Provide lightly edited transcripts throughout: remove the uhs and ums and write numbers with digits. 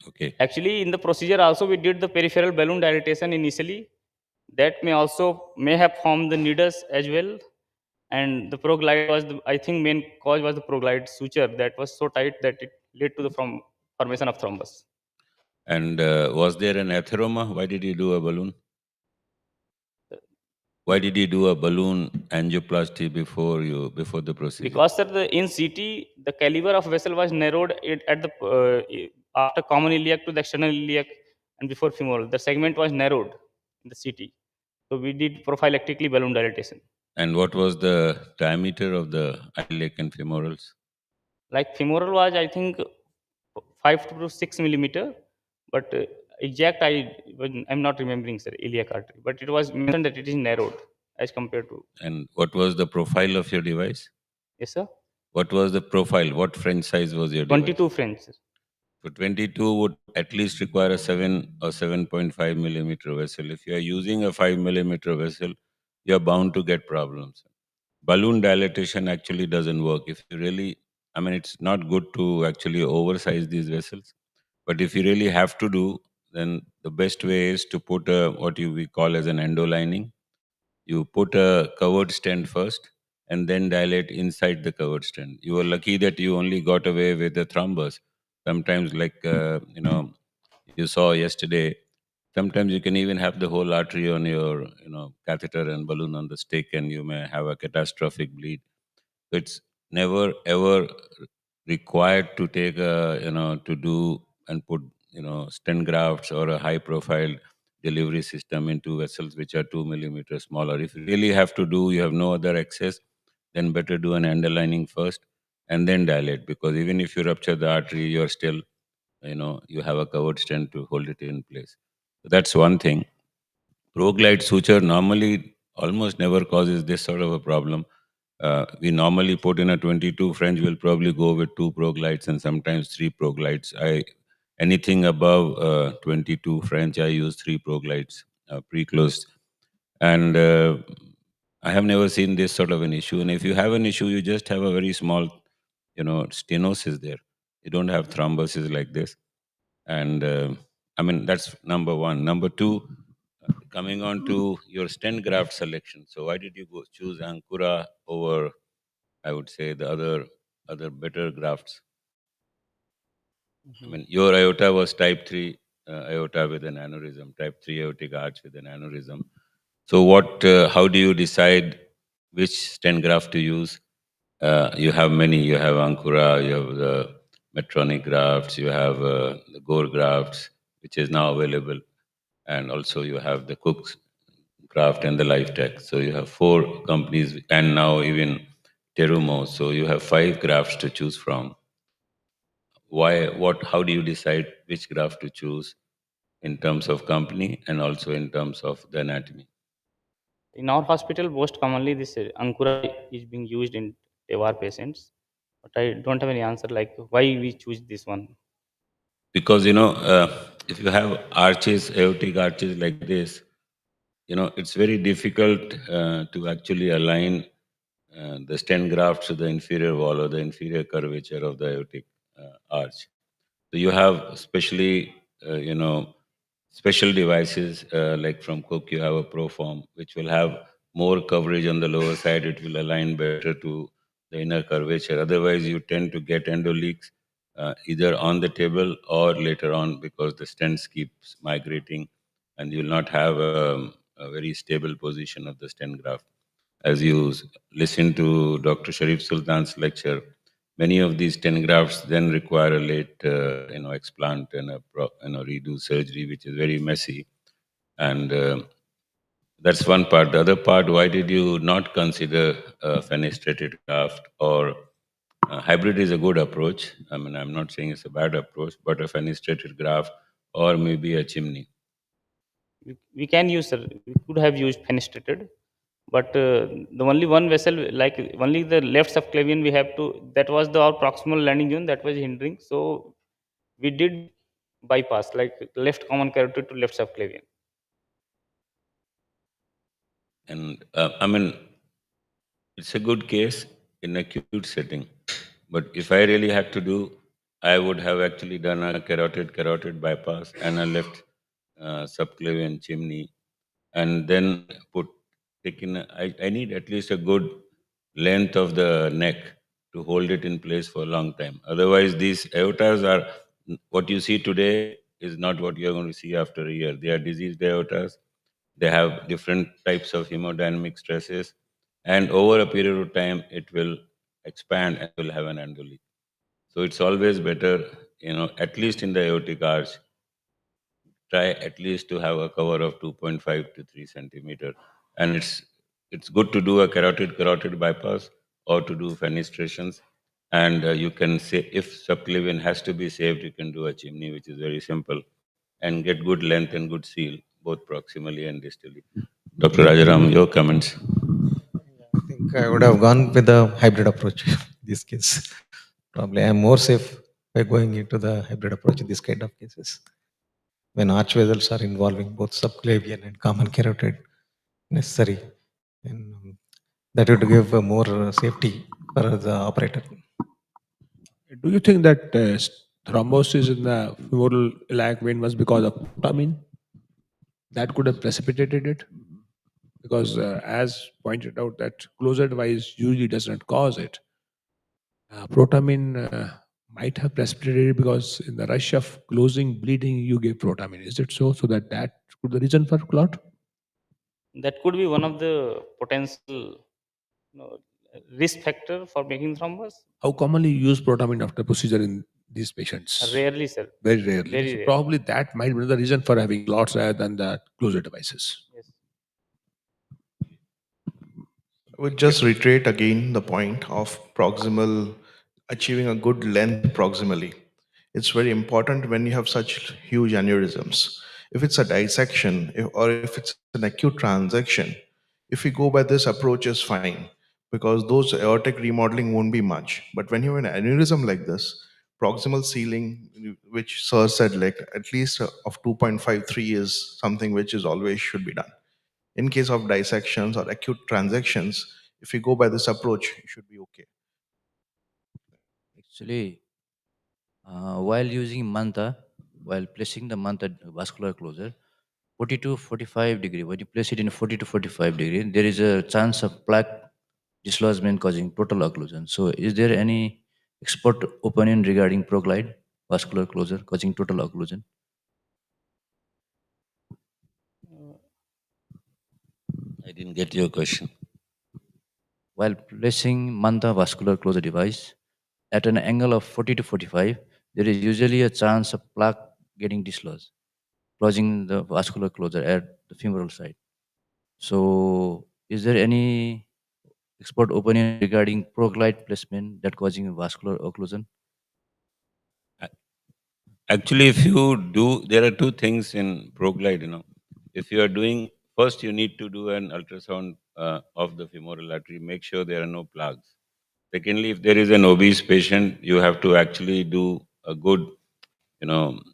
Okay. Actually, in the procedure also, we did the peripheral balloon dilatation initially. That may have formed the nidus as well. And the proglide was, I think, main cause was the proglide suture that was so tight that it led to the formation of thrombus. And was there an atheroma? Why did you do a balloon? Why did you do a balloon angioplasty before the procedure? Because, sir, in CT, the caliber of vessel was narrowed at the after common iliac to the external iliac and before femoral. The segment was narrowed in the CT. So we did prophylactically balloon dilatation. And what was the diameter of the iliac and femorals? Like femoral was, I think, 5 to 6 millimeter, but exact I'm not remembering, sir, iliac artery. But it was mentioned that it is narrowed as compared to. And what was the profile of your device? Yes, sir. What was the profile? What French size was your device? 22 French, sir. So 22 would at least require a 7 or 7.5 millimeter vessel. If you are using a 5 millimeter vessel, you are bound to get problems. Balloon dilatation actually doesn't work. If you really, I mean, it's not good to actually oversize these vessels. But if you really have to do, then the best way is to put what we call as an endolining. You put a covered stent first and then dilate inside the covered stent. You were lucky that you only got away with the thrombus. Sometimes, like, you saw yesterday, sometimes you can even have the whole artery on your, catheter and balloon on the stick, and you may have a catastrophic bleed. So it's never ever required to take to do and put, stent grafts or a high profile delivery system into vessels which are 2 millimeters smaller. If you really have to do, you have no other access, then better do an underlining first and then dilate, because even if you rupture the artery, you're still, you have a covered stent to hold it in place. So that's one thing. Proglide suture normally almost never causes this sort of a problem. We normally put in a 22 French, we'll probably go with two proglides and sometimes three proglides. Anything above 22 French, I use three proglides pre-closed. And I have never seen this sort of an issue. And if you have an issue, you just have a very small, stenosis there. You don't have thrombosis like this. And I mean, that's number one. Number two, coming on to your stent graft selection. So why did you choose Ankura over, I would say, the other better grafts? I Mhm. mean, your aorta was type 3 aorta with an aneurysm, type 3 aortic arch with an aneurysm. So how do you decide which stent graft to use? You have many. You have Ankura, you have the Medtronic grafts, you have the Gore grafts, which is now available, and also you have the Cook's Craft and the Life Tech. So you have four companies, and now even Terumo. So you have five grafts to choose from. Why? What? How do you decide which graft to choose in terms of company and also in terms of the anatomy? In our hospital, most commonly this Ankura is being used in TEVAR patients. But I don't have any answer like why we choose this one. Because if you have arches, aortic arches like this, it's very difficult to actually align the stent graft to the inferior wall or the inferior curvature of the aortic arch. So you have especially, special devices like from Cook, you have a Proform, which will have more coverage on the lower side. It will align better to the inner curvature. Otherwise, you tend to get endo leaks either on the table or later on because the stents keeps migrating, and you will not have a very stable position of the stent graft. As you listen to Dr. Sharif Sultan's lecture, many of these stent grafts then require a late, explant and redo surgery, which is very messy. And that's one part. The other part, why did you not consider a fenestrated graft or hybrid is a good approach. I mean, I'm not saying it's a bad approach, but a fenestrated graft or maybe a chimney. We can use, sir. We could have used fenestrated, but the only one vessel, like only the left subclavian, we have to. That was our proximal landing zone that was hindering. So we did bypass, like left common carotid to left subclavian. And I mean, it's a good case in acute setting. But if I really had to do, I would have actually done a carotid bypass and a left subclavian chimney, and then put taken. I need at least a good length of the neck to hold it in place for a long time. Otherwise, these aortas are what you see today is not what you're going to see after a year. They are diseased aortas. They have different types of hemodynamic stresses, and over a period of time, it will expand and will have an endoleak. So it's always better, at least in the aortic arch, try at least to have a cover of 2.5 to 3 centimeter. And it's good to do a carotid bypass or to do fenestrations. And you can say if subclavian has to be saved, you can do a chimney, which is very simple, and get good length and good seal, both proximally and distally. Dr. Rajaram, your comments. I think I would have gone with the hybrid approach in this case. Probably I'm more safe by going into the hybrid approach in this kind of cases. When arch vessels are involving both subclavian and common carotid necessary, and that would give more safety for the operator. Do you think that thrombosis in the femoral iliac vein was because of protamine that could have precipitated it? Because as pointed out, that closure device usually does not cause it. Protamine might have precipitated it because in the rush of closing bleeding, you gave protamine. Is it so? So that could the reason for clot? That could be one of the potential, you know, risk factor for making thrombus. How commonly you use protamine after procedure in these patients? Rarely, sir. Very rarely. Very So rarely. probably that might be the reason for having clots rather than the closure devices. Yes. I would just reiterate again the point of proximal, achieving a good length proximally. It's very important when you have such huge aneurysms. If it's a dissection or if it's an acute transaction, if we go by this approach is fine because those aortic remodeling won't be much. But when you have an aneurysm like this, proximal sealing, which Sir said, like at least of 2.53 is something which is always should be done. In case of dissections or acute transactions, if you go by this approach, it should be okay. Actually, while using manta, while placing the manta vascular closure, 40 to 45 degree, when you place it in 40 to 45 degree, there is a chance of plaque dislodgement causing total occlusion. So is there any expert opinion regarding proglide vascular closure causing total occlusion? I didn't get your question. While placing manta vascular closure device at an angle of 40 to 45, there is usually a chance of plaque getting dislodged, closing the vascular closure at the femoral side. So, is there any expert opinion regarding proglide placement that causing vascular occlusion? Actually, if you do, there are two things in ProGlide. If you are doing, first you need to do an ultrasound of the femoral artery, make sure there are no plugs. Secondly, if there is an obese patient, you have to actually do a good,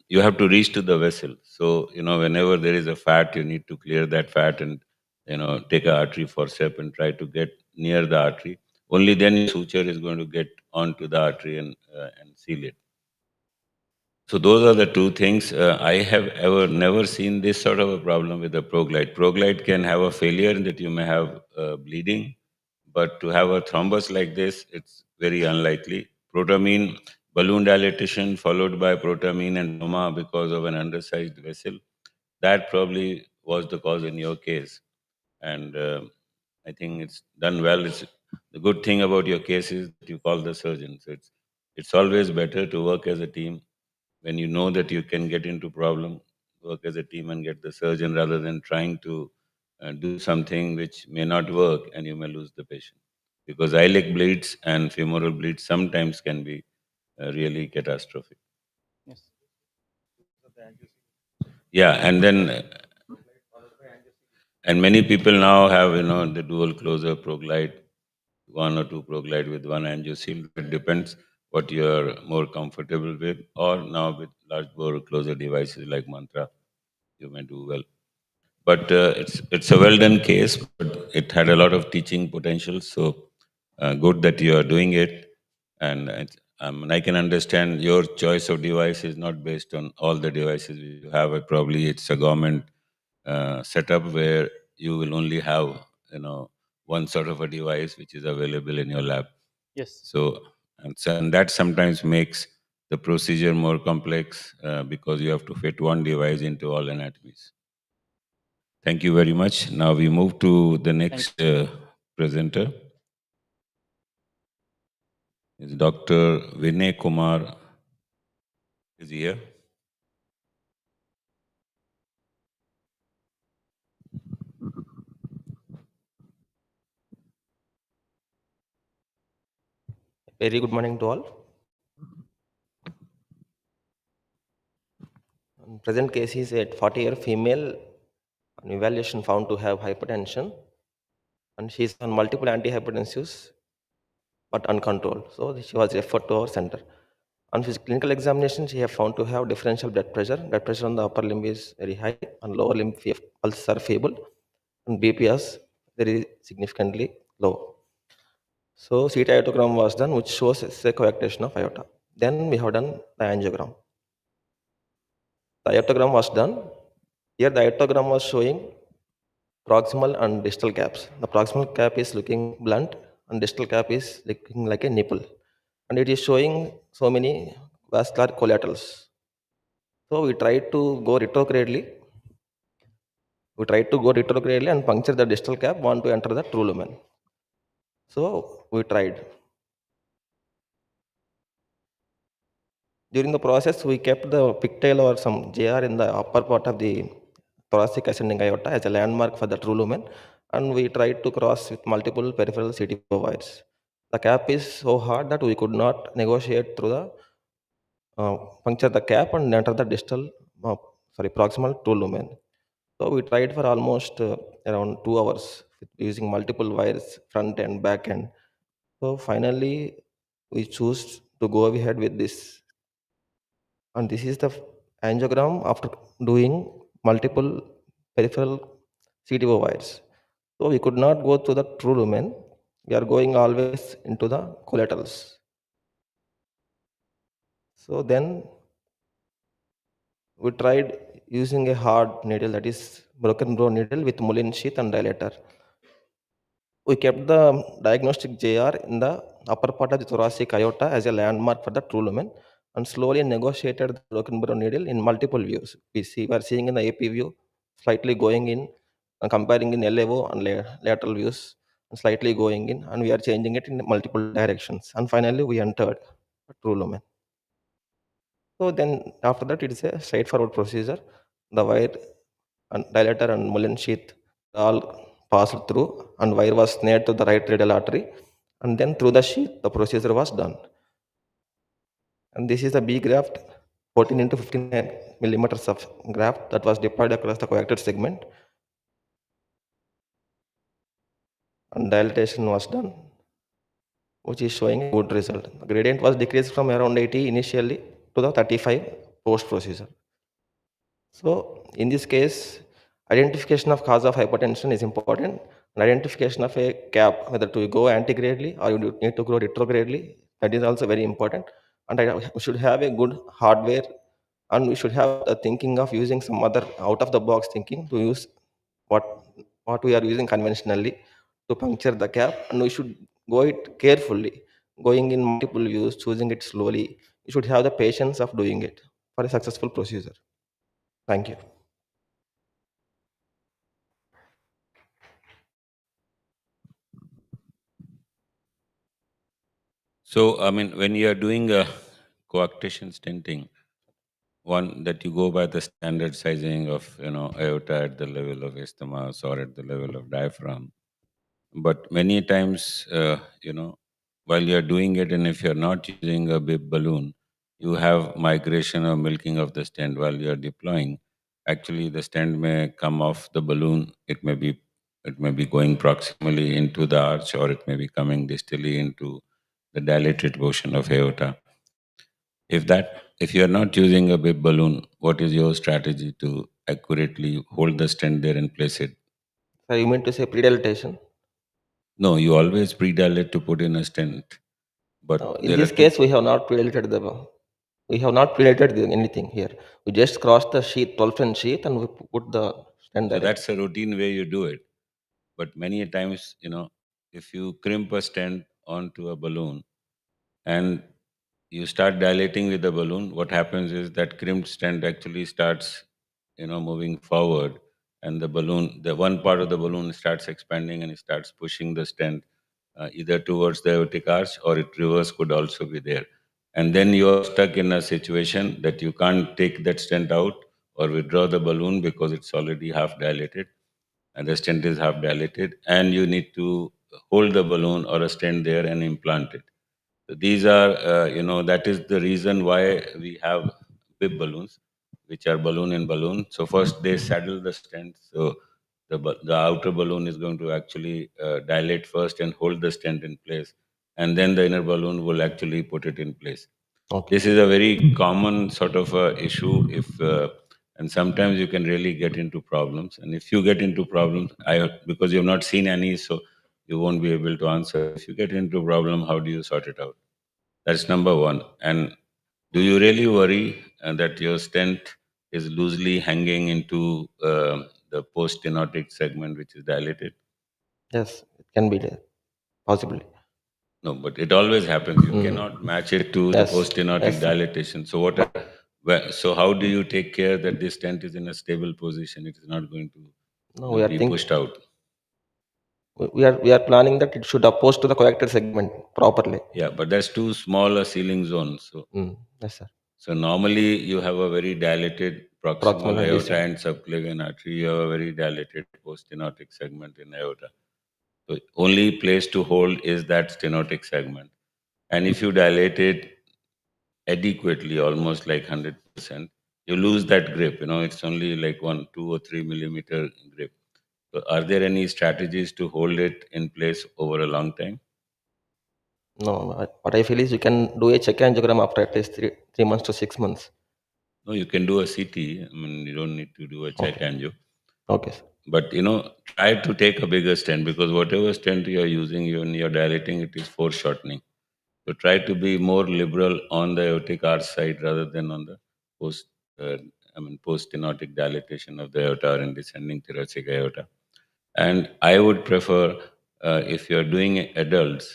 you have to reach to the vessel. So, whenever there is a fat, you need to clear that fat and, take a artery forceps and try to get near the artery. Only then your suture is going to get onto the artery and seal it. So those are the two things. I have ever never seen this sort of a problem with the proglide. Proglide can have a failure in that you may have bleeding, but to have a thrombus like this, it's very unlikely. Protamine, balloon dilatation followed by protamine and trauma because of an undersized vessel, that probably was the cause in your case. And I think it's done well. The good thing about your case is that you call the surgeon. So it's always better to work as a team when you know that you can get into problem, work as a team and get the surgeon rather than trying to do something which may not work and you may lose the patient. Because iliac bleeds and femoral bleeds sometimes can be really catastrophic. Yes. Yeah, and then and many people now have the dual closer proglide, one or two proglide with one angioseal. It depends what you are more comfortable with, or now with large bore closer devices like Mantra, you may do well. But it's a well done case, but it had a lot of teaching potential. So good that you are doing it, and I can understand your choice of device is not based on all the devices you have. Probably it's a government setup where you will only have, one sort of a device which is available in your lab. Yes. So, and that sometimes makes the procedure more complex because you have to fit one device into all anatomies. Thank you very much. Now we move to the next presenter. Is Dr. Vinay Kumar is here. Very good morning to all. Present case is a 40-year female on evaluation found to have hypertension, and she is on multiple antihypertensives but uncontrolled. So she was referred to our center. On his clinical examination, she have found to have differential blood pressure. Blood pressure on the upper limb is very high, and lower limb pulses are feeble, and BP is very significantly low. So CT iodogram was done, which shows a coarctation of aorta. Then we have done the angiogram. The iodogram was done. Here the iodogram was showing proximal and distal caps. The proximal cap is looking blunt and distal cap is looking like a nipple. And it is showing so many vascular collaterals. So we tried to go retrogradely. And puncture the distal cap, want to enter the true lumen. So we tried. During the process, we kept the pigtail or some JR in the upper part of the thoracic ascending aorta as a landmark for the true lumen, and we tried to cross with multiple peripheral CTO wires. The cap is so hard that we could not negotiate through the puncture the cap and enter the proximal true lumen. So we tried for almost around 2 hours using multiple wires, front and back end. So finally, we choose to go ahead with this, and this is the angiogram after doing multiple peripheral CTO wires. So we could not go to the true lumen. We are going always into the collaterals. So then we tried using a hard needle, that is broken bone needle with Mullin sheath and dilator. We kept the diagnostic JR in the upper part of the thoracic aorta as a landmark for the true lumen, and slowly negotiated the broken bone needle in multiple views. We are seeing in the AP view, slightly going in, and comparing in LAO and lateral views, and slightly going in, and we are changing it in multiple directions. And finally, we entered the true lumen. So then after that, it is a straightforward procedure. The wire and dilator and Mullin sheath all passed through, and wire was snared to the right radial artery, and then through the sheath, the procedure was done. And this is the B graft, 14 into 59 millimeters of graft that was deployed across the coarcted segment, and dilatation was done, which is showing a good result. The gradient was decreased from around 80 initially to the 35 post procedure. So in this case, identification of cause of hypertension is important, and identification of a cap, whether to go antigradely or you need to go retrogradely, that is also very important. And we should have a good hardware, and we should have the thinking of using some other out of the box thinking to use what what we are using conventionally to puncture the cap, and we should go it carefully, going in multiple views, choosing it slowly. You should have the patience of doing it for a successful procedure. Thank you. So, when you are doing a coarctation stenting, one that you go by the standard sizing of, aorta at the level of isthmus or at the level of diaphragm. But many times, while you're doing it, and if you're not using a bib balloon, you have migration or milking of the stent while you're deploying. Actually, the stent may come off the balloon. It may be going proximally into the arch, or it may be coming distally into the dilated portion of aorta. If you are not using a bib balloon, what is your strategy to accurately hold the stent there and place it? So you mean to say predilatation? No, you always predilate to put in a stent. But In there are this two. case, we have not predated anything here. We just cross the sheath, 12 sheath, and we put the stent So directly. that's a routine way you do it. But many a times, if you crimp a stent onto a balloon and you start dilating with the balloon, what happens is that crimped stent actually starts, moving forward, and the one part of the balloon starts expanding and it starts pushing the stent either towards the aortic arch or it reverse could also be there. And then you are stuck in a situation that you can't take that stent out or withdraw the balloon because it's already half dilated and the stent is half dilated, and you need to hold the balloon or a stent there and implant it. So these are, that is the reason why we have bib balloons, which are balloon in balloon. So first they saddle the stent. So the outer balloon is going to actually dilate first and hold the stent in place, and then the inner balloon will actually put it in place. Okay. This is a very common sort of issue. If and sometimes you can really get into problems. And if you get into problems, because you've not seen any, so you won't be able to answer. If you get into problem, how do you sort it out? That's number one. And do you really worry that your stent is loosely hanging into the post-stenotic segment, which is dilated? Yes, it can be there, possibly. No, but it always happens. You Mm. cannot match it to the Yes, post-stenotic yes, sir. dilatation. So so how do you take care that this stent is in a stable position? It is not going to, No, we are be think pushed out. we are planning that it should oppose to the coactor segment properly. Yeah, but that's too small a sealing zone. So Yes, sir. So normally you have a very dilated proximal Proximal and aorta descent. and subclavian artery. You have a very dilated post-stenotic segment in aorta. So only place to hold is that stenotic segment. And if you dilate it adequately, almost like 100%, you lose that grip. It's only like 2 or 3 millimeter grip. So are there any strategies to hold it in place over a long time? No, what I feel is you can do a check angiogram after at least 3 months to 6 months. No, you can do a CT. I mean, you don't need to do a check Okay. angio. Okay, sir. But try to take a bigger stent, because whatever stent you are using, when you're dilating, it is foreshortening. So try to be more liberal on the aortic arch side rather than on the post, uh, post-stenotic dilatation of the aorta or in descending thoracic aorta. And I would prefer, if you're doing adult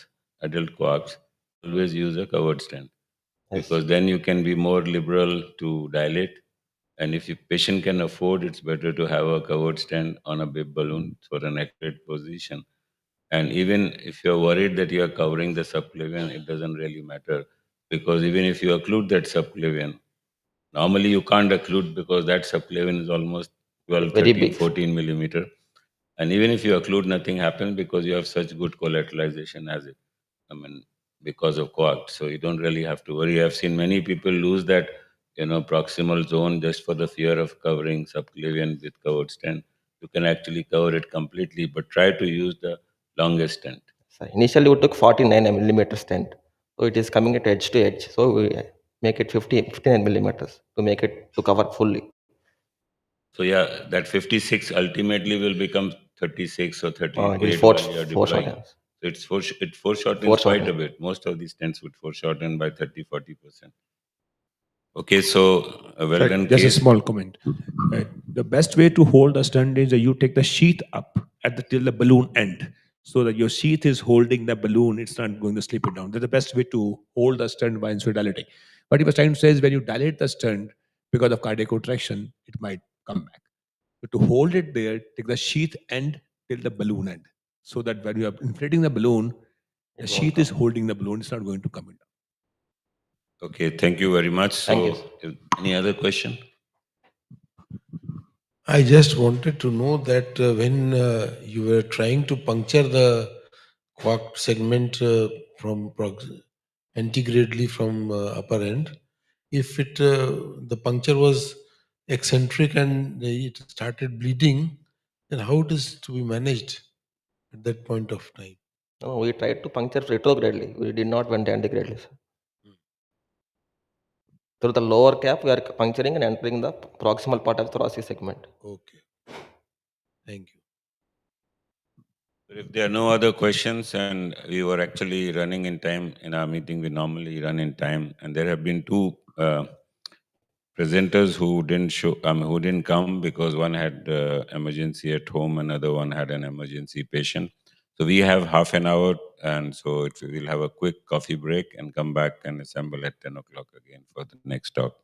coax, always use a covered stent, Yes. because then you can be more liberal to dilate. And if your patient can afford, it's better to have a covered stent on a bib balloon for an accurate position. And even if you're worried that you are covering the subclavian, it doesn't really matter, because even if you occlude that subclavian, normally you can't occlude because that subclavian is almost 12, Very 13, big. 14 millimeter. And even if you occlude, nothing happens because you have such good collateralization as it. I mean, because of coact. So you don't really have to worry. I've seen many people lose that, proximal zone just for the fear of covering subclavian with covered stent. You can actually cover it completely, but try to use the longest stent. So initially we took 49 millimeter stent. So it is coming at edge to edge. So we make it 59 millimeters to make it to cover fully. So yeah, that 56 ultimately will become 36 or It will 38 while you are deploying. foreshorten. So it foreshortens quite a Foreshortening. bit. Most of these stents would foreshorten by 30-40%. Okay, so a well Right. done Just a case. small comment. The best way to hold the stent is that you take the sheath up at the till the balloon end, so that your sheath is holding the balloon. It's not going to slip it down. That's the best way to hold the stent while you're dilating. What he was trying to say is when you dilate the stent because of cardiac contraction, it might come back. But to hold it there, take the sheath end till the balloon end, so that when you are inflating the balloon, the It won't sheath is come. holding the balloon. It's not going to come in. Okay, thank you very much. Thank you, So, sir. any other question? I just wanted to know that when you were trying to puncture the quark segment from antegradely from upper end, if the puncture was eccentric and it started bleeding, then how it is to be managed at that point of time? No, we tried to puncture retrogradely. We did not went antegradely, sir. Through the lower cap, we are puncturing and entering the proximal part of thoracic segment. Okay, thank you. If there are no other questions, and we were actually running in time in our meeting, we normally run in time, and there have been two presenters who didn't show, who didn't come because one had emergency at home, another one had an emergency patient. So we have half an hour, and so we'll have a quick coffee break and come back and assemble at 10 o'clock again for the next talk.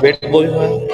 Wait बोल रहा है।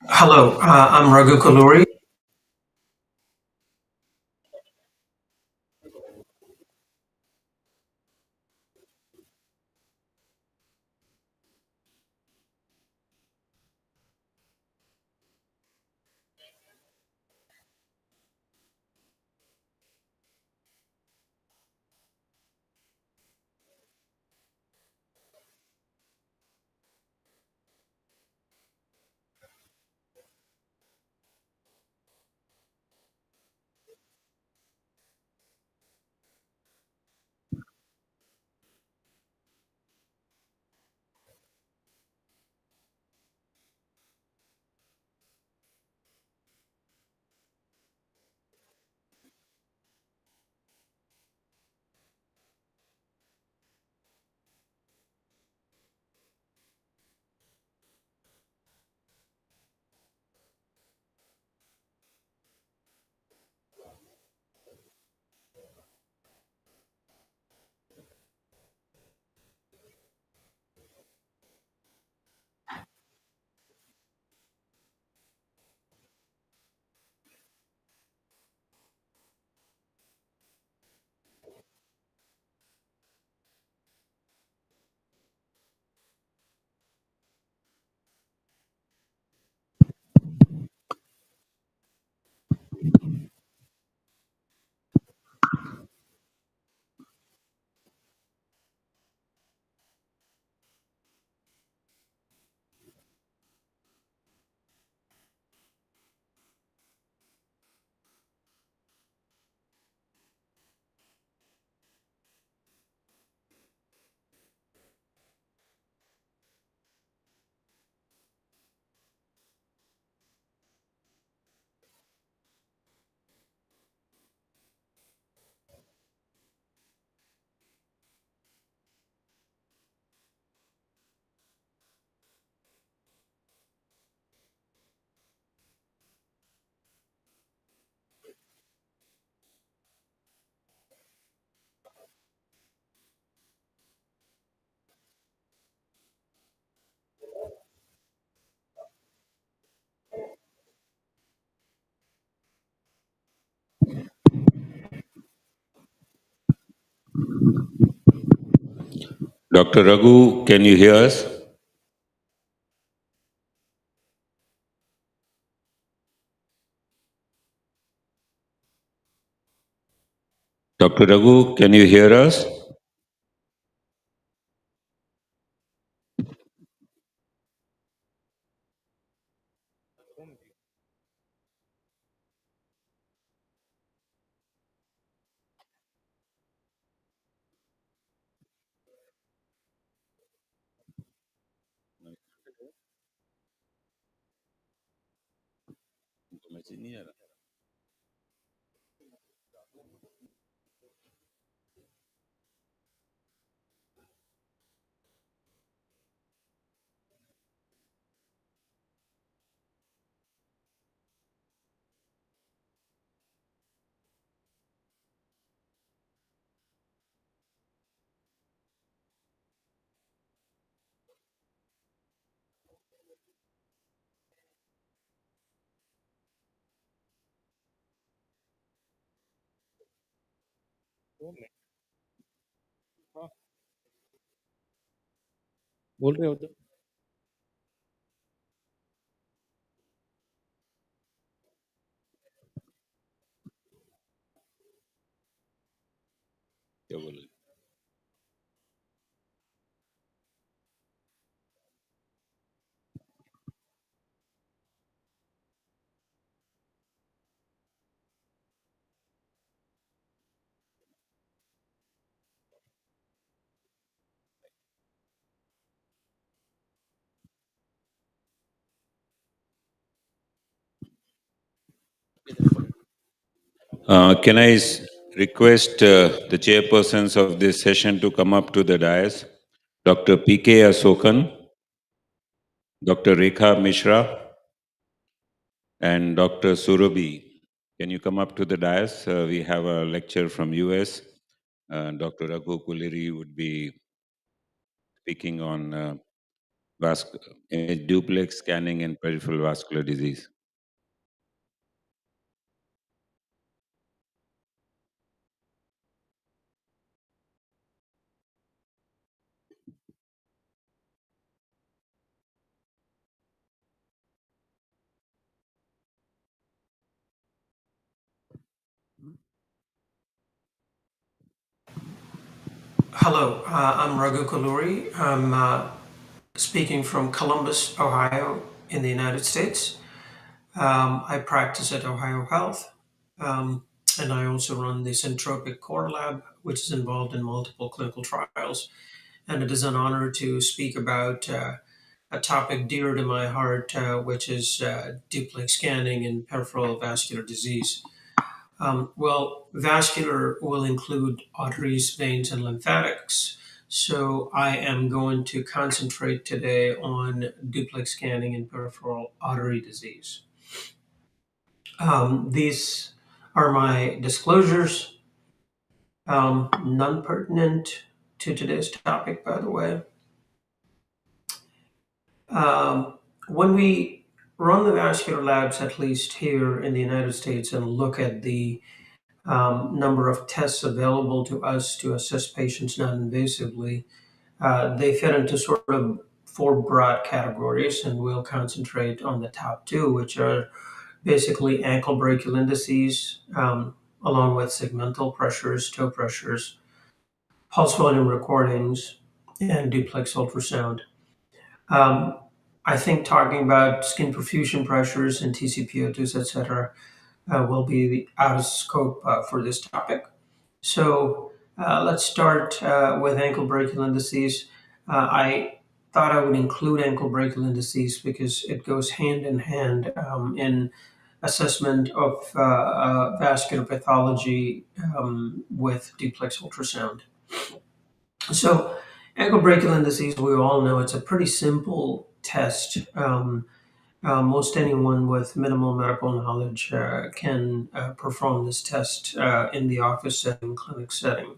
Hello, I'm Raghu Kaluri. Dr. Raghu, can you hear us? Dr. Raghu, can you hear us? बोल रहे हो तो क्या बोले? Can I request the chairpersons of this session to come up to the dais? Dr. P.K. Asokan, Dr. Rekha Mishra, and Dr. Surabhi. Can you come up to the dais? We have a lecture from US. Dr. Raghu Kuliri would be speaking on duplex scanning and peripheral vascular disease. Hello, I'm Raghu Kaluri. I'm speaking from Columbus, Ohio, in the United States. I practice at Ohio Health, and I also run the Centropic Core Lab, which is involved in multiple clinical trials. And it is an honor to speak about a topic dear to my heart, which is duplex scanning and peripheral vascular disease. Well, vascular will include arteries, veins, and lymphatics. So I am going to concentrate today on duplex scanning and peripheral artery disease. These are my disclosures, non pertinent to today's topic, by the way. When we run the vascular labs, at least here in the United States, and look at the number of tests available to us to assess patients non-invasively, they fit into sort of four broad categories, and we'll concentrate on the top two, which are basically ankle brachial indices, along with segmental pressures, toe pressures, pulse volume recordings, and duplex ultrasound. Um, I think talking about skin perfusion pressures and TCPO2s, etc., will be out of scope for this topic. So let's start with ankle brachial indices. I thought I would include ankle brachial indices because it goes hand in hand in assessment of vascular pathology with duplex ultrasound. So ankle brachial indices, we all know it's a pretty simple test. Most anyone with minimal medical knowledge can perform this test in the office setting, clinic setting.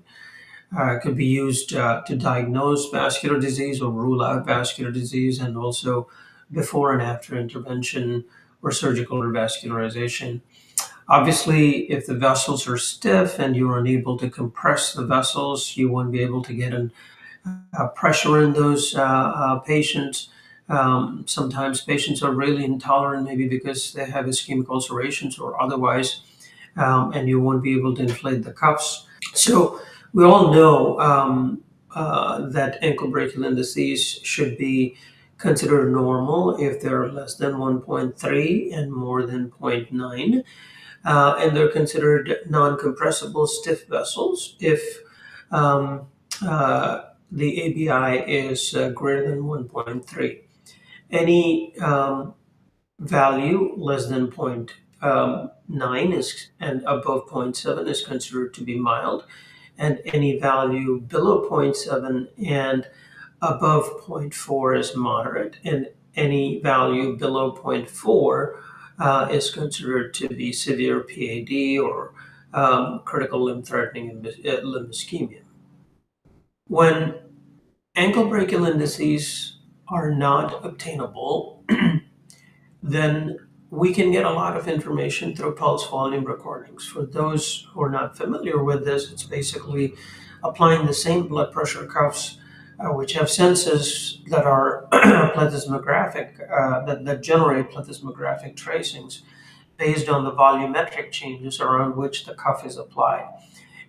It could be used to diagnose vascular disease or rule out vascular disease, and also before and after intervention or surgical revascularization. Obviously, if the vessels are stiff and you're unable to compress the vessels, you won't be able to get an pressure in those patients. Sometimes patients are really intolerant, maybe because they have ischemic ulcerations or otherwise, and you won't be able to inflate the cuffs. So we all know that ankle brachial indices should be considered normal if they're less than 1.3 and more than zero point 0.9. And they're considered non-compressible stiff vessels if um, the ABI is greater than 1.3. Any value less than 0.9 is and above zero point 0.7 is considered to be mild, and any value below zero point 0.7 and above zero point 0.4 is moderate, and any value below zero point 0.4 is considered to be severe PAD or critical limb-threatening limb ischemia. When ankle brachial indices are not obtainable, then we can get a lot of information through pulse volume recordings. For those who are not familiar with this, it's basically applying the same blood pressure cuffs, which have sensors that are plethysmographic, that generate plethysmographic tracings based on the volumetric changes around which the cuff is applied.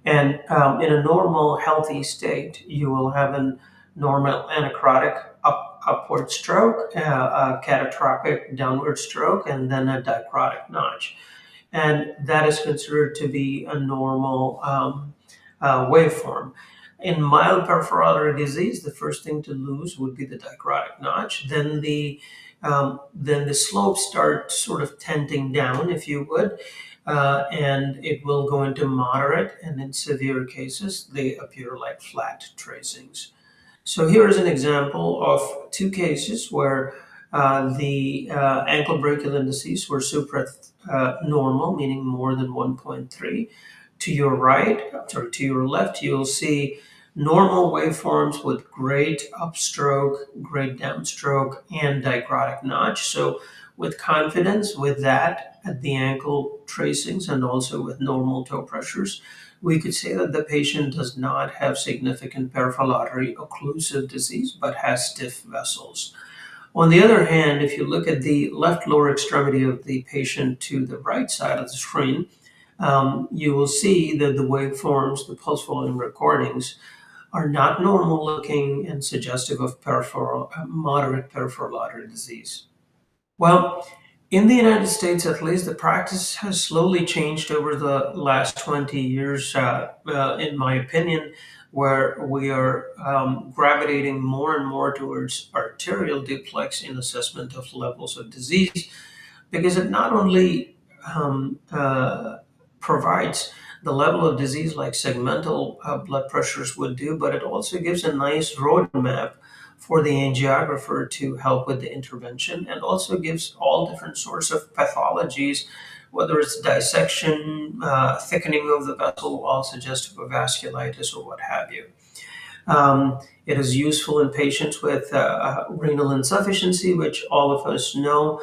And in a normal, healthy state, you will have a normal anacrotic upward stroke, a catatropic downward stroke, and then a dicrotic notch. And that is considered to be a normal waveform. In mild peripheral artery disease, the first thing to lose would be the dicrotic notch. Then the slopes start sort of tenting down, if you would, and it will go into moderate, and in severe cases, they appear like flat tracings. So here is an example of two cases where the ankle brachial indices were normal, meaning more than 1.3. To your right, sorry, to your left, you'll see normal waveforms with great upstroke, great downstroke, and dicrotic notch. So with confidence with that at the ankle tracings and also with normal toe pressures, we could say that the patient does not have significant peripheral artery occlusive disease, but has stiff vessels. On the other hand, if you look at the left lower extremity of the patient to the right side of the screen, you will see that the waveforms, the pulse volume recordings, are not normal looking and suggestive of moderate peripheral artery disease. Well, in the United States, at least, the practice has slowly changed over the last 20 years, in my opinion, where we are gravitating more and more towards arterial duplex in assessment of levels of disease, because it not only provides the level of disease like segmental blood pressures would do, but it also gives a nice roadmap for the angiographer to help with the intervention, and also gives all different sorts of pathologies, whether it's dissection, thickening of the vessel wall suggestive of vasculitis, or what have you. It is useful in patients with renal insufficiency, which all of us know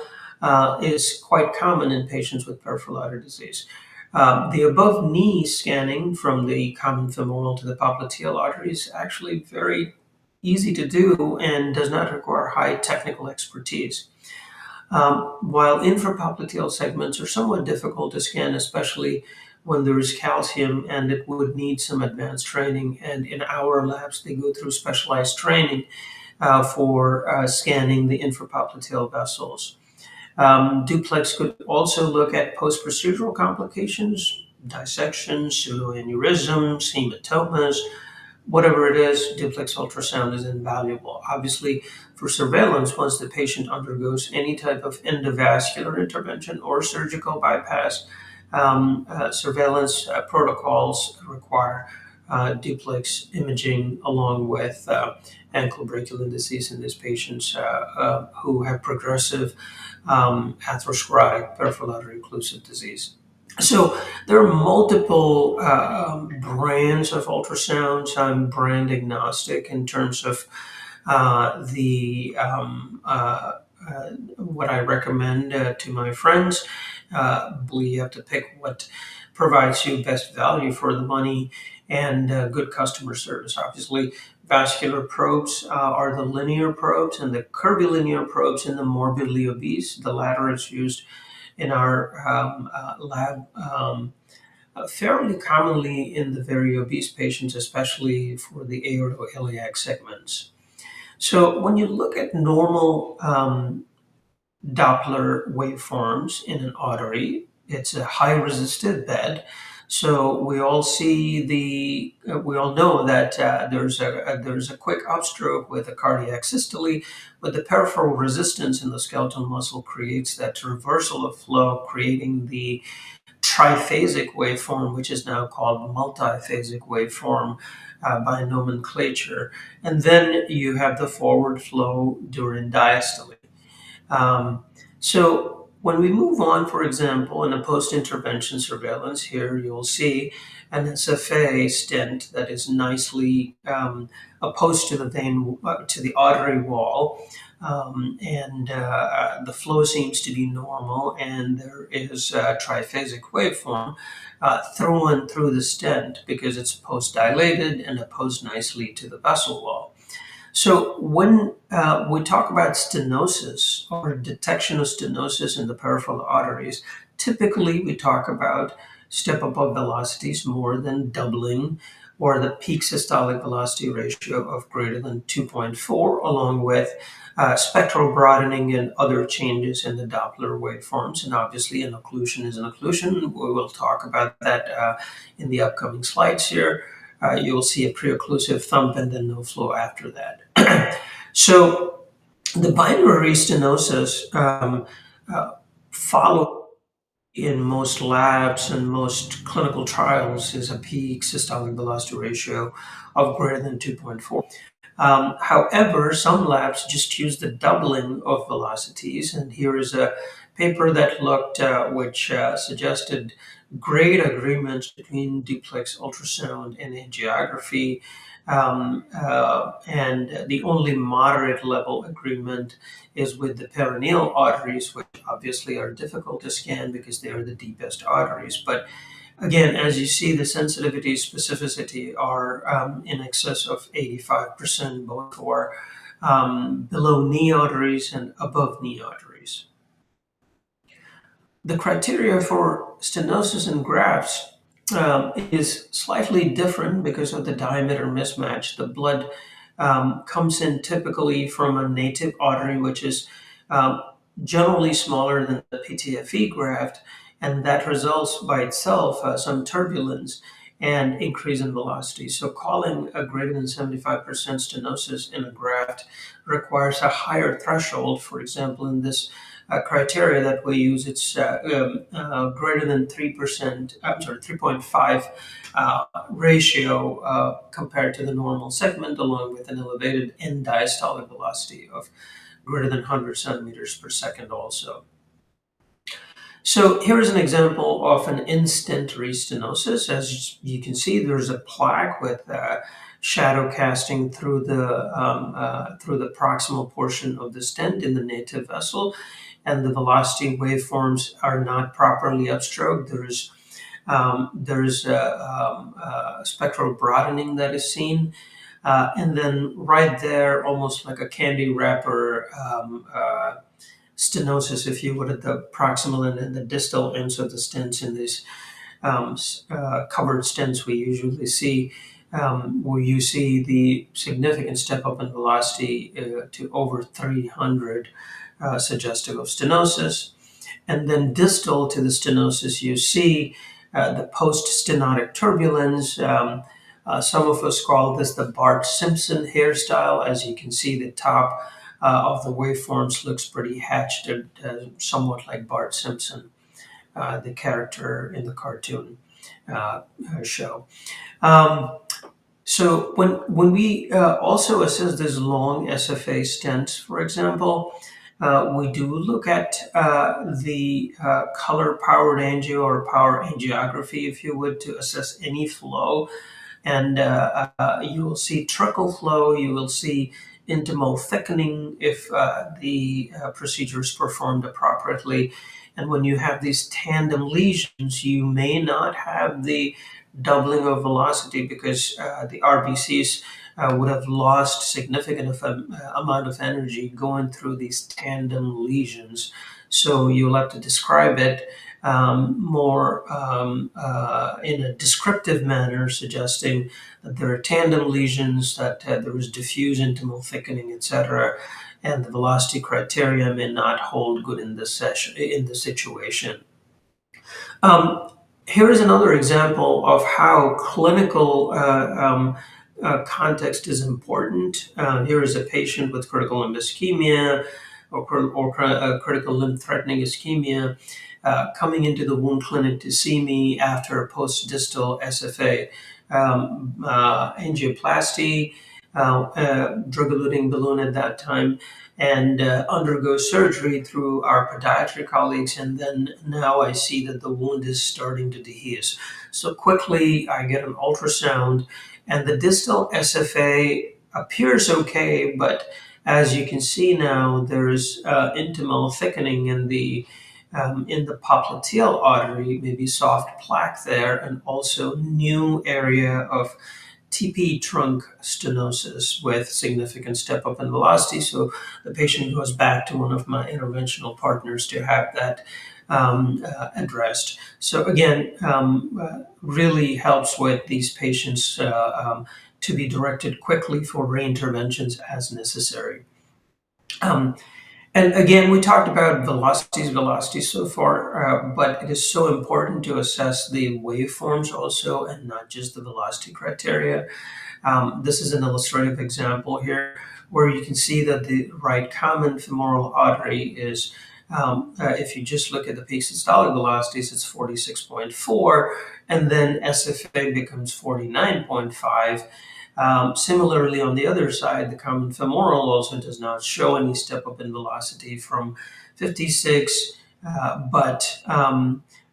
is quite common in patients with peripheral artery disease. The above knee scanning from the common femoral to the popliteal artery is actually very easy to do and does not require high technical expertise. While infrapopliteal segments are somewhat difficult to scan, especially when there is calcium and it would need some advanced training, and in our labs they go through specialized training for scanning the infrapopliteal vessels. Duplex could also look at post-procedural complications, dissections, pseudoaneurysms, hematomas, whatever it is. Duplex ultrasound is invaluable. Obviously, for surveillance, once the patient undergoes any type of endovascular intervention or surgical bypass, surveillance protocols require duplex imaging along with ankle brachial indices in these patients who have progressive atherosclerotic peripheral artery occlusive disease. So there are multiple brands of ultrasounds. I'm brand agnostic in terms of the what I recommend to my friends. you have to pick what provides you best value for the money and good customer service. Obviously, vascular probes are the linear probes, and the curvilinear probes in the morbidly obese. The latter is used in our lab fairly commonly in the very obese patients, especially for the aortoiliac segments. So when you look at normal Doppler waveforms in an artery, it's a high resistive bed. So we all we all know that there's a quick upstroke with a cardiac systole, but the peripheral resistance in the skeletal muscle creates that reversal of flow, creating the triphasic waveform, which is now called multiphasic waveform by nomenclature. And then you have the forward flow during diastole. Um, so when we move on, for example, in a post-intervention surveillance, here you'll see an SFA stent that is nicely opposed to the vein, to the artery wall, and the flow seems to be normal, and there is a triphasic waveform through the stent because it's post-dilated and opposed nicely to the vessel wall. So when we talk about stenosis or detection of stenosis in the peripheral arteries, typically we talk about step above velocities more than doubling, or the peak systolic velocity ratio of greater than 2.4, along with spectral broadening and other changes in the Doppler waveforms. And obviously an occlusion is an occlusion. We will talk about that in the upcoming slides here. You'll see a pre-occlusive thump and then no flow after that. So the binary stenosis follow in most labs and most clinical trials is a peak systolic velocity ratio of greater than 2.4. However, some labs just use the doubling of velocities, and here is a paper that looked, which suggested great agreements between duplex ultrasound and angiography, and the only moderate level agreement is with the perineal arteries, which obviously are difficult to scan because they are the deepest arteries. But again, as you see, the sensitivity, specificity are in excess of 85%, both for below knee arteries and above knee arteries. The criteria for stenosis in grafts is slightly different because of the diameter mismatch. The blood comes in typically from a native artery, which is generally smaller than the PTFE graft, and that results by itself some turbulence and increase in velocity. So calling a greater than 75% stenosis in a graft requires a higher threshold. For example, in this criteria that we use, it's greater than 3%, I'm sorry, 3.5 ratio compared to the normal segment, along with an elevated end diastolic velocity of greater than 100 centimeters per second also. So here is an example of an in-stent restenosis. As you can see, there's a plaque with shadow casting through the proximal portion of the stent in the native vessel, and the velocity waveforms are not properly upstroked. There is spectral broadening that is seen, and then right there, almost like a candy wrapper stenosis, if you would, at the proximal and the distal ends of the stents in these covered stents we usually see, where you see the significant step up in velocity to over 300, suggestive of stenosis. And then distal to the stenosis, you see the post-stenotic turbulence. Some of us call this the Bart Simpson hairstyle. As you can see, the top of the waveforms looks pretty hatched, somewhat like Bart Simpson, the character in the cartoon show. So when we also assess these long SFA stents, for example, we do look at the color-powered angio or power angiography, if you would, to assess any flow. And you will see trickle flow, you will see intimal thickening if the procedure is performed appropriately. And when you have these tandem lesions, you may not have the doubling of velocity because the RBCs would have lost significant amount of energy going through these tandem lesions. So you'll have to describe it more in a descriptive manner, suggesting that there are tandem lesions, that there is diffuse intimal thickening, etc., and the velocity criteria may not hold good in this session in this situation. Um, Here is another example of how clinical context is important. Here is a patient with critical limb ischemia or critical limb threatening ischemia coming into the wound clinic to see me after a post-distal SFA angioplasty, drug-eluting balloon at that time, and undergo surgery through our podiatry colleagues. And then now I see that the wound is starting to dehease. So quickly I get an ultrasound, and the distal SFA appears okay, but as you can see now, there's intimal thickening in the popliteal artery, maybe soft plaque there, and also new area of TP trunk stenosis with significant step up in velocity. So the patient goes back to one of my interventional partners to have that addressed. So again, really helps with these patients to be directed quickly for reinterventions as necessary. Um, and again, we talked about velocities so far, but it is so important to assess the waveforms also and not just the velocity criteria. This is an illustrative example here where you can see that the right common femoral artery is, if you just look at the peak systolic velocities, it's 46.4, and then SFA becomes 49.5. Similarly, on the other side, the common femoral also does not show any step up in velocity from 56, but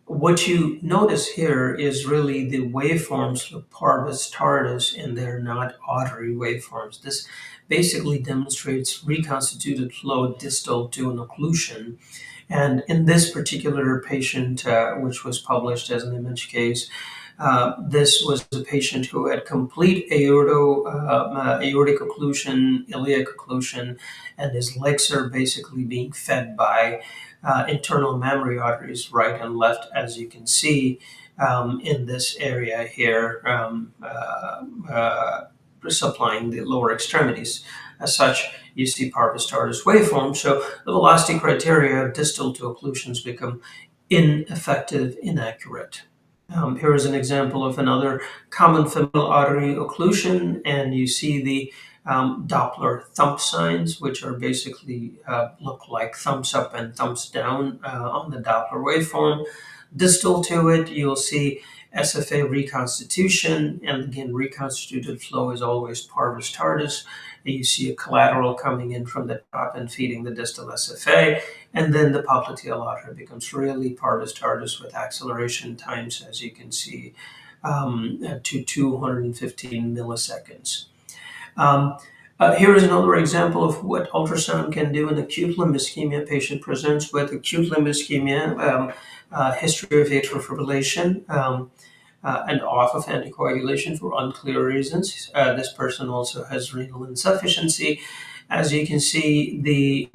what you notice here is really the waveforms look parvus tardus and they're not artery waveforms. This basically demonstrates reconstituted flow distal to an occlusion. And in this particular patient, which was published as an image case, this was a patient who had complete aortic occlusion, iliac occlusion, and his legs are basically being fed by internal mammary arteries, right and left, as you can see in this area here, supplying the lower extremities. As such, you see parvus tardus waveform. So the velocity criteria of distal to occlusions become ineffective, inaccurate. Here is an example of another common femoral artery occlusion, and you see the Doppler thumb signs, which are basically look like thumbs up and thumbs down on the Doppler waveform. Distal to it, you'll see SFA reconstitution, and again, reconstituted flow is always parvus tardus. You see a collateral coming in from the top and feeding the distal SFA, and then the popliteal artery becomes really parvus tardus with acceleration times, as you can see, to 215 milliseconds. Here is another example of what ultrasound can do. An acute limb ischemia patient presents with acute limb ischemia, history of atrial fibrillation, and off of anticoagulation for unclear reasons. This person also has renal insufficiency. As you can see, the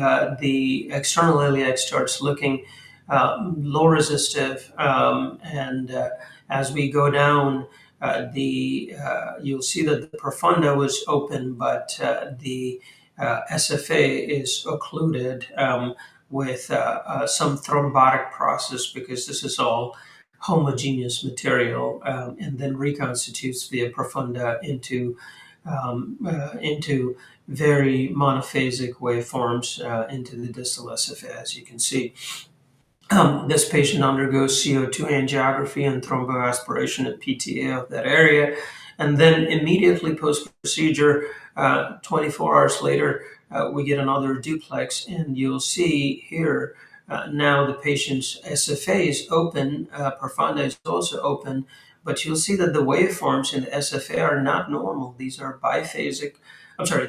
external iliac starts looking low resistive, and as we go down, you'll see that the profunda was open, but the SFA is occluded with some thrombotic process because this is all homogeneous material, and then reconstitutes via profunda into very monophasic waveforms into the distal SFA, as you can see. This patient undergoes CO2 angiography and thromboaspiration and PTA of that area. And then immediately post-procedure, 24 hours later, we get another duplex, and you'll see here now the patient's SFA is open, profunda is also open, but you'll see that the waveforms in the SFA are not normal. These are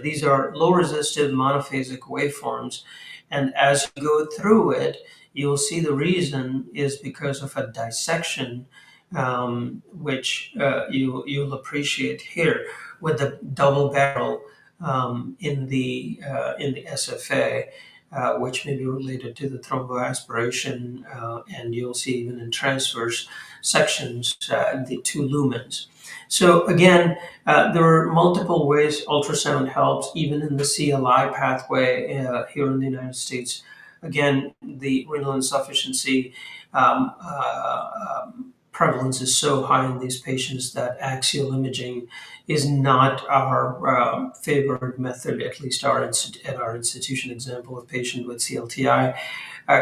these are low resistive monophasic waveforms. And as you go through it, you'll see the reason is because of a dissection, which you'll appreciate here with the double barrel in the SFA, which may be related to the thromboaspiration, and you'll see even in transverse sections the two lumens. So again, there are multiple ways ultrasound helps, even in the CLI pathway here in the United States. Again, the renal insufficiency prevalence is so high in these patients that axial imaging is not our favored method, at least at our institution example of patient with CLTI.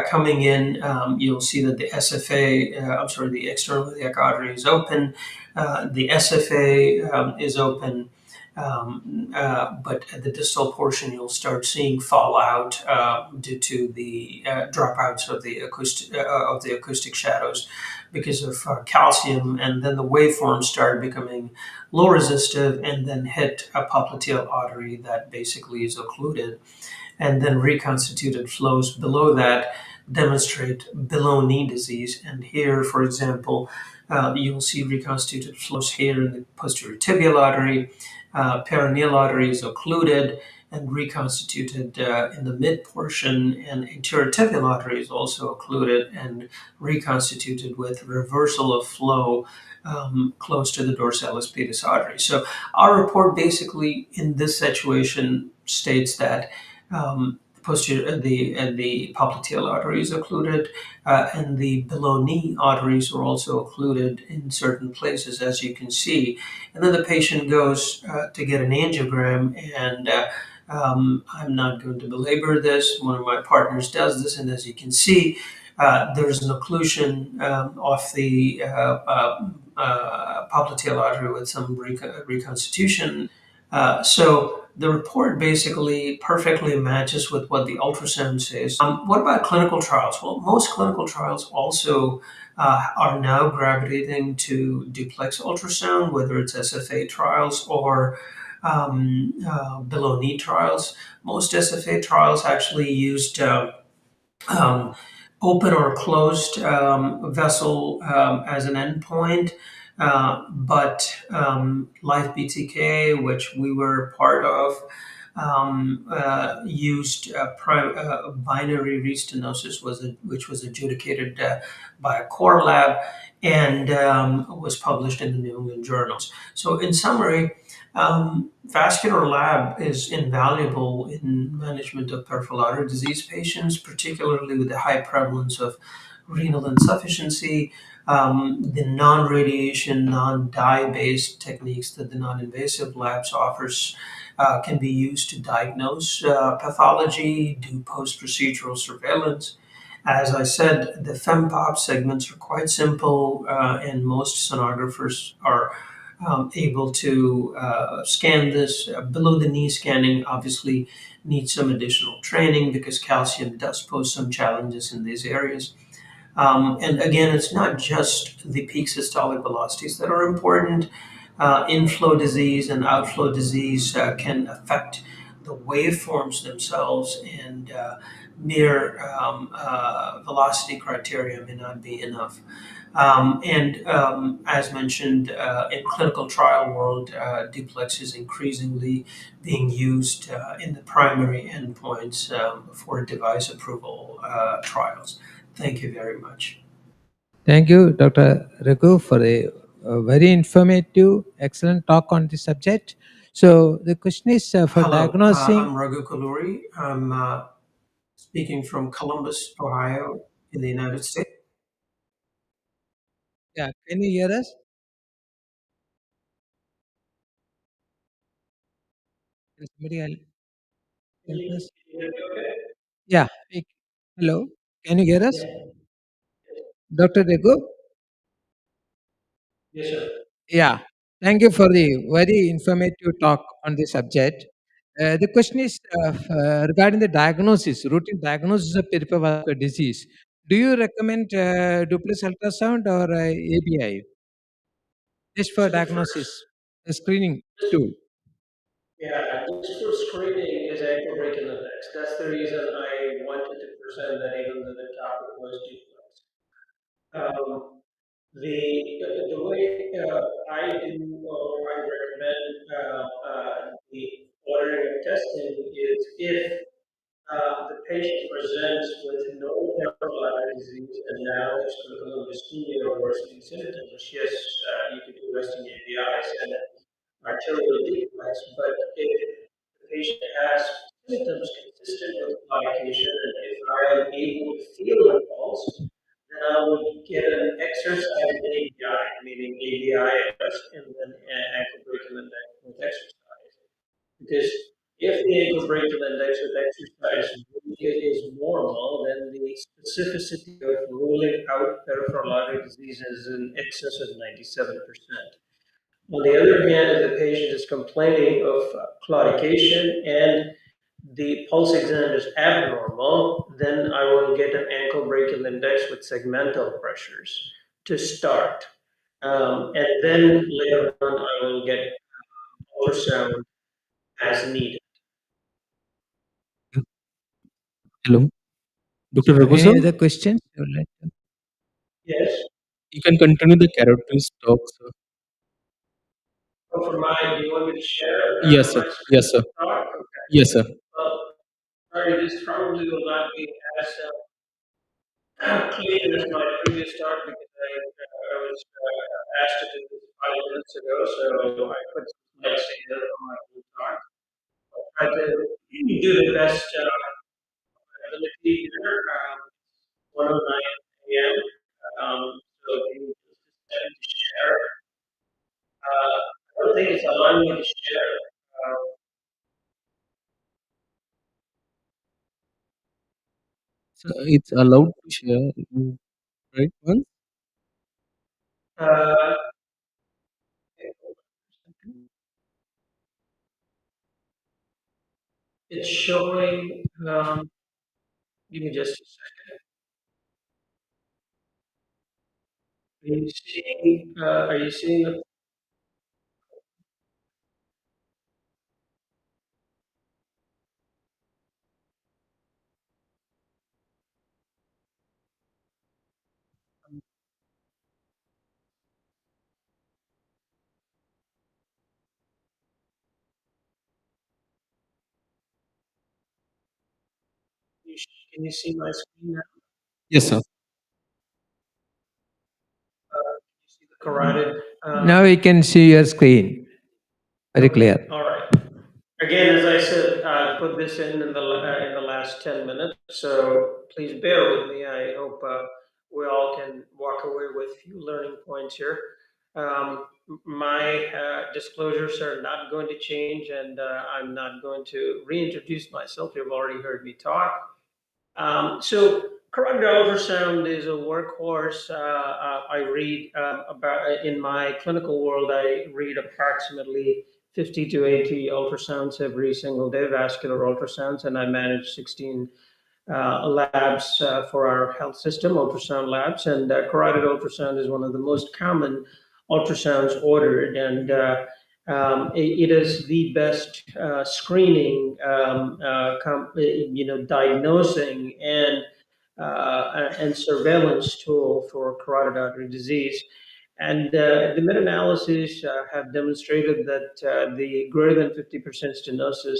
Coming in, you'll see that the SFA, the external iliac artery is open. The SFA is open, but at the distal portion, you'll start seeing fallout due to the dropouts of the acoustic shadows because of calcium, and then the waveforms start becoming low resistive, and then hit a popliteal artery that basically is occluded, and then reconstituted flows below that demonstrate below knee disease. And here, for example, you'll see reconstituted flows here in the posterior tibial artery, perineal artery is occluded and reconstituted in the mid portion, and anterior tibial artery is also occluded and reconstituted with reversal of flow close to the dorsalis pedis artery. So our report basically in this situation states that the popliteal artery is occluded, and the below knee arteries are also occluded in certain places, as you can see. And then the patient goes to get an angiogram, and I'm not going to belabor this. One of my partners does this, and as you can see, there's an occlusion of the popliteal artery with some reconstitution. So the report basically perfectly matches with what the ultrasound says. What about clinical trials? Well, most clinical trials also are now gravitating to duplex ultrasound, whether it's SFA trials or below knee trials. Most SFA trials actually used um, open or closed vessel as an endpoint. But Life BTK, which we were part of, used binary restenosis, which was adjudicated by a core lab and was published in the New England Journals. So, in summary, vascular lab is invaluable in management of peripheral artery disease patients, particularly with the high prevalence of renal insufficiency. The non-radiation, non-dye based techniques that the non-invasive labs offers can be used to diagnose pathology, do post-procedural surveillance. As I said, the FEMPOP segments are quite simple, and most sonographers are able to scan this. Below the knee scanning obviously needs some additional training because calcium does pose some challenges in these areas. And again, it's not just the peak systolic velocities that are important. Inflow disease and outflow disease can affect the waveforms themselves, and mere velocity criteria may not be enough. And as mentioned, in clinical trial world, duplex is increasingly being used in the primary endpoints for device approval trials. Thank you very much. Thank you, Dr. Raghu, for a very informative, excellent talk on this subject. So the question is for Hello, diagnosing. I'm Raghu Kaluri. I'm speaking from Columbus, Ohio, in the United States. Yeah, can you hear us? Can somebody help us? Yeah. Hello. Can you hear us, Dr. Raghu? Yes, sir. Yeah. Thank you for the very informative talk on this subject. The question is regarding the diagnosis, routine diagnosis of peripheral vascular disease. Do you recommend duplex ultrasound or ABI just for So diagnosis, first, a screening tool? yeah, this for screening is ankle break in the next. That's the reason I want that even though the topic was deflex. Um, the way I do or I recommend the ordering of testing is if the patient presents with no peripheral disease and now extracorporeal ischemia or worsening symptoms, yes, you could do resting APIs and arterial deflex, but if the patient has symptoms consistent with claudication and if I am able to feel the pulse, then I would get an exercise ABI, meaning ABI at rest and then ankle brachial index with exercise. Because if the ankle brachial index with exercise is normal, then the specificity of ruling out peripheral artery disease is in excess of 97%. On the other hand, if the patient is complaining of claudication and the pulse exam is abnormal, then I will get an ankle brachial index with segmental pressures to start. And then later on, I will get ultrasound as needed. Hello, Dr. So, Raghu sir. any other questions you would like to? Yes. You can continue the carotid talk, sir. So for mine, do you want me to share Yes, sir. my Yes, sir. talk? Okay. Yes, sir. Well, sorry, this probably will not be as clean as my previous talk because I was asked to do this 5 minutes ago, so I put some slides together for my full talk. I'll try to do the best ability here. 1:09 a.m. So can you just send to share? I don't think it's allowing me to share. So it's allowed to share, right? Once. Uh, it's showing. Give me just a second. Are you seeing the? Can you see my screen now? Yes, sir. You see the carotid? Now we can see your screen very clear. All right. Again, as I said, I put this in the last 10 minutes, so please bear with me. I hope we all can walk away with a few learning points here. My disclosures are not going to change, and I'm not going to reintroduce myself. You've already heard me talk. So carotid ultrasound is a workhorse. I read about in my clinical world. I read approximately 50 to 80 ultrasounds every single day, vascular ultrasounds, and I manage 16 labs for our health system, ultrasound labs, and carotid ultrasound is one of the most common ultrasounds ordered, and it is the best screening, diagnosing and surveillance tool for carotid artery disease. And the meta-analyses have demonstrated that the greater than 50% stenosis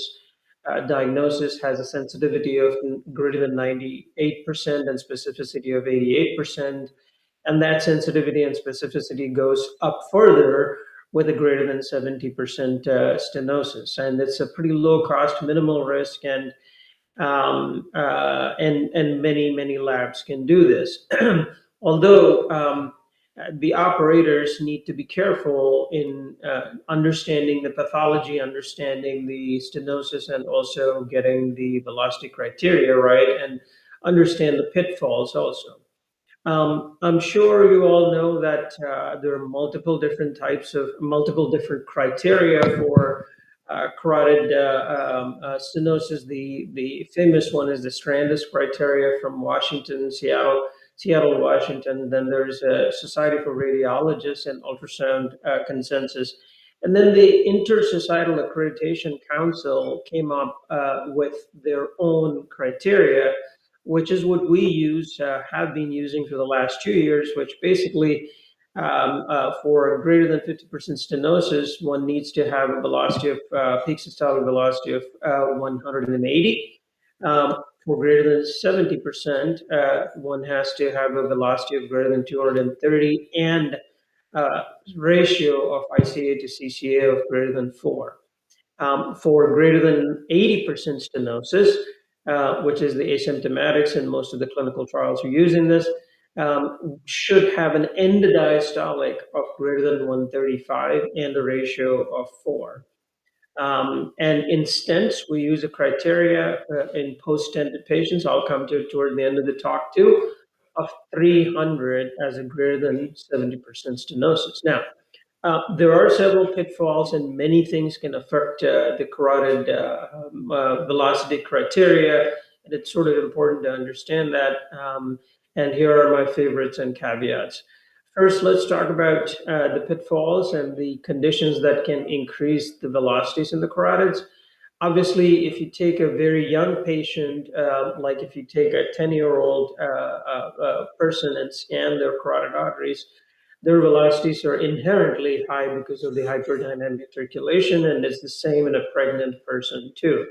diagnosis has a sensitivity of greater than 98% and specificity of 88%. And that sensitivity and specificity goes up further with a greater than 70% stenosis. And it's a pretty low cost, minimal risk, and many labs can do this. Although the operators need to be careful in understanding the pathology, understanding the stenosis, and also getting the velocity criteria right, and understand the pitfalls also. I'm sure you all know that there are multiple different criteria for carotid stenosis. The famous one is the Strandis criteria from Seattle, Washington. Then there's a Society for Radiologists and Ultrasound consensus. And then the Intersocietal Accreditation Council came up with their own criteria, which is what we have been using for the last 2 years, which basically for greater than 50% stenosis, one needs to have a velocity of peak systolic velocity of 180. For greater than 70%, one has to have a velocity of greater than 230 and ratio of ICA to CCA of greater than 4. For greater than 80% stenosis, which is the asymptomatics, and most of the clinical trials are using this, should have an end diastolic of greater than 135 and a ratio of 4. And in stents, we use a criteria in post-stented patients, I'll come to toward the end of the talk too, of 300 as a greater than 70% stenosis. Now, there are several pitfalls, and many things can affect the carotid velocity criteria, and it's sort of important to understand that. And here are my favorites and caveats. First, let's talk about the pitfalls and the conditions that can increase the velocities in the carotids. Obviously, if you take a very young patient, like if you take a 10-year-old person and scan their carotid arteries, their velocities are inherently high because of the hyperdynamic circulation, and it's the same in a pregnant person too.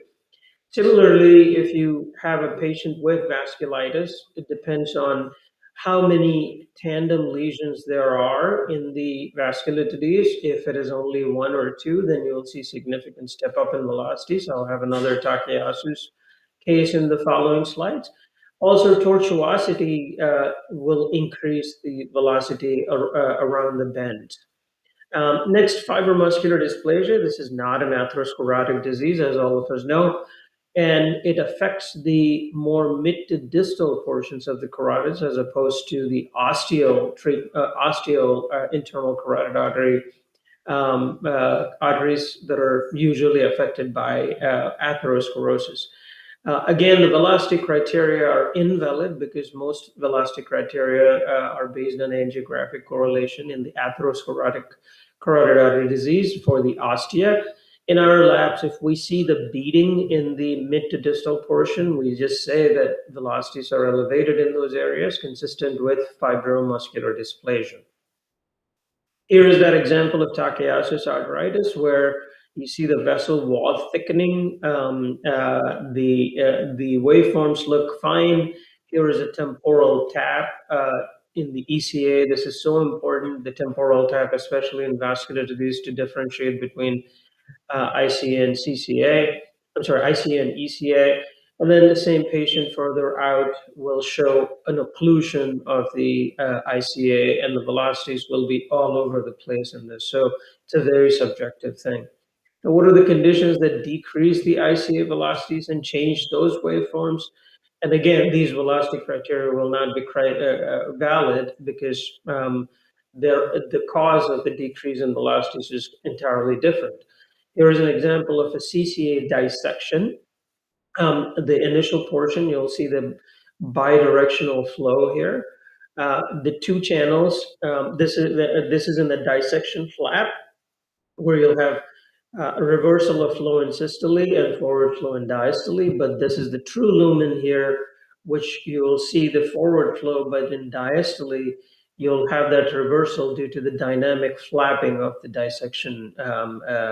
Similarly, if you have a patient with vasculitis, it depends on how many tandem lesions there are in the vasculitides. If it is only one or two, then you'll see significant step up in velocities. I'll have another Takayasu case in the following slides. Also, tortuosity will increase the velocity around the bend. Next, fibromuscular dysplasia. This is not an atherosclerotic disease, as all of us know, and it affects the more mid to distal portions of the carotids as opposed to the osteo internal carotid artery arteries that are usually affected by atherosclerosis. Again, the velocity criteria are invalid because most velocity criteria are based on angiographic correlation in the atherosclerotic carotid artery disease for the ostia. In our labs, if we see the beating in the mid to distal portion, we just say that velocities are elevated in those areas, consistent with fibromuscular dysplasia. Here is that example of Takayasu's arteritis, where you see the vessel wall thickening. The waveforms look fine. Here is a temporal tap in the ECA. This is so important, the temporal tap, especially in vascular disease, to differentiate between ICA and CCA. I'm sorry, ICA and ECA. And then the same patient further out will show an occlusion of the ICA, and the velocities will be all over the place in this. So it's a very subjective thing. Now, what are the conditions that decrease the ICA velocities and change those waveforms? And again, these velocity criteria will not be valid because the cause of the decrease in velocities is entirely different. Here is an example of a CCA dissection. The initial portion, you'll see the bidirectional flow here. The two channels, this is in the dissection flap, where you'll have a reversal of flow in systole and forward flow in diastole, but this is the true lumen here, which you'll see the forward flow, but in diastole, you'll have that reversal due to the dynamic flapping of the dissection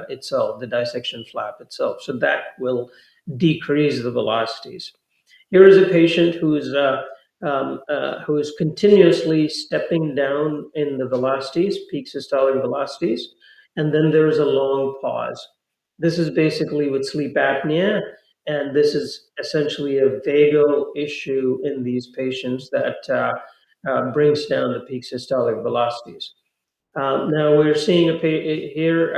itself, the dissection flap itself. So that will decrease the velocities. Here is a patient who is continuously stepping down in the velocities, peak systolic velocities, and then there is a long pause. This is basically with sleep apnea, and this is essentially a vagal issue in these patients that brings down the peak systolic velocities. Now we're seeing here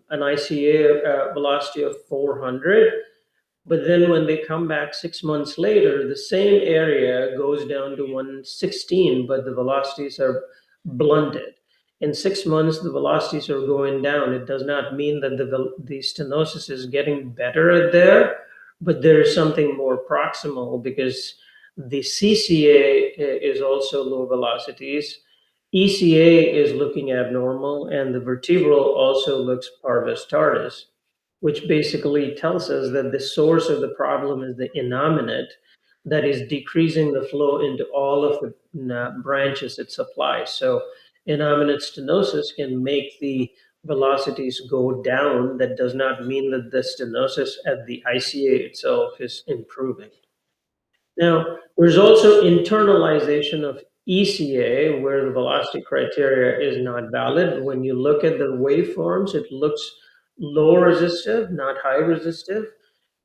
an ICA velocity of 400, but then when they come back 6 months later, the same area goes down to 116, but the velocities are blunted. In 6 months, the velocities are going down. It does not mean that the stenosis is getting better there, but there is something more proximal because the CCA is also low velocities. ECA is looking abnormal, and the vertebral also looks parvus tardus, which basically tells us that the source of the problem is the innominate, that is decreasing the flow into all of the branches it supplies. So innominate stenosis can make the velocities go down. That does not mean that the stenosis at the ICA itself is improving. Now, there's also internalization of ECA where the velocity criteria is not valid. When you look at the waveforms, it looks low resistive, not high resistive,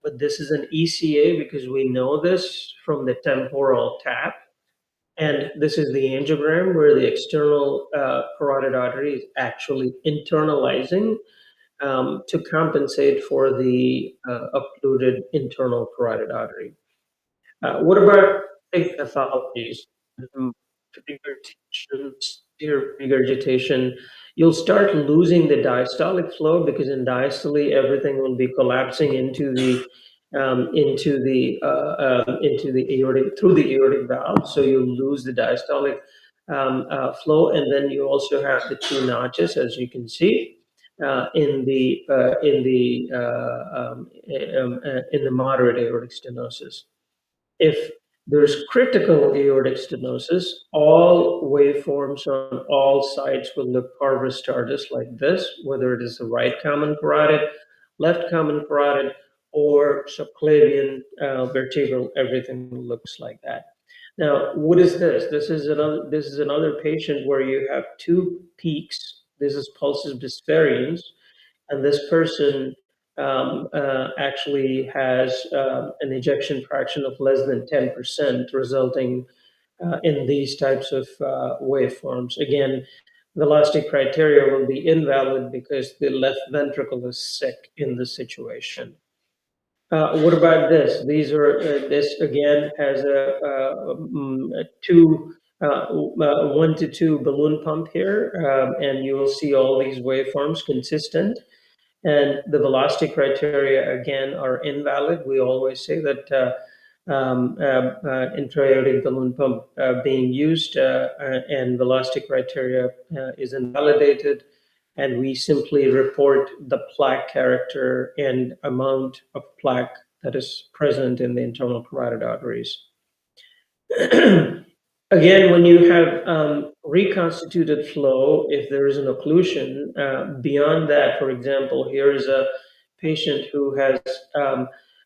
but this is an ECA because we know this from the temporal tap. And this is the angiogram where the external carotid artery is actually internalizing to compensate for the occluded internal carotid artery. What about big pathologies? Um, Regurgitation, severe regurgitation. You'll start losing the diastolic flow because in diastole everything will be collapsing into the into the aortic through the aortic valve. So you lose the diastolic flow, and then you also have the two notches, as you can see. In the moderate aortic stenosis. If there's critical aortic stenosis, all waveforms on all sides will look Parvus Tardis like this, whether it is the right common carotid, left common carotid, or subclavian vertebral, everything looks like that. Now, what is this? This is another patient where you have two peaks. This is pulsus bisphériens, and this person actually has an ejection fraction of less than 10%, resulting in these types of waveforms. Again, velocity criteria will be invalid because the left ventricle is sick in this situation. What about this? These are this again has a two 1 to 2 balloon pump here, and you will see all these waveforms consistent. And the velocity criteria, again, are invalid. We always say that intra-aortic balloon pump being used and velocity criteria is invalidated. And we simply report the plaque character and amount of plaque that is present in the internal carotid arteries. Again, when you have reconstituted flow, if there is an occlusion, beyond that, for example, here is a patient who has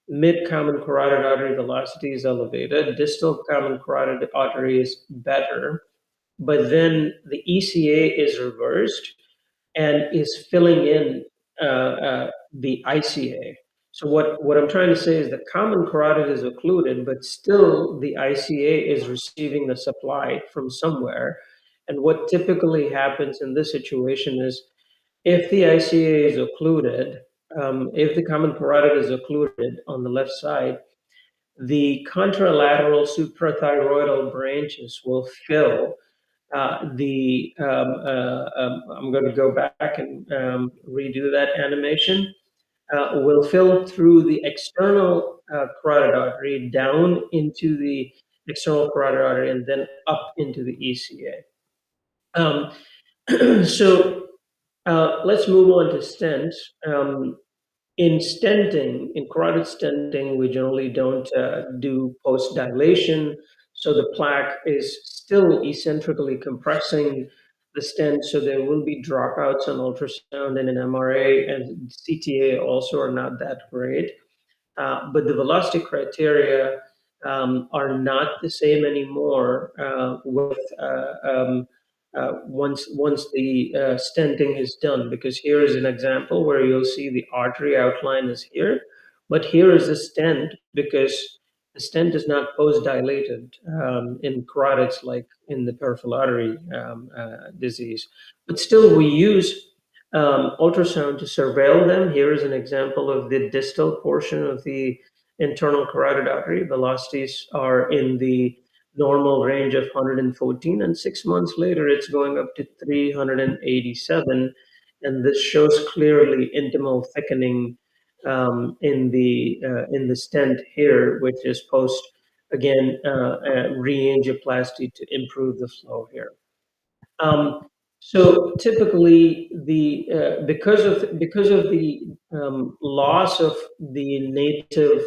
mid-common carotid artery velocity is elevated, distal common carotid artery is better, but then the ECA is reversed and is filling in the ICA. So what I'm trying to say is the common carotid is occluded, but still the ICA is receiving the supply from somewhere. And what typically happens in this situation is if the ICA is occluded, if the common carotid is occluded on the left side, the contralateral suprathyroidal branches will fill I'm going to go back and redo that animation. Will fill through the external carotid artery down into the external carotid artery and then up into the ECA. So let's move on to stents. In stenting, in carotid stenting, we generally don't do post-dilation, so the plaque is still eccentrically compressing the stent, so there will be dropouts on ultrasound and an MRA, and CTA also are not that great. But the velocity criteria are not the same anymore with once the stenting is done. Because here is an example where you'll see the artery outline is here, but here is the stent because the stent is not post-dilated in carotids like in the peripheral artery disease. But still, we use ultrasound to surveil them. Here is an example of the distal portion of the internal carotid artery. Velocities are in the normal range of 114, and 6 months later, it's going up to 387. And this shows clearly intimal thickening in the stent here, which is post again re-angioplasty to improve the flow here. So typically, because of the loss of the native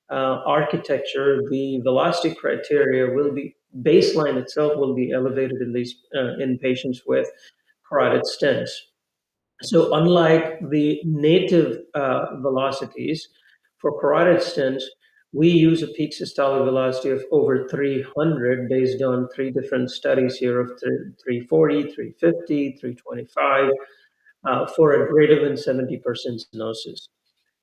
architecture, the velocity criteria will be baseline itself will be elevated in these in patients with carotid stents. So unlike the native velocities for carotid stents, we use a peak systolic velocity of over 300 based on three different studies here of 340, 350, 325 for a greater than 70% stenosis,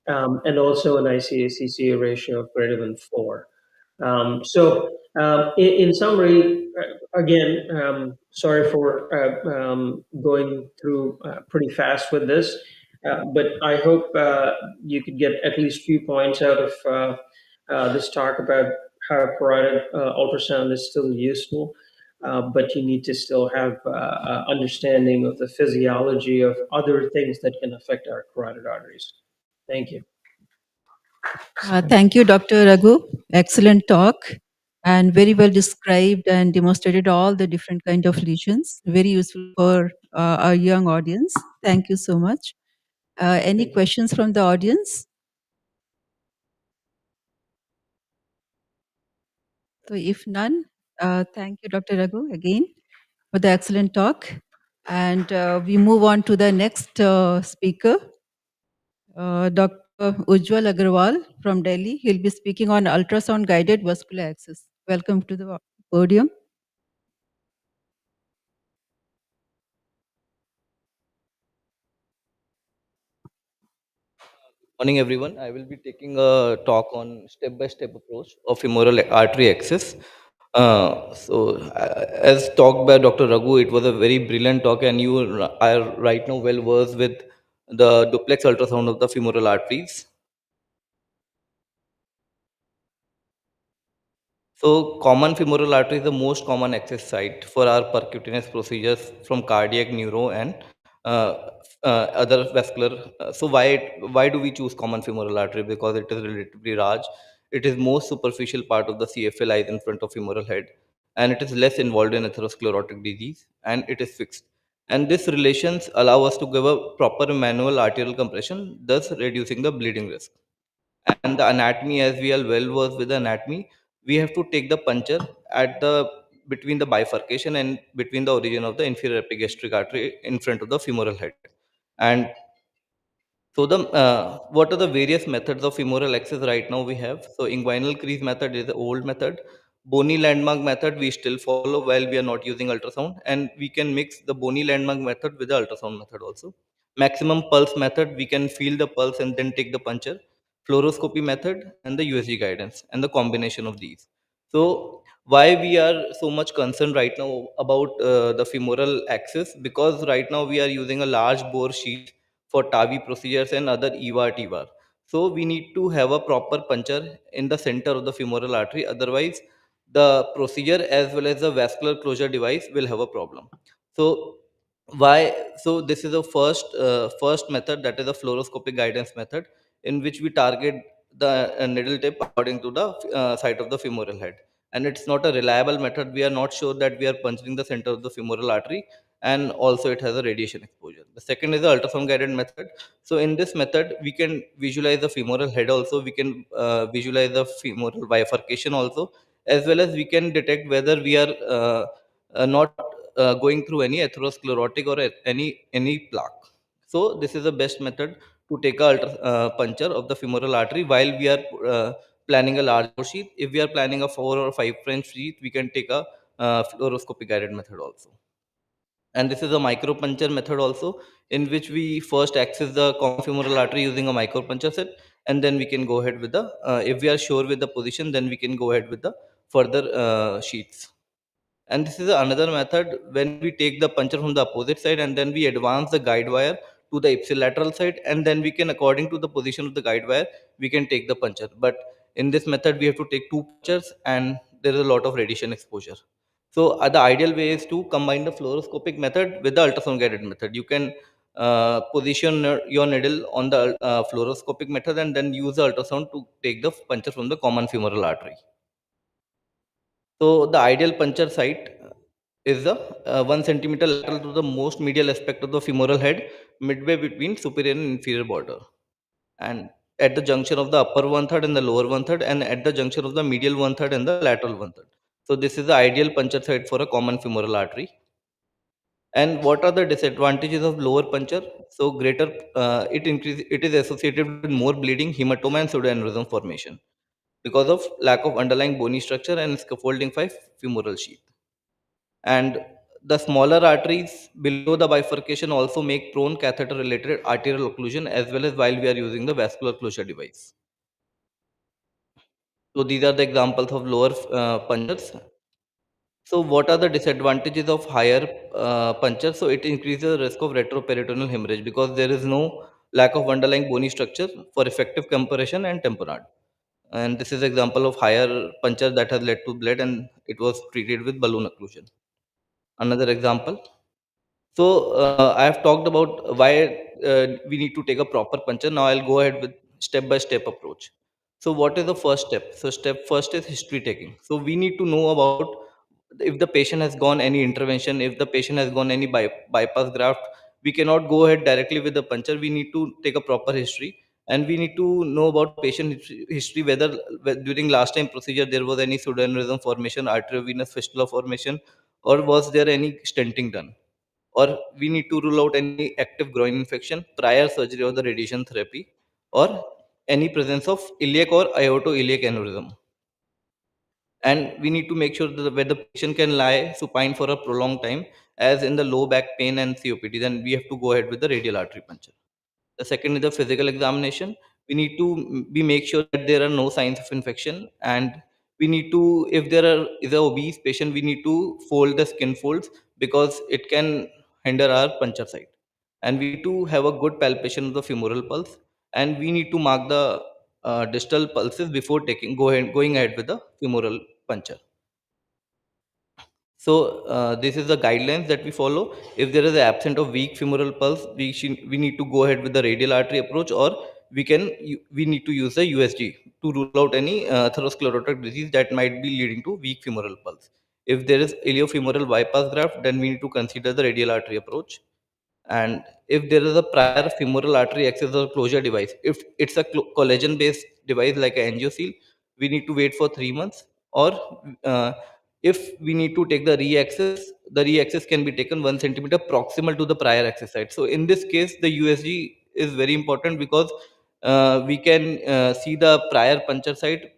and also an ICA-CCA ratio of greater than 4. In summary, again, sorry for going through pretty fast with this, but I hope you could get at least few points out of this talk about how carotid ultrasound is still useful, but you need to still have understanding of the physiology of other things that can affect our carotid arteries. Thank you. Thank you, Dr. Raghu. Excellent talk and very well described and demonstrated all the different kind of lesions. Very useful for our young audience. Thank you so much. Any questions from the audience? So if none, thank you, Dr. Raghu, again for the excellent talk. And we move on to the next speaker, Dr. Ujjwal Agarwal from Delhi. He'll be speaking on ultrasound guided vascular access. Welcome to the podium. Morning, everyone. I will be taking a talk on step-by-step approach of femoral artery access. As talked by Dr. Raghu, it was a very brilliant talk, and you are right now well versed with the duplex ultrasound of the femoral arteries. So, common femoral artery is the most common access site for our percutaneous procedures from cardiac, neuro, and other vascular. Why do we choose common femoral artery? Because it is relatively large. It is most superficial part of the CFL lies in front of femoral head, and it is less involved in atherosclerotic disease, and it is fixed. And these relations allow us to give a proper manual arterial compression, thus reducing the bleeding risk. And the anatomy, as we are well versed with the anatomy, we have to take the puncture at the between the bifurcation and between the origin of the inferior epigastric artery in front of the femoral head. And so the what are the various methods of femoral access right now we have? So inguinal crease method is the old method. Bony landmark method we still follow while we are not using ultrasound, and we can mix the bony landmark method with the ultrasound method also. Maximum pulse method, we can feel the pulse and then take the puncture. Fluoroscopy method and the USG guidance and the combination of these. So why we are so much concerned right now about the femoral access? Because right now we are using a large bore sheet for TAVI procedures and other EVAR, TVAR. So we need to have a proper puncture in the center of the femoral artery. Otherwise, the procedure as well as the vascular closure device will have a problem. So why? So this is the first method, that is the fluoroscopic guidance method, in which we target the needle tip according to the site of the femoral head. And it's not a reliable method. We are not sure that we are puncturing the center of the femoral artery, and also it has a radiation exposure. The second is the ultrasound guided method. So in this method, we can visualize the femoral head also, we can visualize the femoral bifurcation also, as well as we can detect whether we are not going through any atherosclerotic or any plaque. So this is the best method to take a puncture of the femoral artery while we are planning a large sheath. If we are planning a 4 or 5 French sheath, we can take a fluoroscopic guided method also. And this is a micropuncture method also, in which we first access the common femoral artery using a micropuncture set, and then we can go ahead with the if we are sure with the position, then we can go ahead with the further sheets. And this is another method when we take the puncture from the opposite side and then we advance the guide wire to the ipsilateral side, and then we can, according to the position of the guide wire, we can take the puncture. But in this method we have to take two punctures and there is a lot of radiation exposure. So the ideal way is to combine the fluoroscopic method with the ultrasound guided method. You can position your needle on the fluoroscopic method and then use the ultrasound to take the puncture from the common femoral artery. So the ideal puncture site is the 1 centimeter lateral to the most medial aspect of the femoral head, midway between superior and inferior border. And at the junction of the upper one third and the lower one third, and at the junction of the medial one third and the lateral one third. So this is the ideal puncture site for a common femoral artery. And what are the disadvantages of lower puncture? So it is associated with more bleeding, hematoma, and pseudoaneurysm formation because of lack of underlying bony structure and scaffolding by femoral sheath. And the smaller arteries below the bifurcation also make prone catheter related arterial occlusion as well as while we are using the vascular closure device. So these are the examples of lower punctures. So what are the disadvantages of higher puncture? So it increases the risk of retroperitoneal hemorrhage because there is no lack of underlying bony structure for effective compression and tamponade. And this is example of higher puncture that has led to blood and it was treated with balloon occlusion. Another example. So I have talked about why we need to take a proper puncture. Now I'll go ahead with step by step approach. So what is the first step? So step first is history taking. So we need to know about if the patient has gone any intervention, if the patient has gone any bypass graft. We cannot go ahead directly with the puncture. We need to take a proper history, and we need to know about patient history, whether during last time procedure there was any pseudoaneurysm formation, arteriovenous fistula formation, or was there any stenting done, or we need to rule out any active groin infection, prior surgery or the radiation therapy, or any presence of iliac or aortoiliac aneurysm. And we need to make sure that where the patient can lie supine for a prolonged time, as in the low back pain and COPD, then we have to go ahead with the radial artery puncture. The second is the physical examination. We need to be make sure that there are no signs of infection, and we need to, if there is a obese patient, we need to fold the skin folds because it can hinder our puncture site. And we need to have a good palpation of the femoral pulse, and we need to mark the distal pulses before going ahead with the femoral puncture. So this is the guidelines that we follow. If there is an absent of weak femoral pulse, we need to go ahead with the radial artery approach, or we need to use the USG to rule out any atherosclerotic disease that might be leading to weak femoral pulse. If there is iliofemoral bypass graft, then we need to consider the radial artery approach. And if there is a prior femoral artery access or closure device, if it's a collagen based device like an angioseal, we need to wait for 3 months. Or uh, if we need to take the re-access, the re-access can be taken 1 centimeter proximal to the prior access site. So in this case the USG is very important because we can see the prior puncture site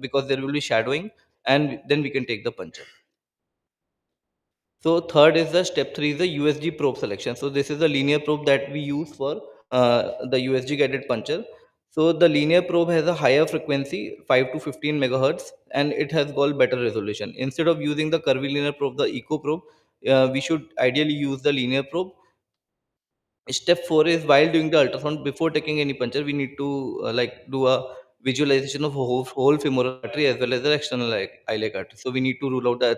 because there will be shadowing, and then we can take the puncture. So third is the step three is the USG probe selection. So this is the linear probe that we use for the USG guided puncture. So the linear probe has a higher frequency, 5 to 15 megahertz, and it has got better resolution. Instead of using the curvilinear probe, the echo probe, we should ideally use the linear probe. Step 4 is while doing the ultrasound, before taking any puncture, we need to do a visualization of whole femoral artery as well as the external iliac artery. So we need to rule out the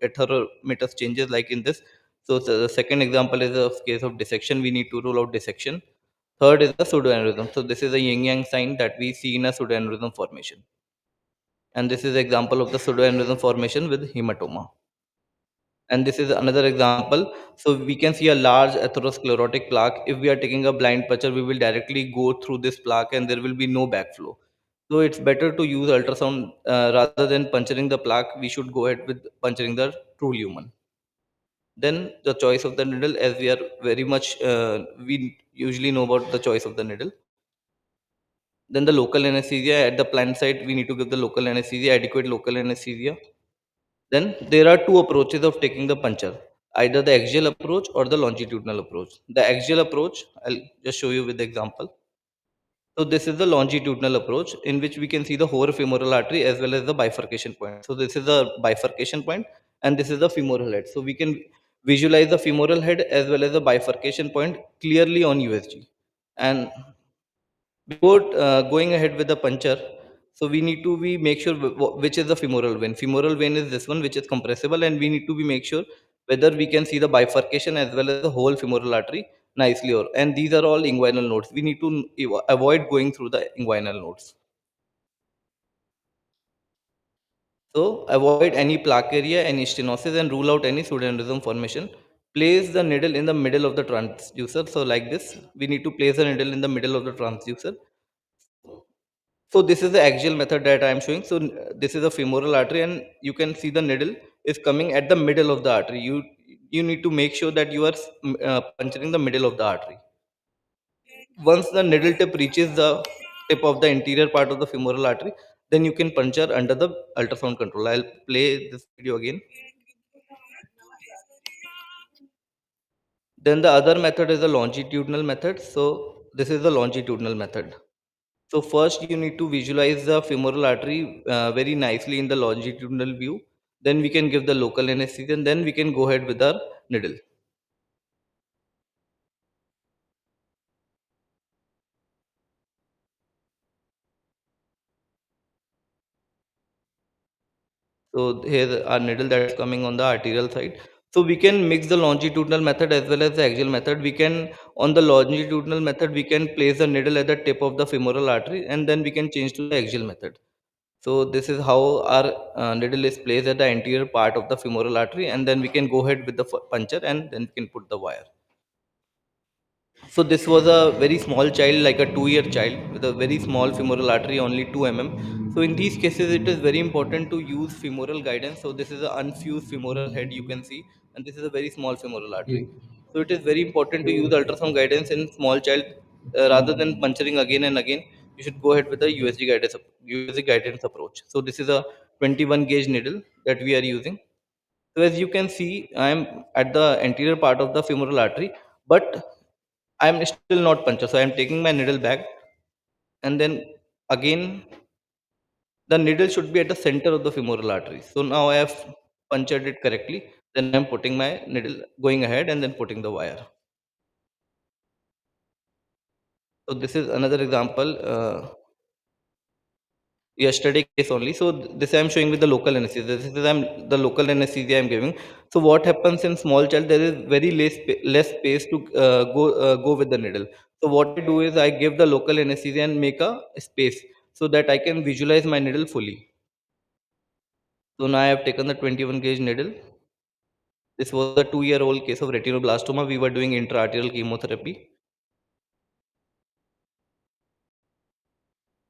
atheromatous changes like in this. So the second example is a case of dissection. We need to rule out dissection. Third is the pseudoaneurysm. So this is a yin yang sign that we see in a pseudoaneurysm formation. And this is an example of the pseudoaneurysm formation with hematoma. And this is another example. So we can see a large atherosclerotic plaque. If we are taking a blind puncture, we will directly go through this plaque and there will be no backflow. So it's better to use ultrasound rather than puncturing the plaque. We should go ahead with puncturing the true lumen. Then the choice of the needle, as we are very much we usually know about the choice of the needle. Then the local anesthesia at the plant site, we need to give the local anesthesia, adequate local anesthesia. Then there are two approaches of taking the puncture, either the axial approach or the longitudinal approach. The axial approach, I'll just show you with the example. So this is the longitudinal approach in which we can see the whole femoral artery as well as the bifurcation point. So this is the bifurcation point and this is the femoral head. So we can visualize the femoral head as well as the bifurcation point clearly on USG. And before going ahead with the puncture, so we need to be make sure which is the femoral vein. Femoral vein is this one which is compressible, and we need to be make sure whether we can see the bifurcation as well as the whole femoral artery nicely. Or and these are all inguinal nodes. We need to avoid going through the inguinal nodes. So avoid any plaque area, any stenosis, and rule out any pseudoaneurysm formation. Place the needle in the middle of the transducer. So like this, we need to place the needle in the middle of the transducer. So this is the axial method that I am showing. So this is a femoral artery, and you can see the needle is coming at the middle of the artery. You need to make sure that you are puncturing the middle of the artery. Once the needle tip reaches the tip of the interior part of the femoral artery, then you can puncture under the ultrasound control. I'll play this video again. Then the other method is the longitudinal method. So this is the longitudinal method. So first you need to visualize the femoral artery very nicely in the longitudinal view. Then we can give the local anesthesia, and then we can go ahead with our needle. So here's our needle that's coming on the arterial side. So we can mix the longitudinal method as well as the axial method. We can, on the longitudinal method, we can place the needle at the tip of the femoral artery, and then we can change to the axial method. So this is how our needle is placed at the anterior part of the femoral artery, and then we can go ahead with the puncture, and then we can put the wire. So this was a very small child, like a 2-year child with a very small femoral artery, only 2 mm. So in these cases, it is very important to use femoral guidance. So this is an unfused femoral head you can see, and this is a very small femoral artery. So it is very important to use ultrasound guidance in small child rather than puncturing again and again. You should go ahead with the USG guidance approach. So this is a 21 gauge needle that we are using. So as you can see, I am at the anterior part of the femoral artery, but I am still not punctured. So I am taking my needle back, and then again the needle should be at the center of the femoral artery. So now I have punctured it correctly. Then I am putting my needle, going ahead and then putting the wire. So this is another example. Yesterday case only. So this I am showing with the local anesthesia. This is the local anesthesia I am giving. So what happens in small child? There is very less space to go with the needle. So what I do is I give the local anesthesia and make a space so that I can visualize my needle fully. So now I have taken the 21 gauge needle. This was a 2-year-old case of retinoblastoma. We were doing intraarterial chemotherapy.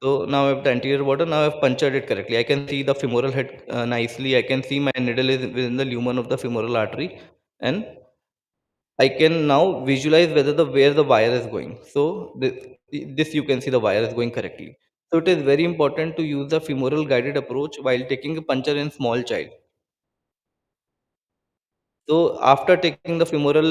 So now I have the anterior border. Now I have punctured it correctly. I can see the femoral head nicely. I can see my needle is within the lumen of the femoral artery, and I can now visualize where the wire is going. So this you can see the wire is going correctly. So it is very important to use the femoral guided approach while taking a puncture in small child. So after taking the femoral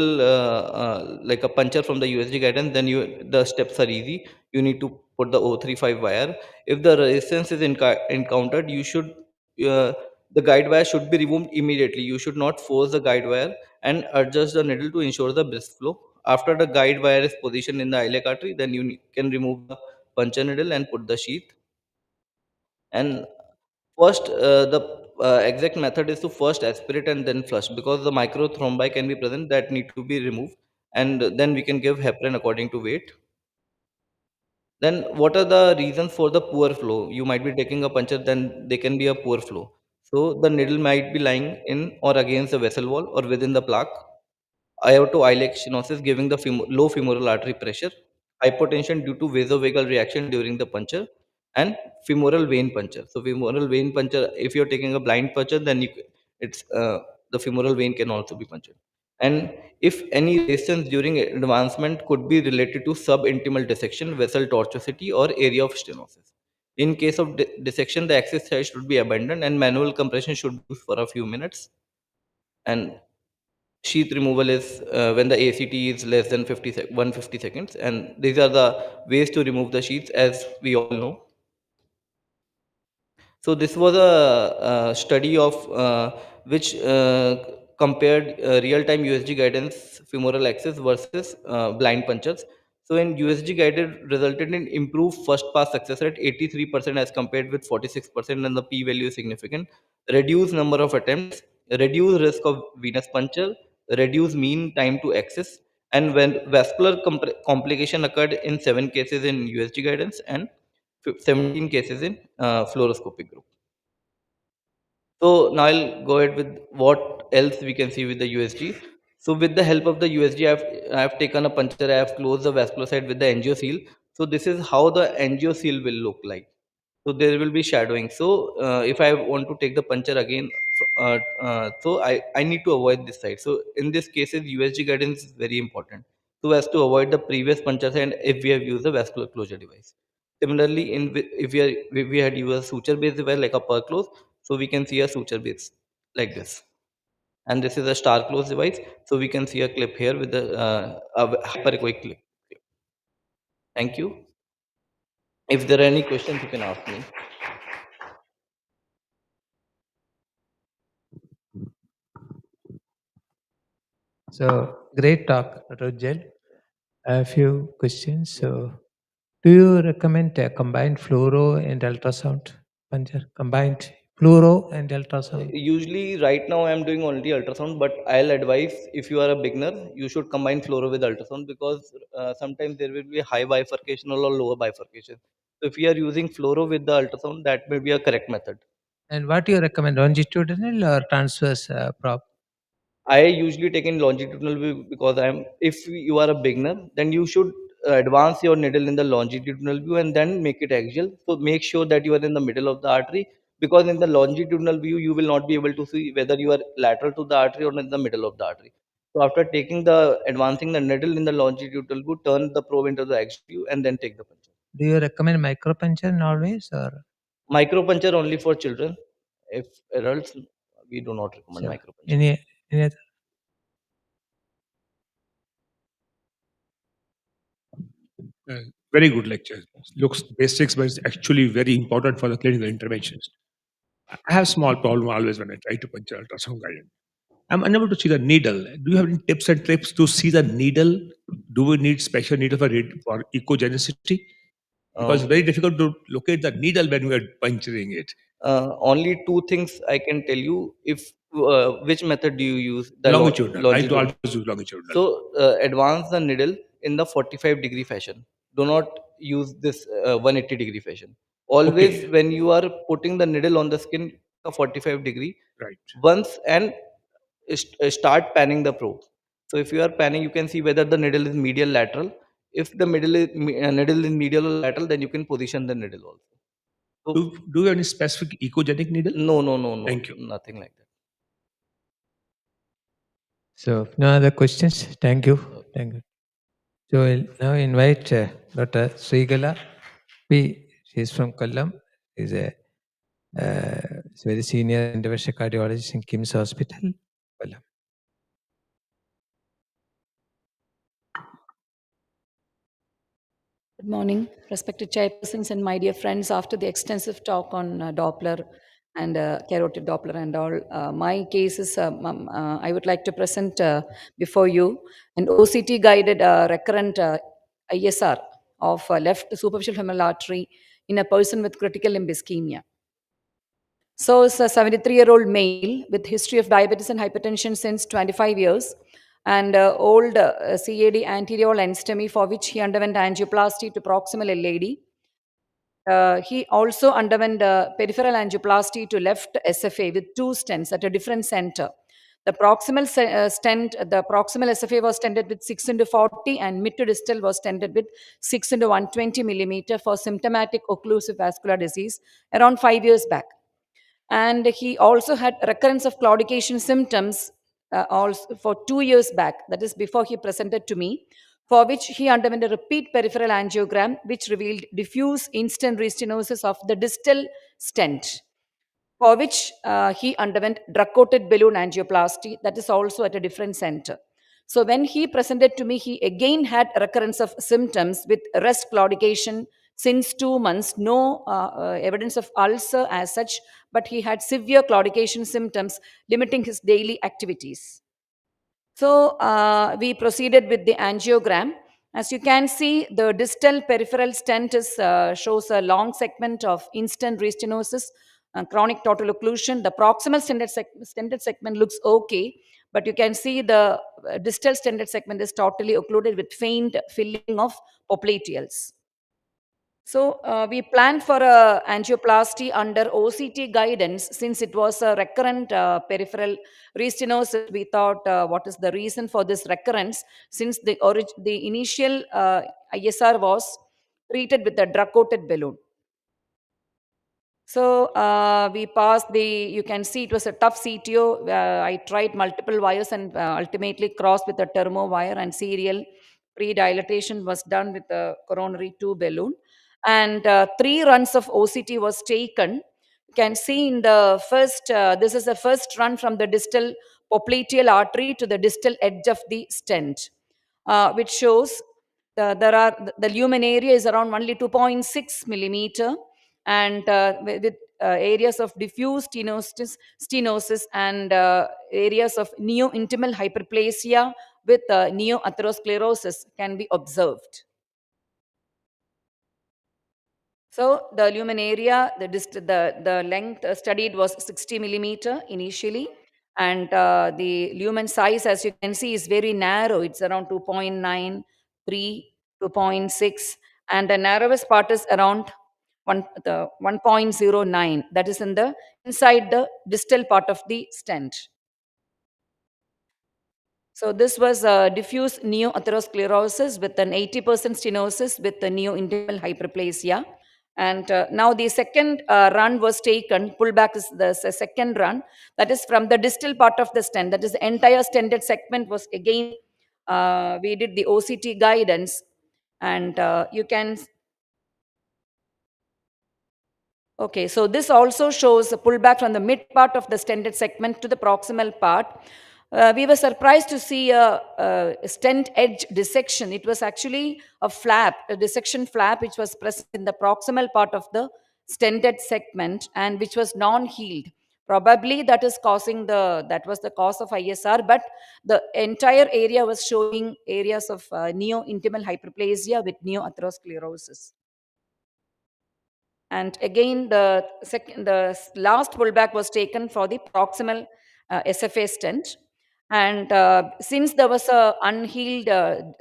like a puncture from the USG guidance, then the steps are easy. You need to put the 035 wire. If the resistance is encountered, you should the guide wire should be removed immediately. You should not force the guide wire and adjust the needle to ensure the brisk flow. After the guide wire is positioned in the iliac artery, then you can remove the puncture needle and put the sheath. And first, the exact method is to first aspirate and then flush, because the microthrombi can be present that need to be removed, and then we can give heparin according to weight. Then what are the reasons for the poor flow? You might be taking a puncture, then there can be a poor flow. So the needle might be lying in or against the vessel wall or within the plaque. Aortoiliac stenosis giving the low femoral artery pressure, hypotension due to vasovagal reaction during the puncture, and femoral vein puncture. So femoral vein puncture, if you're taking a blind puncture, then it's the femoral vein can also be punctured. And if any resistance during advancement could be related to subintimal dissection, vessel tortuosity, or area of stenosis. In case of dissection, the access site should be abandoned and manual compression should be used for a few minutes. And sheath removal is when the ACT is less than 150 seconds, and these are the ways to remove the sheaths, as we all know. So this was a study of which compared real-time USG guidance femoral access versus blind punctures. So in USG guided resulted in improved first pass success rate 83% as compared with 46%, and the p value is significant. Reduced number of attempts, reduced risk of venous puncture, reduced mean time to access, and when vascular complication occurred in 7 cases in USG guidance and 17 cases in fluoroscopic group. So now I'll go ahead with what else we can see with the USG. So with the help of the USG, I have taken a puncture, I have closed the vascular site with the angio seal. So this is how the angio seal will look like. So there will be shadowing. So if I want to take the puncture again, so I need to avoid this side. So in this cases, USG guidance is very important, so as to avoid the previous punctures, and if we have used a vascular closure device. Similarly, if we had used a suture based device like a per close, so we can see a suture base like this, and this is a star close device, so we can see a clip here with the hyper quick clip. Thank you. If there are any questions, you can ask me. So great talk, Dr. Ujjal. A few questions. So, do you recommend a combined fluoro and ultrasound puncture? Combined fluoro and ultrasound. Usually, right now, I'm doing only ultrasound, but I'll advise if you are a beginner, you should combine fluoro with ultrasound, because sometimes there will be high bifurcation or lower bifurcation. So, if you are using fluoro with the ultrasound, that may be a correct method. And what do you recommend, longitudinal or transverse prop? I usually take in longitudinal view, because if you are a beginner, then you should advance your needle in the longitudinal view and then make it axial. So make sure that you are in the middle of the artery, because in the longitudinal view you will not be able to see whether you are lateral to the artery or in the middle of the artery. So after advancing the needle in the longitudinal view, turn the probe into the axial view and then take the puncture. Do you recommend micropuncture always or? Micropuncture only for children. If adults, we do not recommend So, micropuncture. any other? Uh, Very good lecture. Looks basics, but it's actually very important for the clinical interventions. I have small problem always when I try to puncture ultrasound guidance. I'm unable to see the needle. Do you have any tips and tricks to see the needle? Do we need special needle for echogenicity? Because it's very difficult to locate the needle when we are puncturing it. Only two things I can tell you. If which method do you use? Longitudinal. I do Longitudinal. always use longitudinal. So advance the needle in the 45-degree fashion. Do not use this 180-degree fashion. Always Okay. when you are putting the needle on the skin, a 45-degree Right. once, and start panning the probe. So if you are panning, you can see whether the needle is medial lateral. If the needle is medial or lateral, then you can position the needle also. So Do you have any specific echogenic needle? no, Thank you. nothing like that. So, no other questions? Thank you. Thank you. So, we'll now invite Dr. Srigala P. She is from Kollam. She's a very senior interventional cardiologist in Kim's Hospital, Kollam. Good morning, respected chairpersons and my dear friends. After the extensive talk on Doppler and carotid Doppler and all, my case is I would like to present before you an OCT guided recurrent ISR of left superficial femoral artery in a person with critical limb ischemia. So it's a 73-year-old male with history of diabetes and hypertension since 25 years and old CAD anterior end STEMI, for which he underwent angioplasty to proximal LAD. He also underwent peripheral angioplasty to left SFA with two stents at a different center. The proximal the proximal SFA was stented with 6 into 40 and mid to distal was stented with 6 into 120 millimeter for symptomatic occlusive vascular disease around 5 years back. And he also had recurrence of claudication symptoms also for 2 years back, that is before he presented to me, for which he underwent a repeat peripheral angiogram which revealed diffuse instant restenosis of the distal stent, for which he underwent drug-coated balloon angioplasty, that is also at a different center. So when he presented to me, he again had recurrence of symptoms with rest claudication since 2 months, no evidence of ulcer as such, but he had severe claudication symptoms limiting his daily activities. So we proceeded with the angiogram. As you can see, the distal peripheral stent shows a long segment of instant restenosis, chronic total occlusion. The proximal stented segment looks okay, but you can see the distal stented segment is totally occluded with faint filling of popliteals. So we planned for a angioplasty under OCT guidance since it was a recurrent peripheral restenosis. We thought, what is the reason for this recurrence? Since the initial ISR was treated with a drug-coated balloon. So we passed you can see it was a tough CTO. I tried multiple wires and ultimately crossed with a thermo wire, and serial pre-dilatation was done with a coronary 2 balloon. And 3 runs of OCT was taken. You can see in the first, this is the first run from the distal popliteal artery to the distal edge of the stent, which shows the lumen area is around only 2.6 millimeter, and with areas of diffuse stenosis and areas of neo-intimal hyperplasia with neoatherosclerosis can be observed. So the lumen area, the length studied was 60 millimeter initially, and the lumen size, as you can see, is very narrow. It's around 2.9, 3, 2.6, and the narrowest part is around 1.09. That is inside the distal part of the stent. So this was diffuse neoatherosclerosis with an 80% stenosis with the neo-intimal hyperplasia. And now the second run was taken. Pullback is the second run. That is from the distal part of the stent. That is the entire stented segment was again, we did the OCT guidance. And you can Okay, so this also shows a pullback from the mid part of the stented segment to the proximal part. We were surprised to see a stent edge dissection. It was actually a flap, a dissection flap, which was present in the proximal part of the stented segment and which was non-healed. Probably that was the cause of ISR, but the entire area was showing areas of neo-intimal hyperplasia with neoatherosclerosis. And again, the last pullback was taken for the proximal SFA stent. And since there was a unhealed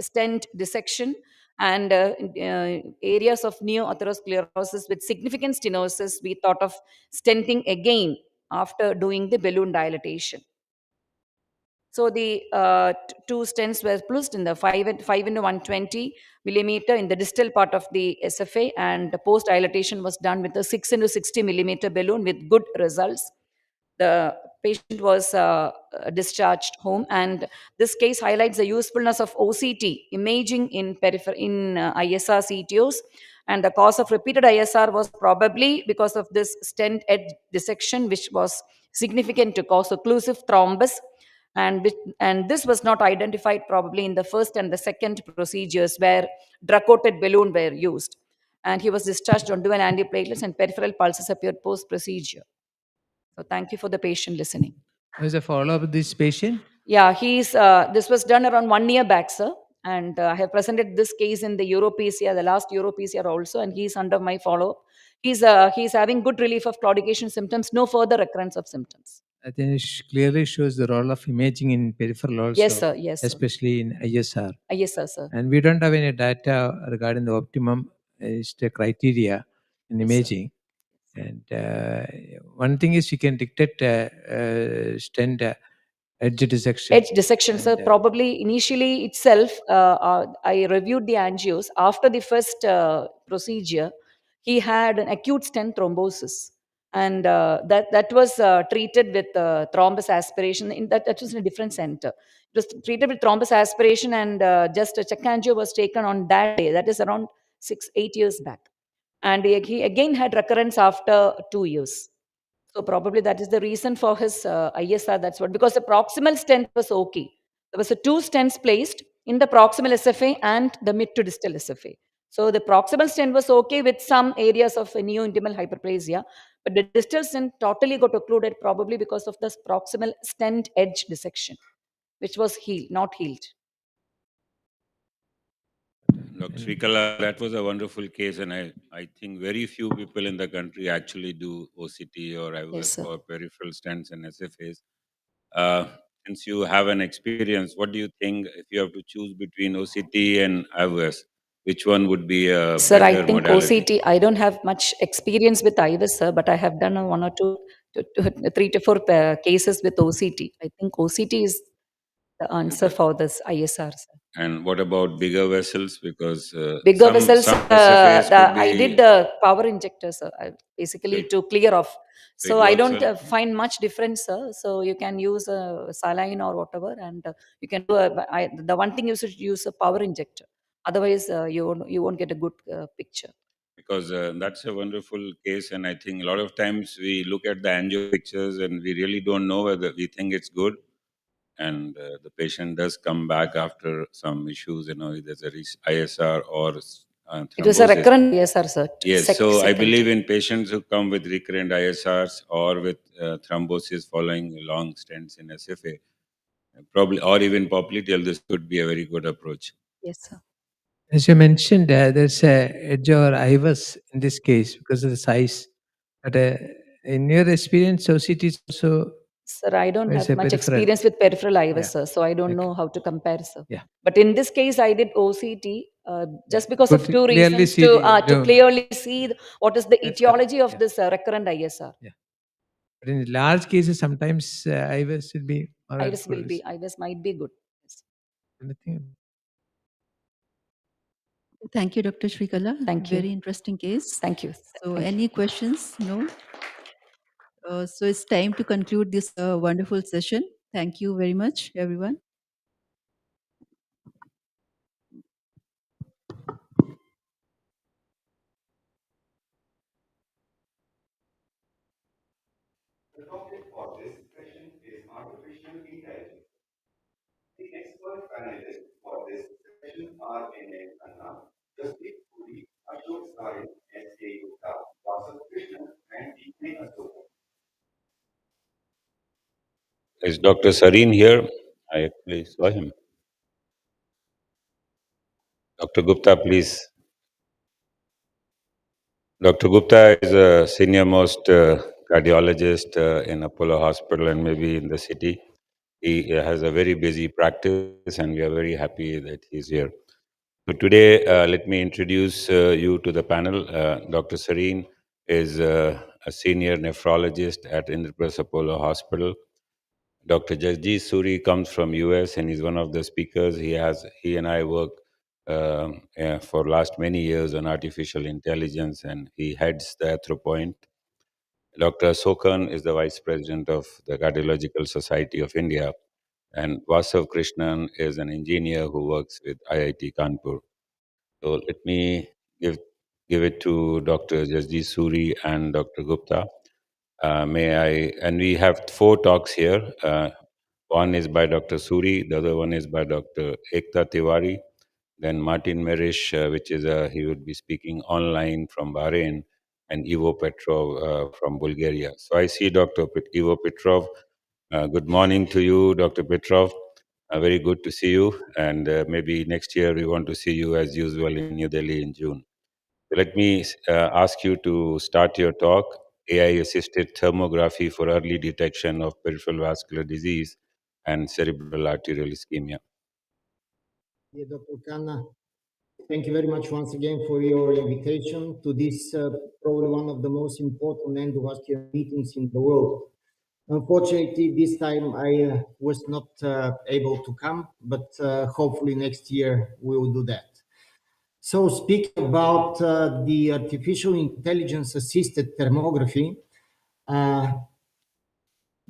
stent dissection and areas of neoatherosclerosis with significant stenosis, we thought of stenting again after doing the balloon dilatation. So the two stents were placed in the 5 into 120 millimeter in the distal part of the SFA, and the post dilatation was done with a 6 into 60 millimeter balloon with good results. The patient was discharged home, and this case highlights the usefulness of OCT imaging in ISR CTOs. And the cause of repeated ISR was probably because of this stent edge dissection, which was significant to cause occlusive thrombus, and this was not identified probably in the first and the second procedures where drug-coated balloon were used. And he was discharged on dual antiplatelets and peripheral pulses appeared post-procedure. So thank you for the patient listening. As a follow-up of this patient? Yeah, this was done around 1 year back, sir. And I have presented this case in the EuroPCR, the last EuroPCR also, and he's under my follow-up. He's having good relief of claudication symptoms, no further recurrence of symptoms. I think it clearly shows the role of imaging in peripheral also. Yes, sir. Yes, sir. Especially in ISR. ISR, sir. And we don't have any data regarding the optimum criteria in imaging. And one thing is you can dictate stent edge dissection. Edge dissection, sir. Probably initially itself, I reviewed the angios. After the first procedure, he had an acute stent thrombosis. And that was treated with thrombus aspiration. That was in a different center. It was treated with thrombus aspiration, and just a check angio was taken on that day. That is around 8 years back. And he again had recurrence after 2 years. So probably that is the reason for his ISR. That's what, because the proximal stent was okay. There was 2 stents placed in the proximal SFA and the mid to distal SFA. So the proximal stent was okay with some areas of neo-intimal hyperplasia, but the distal stent totally got occluded probably because of this proximal stent edge dissection, which was not healed. Dr. Srikala, that was a wonderful case, and I think very few people in the country actually do OCT or IVS or peripheral stents and SFAs. Since you have an experience, what do you think if you have to choose between OCT and IVS? Which one would be a Sir, better I think modality? OCT, I don't have much experience with IVS, sir, but I have done 1 or 2, 3 to 4 cases with OCT. I think OCT is the answer for this ISR, sir. And what about bigger vessels? Because Bigger vessels, some SFAs could I be did the power injector, sir, basically big, to clear off. So big I also. don't find much difference, sir. So you can use saline or whatever, and you can do the one thing you should use a power injector. Otherwise, you won't get a good picture. Because that's a wonderful case, and I think a lot of times we look at the angio pictures and we really don't know whether we think it's good, and the patient does come back after some issues, there's a ISR or It was a thrombosis. recurrent ISR, sir. Yes, so I Second believe time. in patients who come with recurrent ISRs or with thrombosis following long stints in SFA, probably, or even popliteal, this could be a very good approach. Yes, sir. As you mentioned, there's a edge or IVUS in this case because of the size. But in your experience, OCT is also. Sir, I don't There's have a much peripheral. experience with peripheral IVUS, Yeah. sir, so I don't Okay. know how to compare, sir. Yeah. But in this case, I did OCT just because Could of two clearly reasons: see to the clearly see what is the That's etiology correct. of this recurrent ISR. Yeah. But in large cases, sometimes IVUS will be more helpful. IVUS might be good. Yes. Anything? Thank you, Dr. Shrikala. Thank you. Very interesting case. Thank you. So, Thank you. any questions? No? So, it's time to conclude this wonderful session. Thank you very much, everyone. The topic for this session is artificial intelligence. The expert panelists for this session are N.A. Khanna, Jasdeep Puri, Ashok Sarin, S.K. Gupta, Vasant Krishnan, and D.K. Ashoka. Is Dr. Sareen here? I actually saw him. Dr. Gupta, please. Dr. Gupta is a senior most cardiologist in Apollo Hospital and maybe in the city. He has a very busy practice, and we are very happy that he's here. So today, let me introduce you to the panel. Dr. Sareen is a senior nephrologist at Indraprastha Apollo Hospital. Dr. Jagdish Suri comes from US and he's one of the speakers. He and I work for last many years on artificial intelligence, and he heads the Athropoint. Dr. Sokan is the vice president of the Cardiological Society of India, and Vasav Krishnan is an engineer who works with IIT Kanpur. So let me give it to Dr. Jagdish Suri and Dr. Gupta. And we have 4 talks here. One is by Dr. Suri, the other one is by Dr. Ekta Tiwari, then Martin Merish, he would be speaking online from Bahrain, and Ivo Petrov from Bulgaria. So I see Dr. Ivo Petrov. Good morning to you, Dr. Petrov. Very good to see you, and maybe next year we want to see you as usual in New Delhi in June. Let me ask you to start your talk, AI-assisted thermography for early detection of peripheral vascular disease and cerebral arterial ischemia. Yeah, Dr. Khanna, thank you very much once again for your invitation to this probably one of the most important endovascular meetings in the world. Unfortunately, this time I was not able to come, but hopefully next year we will do that. So speaking about the artificial intelligence assisted thermography,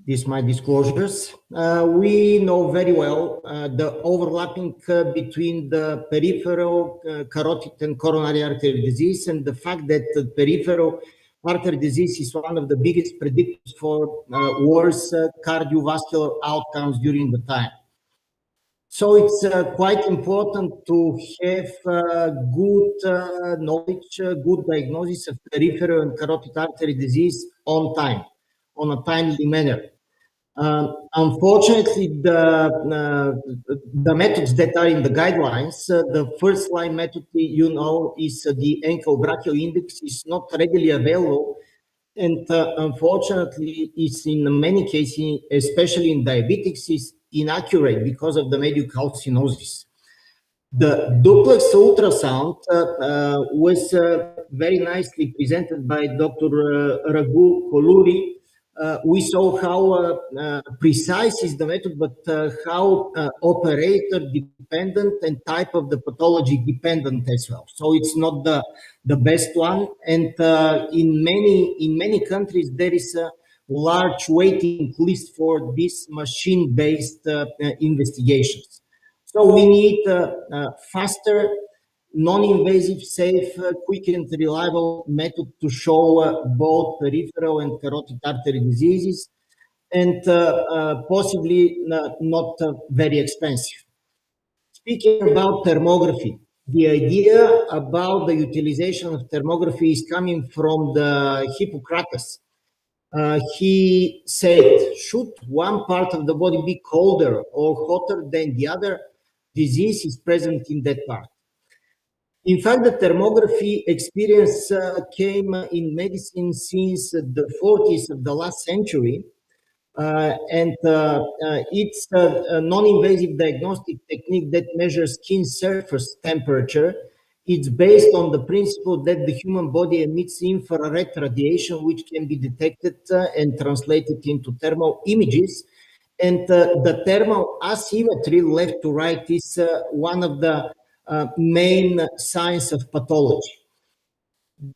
these my disclosures. We know very well the overlapping between the peripheral carotid and coronary artery disease, and the fact that the peripheral artery disease is one of the biggest predictors for worse cardiovascular outcomes during the time. So it's quite important to have good knowledge, good diagnosis of peripheral and carotid artery disease on time, on a timely manner. Unfortunately, the methods that are in the guidelines, the first line method, is the ankle brachial index is not readily available. And unfortunately, it's in many cases, especially in diabetics, is inaccurate because of the mediocalcinosis. The duplex ultrasound was very nicely presented by Dr. Raghu Koluri we saw how precise is the method, but how operator dependent and type of the pathology dependent as well. So it's not the best one. And in many countries, there is a large waiting list for these machine-based investigations. So we need faster, non-invasive, safe, quick and reliable method to show both peripheral and carotid artery diseases, and possibly not very expensive. Speaking about thermography, the idea about the utilization of thermography is coming from the Hippocrates. He said, should one part of the body be colder or hotter than the other, disease is present in that part. In fact, the thermography experience came in medicine since the 40s of the last century. It's a non-invasive diagnostic technique that measures skin surface temperature. It's based on the principle that the human body emits infrared radiation, which can be detected and translated into thermal images. And the thermal asymmetry, left to right, is one of the main signs of pathology.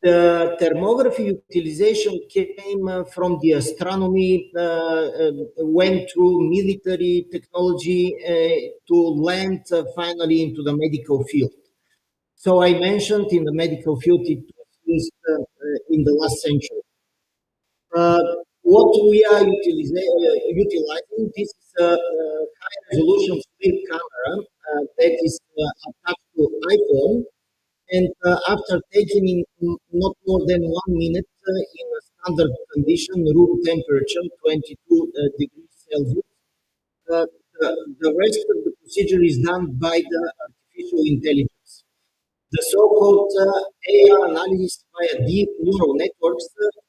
The thermography utilization came from the astronomy, went through military technology to land finally into the medical field. So I mentioned in the medical field it was used in the last century. What we are utilizing, this is a high resolution flip camera that is attached to iPhone. And after taking in not more than 1 minute in a standard condition, room temperature, 22 degrees Celsius, uh, the rest of the procedure is done by the artificial intelligence. The so-called AI analysis via deep neural networks,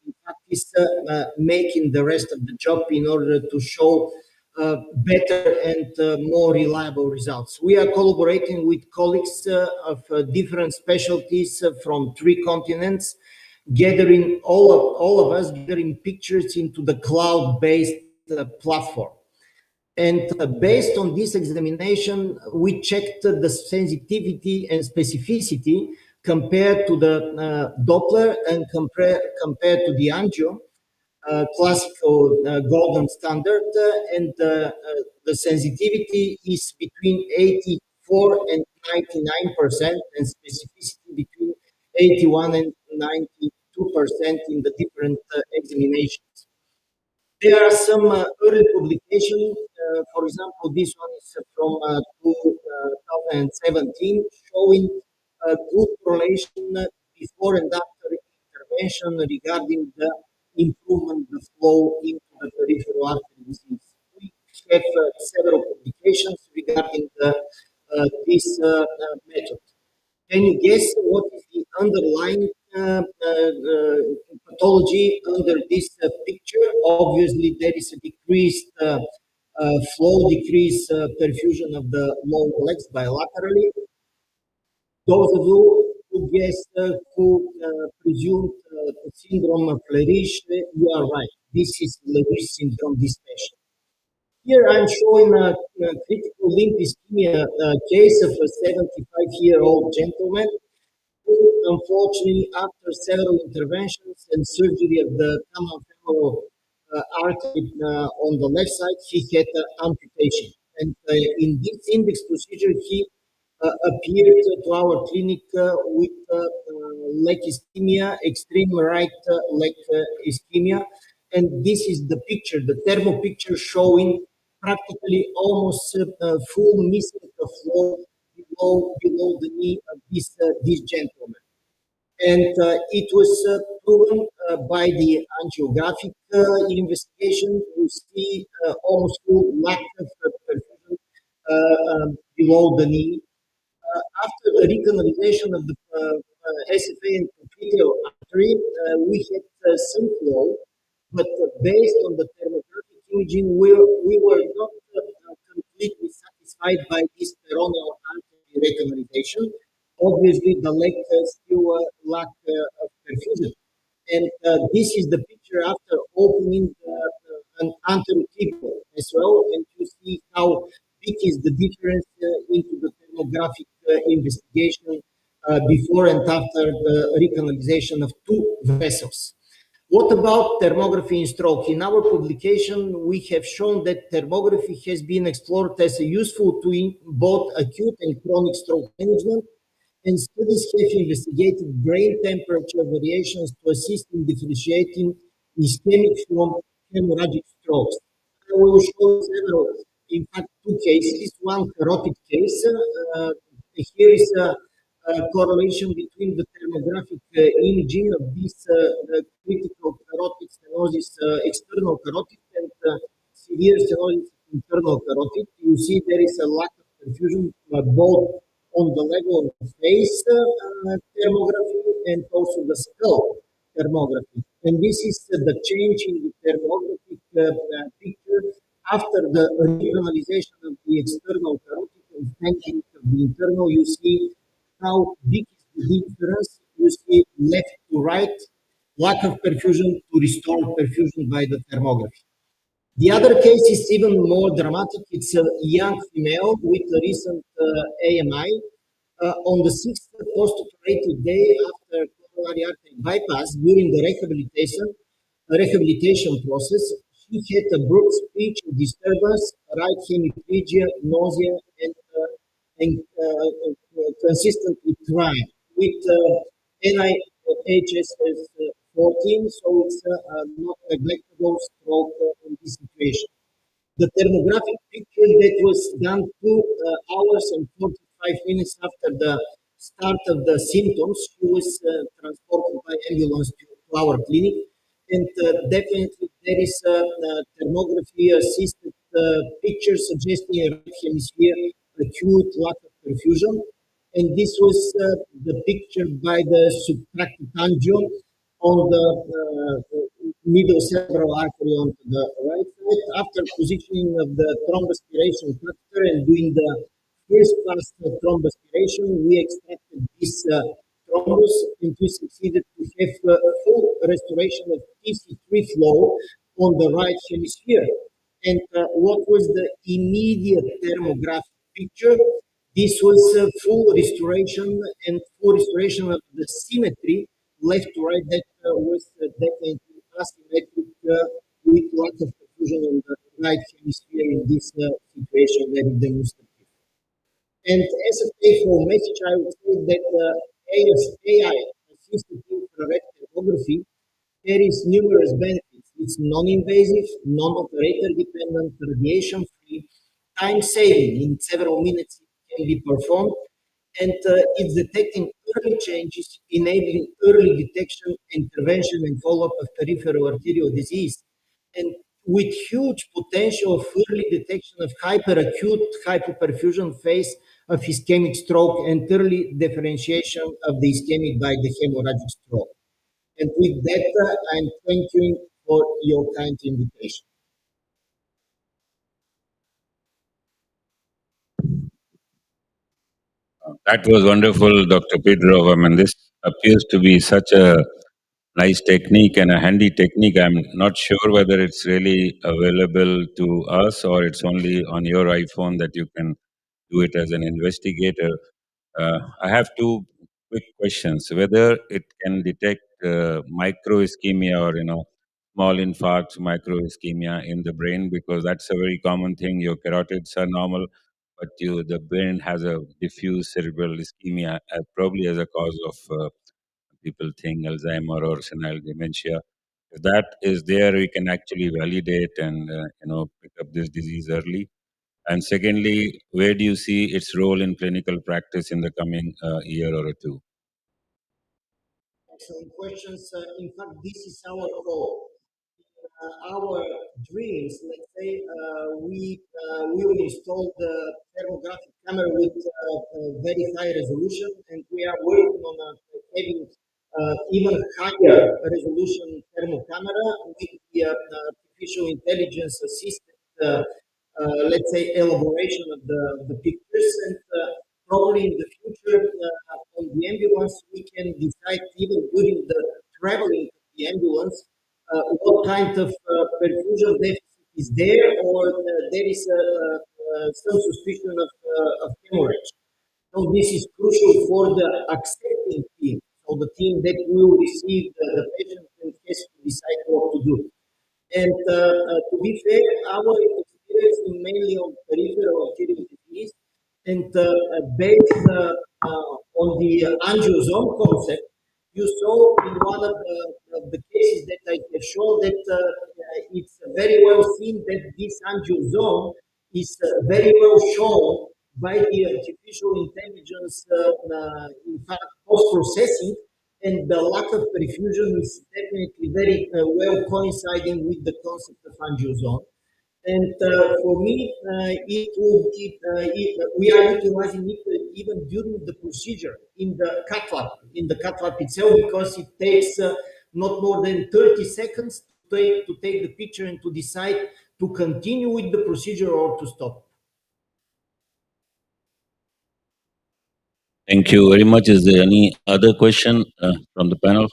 in fact, is making the rest of the job in order to show better and more reliable results. We are collaborating with colleagues of different specialties from 3 continents, gathering all of us gathering pictures into the cloud-based platform. And based on this examination, we checked the sensitivity and specificity compared to the Doppler and compared to the angio, classical golden standard, and the sensitivity is between 84 and 99%, and specificity between 81 and 92% in the different examinations. There are some early publications. For example, this one is from 2017, showing a good correlation before and after intervention regarding the improvement of the flow into the peripheral artery disease. We have several publications regarding this method. Can you guess what is the underlying pathology under this picture? Obviously, there is a decreased flow, decreased perfusion of the lower legs bilaterally. Those of you who guessed, who presumed syndrome of Leriche, you are right. This is Leriche syndrome, this patient. Here I'm showing a critical limb ischemia case of a 75-year-old gentleman who, unfortunately, after several interventions and surgery of the common femoral artery on the left side, he had amputation. And in this index procedure, he appeared to our clinic with leg ischemia, extreme right leg ischemia. And this is the picture, the thermo picture showing practically almost full missing of flow below the knee of this gentleman. And it was proven by the angiographic investigation. You see almost full lack of perfusion below the knee. After the recanalization of the SFA and popliteal artery, we had some flow, but based on the thermographic imaging, we were not completely satisfied by this peroneal artery recanalization. Obviously, the leg still lack of perfusion. And this is the picture after opening an anterotibial as well, and you see how big is the difference into the thermographic investigation before and after the recanalization of two vessels. What about thermography in stroke? In our publication, we have shown that thermography has been explored as a useful tool in both acute and chronic stroke management, and studies have investigated brain temperature variations to assist in differentiating ischemic from hemorrhagic strokes. I will show several, in fact, two cases. One carotid case. Here is a correlation between the thermographic imaging of this critical carotid stenosis, external carotid, and severe stenosis, internal carotid. You see there is a lack of perfusion both on the level of the face thermography and also the skull thermography. And this is the change in the thermographic picture after the recanalization of the external carotid and stenting of the internal. You see how big is the difference. You see left to right, lack of perfusion to restore perfusion by the thermography. The other case is even more dramatic. It's a young female with a recent AMI. On the sixth post-operative day after coronary artery bypass, during the rehabilitation process, she had a broad speech disturbance, right hemiplegia, nausea, and consistently crying with NIHSS 14, so it's not neglectable stroke in this situation. The thermographic picture that was done 2 hours and 45 minutes after the start of the symptoms, she was transported by ambulance to our clinic. And definitely there is a thermography assisted picture suggesting a right hemisphere acute lack of perfusion. And this was the picture by the subtracted angio on the middle cerebral artery onto the right side. After positioning of the thrombospiration catheter and doing the first pass thrombospiration, we extracted this thrombus and we succeeded to have full restoration of TC3 flow on the right hemisphere. And what was the immediate thermographic picture? This was full restoration and full restoration of the symmetry left to right that was definitely asymmetric with lack of perfusion on the right hemisphere in this situation very demonstrative. And as a take-home message, I would say that AI assisted infrared thermography carries numerous benefits. It's non-invasive, non-operator dependent, radiation-free, time-saving. In several minutes, it can be performed, and it's detecting early changes, enabling early detection, intervention, and follow-up of peripheral arterial disease. And with huge potential of early detection of hyperacute hypoperfusion phase of ischemic stroke and early differentiation of the ischemic by the hemorrhagic stroke. And with that, I'm thanking you for your kind invitation. That was wonderful, Dr. Pedro. I mean, this appears to be such a nice technique and a handy technique. I'm not sure whether it's really available to us or it's only on your iPhone that you can do it as an investigator. I have two quick questions. Whether it can detect microischemia or small infarcts, microischemia in the brain, because that's a very common thing. Your carotids are normal, but the brain has a diffuse cerebral ischemia, probably as a cause of people think Alzheimer or senile dementia. If that is there, we can actually validate and pick up this disease early. And secondly, where do you see its role in clinical practice in the coming year or two? Excellent questions. In fact, this is our goal. Our dreams, let's say, we will install the thermographic camera with very high resolution, and we are working on having even higher resolution thermal camera with the artificial intelligence assisted, let's say, elaboration of the pictures. And probably in the future, on the ambulance, we can decide even during the traveling of the the ambulance, what kind of perfusion deficit is there, or there is some suspicion of hemorrhage. So this is crucial for the accepting team, so the team that will receive the patient and has to decide what to do. And to be fair, our experience is mainly on peripheral arterial disease, and based on the angiosome concept, you saw in one of the cases that I have shown that it's very well seen that this angiosome is very well shown by the artificial intelligence, in fact, post-processing, and the lack of perfusion is definitely very well coinciding with the concept of angiosome. And for me, we are utilizing it even during the procedure in the cath lab itself, because it takes not more than 30 seconds to take the picture and to decide to continue with the procedure or to stop. Thank you very much. Is there any other question from the panel?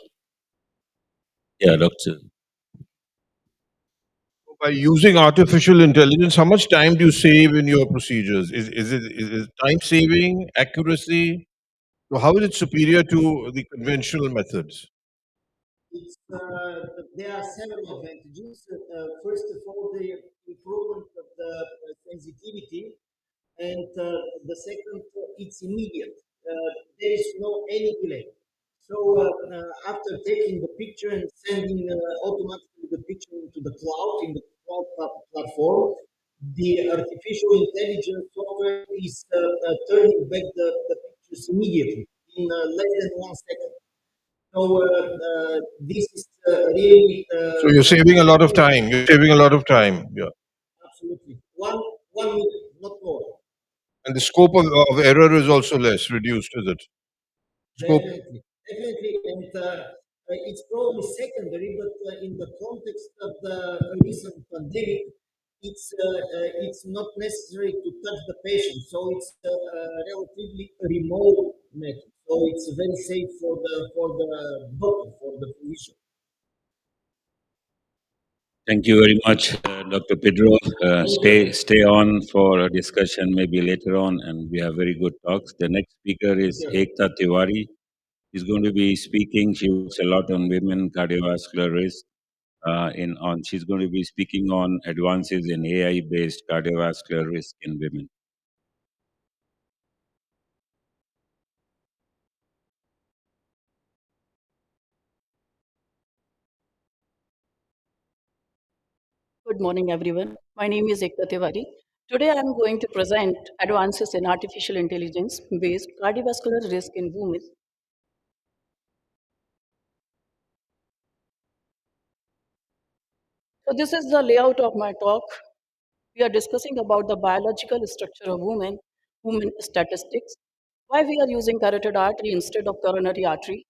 Yeah, Doctor. By using artificial intelligence, how much time do you save in your procedures? Is it time saving, accuracy? So how is it superior to the conventional methods? It's, there are several advantages. First of all, the improvement of the sensitivity, and the second, it's immediate. There is no any delay. So after taking the picture and sending automatically the picture into the cloud, in the cloud platform, the artificial intelligence software is turning back the pictures immediately in less than 1 second. So this is really. So you're saving a lot of time. You're saving a lot of time. Yeah. Absolutely. One minute, not more. And the scope of error is also less, reduced, is it? Scope. Definitely, and it's probably secondary, but in the context of the recent pandemic, it's not necessary to touch the patient, so it's a relatively remote method. So it's very safe for the doctor, for the physician. Thank you very much, Dr. Pedro. Stay on for a discussion maybe later on, and we have very good talks. The next speaker is Ekta Tiwari. She's going to be speaking. She works a lot on women cardiovascular risk. She's going to be speaking on advances in AI-based cardiovascular risk in women. Good morning, everyone. My name is Ekta Tiwari. Today, I am going to present advances in artificial intelligence-based cardiovascular risk in women. So this is the layout of my talk. We are discussing about the biological structure of women, women statistics, why we are using carotid artery instead of coronary artery.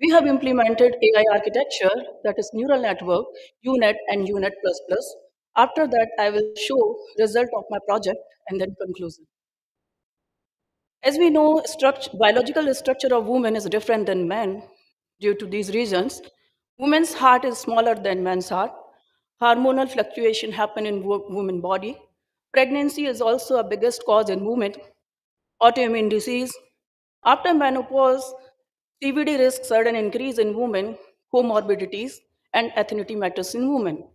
We have implemented AI architecture, that is neural network, UNet and UNet++. After that, I will show result of my project and then conclusion. As we know, biological structure of women is different than men. Due to these reasons, women's heart is smaller than men's heart. Hormonal fluctuation happen in women body. Pregnancy is also a biggest cause in women. Autoimmune disease. After menopause, CVD risk sudden increase in women, comorbidities, and ethnicity matters in women.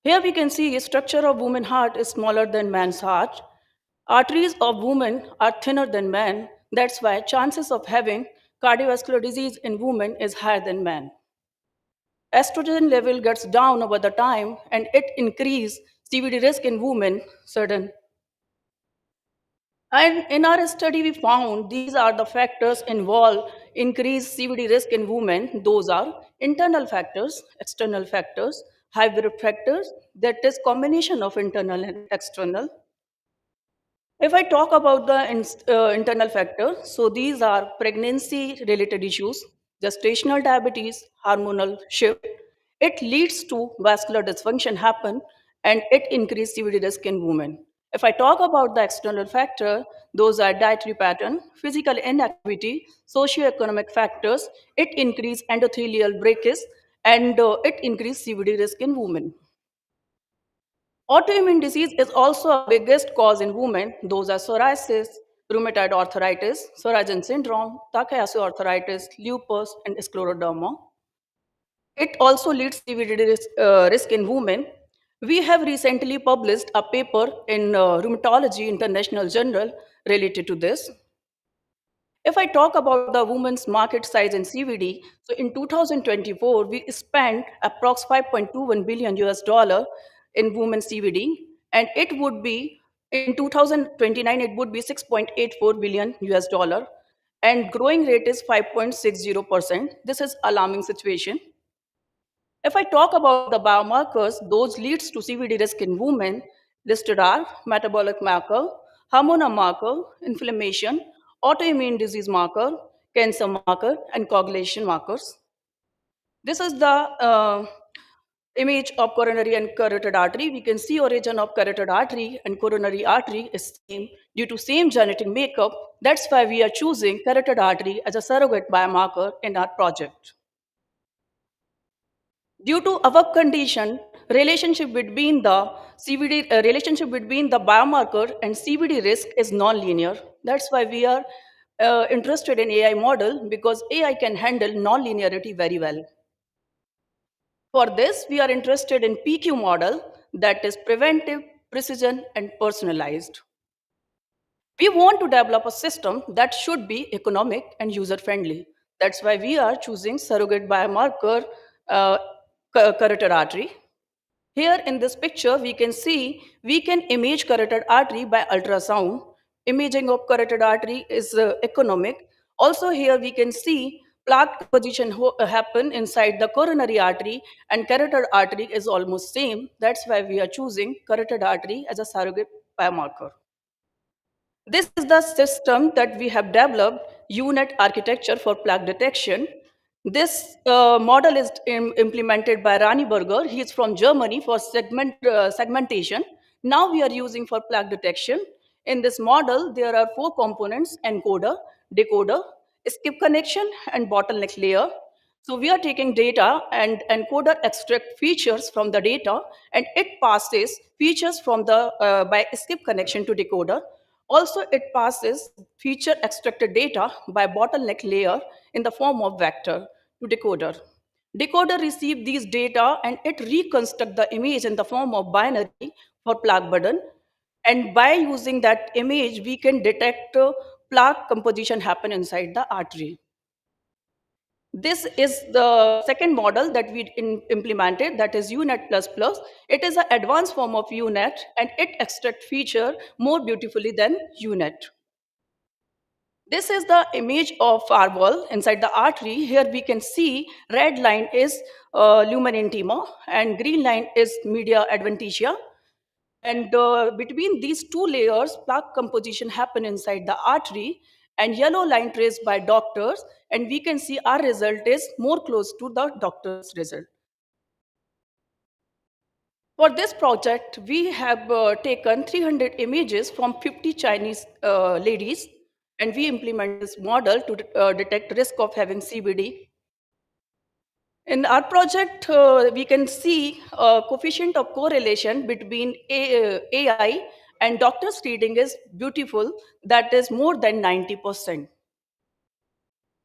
Here we can see structure of woman heart is smaller than man's heart. Arteries of women are thinner than men. That's why chances of having cardiovascular disease in women is higher than men. Estrogen level gets down over the time and it increase CVD risk in women certain. And in our study, we found these are the factors involved increased CVD risk in women. Those are internal factors, external factors, hybrid factors, that is combination of internal and external. If I talk about the internal factors, so these are pregnancy-related issues, gestational diabetes, hormonal shift. It leads to vascular dysfunction happen and it increases CVD risk in women. If I talk about the external factor, those are dietary pattern, physical inactivity, socioeconomic factors. It increase endothelial breakage and it increase CVD risk in women. Autoimmune disease is also a biggest cause in women. Those are psoriasis, rheumatoid arthritis, Sjögren's syndrome, Takayasu arthritis, lupus, and scleroderma. It also leads to CVD risk in women. We have recently published a paper in Rheumatology International Journal related to this. If I talk about the women's market size in CVD, so in 2024, we spent approx 5.21 billion US dollar in women's CVD, and it would be in 2029, it would be 6.84 billion US dollar, and growing rate is 5.60%. This is alarming situation. If I talk about the biomarkers, those leads to CVD risk in women listed are metabolic marker, hormonal marker, inflammation, autoimmune disease marker, cancer marker, and coagulation markers. This is the image of coronary and carotid artery. We can see origin of carotid artery and coronary artery is same due to same genetic makeup. That's why we are choosing carotid artery as a surrogate biomarker in our project. Due to our condition, relationship between the relationship between the biomarker and CVD risk is non-linear. That's why we are interested in AI model because AI can handle non-linearity very well. For this, we are interested in PQ model that is preventive, precision, and personalized. We want to develop a system that should be economic and user-friendly. That's why we are choosing surrogate biomarker carotid artery. Here in this picture, we can see we can image carotid artery by ultrasound. Imaging of carotid artery is economic. Also here we can see plaque deposition happen inside the coronary artery and carotid artery is almost same. That's why we are choosing carotid artery as a surrogate biomarker. This is the system that we have developed, UNet architecture for plaque detection. This model is implemented by Rani Berger. He is from Germany for segmentation. Now we are using for plaque detection. In this model, there are 4 components: encoder, decoder, skip connection, and bottleneck layer. So we are taking data and encoder extract features from the data and it passes features from the by skip connection to decoder. Also, it passes feature extracted data by bottleneck layer in the form of vector to decoder. Decoder receives these data and it reconstructs the image in the form of binary for plaque burden. And by using that image, we can detect plaque composition happen inside the artery. This is the second model that we implemented, that is UNet++. It is an advanced form of UNet and it extracts feature more beautifully than UNet. This is the image of our wall inside the artery. Here we can see red line is lumen intima and green line is media adventitia. And between these 2 layers, plaque composition happen inside the artery and yellow line traced by doctors. And we can see our result is more close to the doctor's result. For this project, we have taken 300 images from 50 Chinese ladies, and we implement this model to detect risk of having CVD. In our project, we can see a coefficient of correlation between AI and doctor's reading is beautiful, that is more than 90%.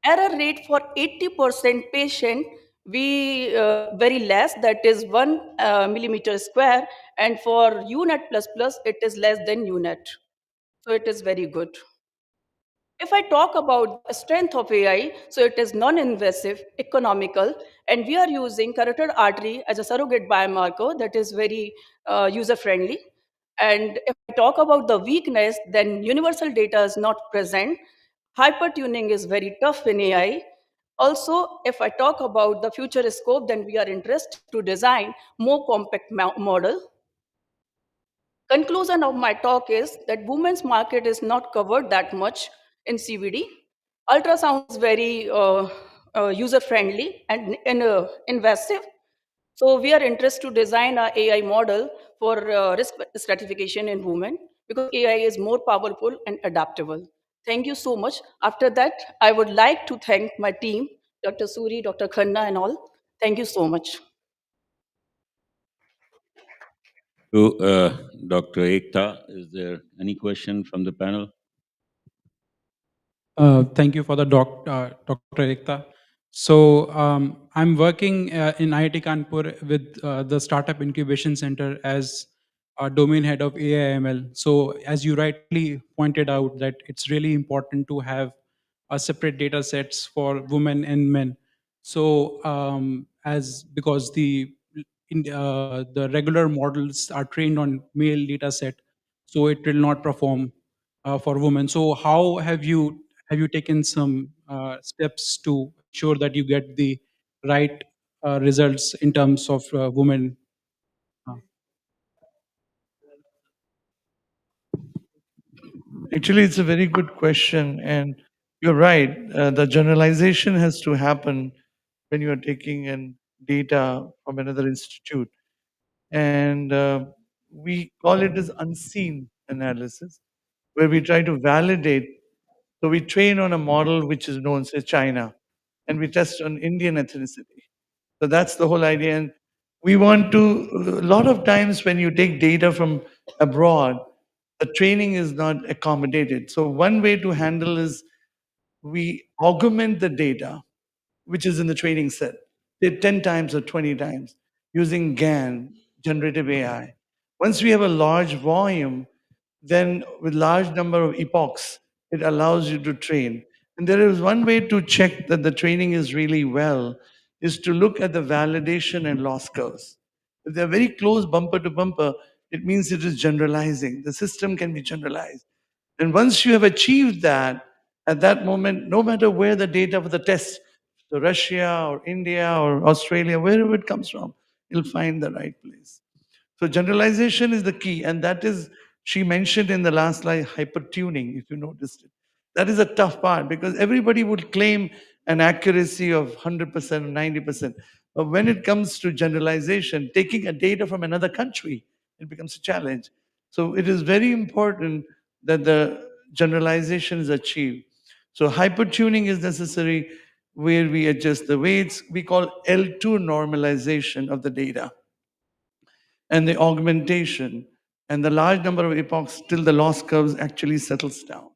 Error rate for 80% patient, we very less, that is 1 millimeter square, and for UNet++, it is less than UNet. So it is very good. If I talk about the strength of AI, so it is non-invasive, economical, and we are using carotid artery as a surrogate biomarker that is very user-friendly. And if I talk about the weakness, then universal data is not present. Hypertuning is very tough in AI. Also, if I talk about the future scope, then we are interested to design more compact model. Conclusion of my talk is that women's market is not covered that much in CVD. Ultrasound is very user-friendly and invasive. So we are interested to design an AI model for risk stratification in women. because AI is more powerful and adaptable. Thank you so much. After that, I would like to thank my team, Dr. Suri, Dr. Khanna, and all. Thank you so much. To Dr. Ekta, is there any question from the panel? Thank you for the Dr. Ekta. So I'm working in IIT Kanpur with the Startup Incubation Center as a domain head of AI/ML. So as you rightly pointed out, that it's really important to have separate data sets for women and men. So as because the regular models are trained on male data set, so it will not perform for women. So how have you taken some steps to ensure that you get the right results in terms of women? Uh, Actually, it's a very good question, and you're right. The generalization has to happen when you are taking in data from another institute, and we call it as unseen analysis, where we try to validate. So we train on a model which is known, say, China, and we test on Indian ethnicity. So that's the whole idea. And we want to, a lot of times when you take data from abroad, the training is not accommodated. So one way to handle is we augment the data, which is in the training set, say 10 times or 20 times, using GAN, generative AI. Once we have a large volume, then with large number of epochs, it allows you to train. And there is one way to check that the training is really well, is to look at the validation and loss curves. If they're very close bumper to bumper, it means it is generalizing. The system can be generalized. And once you have achieved that, at that moment, no matter where the data for the test, so Russia or India or Australia, wherever it comes from, you'll find the right place. So generalization is the key, and that is, she mentioned in the last slide, hypertuning, if you noticed it. That is a tough part because everybody would claim an accuracy of 100% or 90%. But when it comes to generalization, taking a data from another country, it becomes a challenge. So it is very important that the generalization is achieved. So hypertuning is necessary where we adjust the weights. We call L2 normalization of the data and the augmentation and the large number of epochs till the loss curves actually settles down.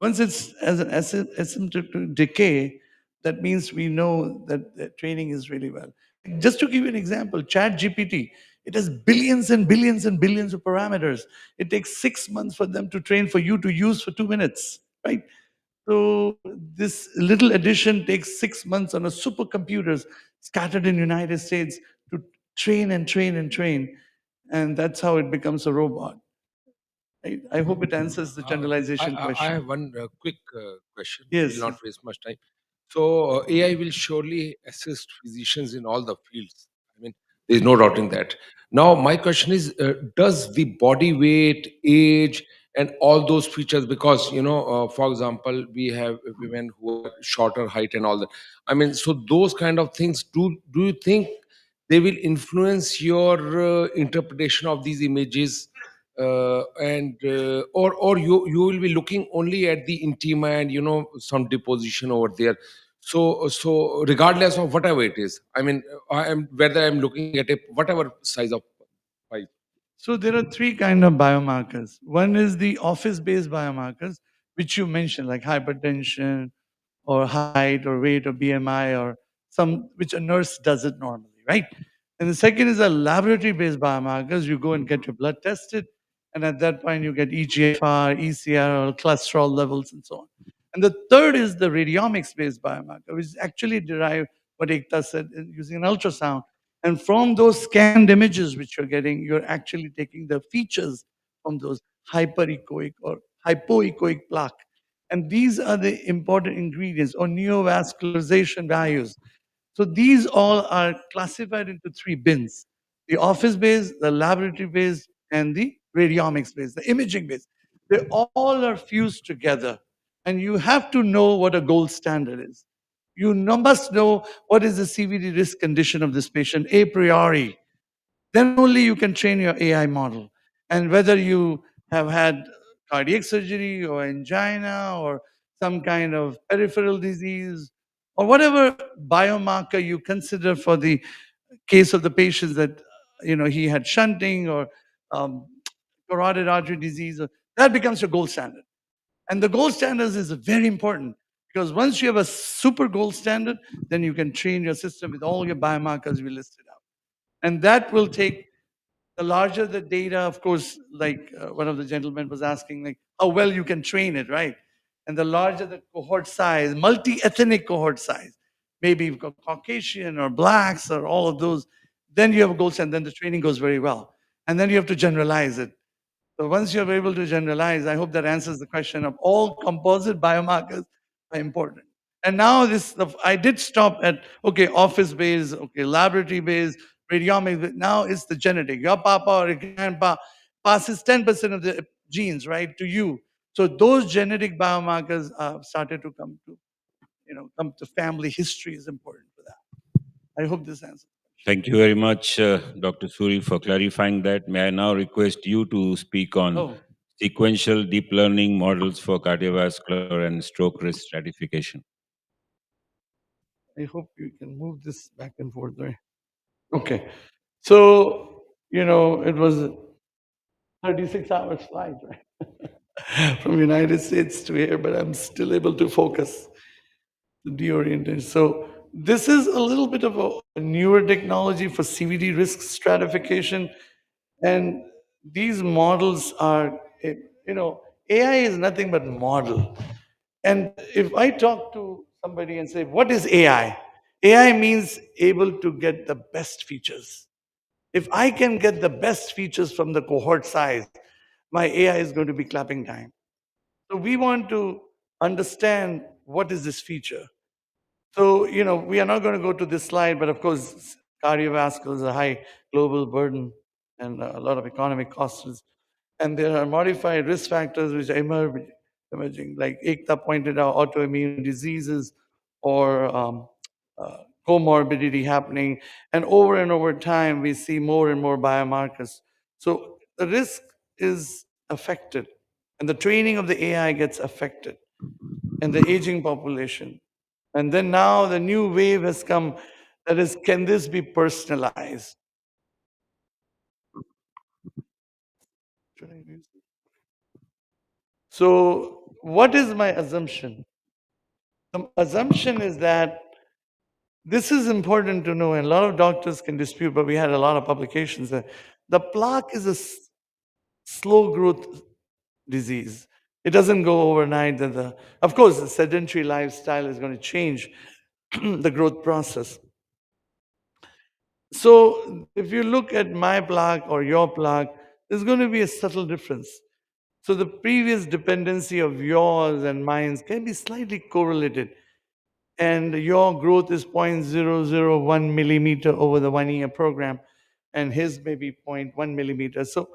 Once it's as an asymptotic decay, that means we know that the training is really well. Just to give you an example, Chat GPT, it has billions and billions and billions of parameters. It takes 6 months for them to train for you to use for 2 minutes, right? So this little addition takes 6 months on a supercomputers scattered in United States to train and train and train. And that's how it becomes a robot. I hope it answers the generalization I question. have one quick question. Will Yes. not waste much time. So AI will surely assist physicians in all the fields. I mean, there is no doubt in that. Now, my question is: does the body weight, age, and all those features? Because for example, we have women who are shorter height and all that. I mean, so those kind of things. Do you think they will influence your interpretation of these images? Or you will be looking only at the intima and some deposition over there. So regardless of whatever it is, I mean, I am whether I'm looking at a whatever size of pipe. So there are three kind of biomarkers. One is the office-based biomarkers, which you mentioned, like hypertension or height or weight or BMI or some which a nurse does it normally, right? And the second is a laboratory-based biomarkers. You go and get your blood tested, and at that point you get EGFR, ECR, or cholesterol levels, and so on. And the third is the radiomics-based biomarker, which is actually derived what Ekta said using an ultrasound. And from those scanned images which you're getting, you're actually taking the features from those hyperechoic or hypoechoic plaque. And these are the important ingredients or neovascularization values. So these all are classified into three bins: the office based, the laboratory based, and the radiomics based, the imaging based. They all are fused together. And you have to know what a gold standard is. You must know what is the CVD risk condition of this patient a priori. Then only you can train your AI model. And whether you have had cardiac surgery or angina or some kind of peripheral disease or whatever biomarker you consider for the case of the patients that he had shunting or um, carotid artery disease, that becomes your gold standard. And the gold standards is very important because once you have a super gold standard, then you can train your system with all your biomarkers we listed out. And that will take the larger the data, of course, like one of the gentlemen was asking, like how well you can train it, right? And the larger the cohort size, multi-ethnic cohort size, maybe you've got Caucasian or blacks or all of those, then you have a gold standard, then the training goes very well. And then you have to generalize it. So once you're able to generalize, I hope that answers the question of all composite biomarkers are important. And now I did stop at, okay, office-based, okay, laboratory-based, radiomics, but now it's the genetic. Your papa or your grandpa passes 10% of the genes, right, to you. So those genetic biomarkers started to come to family history is important for that. I hope this answers. Thank you very much, Dr. Suri, for clarifying that. May I now request you to speak on Oh, sequential deep learning models for cardiovascular and stroke risk stratification? I hope you can move this back and forth, right? Okay. So, it was 36 hours flight, right? From United States to here, but I'm still able to focus the deorientation. So this is a little bit of a newer technology for CVD risk stratification. And these models are, AI is nothing but model. And if I talk to somebody and say, what is AI? AI means able to get the best features. If I can get the best features from the cohort size, my AI is going to be clapping time. So we want to understand what is this feature. So, we are not going to go to this slide, but of course, cardiovascular is a high global burden and a lot of economic costs. And there are modified risk factors which are emerging, like Ekta pointed out, autoimmune diseases or comorbidity happening. And over time, we see more and more biomarkers. So the risk is affected, and the training of the AI gets affected, and the aging population. And then now the new wave has come, that is, can this be personalized? Should I use it? So what is my assumption? The assumption is that this is important to know, and a lot of doctors can dispute, but we had a lot of publications that the plaque is a slow growth disease. It doesn't go overnight. Of course, the sedentary lifestyle is going to change the growth process. So if you look at my plaque or your plaque, there's going to be a subtle difference. So the previous dependency of yours and mine can be slightly correlated. And your growth is 0.001 millimeter over the 1 year program, and his may be 0.1 millimeter. So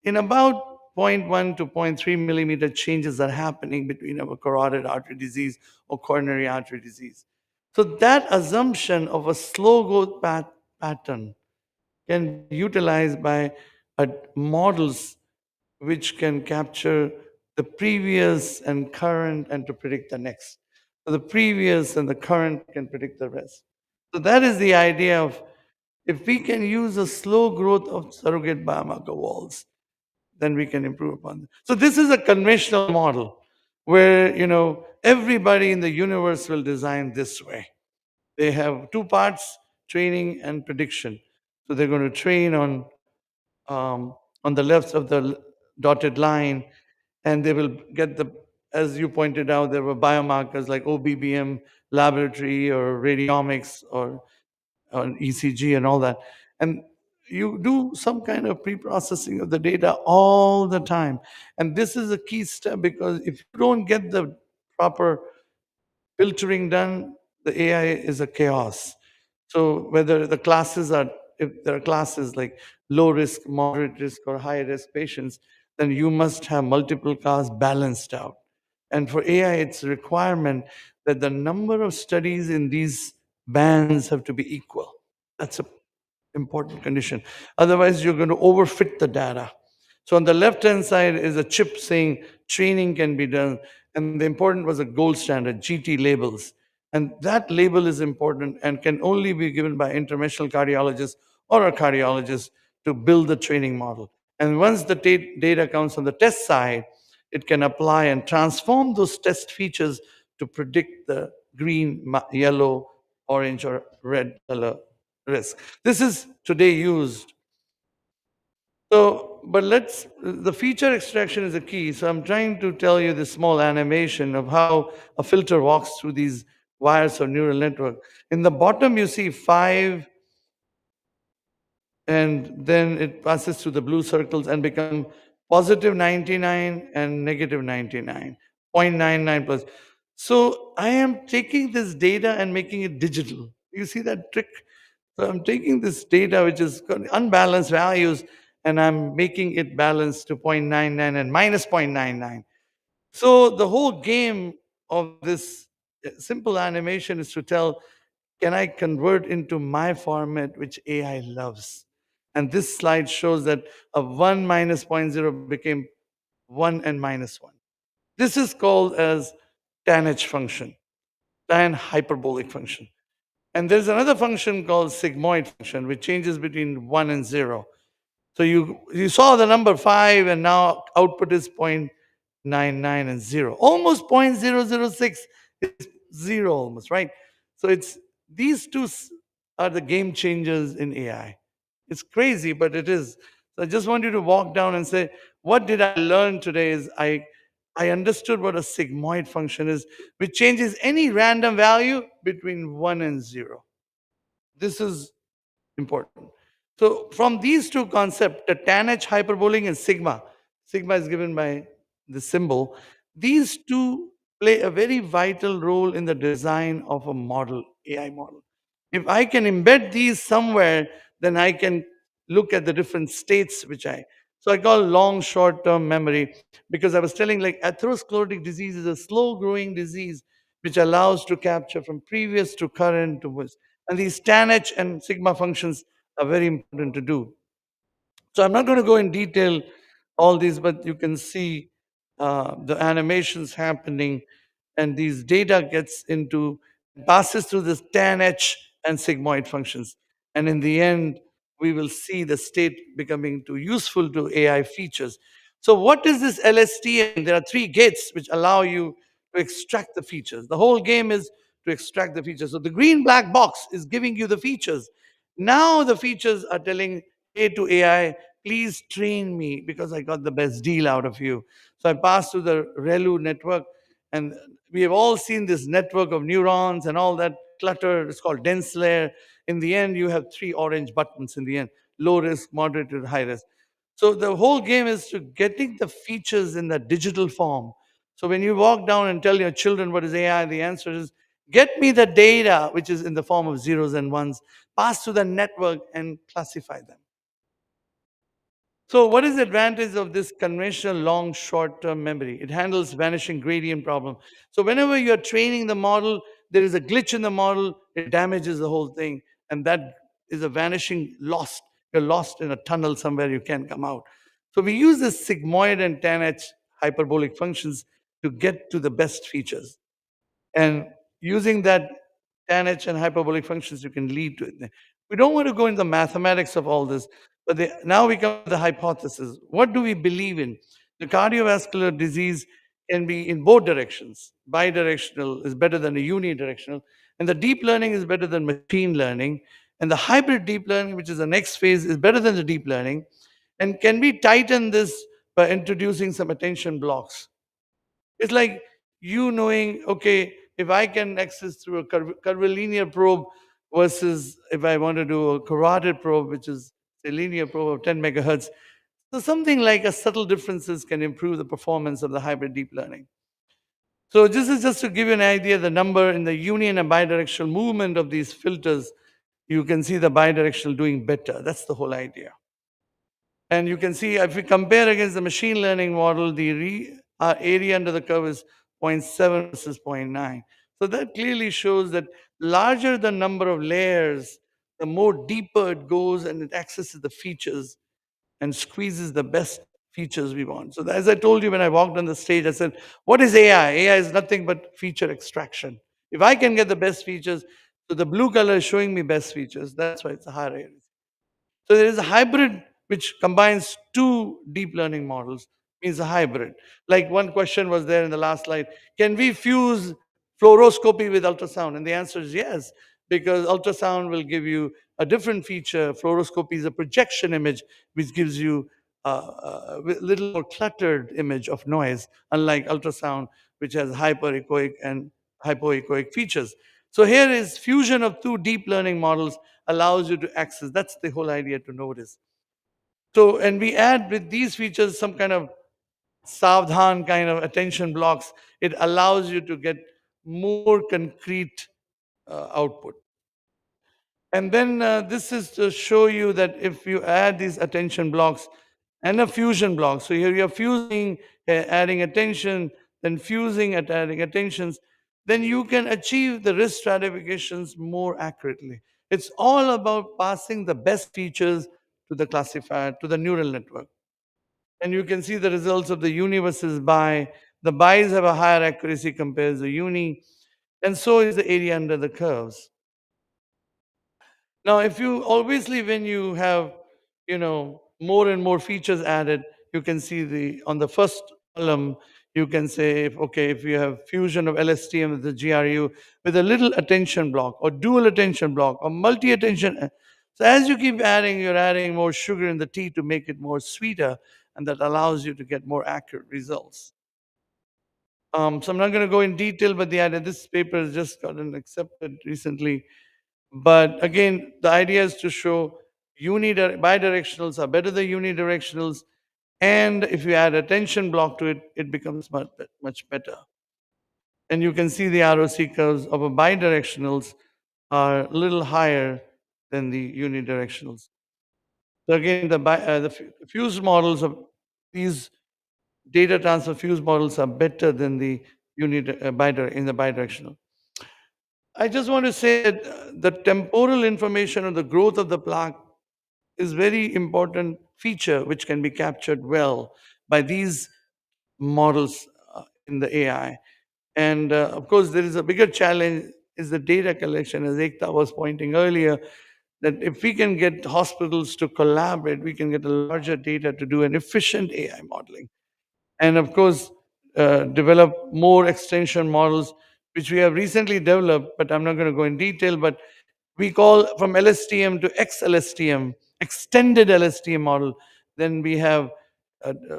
in about zero point 0.1 to 0.3 millimeter changes are happening between our carotid artery disease or coronary artery disease. So that assumption of a slow growth pattern can be utilized by models which can capture the previous and current and to predict the next. So the previous and the current can predict the rest. So that is the idea of, if we can use a slow growth of surrogate biomarker walls, then we can improve upon it. So this is a conventional model where, everybody in the universe will design this way. They have two parts, training and prediction. So they're going to train on the left of the dotted line, and they will get as you pointed out, there were biomarkers like OBBM laboratory or radiomics or ECG and all that. And you do some kind of pre-processing of the data all the time. And this is a key step, because if you don't get the proper filtering done, the AI is a chaos. So whether the classes are, if there are classes like low risk, moderate risk, or high risk patients, then you must have multiple class balanced out. And for AI, it's a requirement that the number of studies in these bands have to be equal. That's an important condition. Otherwise, you're going to overfit the data. So on the left-hand side is a chip saying training can be done. And the important was a gold standard, GT labels. And that label is important and can only be given by interventional cardiologists or a cardiologist to build the training model. And once the data comes on the test side, it can apply and transform those test features to predict the green, yellow, orange, or red color risk. This is today used. So, but the feature extraction is the key. So I'm trying to tell you this small animation of how a filter walks through these wires of neural network. In the bottom, you see 5, and then it passes through the blue circles and become positive 99 and negative 99, 0.99 plus. So I am taking this data and making it digital. You see that trick? So I'm taking this data, which is got unbalanced values, and I'm making it balanced to 0.99 and minus 0.99. So the whole game of this simple animation is to tell, can I convert into my format, which AI loves? And this slide shows that a 1 minus zero point 0 became 1 and minus 1. This is called as tanh function, tan hyperbolic function. And there's another function called sigmoid function, which changes between 1 and 0. So you saw the number 5, and now output is 0.99 and 0. Almost 0.006 is 0 almost, right? So it's these two are the game changers in AI. It's crazy, but it is. So I just want you to walk down and say, what did I learn today is I understood what a sigmoid function is, which changes any random value between 1 and 0. This is important. So from these two concepts, the tan hyperbolic and sigma is given by the symbol, these two play a very vital role in the design of a model, AI model. If I can embed these somewhere, then I can look at the different states so I call long short-term memory, because I was telling like atherosclerotic disease is a slow growing disease which allows to capture from previous to current to this. And these tan and sigma functions are very important to do. So I'm not going to go in detail all these, but you can see the animations happening, and these data gets into, passes through this tan and sigmoid functions. And in the end, we will see the state becoming too useful to AI features. So what is this LSTM? There are 3 gates which allow you to extract the features. The whole game is to extract the features. So the green black box is giving you the features. Now the features are telling A to AI, please train me because I got the best deal out of you. So I pass through the ReLU network, and we have all seen this network of neurons and all that clutter. It's called dense layer. In the end, you have 3 orange buttons in the end: low risk, moderate, and high risk. So the whole game is to getting the features in the digital form. So when you walk down and tell your children what is AI, the answer is, get me the data, which is in the form of zeros and ones, pass through the network and classify them. So what is the advantage of this conventional long short-term memory? It handles vanishing gradient problem. So whenever you're training the model, there is a glitch in the model, it damages the whole thing. And that is a vanishing lost. You're lost in a tunnel somewhere, you can't come out. So we use this sigmoid and tan hyperbolic functions to get to the best features. And using that tan and hyperbolic functions, you can lead to it. We don't want to go into the mathematics of all this, but now we come to the hypothesis. What do we believe in? The cardiovascular disease can be in both directions. Bidirectional is better than a unidirectional, and the deep learning is better than machine learning, and the hybrid deep learning, which is the next phase, is better than the deep learning. And can we tighten this by introducing some attention blocks? It's like you knowing, okay, if I can access through a curvilinear probe versus if I want to do a carotid probe, which is a linear probe of 10 megahertz. So something like a subtle differences can improve the performance of the hybrid deep learning. So this is just to give you an idea, the number in the union and bidirectional movement of these filters, you can see the bidirectional doing better. That's the whole idea. And you can see if we compare against the machine learning model, the area under the curve is 0.7 versus 0.9. So that clearly shows that larger the number of layers, the more deeper it goes and it accesses the features and squeezes the best features we want. So as I told you when I walked on the stage, I said, what is AI? AI is nothing but feature extraction. If I can get the best features, so the blue color is showing me best features. That's why it's a higher accuracy. So there is a hybrid which combines two deep learning models, means a hybrid. Like one question was there in the last slide, can we fuse fluoroscopy with ultrasound? And the answer is yes, because ultrasound will give you a different feature. Fluoroscopy is a projection image, which gives you a little more cluttered image of noise, unlike ultrasound, which has hyperechoic and hypoechoic features. So here is fusion of two deep learning models allows you to access. That's the whole idea, to notice. So, and we add with these features some kind of Savdhan kind of attention blocks. It allows you to get more concrete output. And then this is to show you that if you add these attention blocks and a fusion block, so here you're fusing, adding attention, then fusing at adding attentions, then you can achieve the risk stratifications more accurately. It's all about passing the best features to the classifier, to the neural network. And you can see the results of the uni versus bi. The bis have a higher accuracy compared to the uni, and so is the area under the curves. Now, if you obviously when you have, more and more features added, you can see on the first column, you can say, okay, if you have fusion of LSTM with the GRU with a little attention block or dual attention block or multi-attention. So as you keep adding, you're adding more sugar in the tea to make it more sweeter, and that allows you to get more accurate results. So I'm not going to go in detail, but the idea, this paper has just gotten accepted recently. But again, the idea is to show bidirectionals are better than unidirectionals. And if you add attention block to it, it becomes much better. And you can see the ROC curves of a bidirectionals are a little higher than the unidirectionals. So again, the fused models of these data transfer fused models are better than the bidirectional. I just want to say that the temporal information on the growth of the plaque is very important feature which can be captured well by these models in the AI. And of course, there is a bigger challenge is the data collection, as Ekta was pointing earlier, that if we can get hospitals to collaborate, we can get a larger data to do an efficient AI modeling. And of course, develop more extension models, which we have recently developed, but I'm not going to go in detail, but we call from LSTM to XLSTM, extended LSTM model. Then we have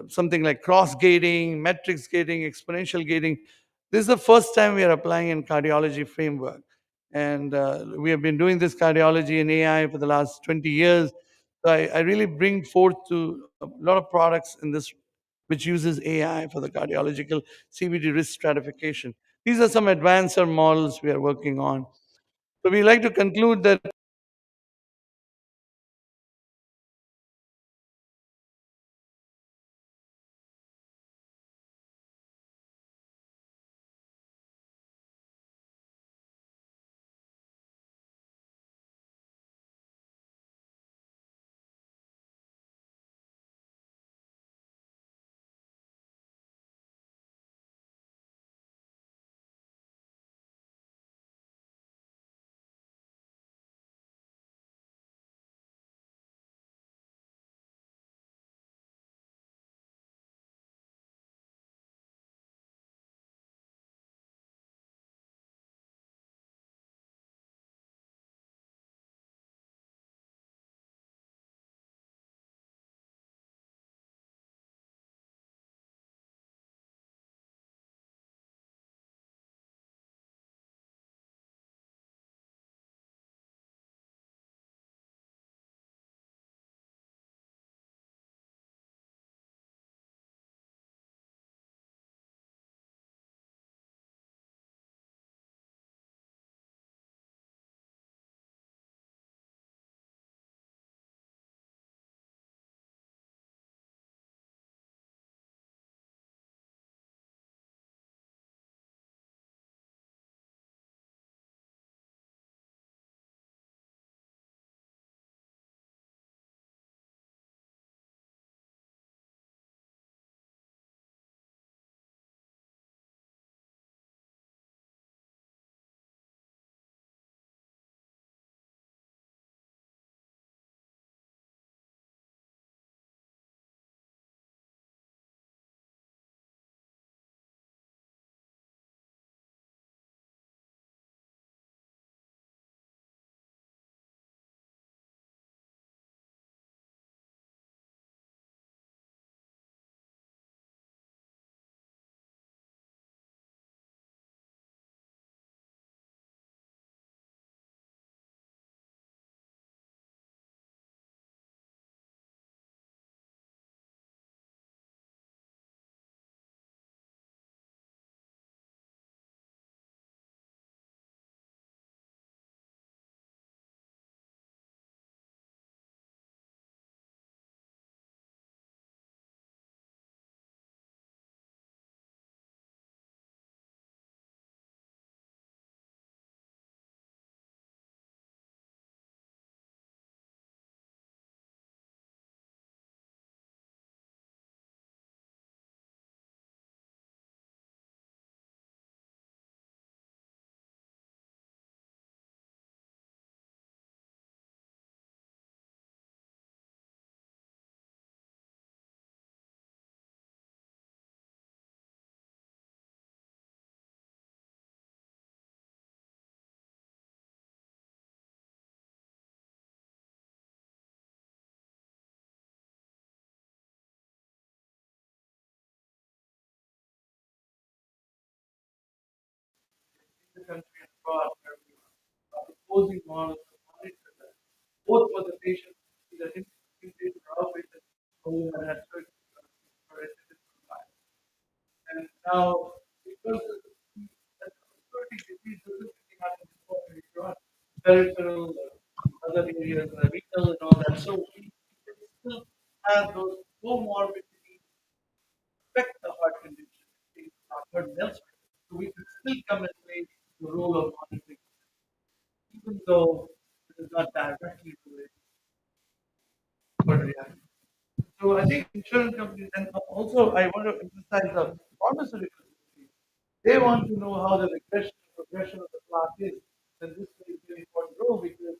something like cross gating, matrix gating, exponential gating. This is the first time we are applying in cardiology framework. And we have been doing this cardiology in AI for the last 20 years. So I really bring forth to a lot of products in this, which uses AI for the cardiological CVD risk stratification. These are some advanced models we are working on. So we like to conclude that across where we are proposing models to monitor that, both for the patient, either inpatient or outpatient, who had surgery or profile. And now, because of the respiratory disease doesn't really happen before we run peripheral, other areas, renal and all that. So we can still have those comorbidities affect the heart condition, things not heard elsewhere. So we could still come and play the role of monitoring, even though it is not directly related to coronary artery. So I think insurance companies, and also I want to emphasize the pharmaceutical industry. They want to know how the regression progression of the plaque is. And this is very important role because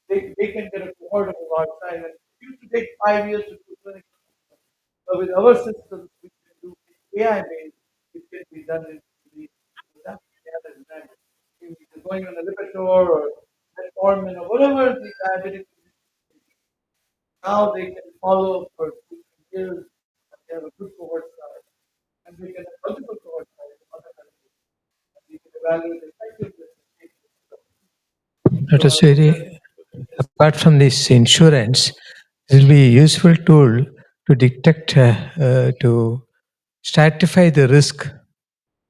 they can get a cohort of a large size. And it used to take 5 years to do clinical. But with our systems, we can do AI based, it can be done in the going on a Lipitor or metformin or whatever the diabetic now they can follow up for 2 years and they have a good cohort size. And they can have multiple cohort size in other countries. And they can evaluate effectiveness. Dr. Suri, apart from this insurance, it will be a useful tool to detect, to stratify the risk.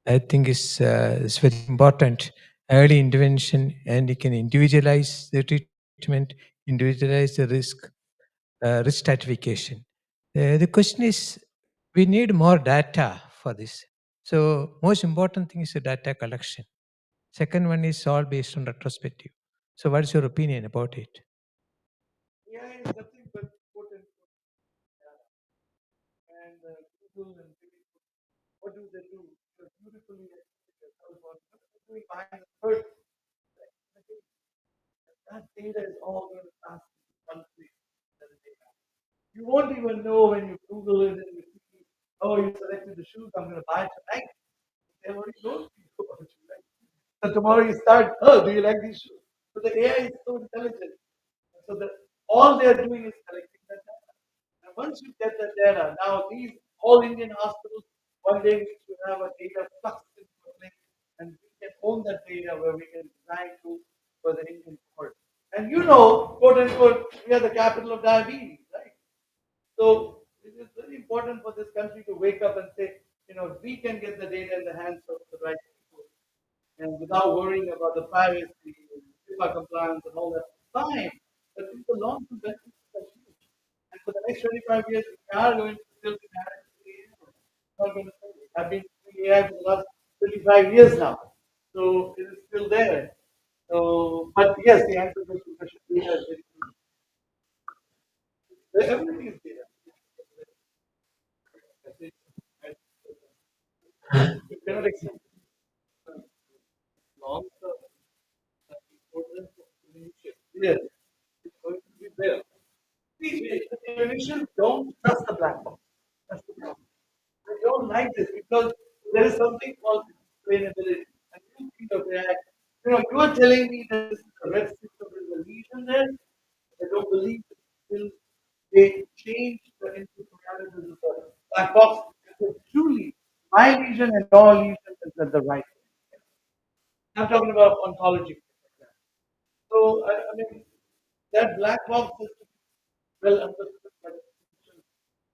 I think is very important. Early intervention, and you can individualize the treatment, individualize the risk stratification. The question is, we need more data for this. So most important thing is the data collection. Second one is all based on retrospective. So what is your opinion about it? AI is nothing but quote unquote data. And Google and Facebook, what do they do? They're beautifully what they're doing behind the curtain. That data is all going to pass through one place. You won't even know when you Google it and you see, oh, you selected the shoes I'm going to buy tonight. They already knows you what you like. So tomorrow you start, oh, do you like these shoes? So the AI is so intelligent. So that all they are doing is collecting that data. And once you get that data, now these all Indian hospitals, one day we should have a data flux into a place, and we can own that data where we can design tools for the Indian cohort. And you know, quote unquote, we are the capital of diabetes, right? So it is very important for this country to wake up and say, we can get the data in the hands of the right people and without worrying about the privacy and HIPAA compliance and all that. Fine. But in the long term benefits are huge. And for the next 25 years, we are going to still be managing AI. Not going to say. I've been doing AI for the last 25 years now. So it is still there. So, but yes, the answer to the question is very good. Everything is there. You cannot accept long term importance of clinicians. Yes, it's going to be there. See, the clinicians don't trust the black box. That's the problem. They don't like this because there is something called explainability. And you think of that, you are telling me that this is a red system, there is a lesion there. I don't believe it until they change the input parameters of the black box. Because truly, my lesion and your lesion is at the right. I'm talking about oncology. So, I mean, that black box is well understood by the physicians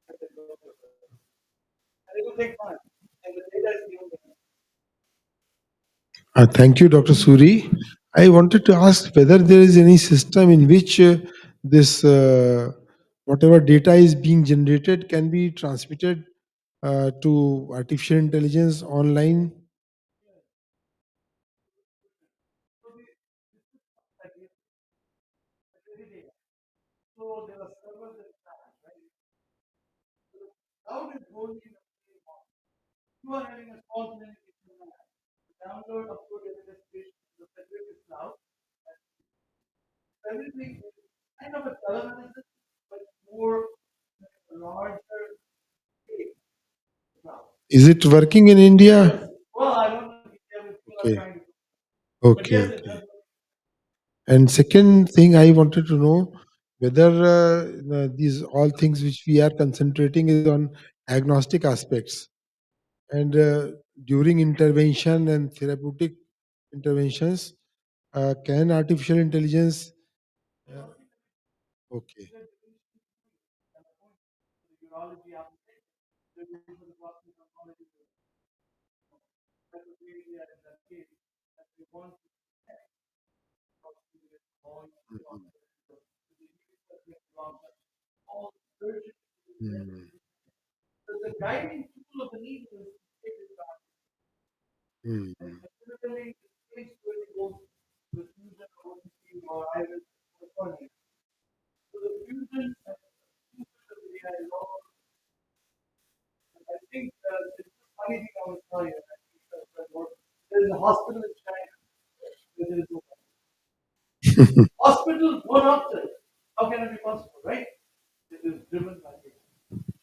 and the doctors. And it will take time. And the data is given. Thank you, Dr. Suri. I wanted to ask whether there is any system in which this whatever data is being generated can be transmitted to artificial intelligence online. So there are servers that crash, right? Cloud is only the same one. You are having a small communication lab. Download, upload administration to the federated cloud. Everything is kind of a telemedicine, but more larger scale cloud. Is it working in India? Well, I don't know if people are Okay. trying to. But Okay. yes, it Okay. does. And second thing I wanted to know whether these all things which we are concentrating is on agnostic aspects, and during intervention and therapeutic interventions, Can artificial intelligence? Uh, okay. Hmm. Hmm.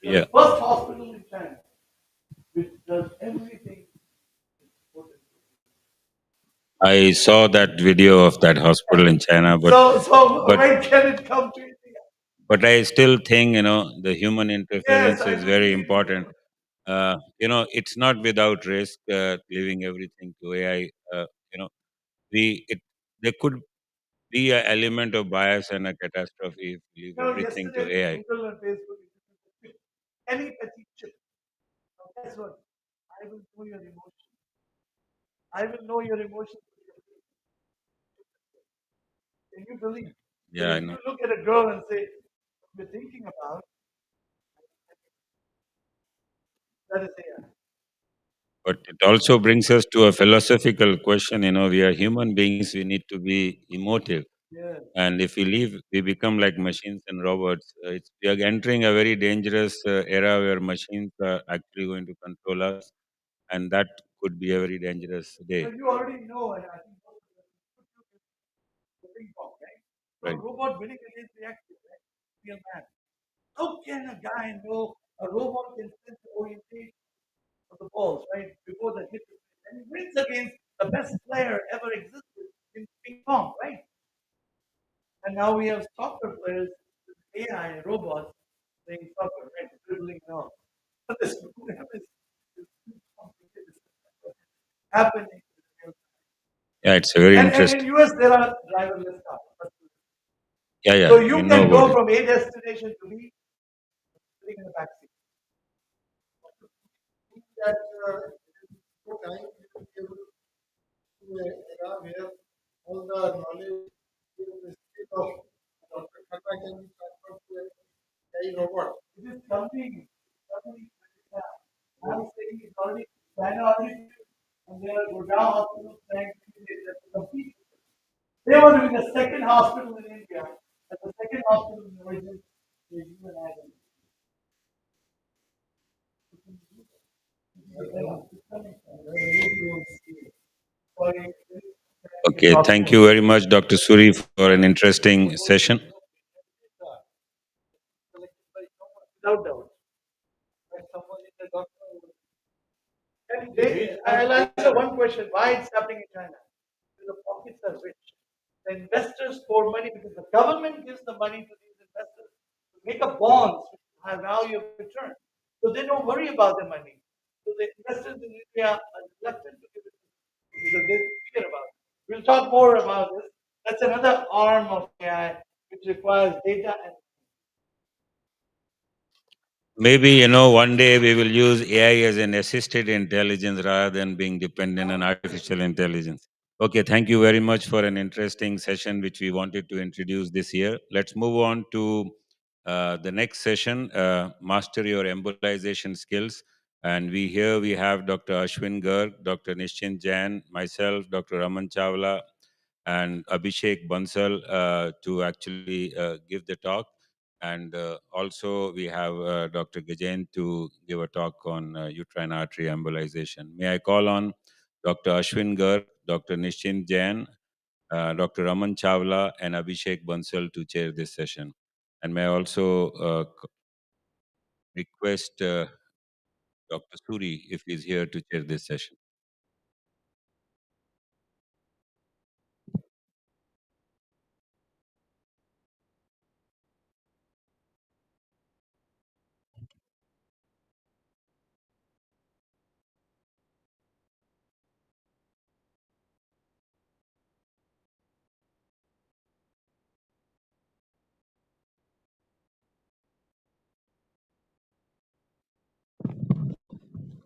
Yeah. I saw that video of that hospital in China, but but I still think the human interference is very important. It's not without risk leaving everything to AI. You know, we it there could be an element of bias and a catastrophe if we leave everything to AI. Yeah, I know. But it also brings us to a philosophical question. We are human beings. We need to be emotive. And if we leave, we become like machines and robots. We are entering a very dangerous era where machines are actually going to control us, and that could be a very dangerous day. Right. Yeah, it's a very interesting. Yeah, yeah, we know about it. All the knowledge the skill of Dr. Khatta can be transferred to a robot. Okay, thank you very much, Dr. Suri, for an interesting session. Maybe, one day we will use AI as an assisted intelligence rather than being dependent on artificial intelligence. Okay, thank you very much for an interesting session which we wanted to introduce this year. Let's move on to the next session, Master Your Embolization Skills. And we have Dr. Ashwin Garg, Dr. Nishchin Jain, myself, Dr. Raman Chawla, and Abhishek Bansal to actually give the talk. And also we have Dr. Gajen to give a talk on uterine artery embolization. May I call on Dr. Ashwin Garg, Dr. Nishchin Jain, Dr. Raman Chawla, and Abhishek Bansal to chair this session. And may I also request Dr. Suri if he's here to chair this session.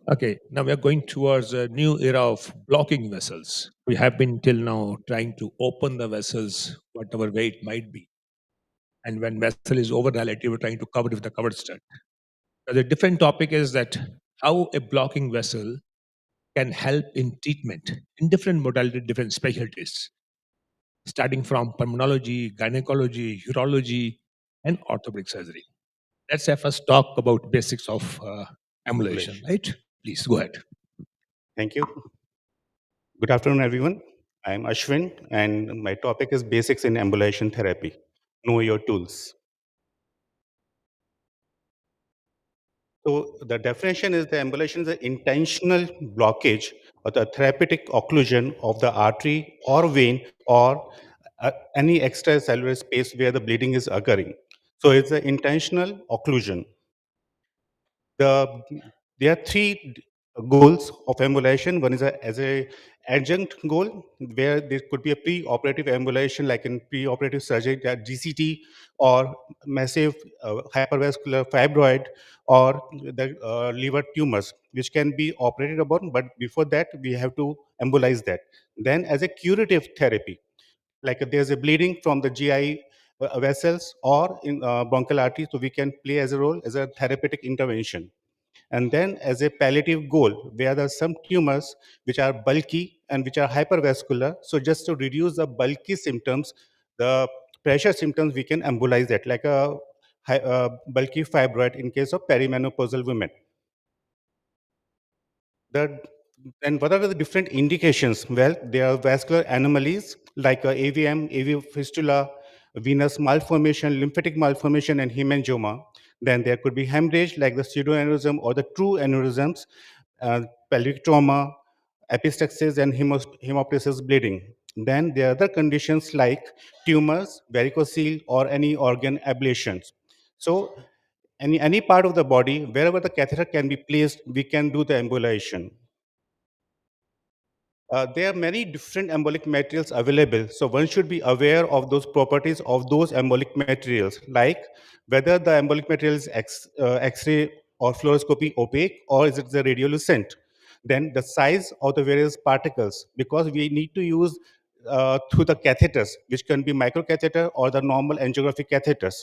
Okay, now we are going towards a new era of blocking vessels. We have been till now trying to open the vessels, whatever way it might be. And when vessel is over dilated, we're trying to cover it with a covered stent. Now, the different topic is that how a blocking vessel can help in treatment in different modalities, different specialties, starting from pulmonology, gynecology, urology, and orthopedic surgery. Let's have first talk about basics of ambulation, right? Please go ahead. Thank you. Good afternoon, everyone. I'm Ashwin, and my topic is Basics in Ambulation Therapy. Know your tools. So the definition is the ambulation is an intentional blockage or the therapeutic occlusion of the artery or vein or any extracellular space where the bleeding is occurring. So it's an intentional occlusion. The there are three goals of ambulation. One is as a adjunct goal where there could be a pre-operative ambulation like in pre-operative surgery, that GCT or massive hypervascular fibroid or the liver tumors, which can be operated upon, but before that we have to embolize that. Then as a curative therapy, like there's a bleeding from the GI vessels or in bronchial artery, so we can play as a role as a therapeutic intervention. And then as a palliative goal, where there are some tumors which are bulky and which are hypervascular, so just to reduce the bulky symptoms, the pressure symptoms, we can embolize that, like a bulky fibroid in case of perimenopausal women. The, and what are the different indications? Well, there are vascular anomalies like AVM, AV fistula, venous malformation, lymphatic malformation, and hemangioma. Then there could be hemorrhage like the pseudoaneurysm or the true aneurysms, pelvic trauma, epistaxis, and hemoptysis bleeding. Then there are other conditions like tumors, varicocele, or any organ ablations. So any part of the body, wherever the catheter can be placed, we can do the embolization. There are many different embolic materials available, so one should be aware of those properties of those embolic materials, like whether the embolic material is X-ray or fluoroscopy opaque, or is it the radiolucent. Then the size of the various particles, because we need to use through the catheters, which can be microcatheter or the normal angiographic catheters.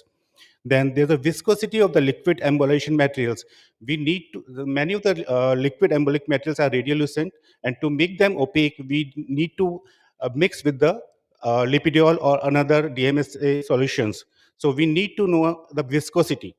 Then there's a viscosity of the liquid embolization materials. We need to, many of the liquid embolic materials are radiolucent, and to make them opaque, we need to mix with the lipidiol or another DMSA solutions. So we need to know the viscosity.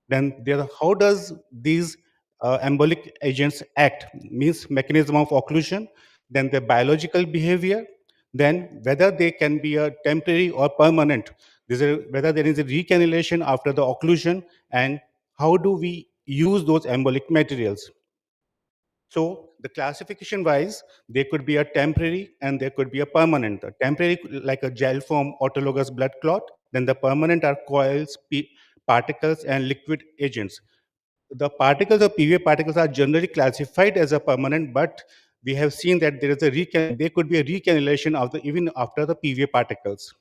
Then there, how does these embolic agents act? Means mechanism of occlusion, then the biological behavior, then whether they can be a temporary or permanent. Whether there is a recannulation after the occlusion, and how do we use those embolic materials. So the classification wise, there could be a temporary and there could be a permanent. The temporary, like a gel form autologous blood clot, then the permanent are coils, particles, and liquid agents. The particles of PVA particles are generally classified as a permanent, but we have seen that there is there could be a recannulation of the even after the PVA particles.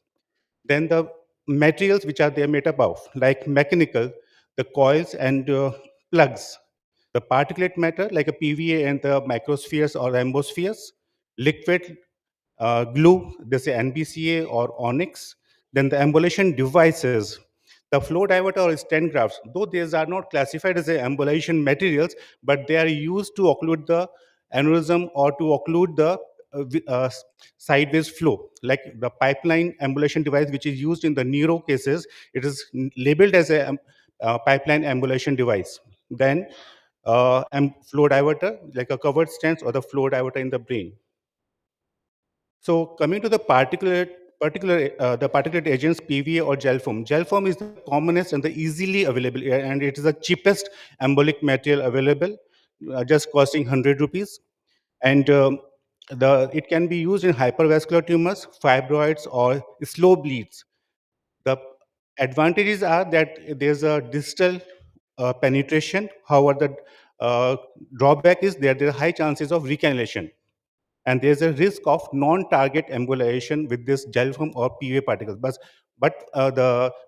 Then the materials which are there made up of, like mechanical, the coils and plugs. The particulate matter, like a PVA and the microspheres or embospheres. Liquid glue, they say NBCA or onyx. Then the embolization devices, the flow diverter or stent grafts, though these are not classified as embolization materials, but they are used to occlude the aneurysm or to occlude the sideways flow. Like the pipeline embolization device, which is used in the neuro cases, it is labeled as a pipeline embolization device. Then flow diverter, like a covered stents or the flow diverter in the brain. So coming to the the particulate agents, PVA or gel foam. Gel foam is the commonest and the easily available, and it is the cheapest embolic material available, just costing 100 rupees. And it can be used in hypervascular tumors, fibroids, or slow bleeds. The advantages are that there's a distal penetration. However, the drawback is that there are high chances of recannulation. And there's a risk of non-target embolization with this gel film or PVA particles. But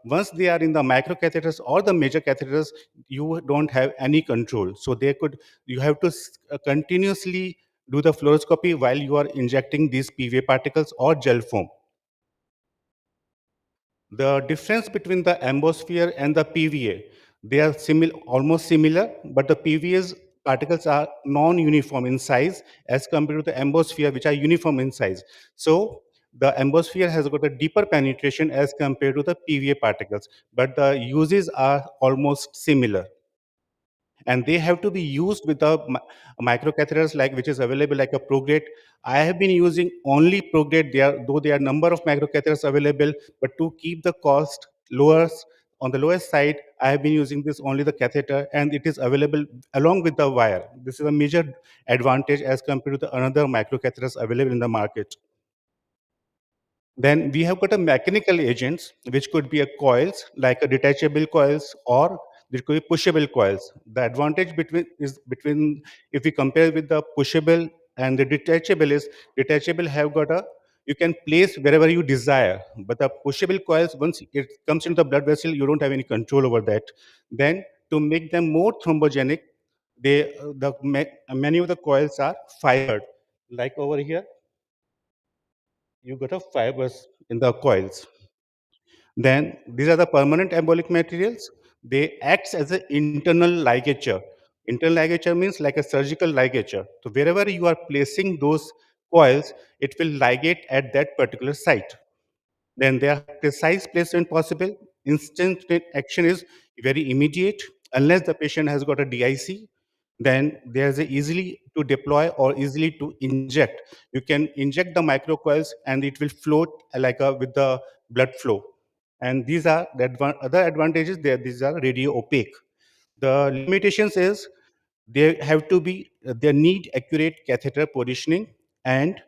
once they are in the microcatheters or the major catheters, you don't have any control. So you have to continuously do the fluoroscopy while you are injecting these PVA particles or gel foam. The difference between the embosphere and the PVA, they are almost similar, but the PVA's particles are non-uniform in size as compared to the embosphere, which are uniform in size. So the embosphere has got a deeper penetration as compared to the PVA particles, but the uses are almost similar. And they have to be used with the microcatheters like which is available like a Prograde. I have been using only Prograde. Though there are number of microcatheters available, but to keep the cost lower on the lowest side, I have been using this only the catheter, and it is available along with the wire. This is a major advantage as compared to the another microcatheters available in the market. Then we have got a mechanical agents, which could be a coils, like a detachable coils, or there could be pushable coils. The advantage between if we compare with the pushable and the detachable is detachable have got a you can place wherever you desire, but the pushable coils once it comes into the blood vessel, you don't have any control over that. Then to make them more thrombogenic, many of the coils are fibered, like over here you got a fibers in the coils. Then these are the permanent embolic materials. They act as an internal ligature. Internal ligature means like a surgical ligature. So wherever you are placing those coils, it will ligate at that particular site. Then their precise placement possible. Instant action is very immediate unless the patient has got a DIC. Then there's a easily to deploy or easily to inject. You can inject the microcoils and it will float with the blood flow. And these are the other advantages. These are radio opaque. The limitations is they need accurate catheter positioning, and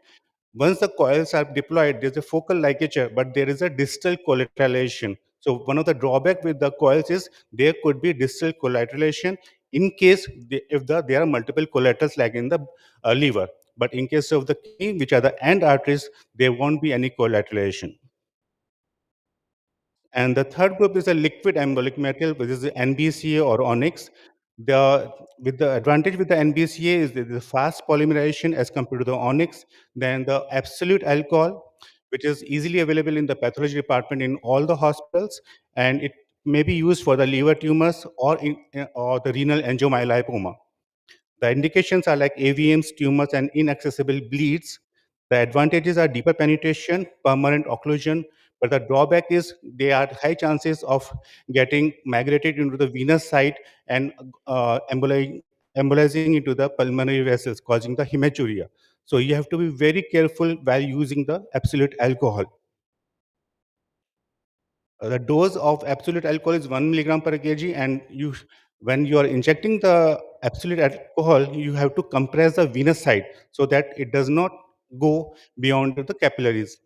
once the coils are deployed, there's a focal ligature, but there is a distal collateralization. So one of the drawback with the coils is there could be distal collateralization in case there are multiple collaterals like in the liver. But in case of the kidney, which are the end arteries, there won't be any collateralization. And the third group is a liquid embolic material, which is the NBCA or onyx. With the advantage with the NBCA is the fast polymerization as compared to the onyx. Then the absolute alcohol, which is easily available in the pathology department in all the hospitals, and it may be used for the liver tumors or the renal angiomyolipoma. The indications are like AVMs, tumors, and inaccessible bleeds. The advantages are deeper penetration, permanent occlusion, but the drawback is they are high chances of getting migrated into the venous side and embolizing into the pulmonary vessels, causing the hematuria. So you have to be very careful while using the absolute alcohol. The dose of absolute alcohol is 1 milligram per kg, and when you are injecting the absolute alcohol, you have to compress the venous side so that it does not go beyond the capillaries.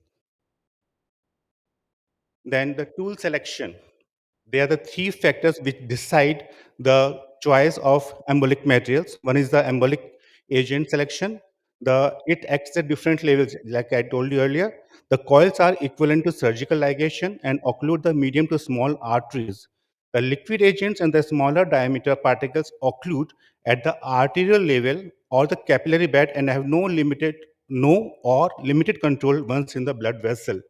Then the tool selection. They are the three factors which decide the choice of embolic materials. One is the embolic agent selection. It acts at different levels, like I told you earlier. The coils are equivalent to surgical ligation and occlude the medium to small arteries. The liquid agents and the smaller diameter particles occlude at the arterial level or the capillary bed and have no or limited control once in the blood vessel.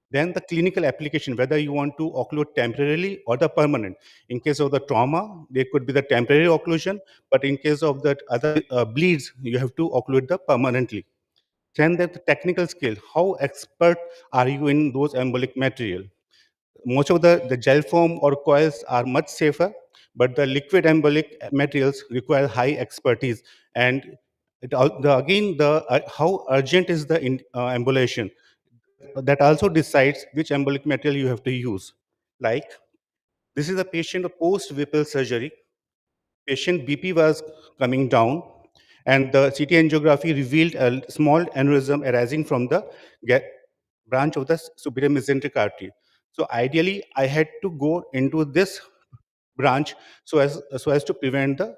Then the clinical application, whether you want to occlude temporarily or the permanent. In case of the trauma, there could be the temporary occlusion, but in case of the other bleeds, you have to occlude the permanently. Then the technical skill, how expert are you in those embolic material? Most of the gel foam or coils are much safer, but the liquid embolic materials require high expertise. And how urgent is the embolization? That also decides which embolic material you have to use. Like, this is a patient post-Whipple surgery. Patient BP was coming down, and the CT angiography revealed a small aneurysm arising from the branch of the superior mesenteric artery. So ideally, I had to go into this branch so as to prevent the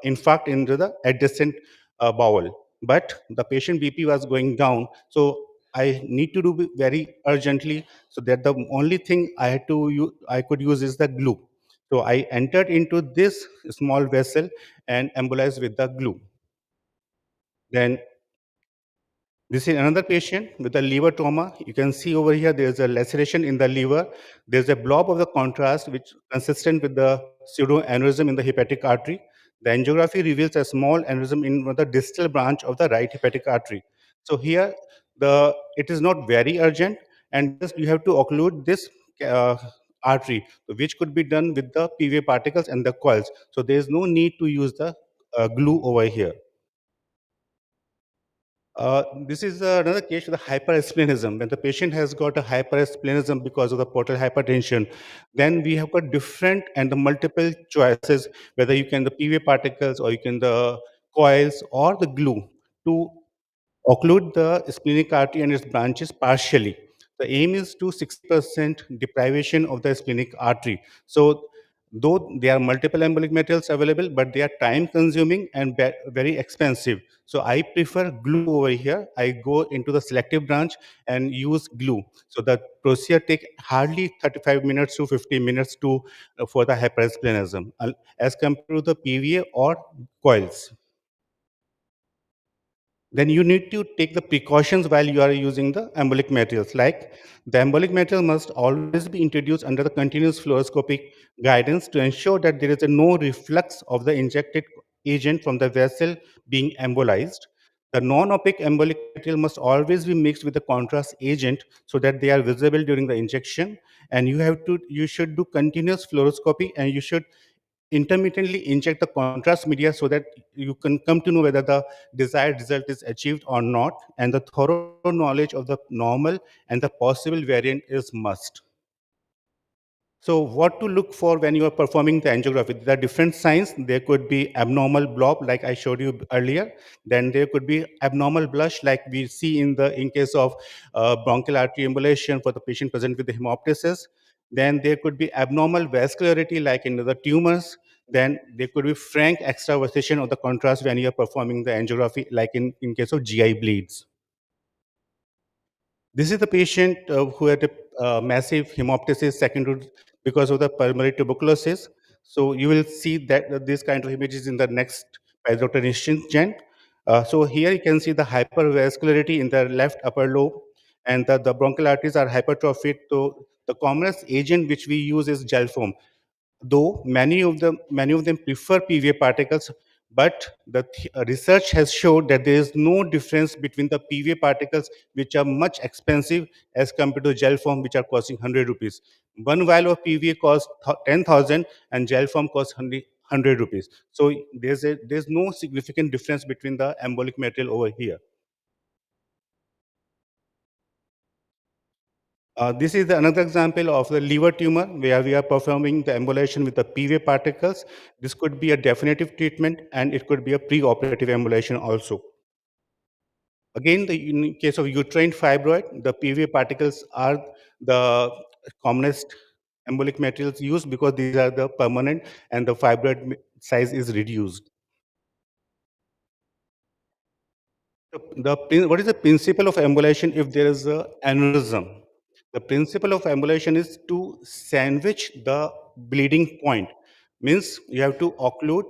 infarct into the adjacent bowel. but the patient BP was going down. So I need to do very urgently. So that the only thing I could use is the glue. So I entered into this small vessel and embolized with the glue. Then this is another patient with a liver trauma. You can see over here there is a laceration in the liver. There's a blob of the contrast which consistent with the pseudoaneurysm in the hepatic artery. The angiography reveals a small aneurysm in one of the distal branch of the right hepatic artery. So here it is not very urgent, and just you have to occlude this uh, artery, which could be done with the PVA particles and the coils. So there is no need to use the glue over here. This is another case with a hyperesplenism. When the patient has got a hyperesplenism because of the portal hypertension, then we have got different and the multiple choices, whether you can the PVA particles or you can the coils or the glue to occlude the splenic artery and its branches partially. The aim is to 60% deprivation of the splenic artery. So though there are multiple embolic materials available, but they are time consuming and very expensive. So I prefer glue over here. I go into the selective branch and use glue. So the procedure take hardly 35 minutes to 50 minutes to for the hyperesplenism as compared to the PVA or coils. Then you need to take the precautions while you are using the embolic materials. Like the embolic material must always be introduced under the continuous fluoroscopic guidance to ensure that there is a no reflux of the injected agent from the vessel being embolized. The non-opaque embolic material must always be mixed with the contrast agent so that they are visible during the injection. And you should do continuous fluoroscopy, and you should intermittently inject the contrast media so that you can come to know whether the desired result is achieved or not, and the thorough knowledge of the normal and the possible variant is must. So what to look for when you are performing the angiography? There are different signs. There could be abnormal blob, like I showed you earlier. Then there could be abnormal blush, like we see in case of bronchial artery embolization for the patient present with the hemoptysis. Then there could be abnormal vascularity, like in the tumors. Then there could be frank extravasation of the contrast when you are performing the angiography, like in case of GI bleeds. This is the patient who had a massive hemoptysis secondary because of the pulmonary tuberculosis. So you will see that this kind of images in the next by Dr. Nishant Jain. So here you can see the hypervascularity in the left upper lobe, and the bronchial arteries are hypertrophied. So the commonest agent which we use is gel foam, though many of them prefer PVA particles, but the research has showed that there is no difference between the PVA particles, which are much expensive, as compared to gel foam, which are costing 100 rupees. One vial of PVA costs 10,000 and gel foam costs 100 rupees. So there's no significant difference between the embolic material over here. This is another example of the liver tumor where we are performing the embolization with the PVA particles. This could be a definitive treatment, and it could be a pre-operative embolization also. Again, in case of uterine fibroid, the PVA particles are the commonest embolic materials used because these are the permanent and the fibroid size is reduced. What is the principle of embolization if there is an aneurysm? The principle of embolization is to sandwich the bleeding point. Means you have to occlude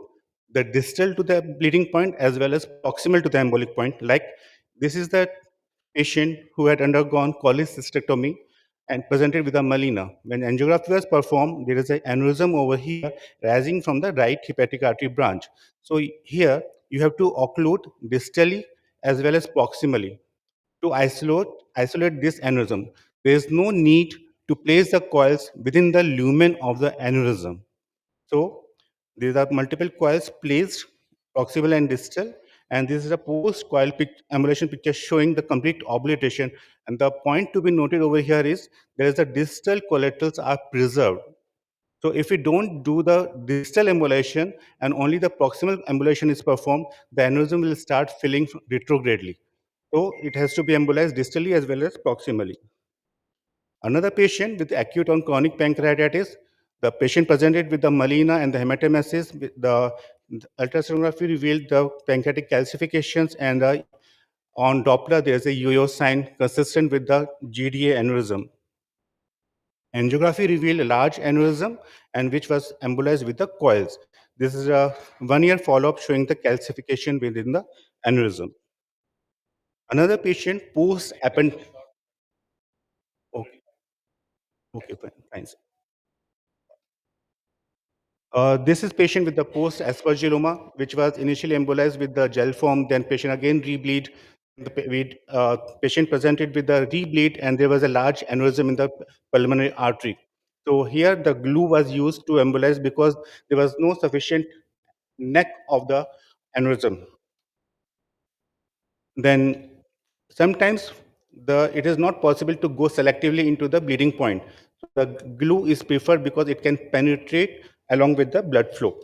the distal to the bleeding point as well as proximal to the embolic point. Like this is the patient who had undergone cholecystectomy and presented with a melena. When angiography was performed, there is an aneurysm over here rising from the right hepatic artery branch. So here you have to occlude distally as well as proximally to isolate this aneurysm. There is no need to place the coils within the lumen of the aneurysm. So these are multiple coils placed proximal and distal, and this is a post-coil emulation picture showing the complete obliteration. And the point to be noted over here is there is the distal collaterals are preserved. So if we don't do the distal embolization and only the proximal embolization is performed, the aneurysm will start filling retrogradely. So it has to be embolized distally as well as proximally. Another patient with acute or chronic pancreatitis, the patient presented with the melena and the hematemesis. The The ultrasonography revealed the pancreatic calcifications, and on Doppler, there's a yo-yo sign consistent with the GDA aneurysm. Angiography revealed a large aneurysm and which was embolized with the coils. This is a 1-year follow-up showing the calcification within the aneurysm. Another patient post-append. Okay, okay, fine. This is patient with the post-aspergilloma, which was initially embolized with the gel form, then patient again rebleed. Patient presented with the rebleed, and there was a large aneurysm in the pulmonary artery. So here the glue was used to embolize because there was no sufficient neck of the aneurysm. Then sometimes it is not possible to go selectively into the bleeding point. So the glue is preferred because it can penetrate along with the blood flow.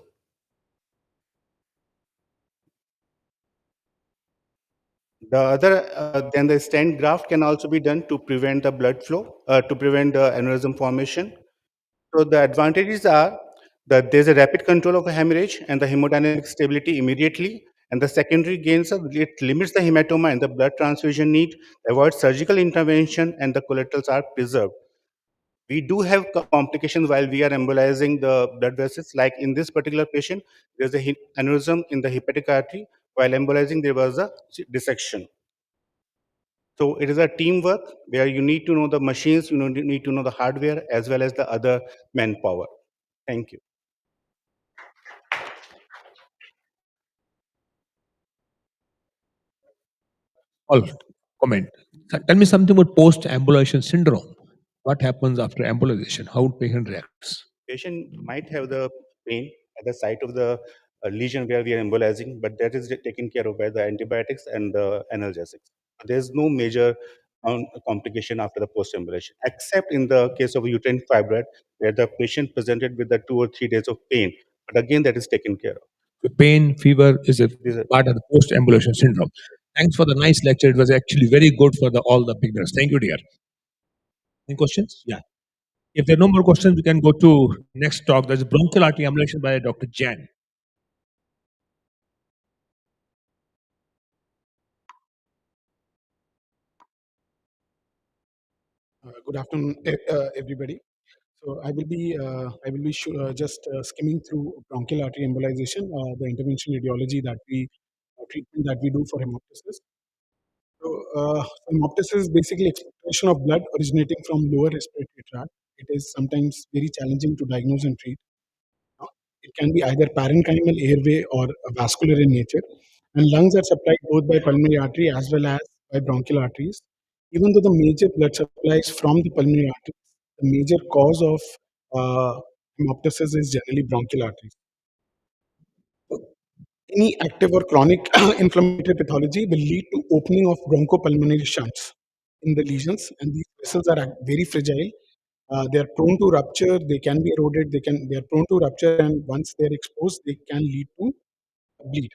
The other, then the stent graft can also be done to prevent the blood flow, to prevent the aneurysm formation. So the advantages are that there's a rapid control of a hemorrhage and the hemodynamic stability immediately. And the secondary gains are it limits the hematoma and the blood transfusion need, avoids surgical intervention, and the collaterals are preserved. We do have complications while we are embolizing the blood vessels. Like in this particular patient, there's a aneurysm in the hepatic artery. While embolizing, there was a dissection. So it is a teamwork where you need to know the machines, you need to know the hardware as well as the other manpower. Thank you. All comment. Tell me something about post-ambulation syndrome. What happens after embolization? How patient reacts? Patient might have the pain at the site of the lesion where we are embolizing, but that is taken care of by the antibiotics and the analgesics. There's no major complication after the post-embolization, except in the case of uterine fibroid, where the patient presented with the 2 or 3 days of pain. But again, that is taken care of. The pain, fever is a part of the post-ambulation syndrome. Thanks for the nice lecture. It was actually very good for all the beginners. Thank you, dear. Any questions? Yeah. If there are no more questions, we can go to next talk. There's bronchial artery embolization by Dr. Jan. Good afternoon, everybody. So I will be just skimming through bronchial artery embolization, the interventional radiology that we treatment that we do for hemoptysis. So hemoptysis is basically expectoration of blood originating from lower respiratory tract. It is sometimes very challenging to diagnose and treat. It can be either parenchymal airway or vascular in nature, and lungs are supplied both by pulmonary artery as well as by bronchial arteries. Even though the major blood supply is from the pulmonary arteries, the major cause of hemoptysis is generally bronchial arteries. Any active or chronic inflammatory pathology will lead to opening of bronchopulmonary shunts in the lesions, and these vessels are very fragile. They are prone to rupture. They can be eroded. They are prone to rupture, and once they are exposed, they can lead to bleed.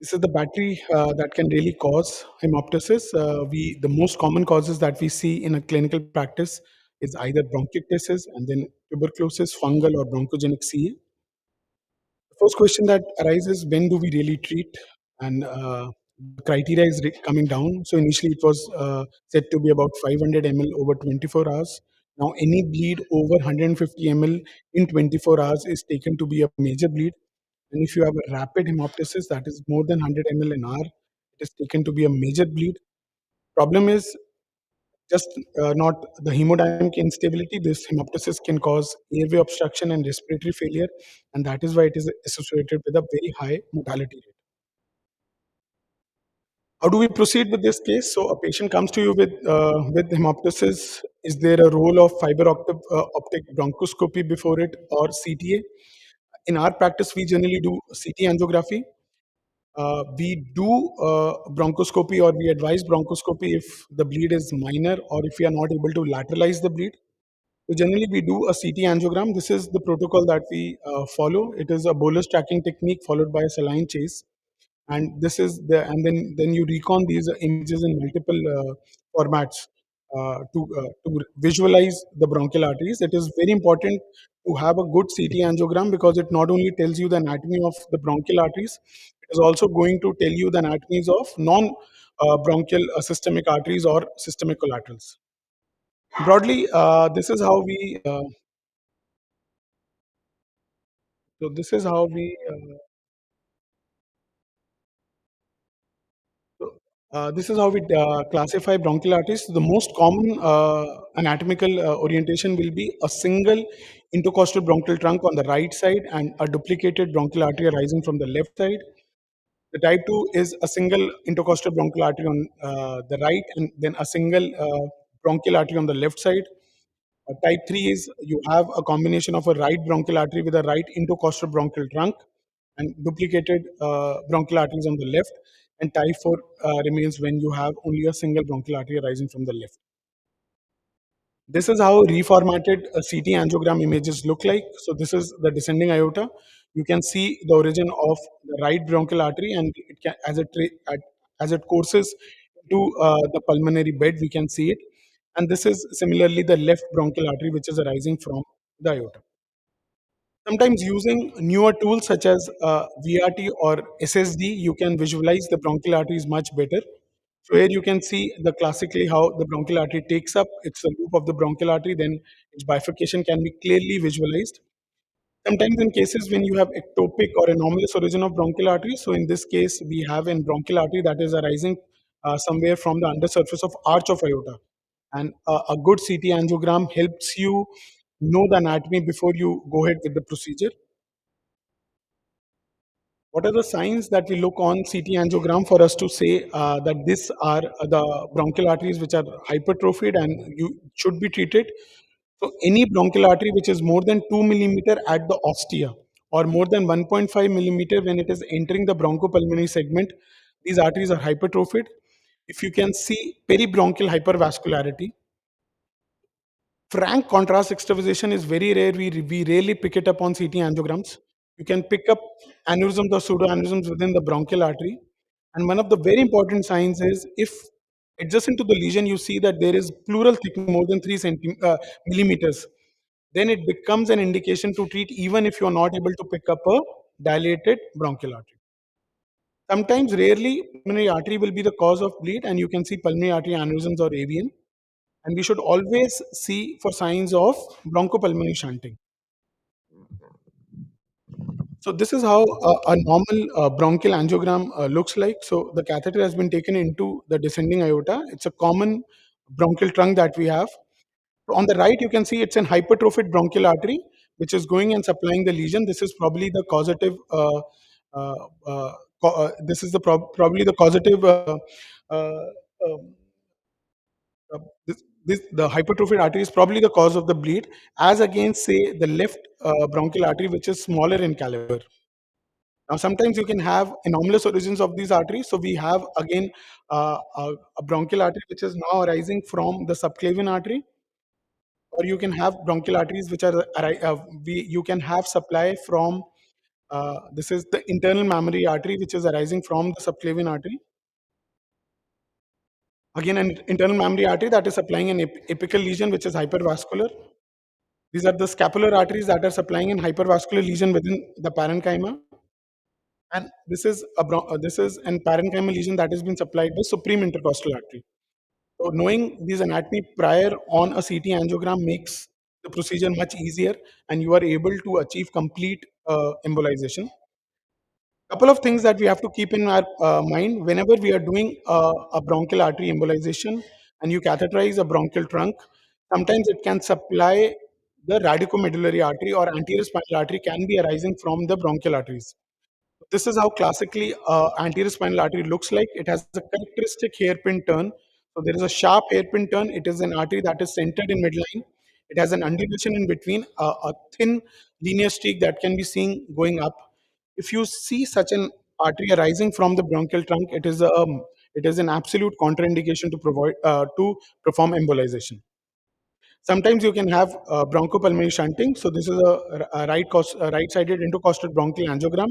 This is the battery that can really cause hemoptysis. The most common causes that we see in a clinical practice is either bronchiectasis and then tuberculosis, fungal, or bronchogenic CA. The first question that arises: when do we really treat? And the criteria is coming down. So initially it was said to be about 500 ml over 24 hours. Now any bleed over 150 ml in 24 hours is taken to be a major bleed. And if you have a rapid hemoptysis that is more than 100 ml an hour, it is taken to be a major bleed. Problem is just not the hemodynamic instability. This hemoptysis can cause airway obstruction and respiratory failure, and that is why it is associated with a very high mortality rate. How do we proceed with this case? So a patient comes to you with hemoptysis. Is there a role of fiber optic bronchoscopy before it or CTA? In our practice, we generally do CT angiography. We do bronchoscopy, or we advise bronchoscopy if the bleed is minor or if we are not able to lateralize the bleed. So generally, we do a CT angiogram. This is the protocol that we follow. It is a bolus tracking technique followed by a saline chase, and this is the and then you recon these images in multiple formats. to visualize the bronchial arteries. It is very important to have a good CT angiogram because it not only tells you the anatomy of the bronchial arteries, it is also going to tell you the anatomies of non bronchial systemic arteries or systemic collaterals. Broadly, this is how we. So this is how we. This is how we classify bronchial arteries. The most common anatomical orientation will be a single intercostal bronchial trunk on the right side and a duplicated bronchial artery arising from the left side. The type 2 is a single intercostal bronchial artery on the right and then a single bronchial artery on the left side. Type 3 is you have a combination of a right bronchial artery with a right intercostal bronchial trunk and duplicated bronchial arteries on the left. And type 4 remains when you have only a single bronchial artery arising from the left. This is how reformatted CT angiogram images look like. So this is the descending aorta. You can see the origin of the right bronchial artery, and it can, as it courses to the pulmonary bed, we can see it. And this is similarly the left bronchial artery, which is arising from the aorta. Sometimes using newer tools such as VRT or SSD, you can visualize the bronchial arteries much better. So here you can see the classically how the bronchial artery takes up. It's a loop of the bronchial artery, then its bifurcation can be clearly visualized. Sometimes in cases when you have ectopic or anomalous origin of bronchial artery, so in this case we have a bronchial artery that is arising somewhere from the undersurface of arch of aorta. And a good CT angiogram helps you know the anatomy before you go ahead with the procedure. What are the signs that we look on CT angiogram for us to say that these are the bronchial arteries which are hypertrophied and you should be treated? So any bronchial artery which is more than 2 millimeter at the ostia or more than 1.5 millimeter when it is entering the bronchopulmonary segment, these arteries are hypertrophied. If you can see peribronchial hypervascularity, frank contrast extravasation is very rare. We rarely pick it up on CT angiograms. You can pick up aneurysms or pseudoaneurysms within the bronchial artery. And one of the very important signs is if adjacent to the lesion you see that there is pleural thickness more than 3 millimeters, then it becomes an indication to treat even if you are not able to pick up a dilated bronchial artery. Sometimes, rarely, pulmonary artery will be the cause of bleed, and you can see pulmonary artery aneurysms or AVN. And we should always see for signs of bronchopulmonary shunting. So this is how a normal bronchial angiogram looks like. So the catheter has been taken into the descending aorta. It's a common bronchial trunk that we have. On the right, you can see it's an hypertrophic bronchial artery, which is going and supplying the lesion. This is probably the causative. Uh, this is the probably the causative. Uh, um, the hypertrophic artery is probably the cause of the bleed, as against say the left bronchial artery, which is smaller in caliber. Now, sometimes you can have anomalous origins of these arteries. So we have again a bronchial artery which is now arising from the subclavian artery, or you can have bronchial arteries which are you can have supply from this is the internal mammary artery which is arising from the subclavian artery. Again, an internal mammary artery that is supplying an apical lesion which is hypervascular. These are the scapular arteries that are supplying an hypervascular lesion within the parenchyma. And this is an parenchymal lesion that has been supplied by supreme intercostal artery. So knowing these anatomy prior on a CT angiogram makes the procedure much easier, and you are able to achieve complete embolization. Couple of things that we have to keep in our mind whenever we are doing a bronchial artery embolization and you catheterize a bronchial trunk. Sometimes it can supply the radicomedullary artery or anterior spinal artery can be arising from the bronchial arteries. This is how classically anterior spinal artery looks like. It has a characteristic hairpin turn. So there is a sharp hairpin turn. It is an artery that is centered in midline. It has an undulation in between, a thin linear streak that can be seen going up. If you see such an artery arising from the bronchial trunk, it is an absolute contraindication to provide to perform embolization. Sometimes you can have bronchopulmonary shunting. So this is a right-sided intercostal bronchial angiogram.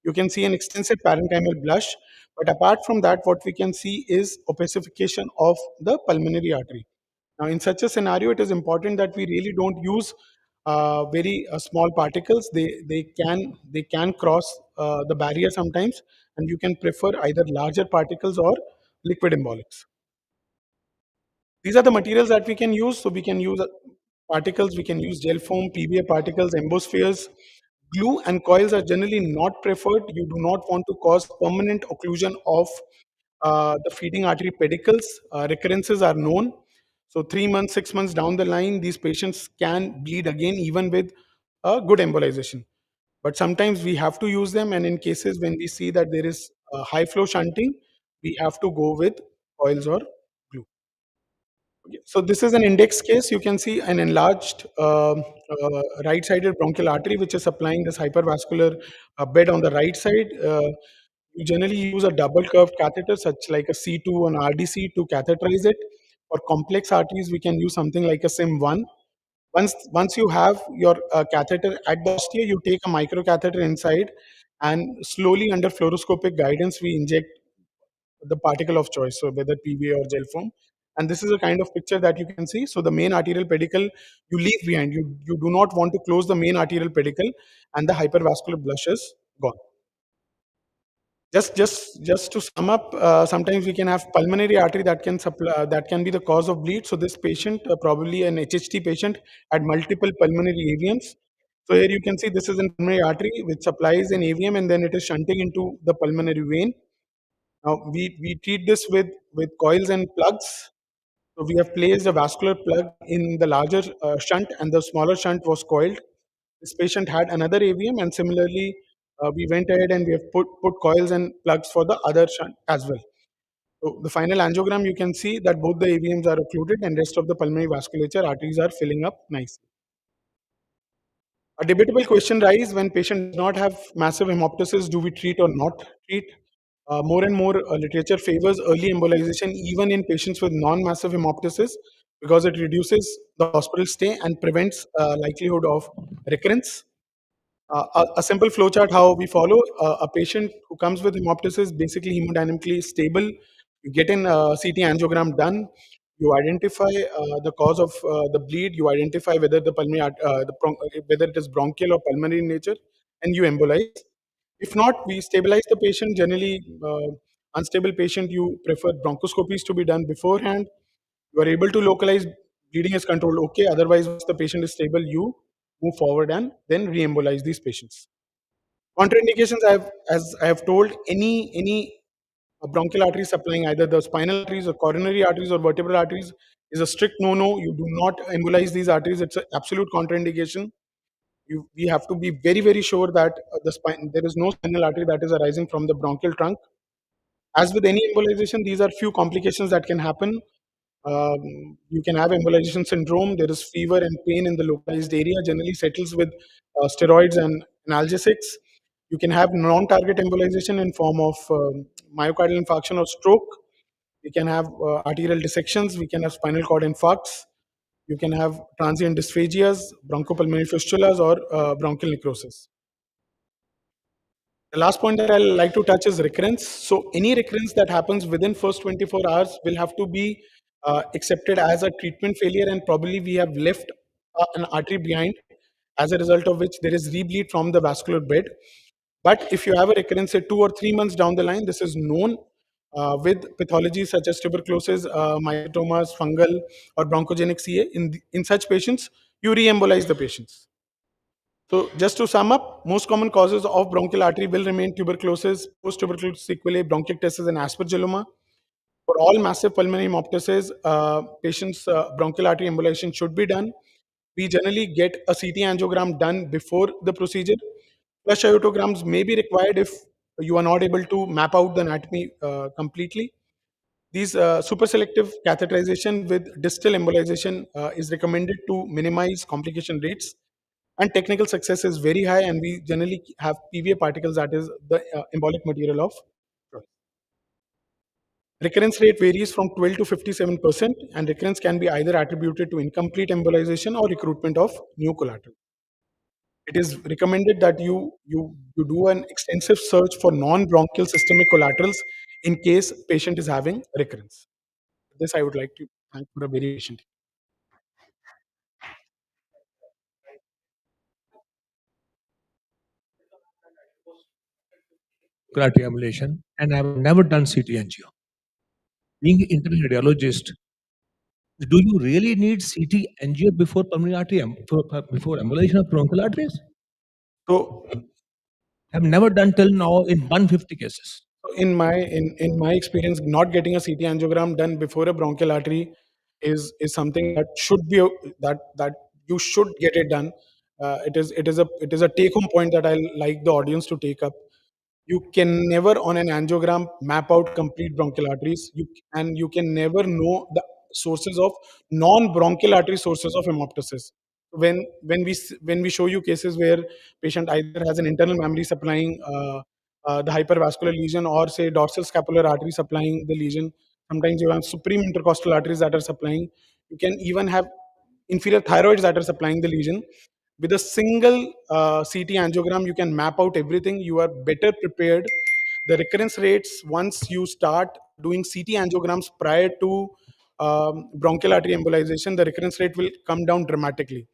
You can see an extensive parenchymal blush, but apart from that, what we can see is opacification of the pulmonary artery. Now, in such a scenario, it is important that we really don't use very small particles. They can cross the barrier sometimes, and you can prefer either larger particles or liquid embolics. These are the materials that we can use. So we can use particles, we can use gel foam, PVA particles, embospheres. Glue and coils are generally not preferred. You do not want to cause permanent occlusion of the feeding artery pedicles. Recurrences are known. So 3 months, 6 months down the line, these patients can bleed again, even with a good embolization. But sometimes we have to use them, and in cases when we see that there is high flow shunting, we have to go with coils or glue. Okay, so this is an index case. You can see an enlarged right-sided bronchial artery, which is supplying this hypervascular bed on the right side. You generally use a double curved catheter, such like a C2 and RDC, to catheterize it. For complex arteries, we can use something like a SIM1. Once you have your catheter at the ostia, you take a microcatheter inside, and slowly under fluoroscopic guidance, we inject the particle of choice, so whether PVA or gel foam. And this is a kind of picture that you can see. So the main arterial pedicle you leave behind. You do not want to close the main arterial pedicle, and the hypervascular blush is gone. Just to sum up, sometimes we can have pulmonary artery that can supply, that can be the cause of bleed. So this patient, probably an HHT patient, had multiple pulmonary AVMs. So here you can see this is a pulmonary artery which supplies an AVM, and then it is shunting into the pulmonary vein. Now we treat this with coils and plugs. So we have placed a vascular plug in the larger shunt, and the smaller shunt was coiled. This patient had another AVM, and similarly, we went ahead and we have put coils and plugs for the other shunt as well. So the final angiogram, you can see that both the AVMs are occluded, and rest of the pulmonary vasculature arteries are filling up nicely. A debatable question arises when patient does not have massive hemoptysis. Do we treat or not treat? More and more literature favors early embolization even in patients with non-massive hemoptysis, because it reduces the hospital stay and prevents likelihood of recurrence. A simple flowchart how we follow: a patient who comes with hemoptysis, basically hemodynamically stable. You get an CT angiogram done. You identify the cause of the bleed. You identify whether the whether it is bronchial or pulmonary in nature, and you embolize. If not, we stabilize the patient. Generally, unstable patient, you prefer bronchoscopies to be done beforehand. You are able to localize, bleeding is controlled. Okay. Otherwise, once the patient is stable, you move forward and then re-embolize these patients. Contraindications, as I have told, any bronchial artery supplying either the spinal arteries or coronary arteries or vertebral arteries is a strict no-no. You do not embolize these arteries. It's an absolute contraindication. We have to be very, very sure that there is no spinal artery that is arising from the bronchial trunk. As with any embolization, these are few complications that can happen. You can have embolization syndrome. There is fever and pain in the localized area, generally settles with steroids and analgesics. You can have non-target embolization in form of myocardial infarction or stroke. We can have arterial dissections. We can have spinal cord infarcts. You can have transient dysphagias, bronchopulmonary fistulas, or bronchial necrosis. The last point that I'll like to touch is recurrence. So any recurrence that happens within first 24 hours will have to be accepted as a treatment failure, and probably we have left an artery behind, as a result of which there is rebleed from the vascular bed. But if you have a recurrence, say 2 or 3 months down the line, this is known with pathologies such as tuberculosis, mycotomas, fungal, or bronchogenic CA. In such patients, you re-embolize the patients. So just to sum up, most common causes of bronchial artery will remain tuberculosis, post-tuberculosis sequelae, bronchiectasis, and aspergilloma. For all massive pulmonary hemoptysis, patients' bronchial artery embolization should be done. We generally get a CT angiogram done before the procedure. Flush aortograms may be required if you are not able to map out the anatomy completely. These super selective catheterization with distal embolization is recommended to minimize complication rates, and technical success is very high, and we generally have PVA particles, that is the embolic material of choice. Recurrence rate varies from 12 to 57%, and recurrence can be either attributed to incomplete embolization or recruitment of new collateral. It is recommended that you do an extensive search for non-bronchial systemic collaterals in case patient is having recurrence. This I would like to thank for a very patient. bronchial embolization, and I've never done CT angio. Being an internal radiologist, do you really need CT angio before pulmonary artery before embolization of bronchial arteries? So I've never done till now in 150 cases. in my experience, not getting a CT angiogram done before a bronchial artery is something that should be that you should get it done. It is a take home point that I like the audience to take up. You can never on an angiogram map out complete bronchial arteries. You can never know the sources of non bronchial artery sources of hemoptysis. When we show you cases where patient either has an internal mammary supplying the hypervascular lesion, or say dorsal scapular artery supplying the lesion, sometimes you have supreme intercostal arteries that are supplying. You can even have inferior thyroids that are supplying the lesion. With a single CT angiogram, you can map out everything. You are better prepared. The recurrence rates, once you start doing CT angiograms prior to bronchial artery embolization, the recurrence rate will come down dramatically.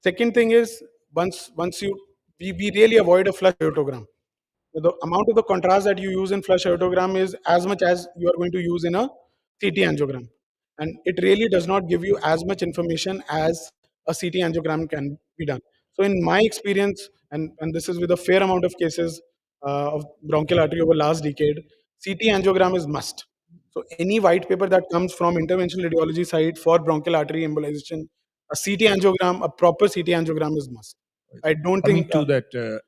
Second thing is, once you we really avoid a flush aortogram. The amount of the contrast that you use in flush aortogram is as much as you are going to use in a CT angiogram. And it really does not give you as much information as a CT angiogram can be done. So in my experience, and this is with a fair amount of cases of bronchial artery over last decade, CT angiogram is must. So any white paper that comes from interventional radiology side for bronchial artery embolization, a CT angiogram, a proper CT angiogram is must. I don't Coming think to that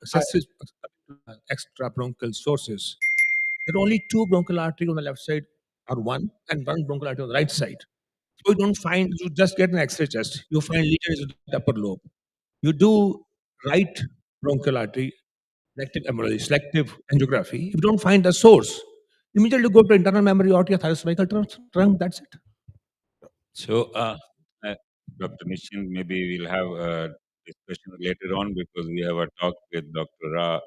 extra bronchial sources, there are only two bronchial arteries on the left side, or one, and one bronchial artery on the right side. So you don't find, you just get an X-ray test, you find lesions in the upper lobe. You do right bronchial artery, selective angiography. If you don't find the source, immediately go to internal memory artery or thyroid trunk, that's it. So, Dr. Nishin, maybe we'll have a discussion later on because we have a talk with Dr. Ra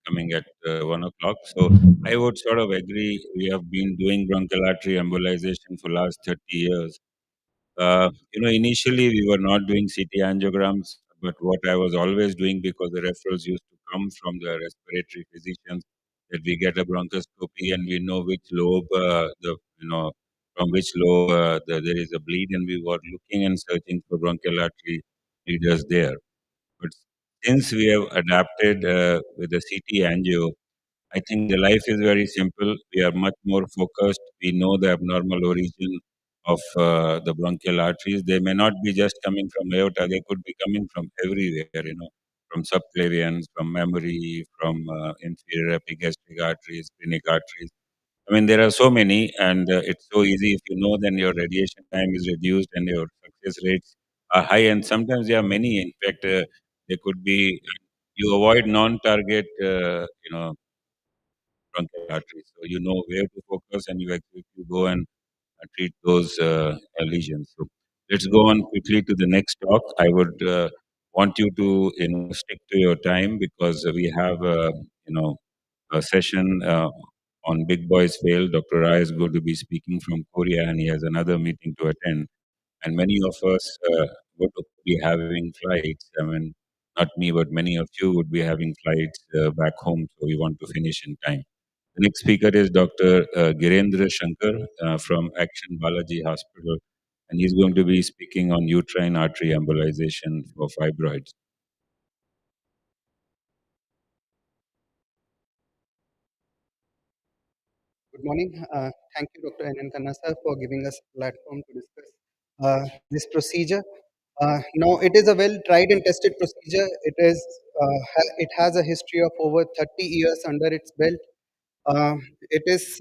coming at 1 o'clock. So, I would sort of agree. We have been doing bronchial artery embolization for last 30 years. Initially we were not doing CT angiograms, but what I was always doing, because the referrals used to come from the respiratory physicians, that we get a bronchoscopy and we know which lobe, from which lobe there is a bleed, and we were looking and searching for bronchial artery leaders there. But since we have adapted with the CT angio, I think the life is very simple. We are much more focused. We know the abnormal origin of the bronchial arteries. They may not be just coming from aorta, they could be coming from everywhere, from subclavians, from memory, from inferior epigastric arteries, splenic arteries. I mean, there are so many, and it's so easy. If you know, then your radiation time is reduced and your success rates are high. And sometimes there are many. In fact, there could be, you avoid non-target, bronchial arteries. So you know where to focus, and you actually go and treat those lesions. So let's go on quickly to the next talk. I would want you to stick to your time because we have a session on Big Boys Fail. Dr. Rai is going to be speaking from Korea, and he has another meeting to attend. And many of us would be having flights. I mean, not me, but many of you would be having flights back home. So we want to finish in time. The next speaker is Dr. Girendra Shankar from Action Balaji Hospital, and he's going to be speaking on uterine artery embolization for fibroids. Good morning. Thank you, Dr. N. Khanna sir, for giving us a platform to discuss this procedure. It is a well tried and tested procedure. It has a history of over 30 years under its belt. It is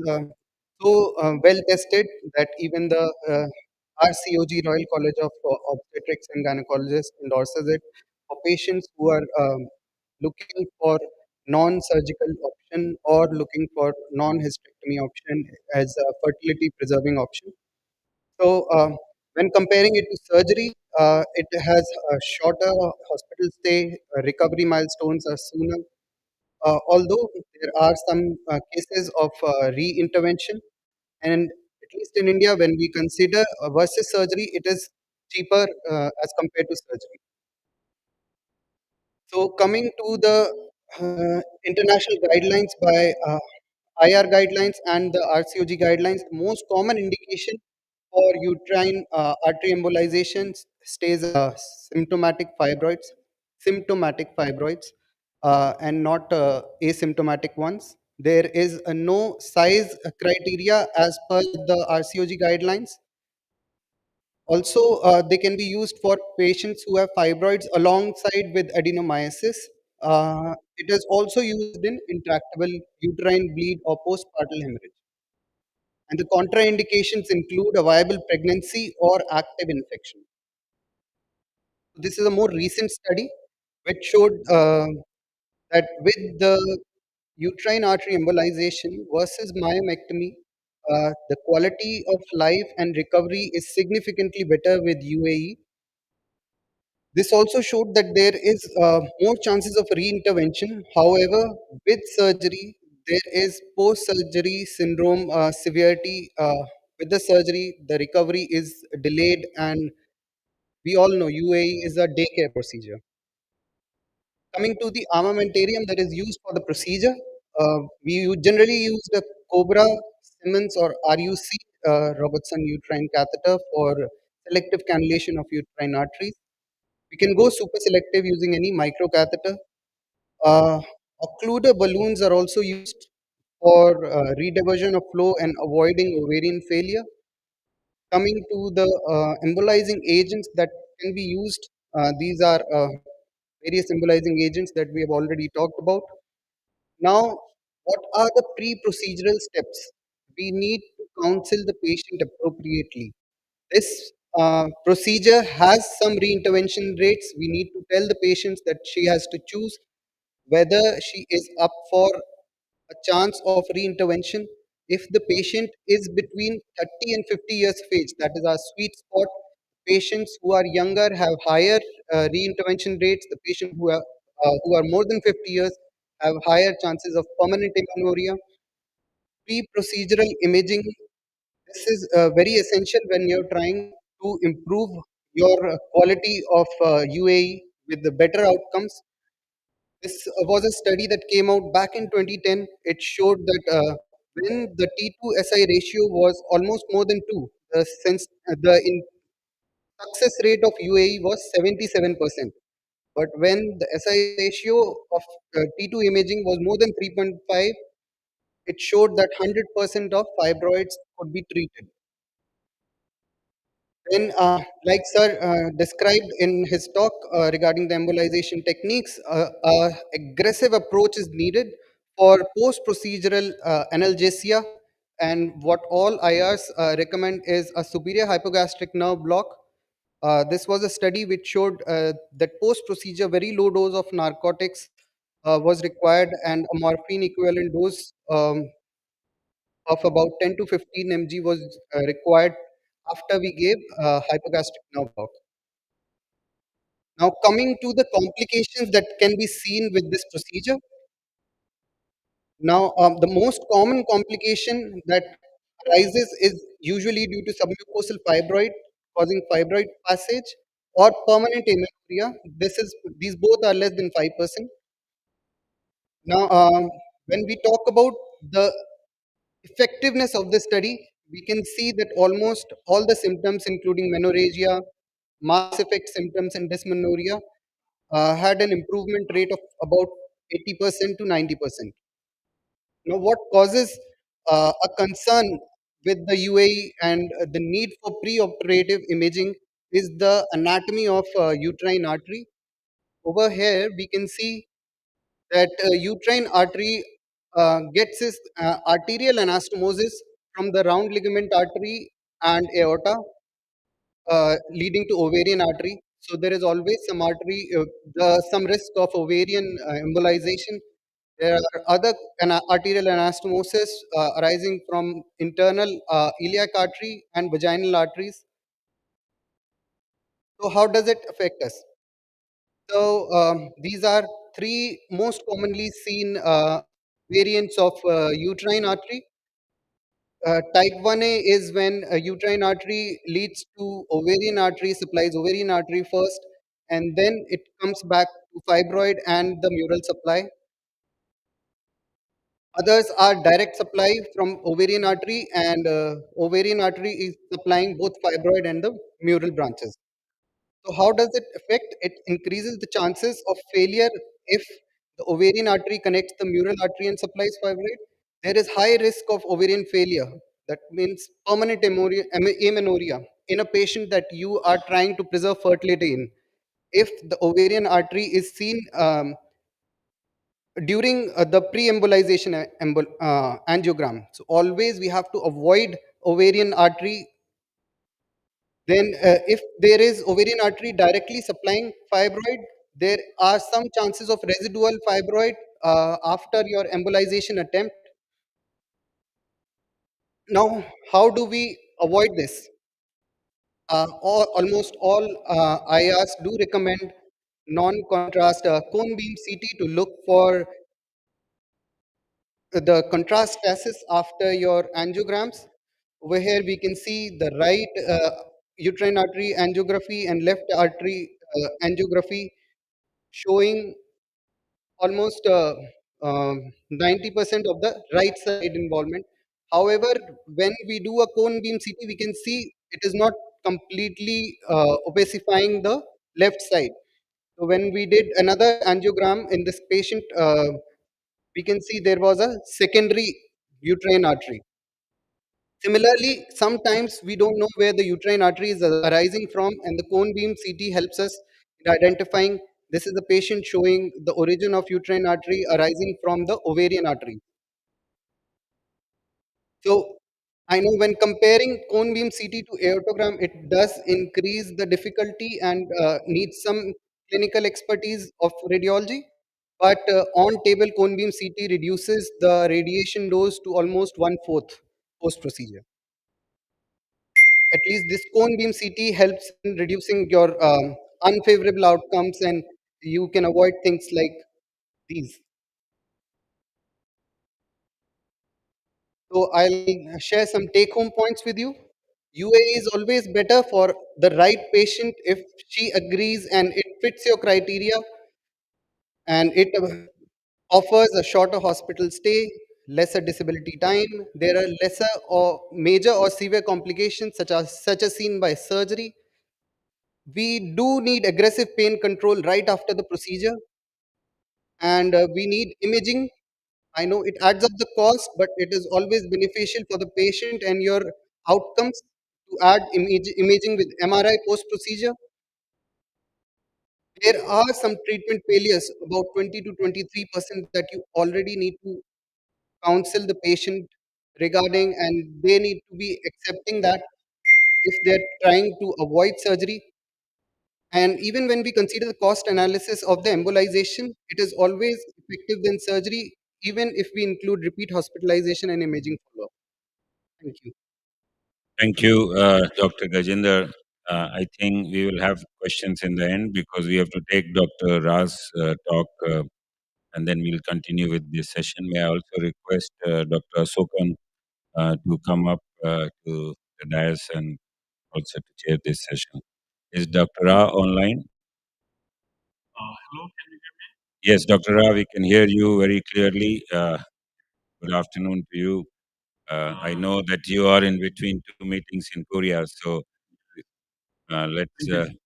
so well tested that even the RCOG, Royal College of Obstetrics and Gynecologists, endorses it for patients who are looking for non-surgical option or looking for non-hysterectomy option as a fertility preserving option. So when comparing it to surgery, it has a shorter hospital stay, recovery milestones are sooner. Although there are some cases of re-intervention, and at least in India, when we consider versus surgery, it is cheaper as compared to surgery. So coming to the international guidelines by IR guidelines and the RCOG guidelines, the most common indication for uterine artery embolizations stays symptomatic fibroids, and not asymptomatic ones. There is no size criteria as per the RCOG guidelines. Also, they can be used for patients who have fibroids alongside with adenomyosis. It is also used in intractable uterine bleed or postpartum hemorrhage. And the contraindications include a viable pregnancy or active infection. This is a more recent study which showed that with the uterine artery embolization versus myomectomy, the quality of life and recovery is significantly better with UAE. This also showed that there is more chances of reintervention. However, with surgery, there is post-surgery syndrome severity. With the surgery, the recovery is delayed, and we all know UAE is a daycare procedure. Coming to the armamentarium that is used for the procedure, generally use the Cobra, Simmons, or RUC, Robertson uterine catheter for selective cannulation of uterine arteries. We can go super selective using any microcatheter. Uh, Occluder balloons are also used for rediversion of flow and avoiding ovarian failure. Coming to the embolizing agents that can be used, these are various embolizing agents that we have already talked about. Now, what are the pre-procedural steps? We need to counsel the patient appropriately. This procedure has some reintervention rates. We need to tell the patients that she has to choose whether she is up for a chance of reintervention. If the patient is between 30 and 50 years of age, that is our sweet spot. Patients who are younger have higher reintervention rates. The patients who are more than 50 years have higher chances of permanent amenorrhea. Pre-procedural imaging, this is very essential when you're trying to improve your quality of UAE with the better outcomes. This was a study that came out back in 2010. It showed that when the T2 SI ratio was almost more than 2, the success rate of UAE was 77%. But when the SI ratio of T2 imaging was more than 3.5, it showed that 100% of fibroids could be treated. Then, like Sir described in his talk regarding the embolization techniques, aggressive approach is needed for post-procedural analgesia. And what all IRs recommend is a superior hypogastric nerve block. This was a study which showed that post-procedure, very low dose of narcotics was required, and a morphine equivalent dose of about 10 to 15 mg was required after we gave hypogastric nerve block. Now, coming to the complications that can be seen with this procedure. Now, the most common complication that arises is usually due to submucosal fibroid causing fibroid passage or permanent amenorrhea. These both are less than 5%. Now, when we talk about the effectiveness of the study, we can see that almost all the symptoms, including menorrhagia, mass effect symptoms, and dysmenorrhea, had an improvement rate of about 80% to 90%. Now, what causes a concern with the UAE and the need for preoperative imaging is the anatomy of uterine artery. Over here, we can see that uterine artery gets its arterial anastomosis from the round ligament artery and aorta, leading to ovarian artery. So there is always some risk of ovarian embolization. There are other arterial anastomosis arising from internal iliac artery and vaginal arteries. So how does it affect us? So these are three most commonly seen variants of uterine artery. Type 1A is when a uterine artery leads to ovarian artery, supplies ovarian artery first, and then it comes back to fibroid and the mural supply. Others are direct supply from ovarian artery, and ovarian artery is supplying both fibroid and the mural branches. So how does it affect? It increases the chances of failure if the ovarian artery connects the mural artery and supplies fibroid. There is high risk of ovarian failure. That means permanent amenorrhea in a patient that you are trying to preserve fertility in. If the ovarian artery is seen during the pre-embolization angiogram. So always we have to avoid ovarian artery. Then if there is ovarian artery directly supplying fibroid, there are some chances of residual fibroid after your embolization attempt. Now, how do we avoid this? Almost all IRs do recommend non-contrast cone beam CT to look for the contrast stasis after your angiograms. Over here, we can see the right uterine artery angiography and left artery angiography showing almost 90% of the right side involvement. However, when we do a cone beam CT, we can see it is not completely opacifying the left side. So when we did another angiogram in this patient, we can see there was a secondary uterine artery. Similarly, sometimes we don't know where the uterine artery is arising from, and the cone beam CT helps us in identifying this is the patient showing the origin of uterine artery arising from the ovarian artery. So I know when comparing cone beam CT to aortogram, it does increase the difficulty and needs some clinical expertise of radiology. But on-table cone beam CT reduces the radiation dose to almost one-fourth post-procedure. At least this cone beam CT helps in reducing your unfavorable outcomes, and you can avoid things like these. So I'll share some take-home points with you. UAE is always better for the right patient if she agrees and it fits your criteria, and it offers a shorter hospital stay, lesser disability time. There are lesser or major or severe complications such as seen by surgery. We do need aggressive pain control right after the procedure, and we need imaging. I know it adds up the cost, but it is always beneficial for the patient and your outcomes to add imaging with MRI post procedure. There are some treatment failures, about 20 to 23% that you already need to counsel the patient regarding, and they need to be accepting that if they're trying to avoid surgery. And even when we consider the cost analysis of the embolization, it is always effective than surgery, even if we include repeat hospitalization and imaging follow-up. Thank you. Thank you, Dr. Gajendra. I think we will have questions in the end because we have to take Dr. Ra's talk and then we'll continue with this session. May I also request Dr. Asokan to come up to the dais and also to chair this session. Is Dr. Ra online? Hello, can you hear me? Yes, Dr. Ra, we can hear you very clearly. Good afternoon to you. I know that you are in between two meetings in Korea, so let's, Thank you.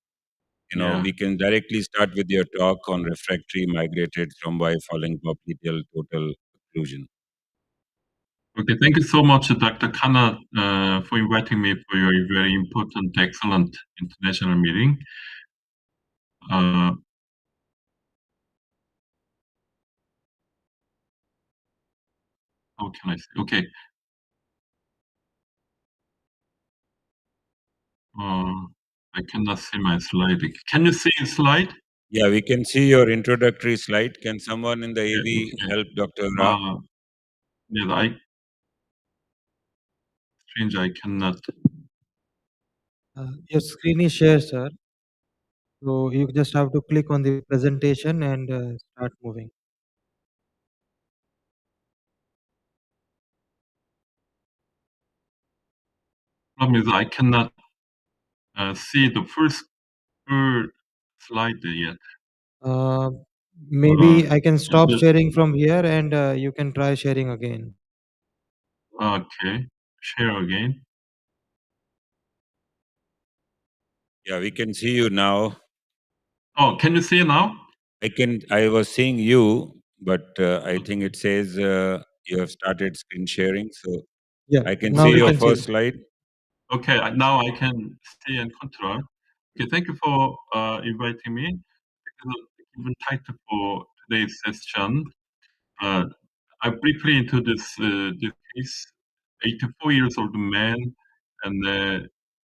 Yeah. we can directly start with your talk on refractory migrated thrombi-falling popliteal total occlusion. Okay, thank you so much, Dr. Khanna, for inviting me for your very important, excellent international meeting. How can I say? Okay. I cannot see my slide. Can you see the slide? Yeah, we can see your introductory slide. Can someone in the AV help Dr. Ra? Yeah, strange, I cannot. Your screen is shared, sir. So you just have to click on the presentation and start moving. Problem is I cannot see the first slide yet. Maybe I can stop the- sharing from here and you can try sharing again. okay, share again. Yeah, we can see you now. Oh, can you see now? I was seeing you, but I think it says you have started screen sharing. So Yeah, I can now see we your can see. first slide. Okay, now I can see and control. Okay, thank you for inviting me. Given title for today's session, I briefly into this case. 84 years old man, and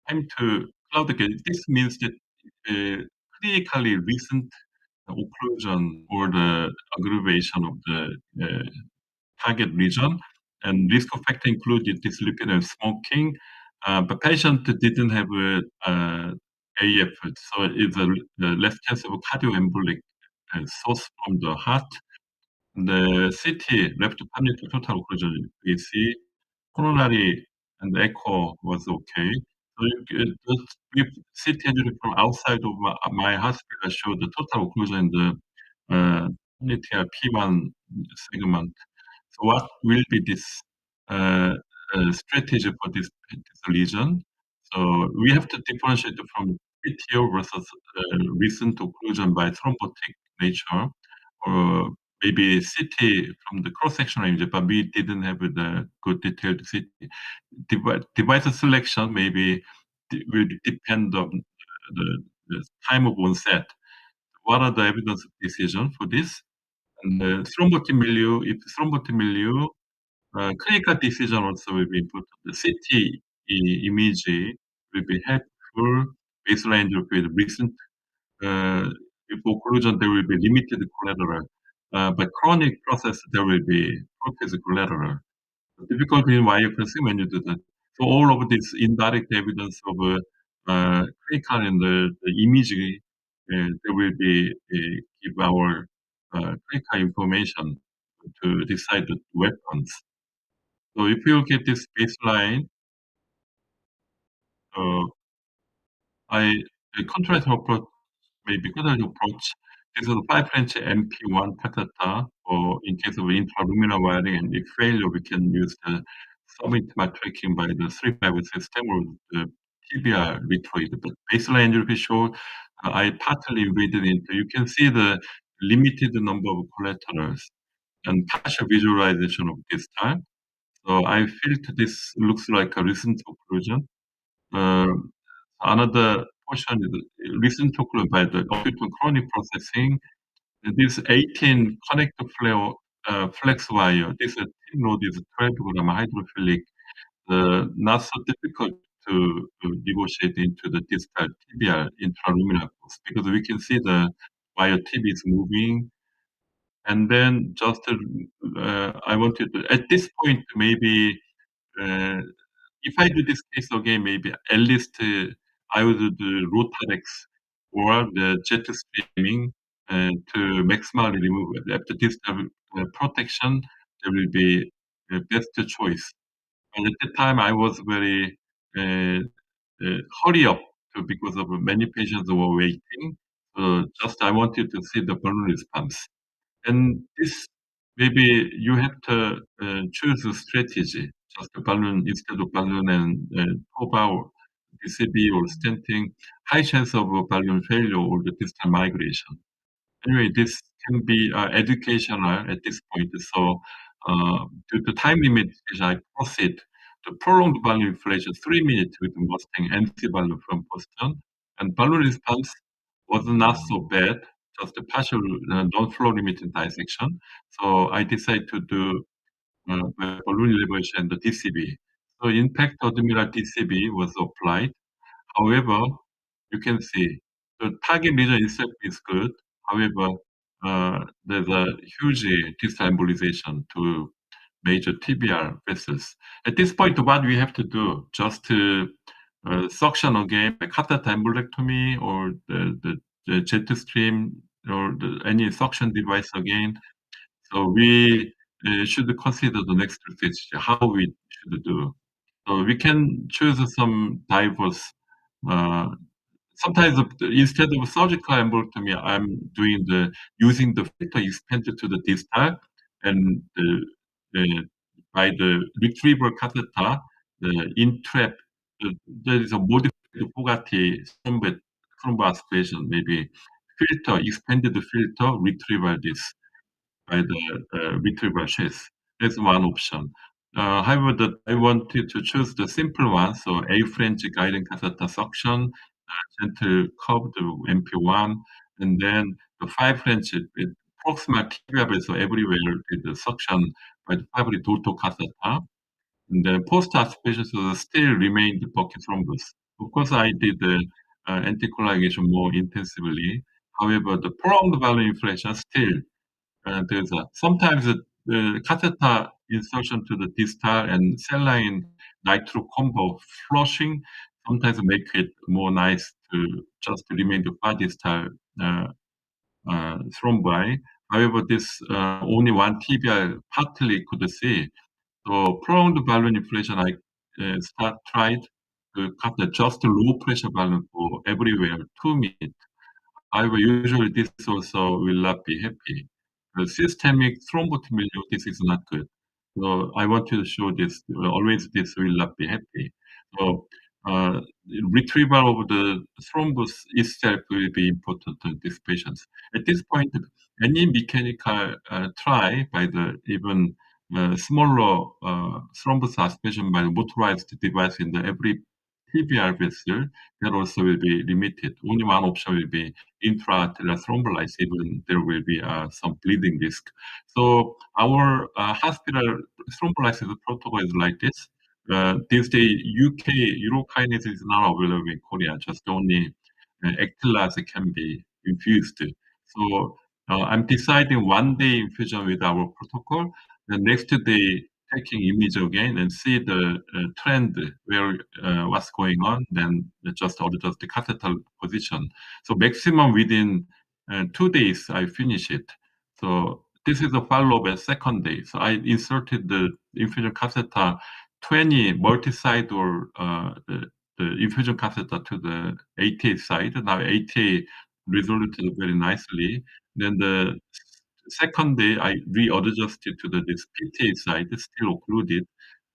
time to cloud. Okay, this means that clinically recent occlusion or the aggravation of the target region, and risk factor included dyslipidem and smoking. But patient didn't have AF, so it's a less chance of cardioembolic source from the heart. The CT, left panel total occlusion, we see coronary and echo was okay. So the brief CT imagery from outside of my hospital showed the total occlusion in the ponytail P1 segment. So what will be this uh, strategy for this lesion? So we have to differentiate from PTO versus recent occlusion by thrombotic nature, or maybe CT from the cross-sectional image, but we didn't have the good detailed CT. Device selection maybe will depend on the time of onset. What are the evidence of decision for this? And the thrombotic milieu, if thrombotic milieu, clinical decision also will be important. The CT image will be helpful. Baseline with recent if occlusion, there will be limited collateral. But chronic process, there will be profuse collateral. The difficulty in biopsy when you do that. So all of this indirect evidence of clinical and the imaging, there will be give our clinical information to decide the weapons. So if you get this baseline, uh, I the contrast approach maybe contrast approach. This is a 5 French MP1 patata, or in case of intraluminal wiring, and if failure, we can use the subintimal tracking by the 3-5 system or the TBR retroid. But baseline entropy show I partly invaded into. You can see the limited number of collaterals and partial visualization of this time. So I feel this looks like a recent occlusion. Another portion is recent occlusion by the acute chronic processing. This 18 connector flare flex wire, this node is 12-gram hydrophilic, not so difficult to negotiate into the distal tibial intraluminal force because we can see the wire tip is moving. And then just I wanted to, at this point, maybe uh, if I do this case again, maybe at least I would do Rotarex or the jet streaming to maximally remove it. After this protection, there will be the best choice. And at the time, I was very hurry up because of many patients were waiting. So just I wanted to see the balloon response. And this maybe you have to choose a strategy, just a balloon instead of balloon and pop out DCB or stenting, high chance of a balloon failure or the distal migration. Anyway, this can be educational at this point. So due to time limitation, I proceed to prolonged balloon inflation 3 minutes with Mustang NC balloon from Boston. And balloon response was not so bad, just a partial non-flow limiting dissection. So I decided to do balloon elevation and the DCB. So impact admiral DCB was applied. However, you can see the target region itself is good. However, there's a huge distal embolization to major tibial vessels. At this point, what we have to do, just to suction again, a catheter embolectomy or the jet stream or any suction device again. So we should consider the next stage, how we should do. So we can choose some diverse uh, sometimes instead of surgical embolectomy, I'm doing using the filter expanded to the distal, and by the retrieval catheter, the in-trap, there is a modified Bugatti thrombo aspiration, maybe filter, expanded filter, retrieval this by the retrieval chest. That's one option. However, I wanted to choose the simple one, so A-French guiding catheter suction, gentle curved MP1, and then the 5 French with proximal tibia, so everywhere with the suction by the fibry total catheter. And then post-aspiration still remained bucket thrombus. Of course, I did the anticoagulation more intensively. However, the prolonged valve inflation still there's sometimes the catheter insertion to the distal and saline nitro combo flushing sometimes make it more nice to just remain the far distal thrombi. However, this only one tibia partly could see. So prolonged balloon inflation, I tried to cut the just low pressure balloon for everywhere 2 minutes. However, usually this also will not be happy. The systemic thrombotomy, this is not good. So I want to show this, always this will not be happy. So uh, retrieval of the thrombus itself will be important to these patients. At this point, any mechanical try by the even smaller thrombus aspiration by the motorized device in the every TBR vessel, that also will be limited. Only one option will be intraarterial thrombolysis, even there will be some bleeding risk. So our hospital thrombolysis protocol is like this. These days, UK urokinase is not available in Korea, just only Actilas can be infused. So I'm deciding 1 day infusion with our protocol, the next day taking image again and see the trend where what's going on, then just adjust the catheter position. So maximum within 2 days, I finish it. So this is a follow-up at second day. So I inserted the infusion catheter 20 multi-side or the infusion catheter to the 80 side. Now 80 resolved very nicely. Then the second day, I readjusted to this PTA side, still occluded.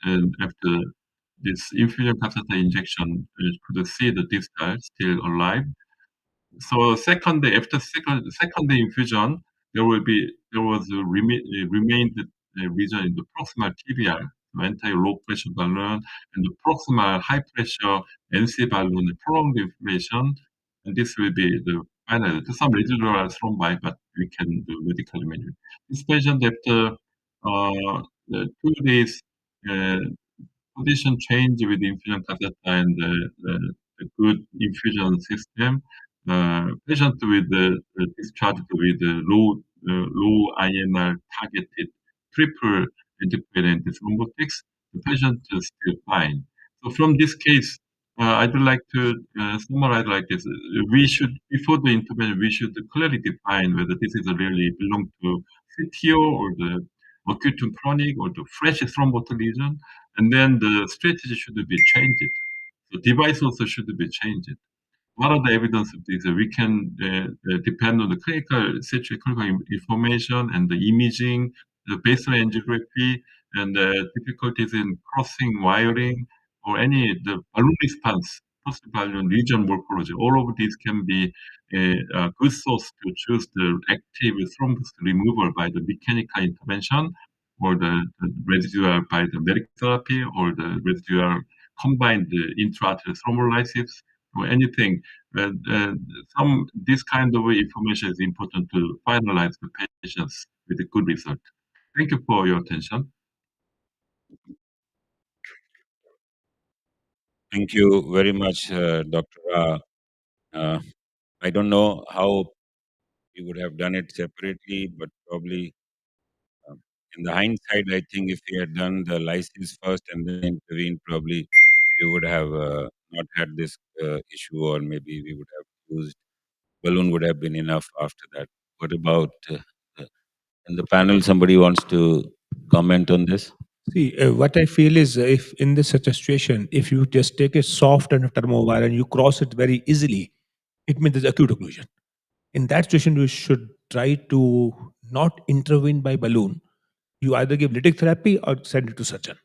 And after this infusion catheter injection, could see the distal still alive. So second day, after second day infusion, there was a remained region in the proximal TBR, anti-low pressure balloon, and the proximal high pressure NC balloon prolonged inflammation, and this will be the final. Some residual thrombi, but we can do medical management. This patient after 2 days. Condition change with infusion catheter and the good infusion system. Patient with discharged with low INR targeted triple anticoagulant thrombotics, the patient is still fine. So from this case, I'd like to summarize like this. We should, before the intervention, we should clearly define whether this is really belong to CTO or the acute to chronic or the fresh thrombotic lesion, and then the strategy should be changed. The device also should be changed. What are the evidence of this? We can depend on the clinical information and the imaging, the baseline angiography, and the difficulties in crossing wiring or any the balloon response, post-balloon region morphology. All of these can be a good source to choose the active thrombus removal by the mechanical intervention or the residual by the medical therapy or the residual combined intraarterial thrombolysis or anything. This kind of information is important to finalize the patients with a good result. Thank you for your attention. Thank you very much, Dr. Ra. Uh, I don't know how we would have done it separately, but probably um, in the hindsight, I think if we had done the lysis first and then intervened, probably we would have not had this issue, or maybe we would have used balloon would have been enough after that. What about in the panel? Somebody wants to comment on this? See, what I feel is if in this such a situation, if you just take a soft and a thermowire and you cross it very easily, it means there's acute occlusion. In that situation, you should try to not intervene by balloon. You either give lytic therapy or send it to surgeon.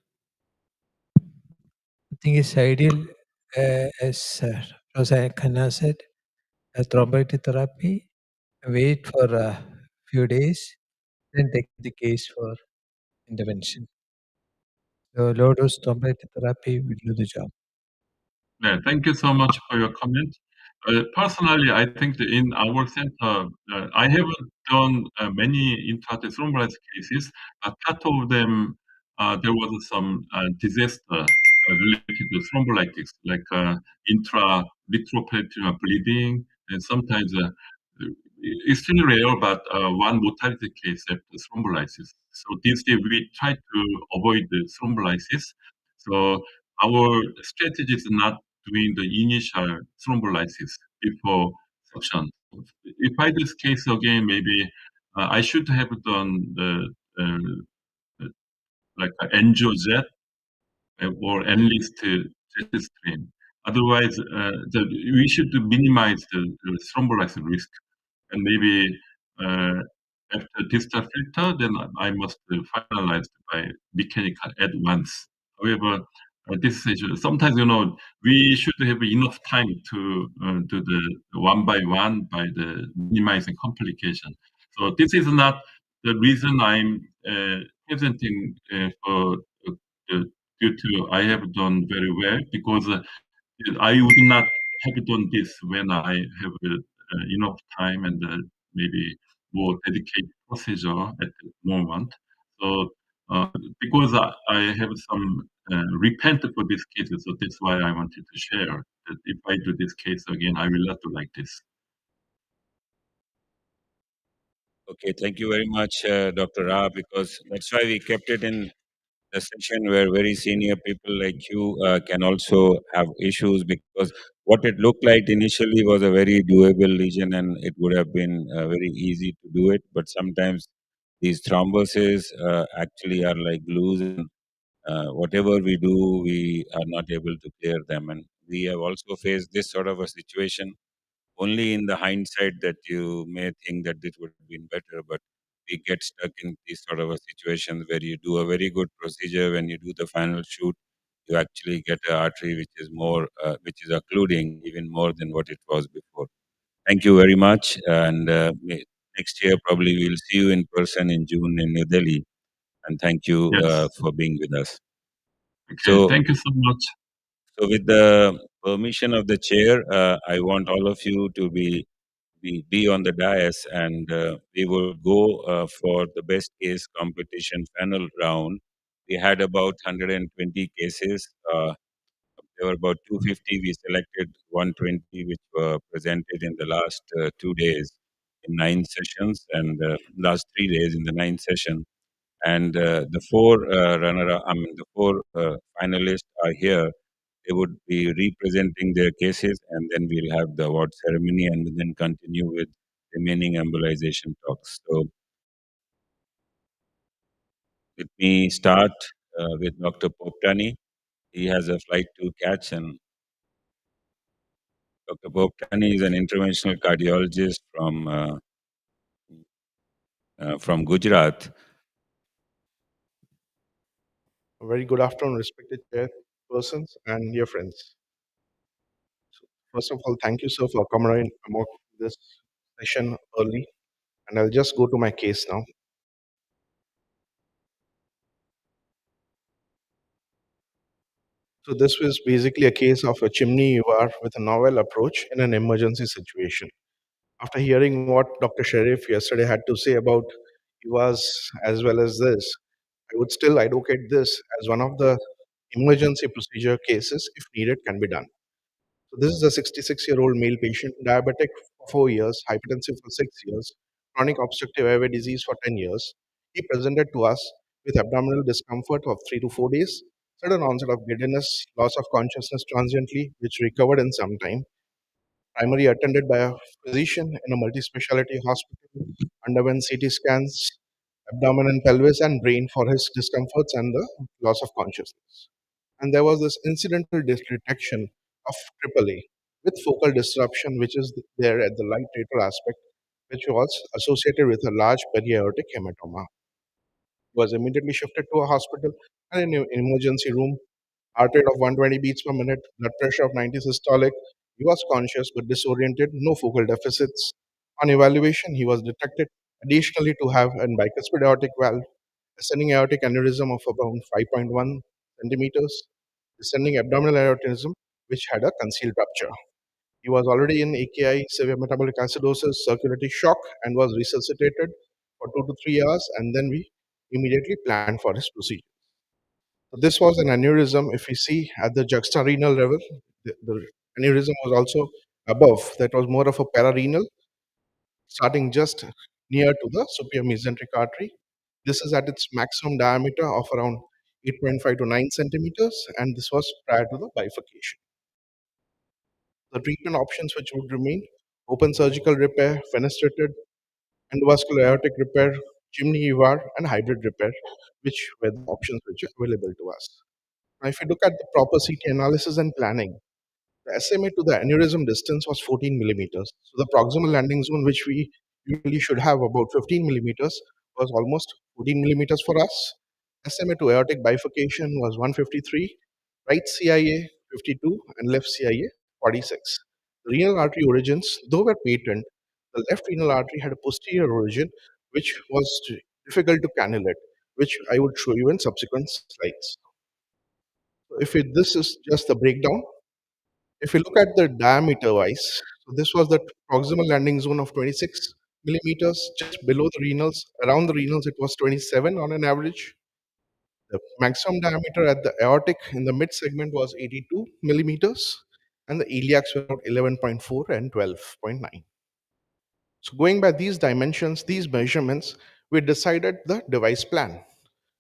I think it's ideal, as Professor Khanna said, thrombolytic therapy, wait for a few days, then take the case for intervention. So low dose thrombolytic therapy will do the job. Yeah, thank you so much for your comment. Personally, I think that in our center, I haven't done many intrahepatic thrombolysis cases. Part of them, there was some disaster related to thrombolytics, like intra-retroperitoneal bleeding, and sometimes it's still rare, but one mortality case after thrombolysis. So this day we try to avoid the thrombolysis. So our strategy is not doing the initial thrombolysis before suction. If I do this case again, maybe I should have done the like angiojet or enlist jet stream. Otherwise, we should minimize the thrombolysis risk, and maybe uh, after distal filter, then I must finalize by mechanical at once. However, this is sometimes we should have enough time to do the one by one by the minimizing complication. So this is not the reason I'm presenting for due to I have done very well because I would not have done this when I have enough time and maybe more dedicated procedure at the moment. So because I have some repent for this case, so that's why I wanted to share that if I do this case again, I will not do like this. Okay, thank you very much, Dr. Ra, because that's why we kept it in a session where very senior people like you can also have issues, because what it looked like initially was a very doable lesion and it would have been very easy to do it. But sometimes these thrombosis actually are like glues, and whatever we do, we are not able to clear them. And we have also faced this sort of a situation only in the hindsight that you may think that this would have been better, but we get stuck in these sort of a situations where you do a very good procedure. When you do the final shoot, you actually get an artery which is more, which is occluding even more than what it was before. Thank you very much. And next year, probably we'll see you in person in June in New Delhi. And thank you Yes. for being with us. Okay. So, Thank you so much. so with the permission of the chair, I want all of you to be on the dais, and we will go for the best case competition panel round. We had about 120 cases. There were about 250. We selected 120, which were presented in the last 2 days in 9 sessions, and last 3 days in the 9th session. And the four the four finalists are here. They would be representing their cases, and then we'll have the award ceremony, and then continue with remaining embolization talks. So let me start with Dr. Poptani. He has a flight to catch, and Dr. Poptani is an interventional cardiologist from Gujarat. A very good afternoon, respected chairpersons and dear friends. So first of all, thank you, sir, for accommodating this session early. And I'll just go to my case now. So this was basically a case of a chimney ER with a novel approach in an emergency situation. After hearing what Dr. Sharif yesterday had to say about EVAs as well as this, I would still advocate this as one of the emergency procedure cases, if needed, can be done. So this is a 66-year-old male patient, diabetic for 4 years, hypertensive for 6 years, chronic obstructive airway disease for 10 years. He presented to us with abdominal discomfort of 3 to 4 days, sudden onset of giddiness, loss of consciousness transiently, which recovered in some time. Primarily attended by a physician in a multi-specialty hospital, underwent CT scans, abdomen and pelvis and brain for his discomforts and the loss of consciousness. And there was this incidental detection of AAA, with focal disruption, which is there at the right atrial aspect, which was associated with a large periaortic hematoma. He was immediately shifted to a hospital and in an emergency room. Heart rate of 120 beats per minute, blood pressure of 90 systolic. He was conscious but disoriented, no focal deficits. On evaluation, he was detected additionally to have a bicuspid aortic valve, ascending aortic aneurysm of around 5.1 centimeters, descending abdominal aortism, which had a concealed rupture. He was already in AKI, severe metabolic acidosis, circulatory shock, and was resuscitated for 2 to 3 hours, and then we immediately planned for his procedure. So this was an aneurysm. If we see at the juxtarenal level, the aneurysm was also above. That was more of a pararenal, starting just near to the superior mesenteric artery. This is at its maximum diameter of around 8.5 to 9 centimeters, and this was prior to the bifurcation. The treatment options which would remain: open surgical repair, fenestrated, endovascular aortic repair, chimney EVAR, and hybrid repair, which were the options which are available to us. Now, if you look at the proper CT analysis and planning, the estimate to the aneurysm distance was 14 millimeters. So the proximal landing zone, which we usually should have about 15 millimeters, was almost 14 millimeters for us. Estimate to aortic bifurcation was 153, right CIA 52, and left CIA 46. The renal artery origins, though were patent, the left renal artery had a posterior origin, which was difficult to cannulate, which I would show you in subsequent slides. So this is just the breakdown. If you look at the diameter wise, so this was the proximal landing zone of 26 millimeters, just below the renals. Around the renals, it was 27 on an average. The maximum diameter at the aortic in the mid segment was 82 millimeters, and the iliacs were about 11.4 and 12.9. So, going by these dimensions, these measurements, we decided the device plan.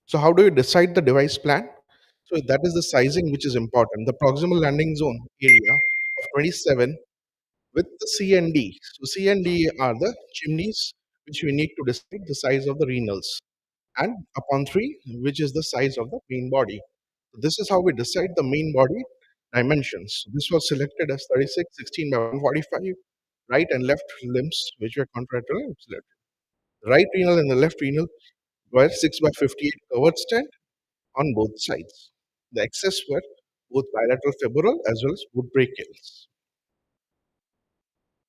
So, how do you decide the device plan? So, that is the sizing which is important. The proximal landing zone area of 27 with the C and D. So C and D are the chimneys which we need to decide the size of the renals, and upon 3, which is the size of the main body. So this is how we decide the main body dimensions. So this was selected as 36, 16 by 145, right and left limbs which were contralateral. The right renal and the left renal were 6 by 58 covered stand on both sides. The excess were both bilateral femoral as well as both brachials.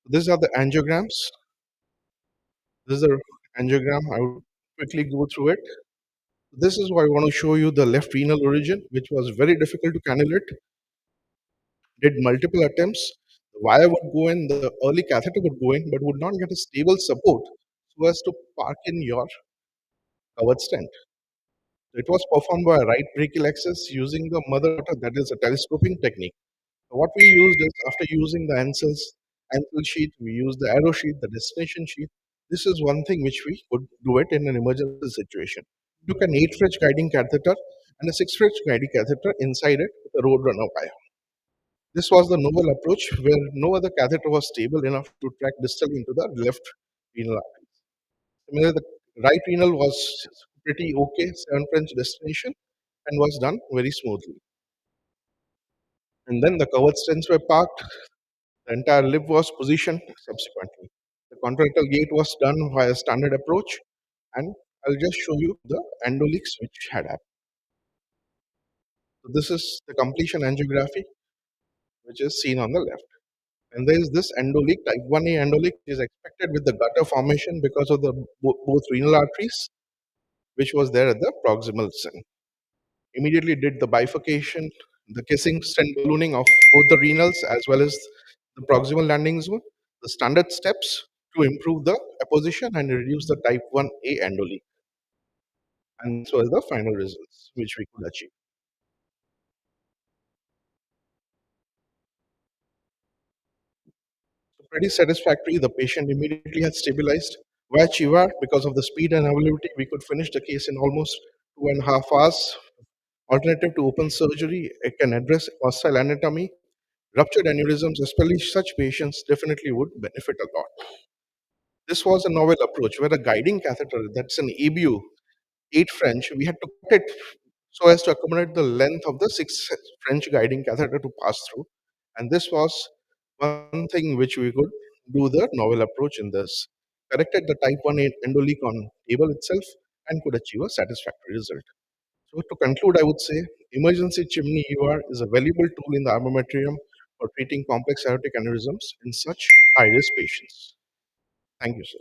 These are the angiograms. This is the angiogram. I will quickly go through it. This is why I want to show you the left renal origin, which was very difficult to cannulate. Did multiple attempts. The wire would go in, the early catheter would go in, but would not get a stable support so as to park in your covered stent. It was performed by a right brachial axis using the mother, that is a telescoping technique. So what we used is, after using the Ansel sheet, we used the arrow sheet, the destination sheet. This is one thing which we could do it in an emergency situation. We took an 8 French guiding catheter and a 6 French guiding catheter inside it with a road runner wire. This was the novel approach where no other catheter was stable enough to track distally into the left renal artery. Similarly, the right renal was pretty okay, 7 French destination, and was done very smoothly. And then the covered stents were parked. The entire lip was positioned subsequently. The contralateral gate was done via standard approach, and I'll just show you the endoleaks which had happened. So this is the completion angiography, which is seen on the left. And there is this endoleak, type 1A endoleak, is expected with the gutter formation because of the both renal arteries, which was there at the proximal stem. Immediately did the bifurcation, the kissing stent ballooning of both the renals as well as the proximal landing zone, the standard steps to improve the apposition and reduce the type 1A endoleak. And this was the final results which we could achieve. So pretty satisfactory. The patient immediately had stabilized. Via Chivar, because of the speed and availability, we could finish the case in almost 2.5 hours. Alternative to open surgery, it can address hostile anatomy. Ruptured aneurysms, especially such patients, definitely would benefit a lot. This was a novel approach where a guiding catheter, that's an ABU, 8 French, we had to cut it so as to accommodate the length of the 6 French guiding catheter to pass through. And this was One thing which we could do the novel approach in this, corrected the type 1 endoleak on table itself and could achieve a satisfactory result. So to conclude, I would say emergency chimney EUR is a valuable tool in the armamentarium for treating complex aortic aneurysms in such high-risk patients. Thank you, sir.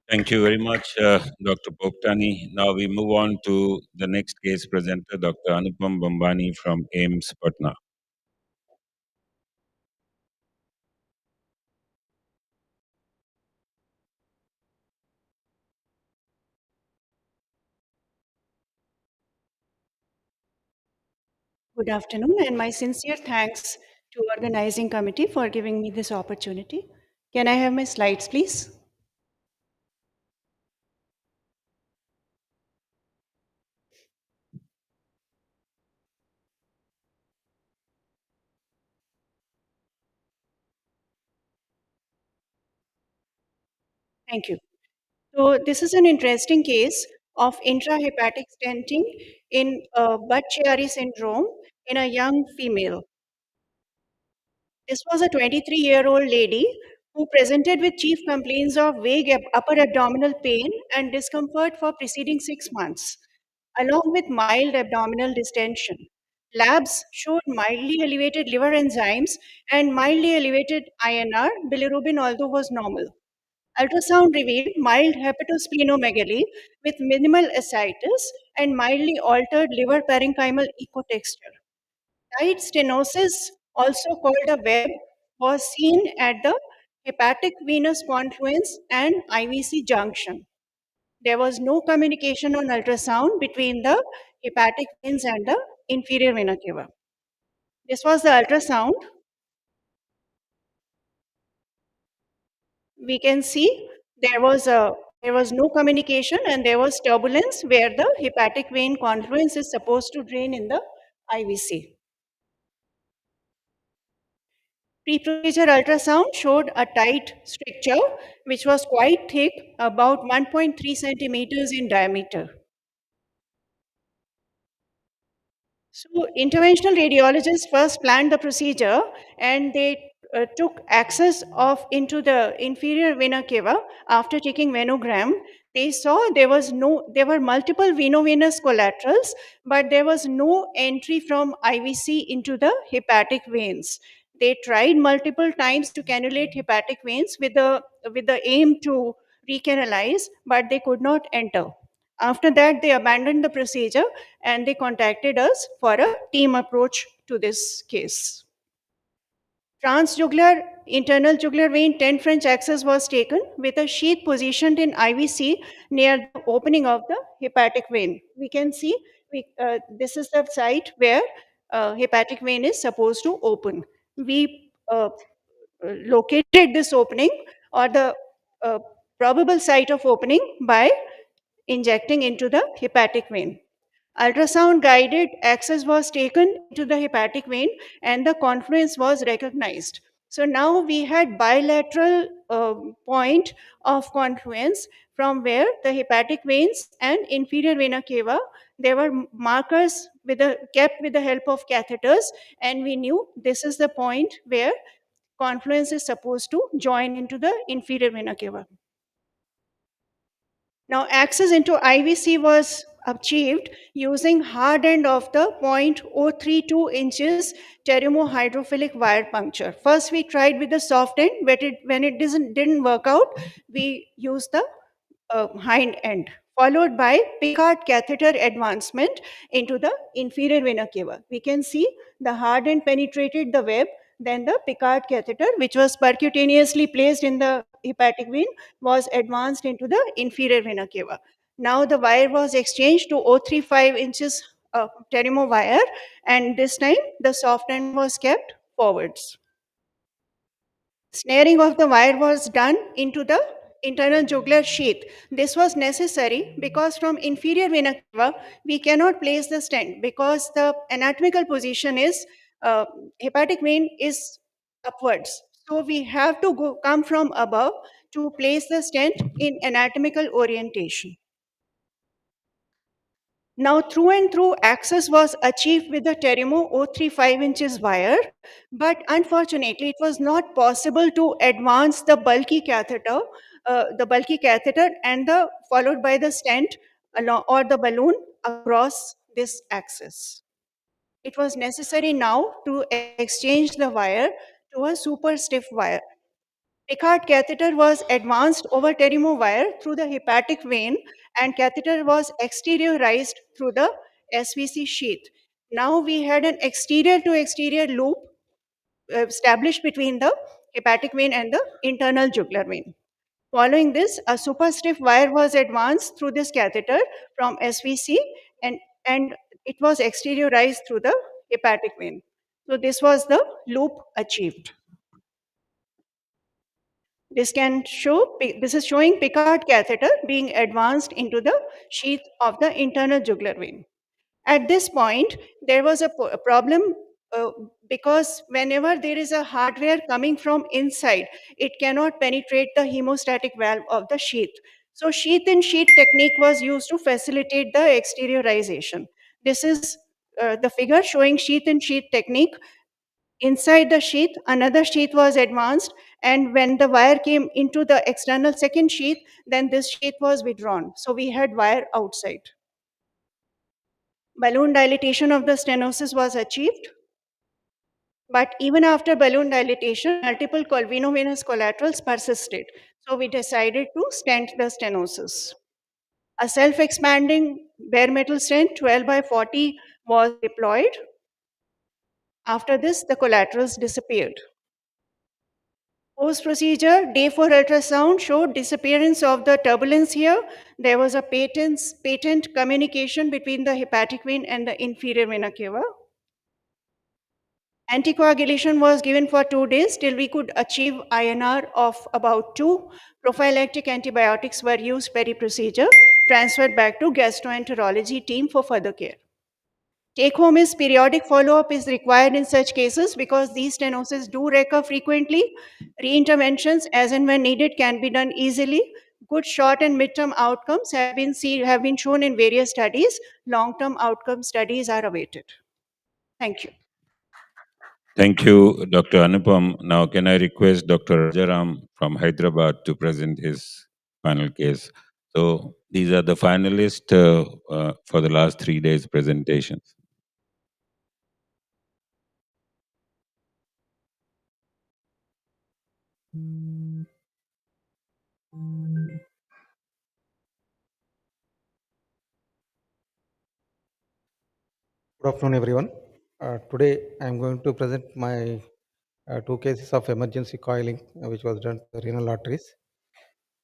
Thank you very much, Dr. Poptani. Now we move on to the next case presenter, Dr. Anupam Bambani from AIMS, Patna. Good afternoon, and my sincere thanks to organizing committee for giving me this opportunity. Can I have my slides, please? Thank you. So this is an interesting case of intrahepatic stenting in Budd-Chiari syndrome in a young female. This was a 23-year-old lady who presented with chief complaints of vague upper abdominal pain and discomfort for preceding 6 months, along with mild abdominal distension. Labs showed mildly elevated liver enzymes and mildly elevated INR, bilirubin although was normal. Ultrasound revealed mild hepatosplenomegaly with minimal ascites and mildly altered liver parenchymal ecotexture. Tight stenosis, also called a web, was seen at the hepatic venous confluence and IVC junction. There was no communication on ultrasound between the hepatic veins and the inferior vena cava. This was the ultrasound. We can see there was no communication and there was turbulence where the hepatic vein confluence is supposed to drain in the IVC. Pre-procedure ultrasound showed a tight stricture which was quite thick, about 1.3 centimeters in diameter. So interventional radiologists first planned the procedure and they took access of into the inferior vena cava after taking venogram. They saw there were multiple venovenous collaterals, but there was no entry from IVC into the hepatic veins. They tried multiple times to cannulate hepatic veins with the aim to recanalize, but they could not enter. After that, they abandoned the procedure and they contacted us for a team approach to this case. Transjugular internal jugular vein 10 French axis was taken with a sheath positioned in IVC near the opening of the hepatic vein. We can see this is the site where hepatic vein is supposed to open. We located this opening or the uh, probable site of opening by injecting into the hepatic vein. Ultrasound guided access was taken into the hepatic vein and the confluence was recognized. So now we had bilateral point of confluence from where the hepatic veins and inferior vena cava, there were markers kept with the help of catheters, and we knew this is the point where confluence is supposed to join into the inferior vena cava. Now, access into IVC was achieved using hard end of the 0.032 inches pterymohydrophilic wire puncture. First, we tried with the soft end, but when it didn't work out, we used the hind end, followed by Picard catheter advancement into the inferior vena cava. We can see the hard end penetrated the web, then the Picard catheter, which was percutaneously placed in the hepatic vein, was advanced into the inferior vena cava. Now the wire was exchanged to 0.35 inches pterymo wire, and this time the soft end was kept forwards. Snaring of the wire was done into the internal jugular sheath. This was necessary because from inferior vena cava, we cannot place the stent because the anatomical position is hepatic vein is upwards. So we have to come from above to place the stent in anatomical orientation. Now, through and through access was achieved with the Terimo 035 inches wire, but unfortunately, it was not possible to advance the bulky catheter, and the followed by the stent along, or the balloon across this axis. It was necessary now to exchange the wire to a super stiff wire. Picard catheter was advanced over Terimo wire through the hepatic vein, and catheter was exteriorized through the SVC sheath. Now we had an exterior to exterior loop established between the hepatic vein and the internal jugular vein. Following this, a super stiff wire was advanced through this catheter from SVC, and it was exteriorized through the hepatic vein. So this was the loop achieved. This is showing Picard catheter being advanced into the sheath of the internal jugular vein. At this point, there was a problem because whenever there is a hardware coming from inside, it cannot penetrate the hemostatic valve of the sheath. So sheath in sheath technique was used to facilitate the exteriorization. This is the figure showing sheath in sheath technique. Inside the sheath, another sheath was advanced, and when the wire came into the external second sheath, then this sheath was withdrawn. So we had wire outside. Balloon dilatation of the stenosis was achieved, but even after balloon dilatation, multiple venovenous collaterals persisted. So we decided to stent the stenosis. A self-expanding bare metal stent 12 by 40 was deployed. After this, the collaterals disappeared. Post-procedure, day 4 ultrasound showed disappearance of the turbulence here. There was a patent communication between the hepatic vein and the inferior vena cava. Anticoagulation was given for 2 days till we could achieve INR of about 2. Prophylactic antibiotics were used peri-procedure, transferred back to gastroenterology team for further care. Take home is periodic follow-up is required in such cases because these stenosis do recur frequently. Reinterventions as and when needed can be done easily. Good short and midterm outcomes have been shown in various studies. Long-term outcome studies are awaited. Thank you. Thank you, Dr. Anupam. Now, can I request Dr. Rajaram from Hyderabad to present his final case? So, these are the finalists for the last 3 days' presentations. Good afternoon, everyone. Today, I am going to present my 2 cases of emergency coiling, which was done to the renal arteries.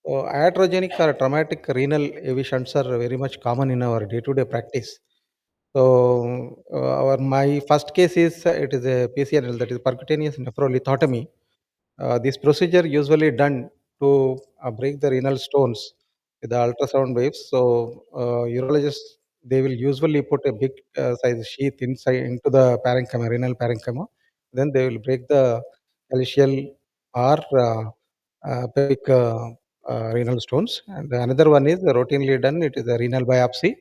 So, iatrogenic or traumatic renal AV shunts are very much common in our day-to-day practice. So, my first case is it is a PCNL, that is percutaneous nephrolithotomy. This procedure usually done to break the renal stones with the ultrasound waves. So, urologists, they will usually put a big size sheath inside into the parenchyma, renal parenchyma. Then they will break the calcial or pelvic renal stones. And another one is routinely done. It is a renal biopsy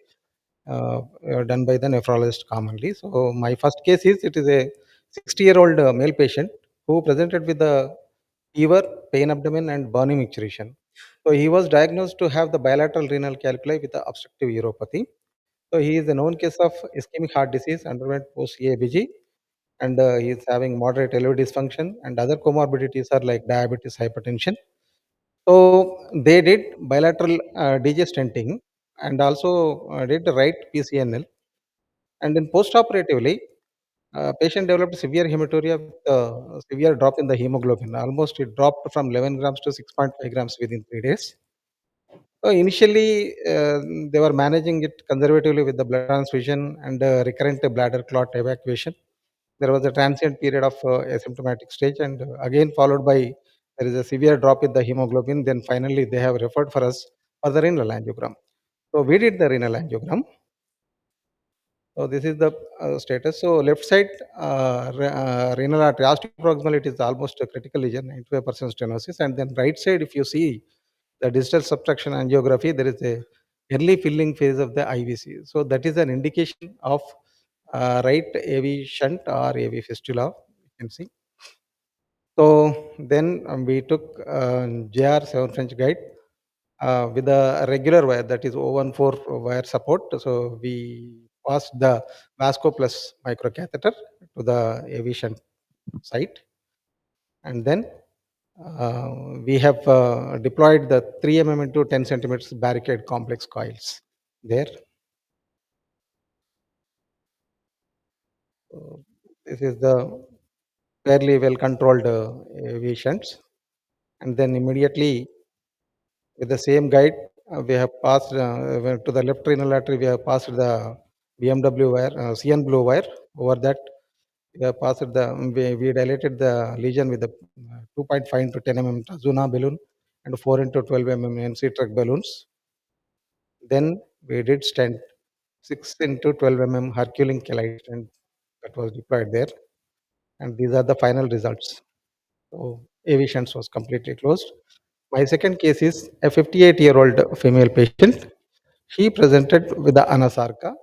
done by the nephrologist commonly. So my first case is it is a 60-year-old male patient who presented with the fever, pain abdomen, and burning micturition. So he was diagnosed to have the bilateral renal calculi with the obstructive uropathy. So he is a known case of ischemic heart disease, underwent post EABG, and he is having moderate LV dysfunction, and other comorbidities are like diabetes, hypertension. So they did bilateral DJ stenting and also did the right PCNL. And then post-operatively, patient developed severe hematuria with severe drop in the hemoglobin. Almost it dropped from 11 grams to 6.5 grams within 3 days. So initially, they were managing it conservatively with the blood transfusion and recurrent bladder clot evacuation. There was a transient period of asymptomatic stage, and again followed by there is a severe drop in the hemoglobin. Then finally, they have referred for us for the renal angiogram. So we did the renal angiogram. So this is the status. So left side renal artery osteoproximal, it is almost a critical lesion, 95% stenosis, and then right side, if you see the digital subtraction angiography, there is a early filling phase of the IVC. So that is an indication of right AV shunt or AV fistula, you can see. So then we took JR 7 French guide with a regular wire, that is 014 wire support. So we passed the Vasco plus microcatheter to the AV shunt site, and then we have deployed the 3 mm into 10 centimeters barricade complex coils there. So this is the fairly well controlled AV shunts, and then immediately with the same guide, we have passed to the left renal artery. We have passed the BMW wire, CN blue wire. Over that, we have passed the. We dilated the lesion with the 2.5 into 10 mm Tazuna balloon and 4 into 12 mm MC truck balloons. Then we did stent 6 into 12 mm Herculean chelate stent that was deployed there, and these are the final results. So AV shunts was completely closed. My second case is a 58-year-old female patient. She presented with the anasarca.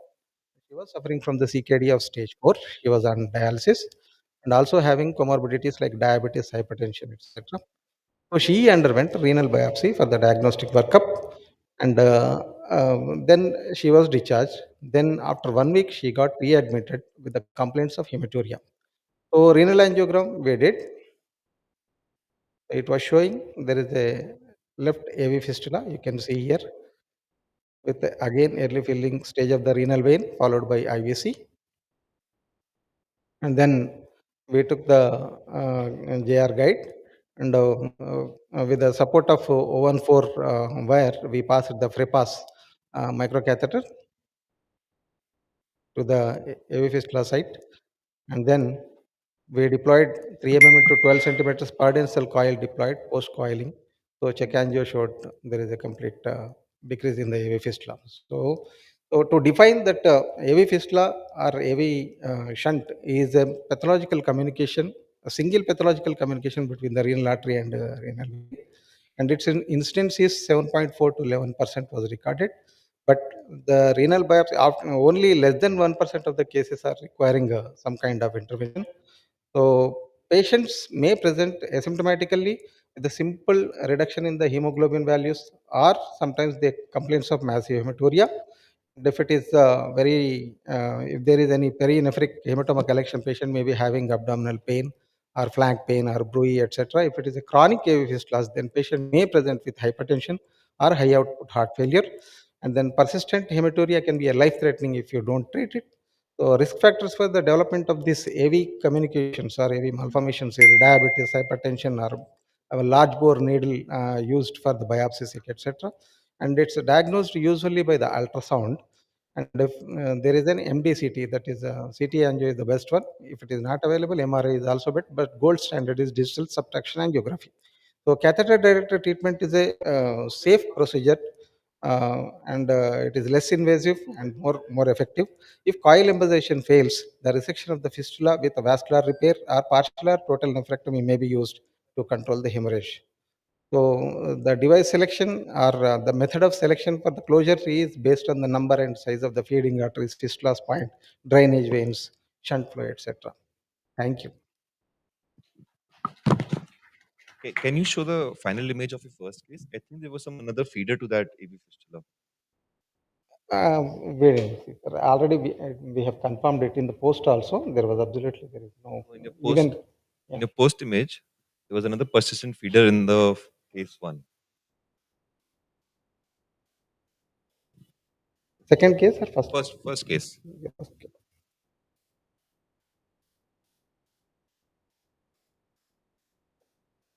She was suffering from the CKD of stage 4. She was on dialysis and also having comorbidities like diabetes, hypertension, etc. So she underwent renal biopsy for the diagnostic workup, and then she was discharged. Then after 1 week, she got readmitted with the complaints of hematuria. So renal angiogram we did. It was showing there is a left AV fistula. You can see here with again early filling stage of the renal vein followed by IVC, and then we took the JR guide, and with the support of 014 wire we passed the FREPAS microcatheter to the AV fistula site, and then we deployed 3 mm to 12 centimeters cell coil deployed post coiling. So check angio showed there is a complete decrease in the AV fistula. So to define that AV fistula or AV shunt is a pathological communication, a single pathological communication between the renal artery and renal vein, and its incidence is 7.4 to 11% was recorded. But the renal biopsy, only less than 1% of the cases are requiring some kind of intervention. So patients may present asymptomatically with a simple reduction in the hemoglobin values, or sometimes they complaints of massive hematuria. And if it is if there is any perinephric hematoma collection, patient may be having abdominal pain or flank pain or bruit, etc. If it is a chronic AV fistula, then patient may present with hypertension or high output heart failure. And then persistent hematuria can be a life-threatening if you don't treat it. So risk factors for the development of this AV communications or AV malformations is diabetes, hypertension, or a large bore needle used for the biopsy, etc. And it's diagnosed usually by the ultrasound. And if there is an MDCT, that is CT angio is the best one. If it is not available, MRI is also better, but gold standard is digital subtraction angiography. So catheter-directed treatment is a safe procedure, and it is less invasive and more effective. If coil embolization fails, the resection of the fistula with a vascular repair or partial or total nephrectomy may be used to control the hemorrhage. So the device selection or the method of selection for the closure is based on the number and size of the feeding arteries, fistula point, drainage veins, shunt flow, etc. Thank you. Can you show the final image of your first case? I think there was some another feeder to that AV fistula. Already we have confirmed it in the post also. There was absolutely there is no In your even post, in your post image, there was another persistent feeder in the case one. second case or first? First case.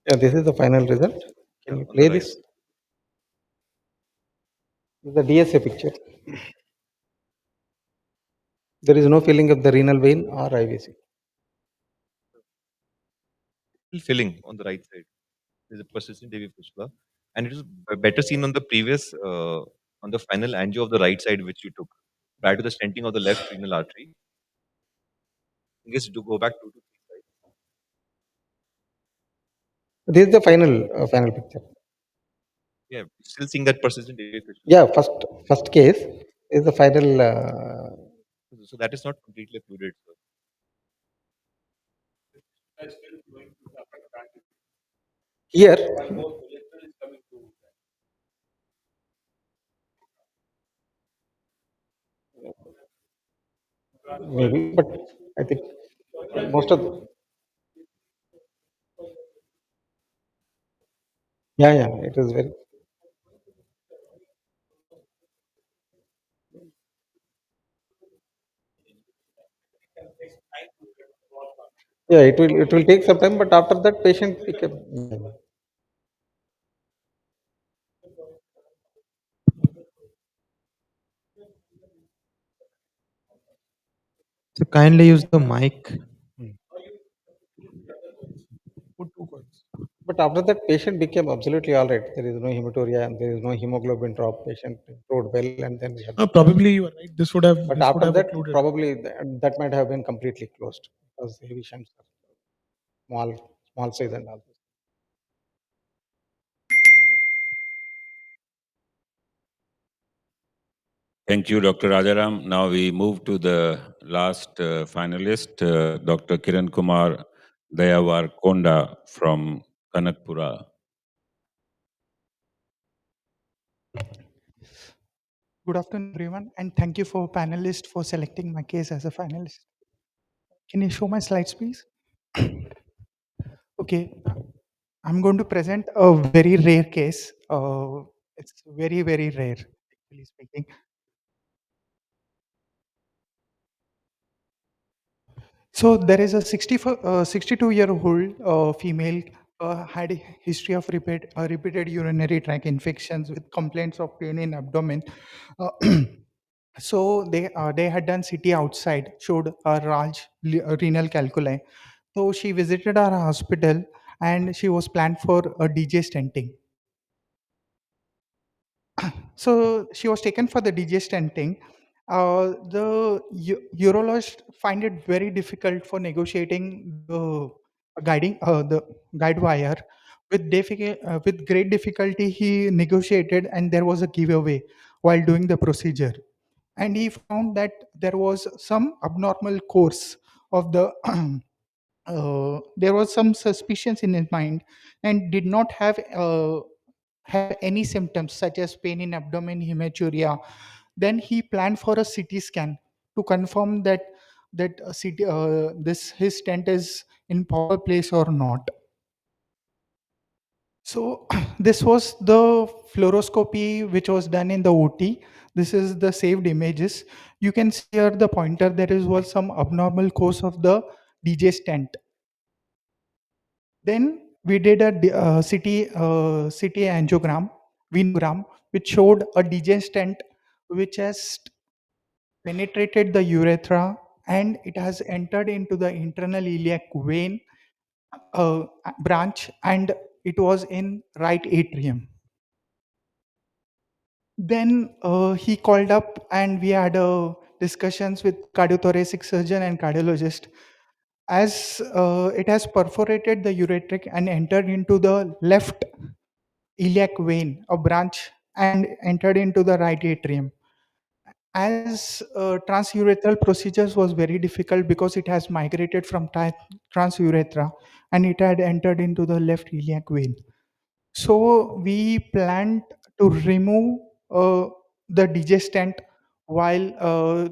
Yeah, this is the final result. Can you On the play right. this? This is the DSA picture. There is no filling of the renal vein or IVC. Filling on the right side. There's a persistent AV fistula, and it is better seen on the previous, on the final angio of the right side, which you took prior to the stenting of the left renal artery. I guess to go back 2 to 3 slides. This is the final picture. Yeah, still seeing that persistent AV fistula. Yeah, first case is the final. So that is not completely occluded. So. Here, maybe, but I think most of yeah, it is very yeah. It will take some time, but after that, patient became yeah. So kindly use the mic. Put 2 coins. But after that, patient became absolutely all right. There is no hematuria and there is no hemoglobin drop. Patient improved well, and then we have. Probably you are right. But This would after have that, occluded. probably that might have been completely closed because heavy shunts are small size and all. Thank you, Dr. Rajaram. Now we move to the last finalist, Dr. Kiran Kumar Dayawar Konda from Kanakpura. Good afternoon, everyone, and thank you for panelists for selecting my case as a finalist. Can you show my slides, please? Okay, I'm going to present a very rare case. It's very, very rare, actually speaking. So there is a 62-year-old female had a history of repeated urinary tract infections with complaints of pain in abdomen. Uh, so they had done CT outside, showed a large renal calculi. So she visited our hospital and she was planned for a DJ stenting. So she was taken for the DJ stenting. The urologist find it very difficult for negotiating the guide wire. With great difficulty, he negotiated, and there was a giveaway while doing the procedure. And he found that there was some abnormal course of the there was some suspicions in his mind and did not have any symptoms such as pain in abdomen, hematuria. Then he planned for a CT scan to confirm that this his stent is in proper place or not. So this was the fluoroscopy which was done in the OT. This is the saved images. You can see here the pointer. Was some abnormal course of the DJ stent. Then we did a CT angiogram, venogram, which showed a DJ stent which has penetrated the urethra and it has entered into the internal iliac vein branch, and it was in right atrium. Then he called up and we had discussions with cardiothoracic surgeon and cardiologist. As it has perforated the ureteric and entered into the left iliac vein, a branch, and entered into the right atrium. As transurethral procedures was very difficult because it has migrated from transurethra and it had entered into the left iliac vein. So we planned to remove the DJ stent while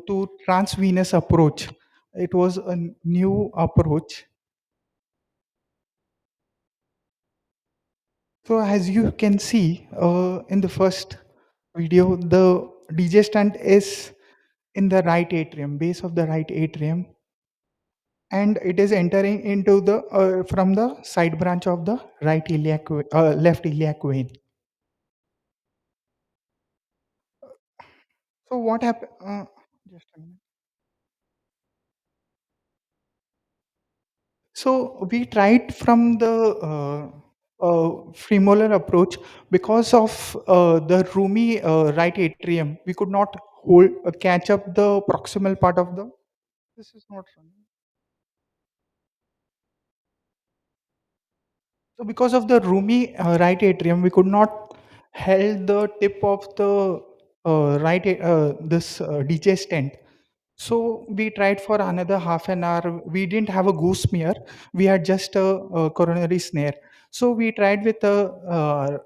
to transvenous approach. It was a new approach. So as you can see in the first video, the DJ stent is in the right atrium, base of the right atrium, and it is entering into the from the side branch of the left iliac vein. So what happened? Just a minute. So we tried from the premolar approach because of the roomy right atrium. We could not catch up the proximal part of the. This is not running. So because of the roomy right atrium, we could not held the tip of the DJ stent. So we tried for another half an hour. We didn't have a goose smear. We had just a coronary snare. So we tried with a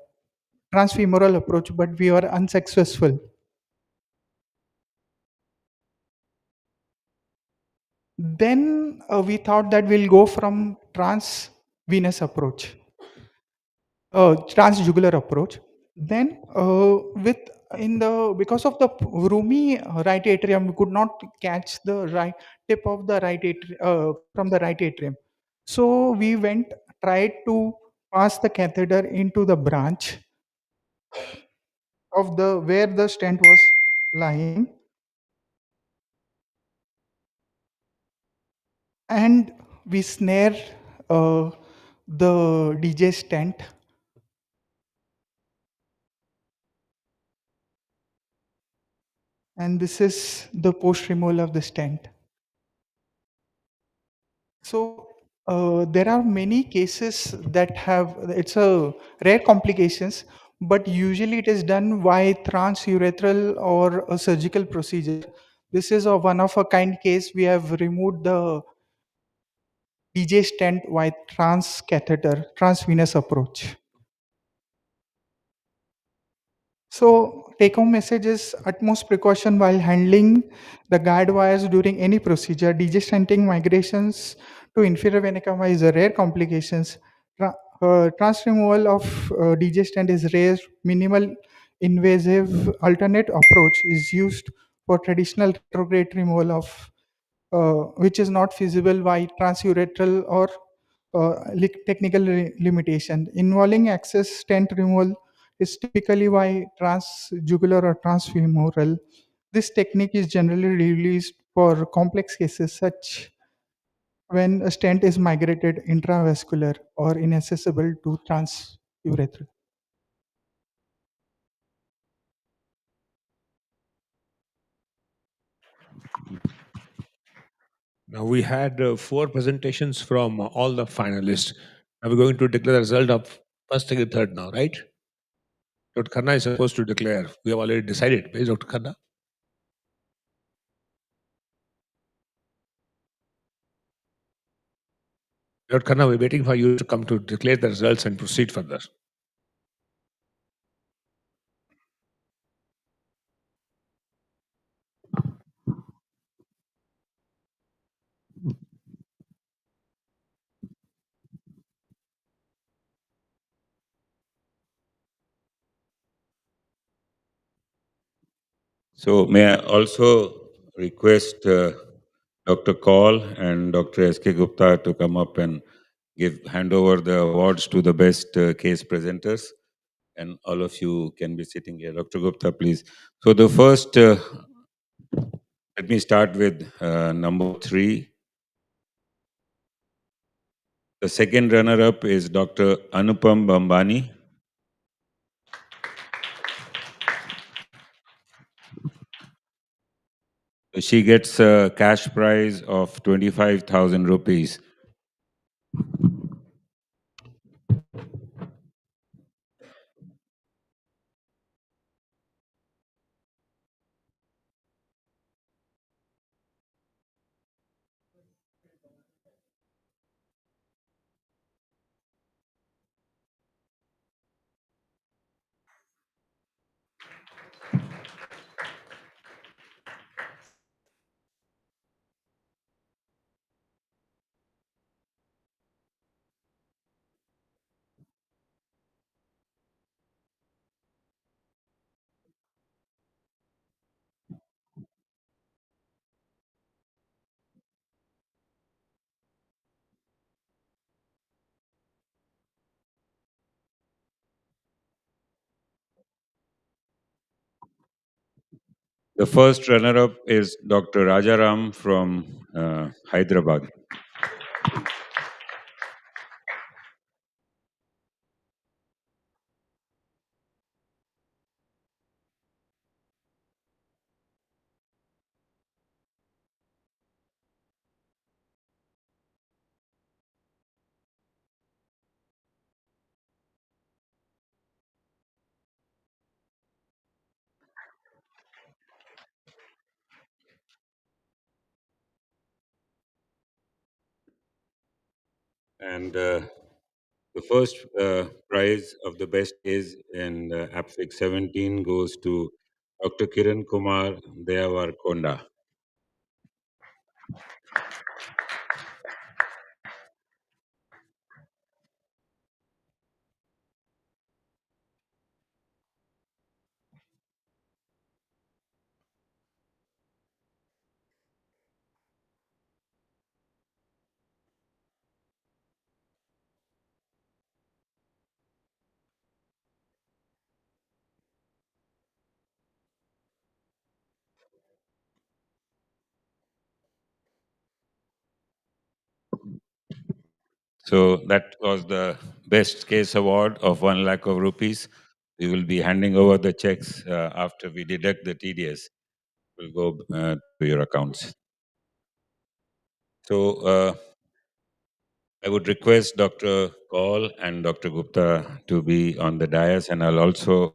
transfemoral approach, but we were unsuccessful. Then we thought that we'll go from transvenous approach, transjugular approach. Then with in the because of the roomy right atrium, we could not catch the right tip of the right from the right atrium. So we tried to pass the catheter into the branch of the where the stent was lying, and we snare uh, the DJ stent, and this is the post removal of the stent. So there are many cases that have it's a rare complications, but usually it is done by transurethral or a surgical procedure. This is a one of a kind case. We have removed the DJ stent by transvenous approach. So, take home message is utmost precaution while handling the guide wires during any procedure. Degestenting migrations to inferior vena cava is a rare complications. Trans removal of degestant is rare. Minimal invasive alternate approach is used for traditional retrograde removal of which is not feasible by transurethral or technical limitation. Involving access stent removal is typically by transjugular or transfemoral. This technique is generally released for complex cases such when a stent is migrated intravascular or inaccessible to transurethral. Now we had four presentations from all the finalists. Now we're going to declare the result of first, second, third now, right? Dr. Khanna is supposed to declare. We have already decided. Where is Dr. Khanna? Dr. Khanna, we're waiting for you to come to declare the results and proceed further. So may I also request Dr. Kaul and Dr. S.K. Gupta to come up and hand over the awards to the best case presenters, and all of you can be sitting here. Dr. Gupta, please. So the first, let me start with number 3. The second runner-up is Dr. Anupam Bambani. She gets a cash prize of 25,000 rupees. The first runner-up is Dr. Rajaram from Hyderabad. And the first prize of the best case in Apvic 17 goes to Dr. Kiran Kumar Deyavarkonda. So that was the best case award of 1 lakh of rupees. We will be handing over the checks after we deduct the TDS. Will go to your accounts. So I would request Dr. Kaul and Dr. Gupta to be on the dais, and I'll also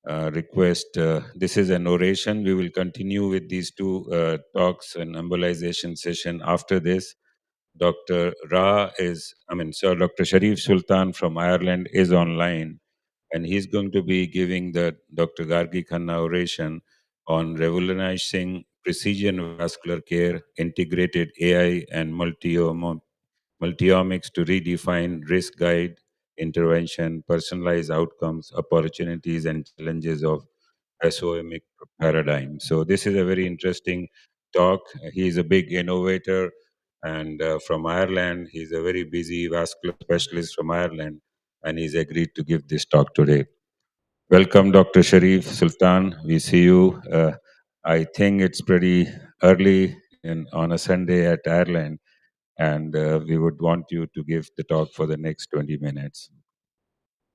request, this is an oration. We will continue with these two talks and embolization session after this. Dr. Sharif Sultan from Ireland is online, and he's going to be giving the Dr. Gargi Khanna oration on revolutionizing precision vascular care, integrated AI and multiomics to redefine risk guide intervention, personalized outcomes, opportunities, and challenges of SOMIC paradigm. So this is a very interesting talk. He is a big innovator and from Ireland. He's a very busy vascular specialist from Ireland, and he's agreed to give this talk today. Welcome, Dr. Sharif Sultan. We see you. I think it's pretty early on a Sunday at Ireland, and we would want you to give the talk for the next 20 minutes.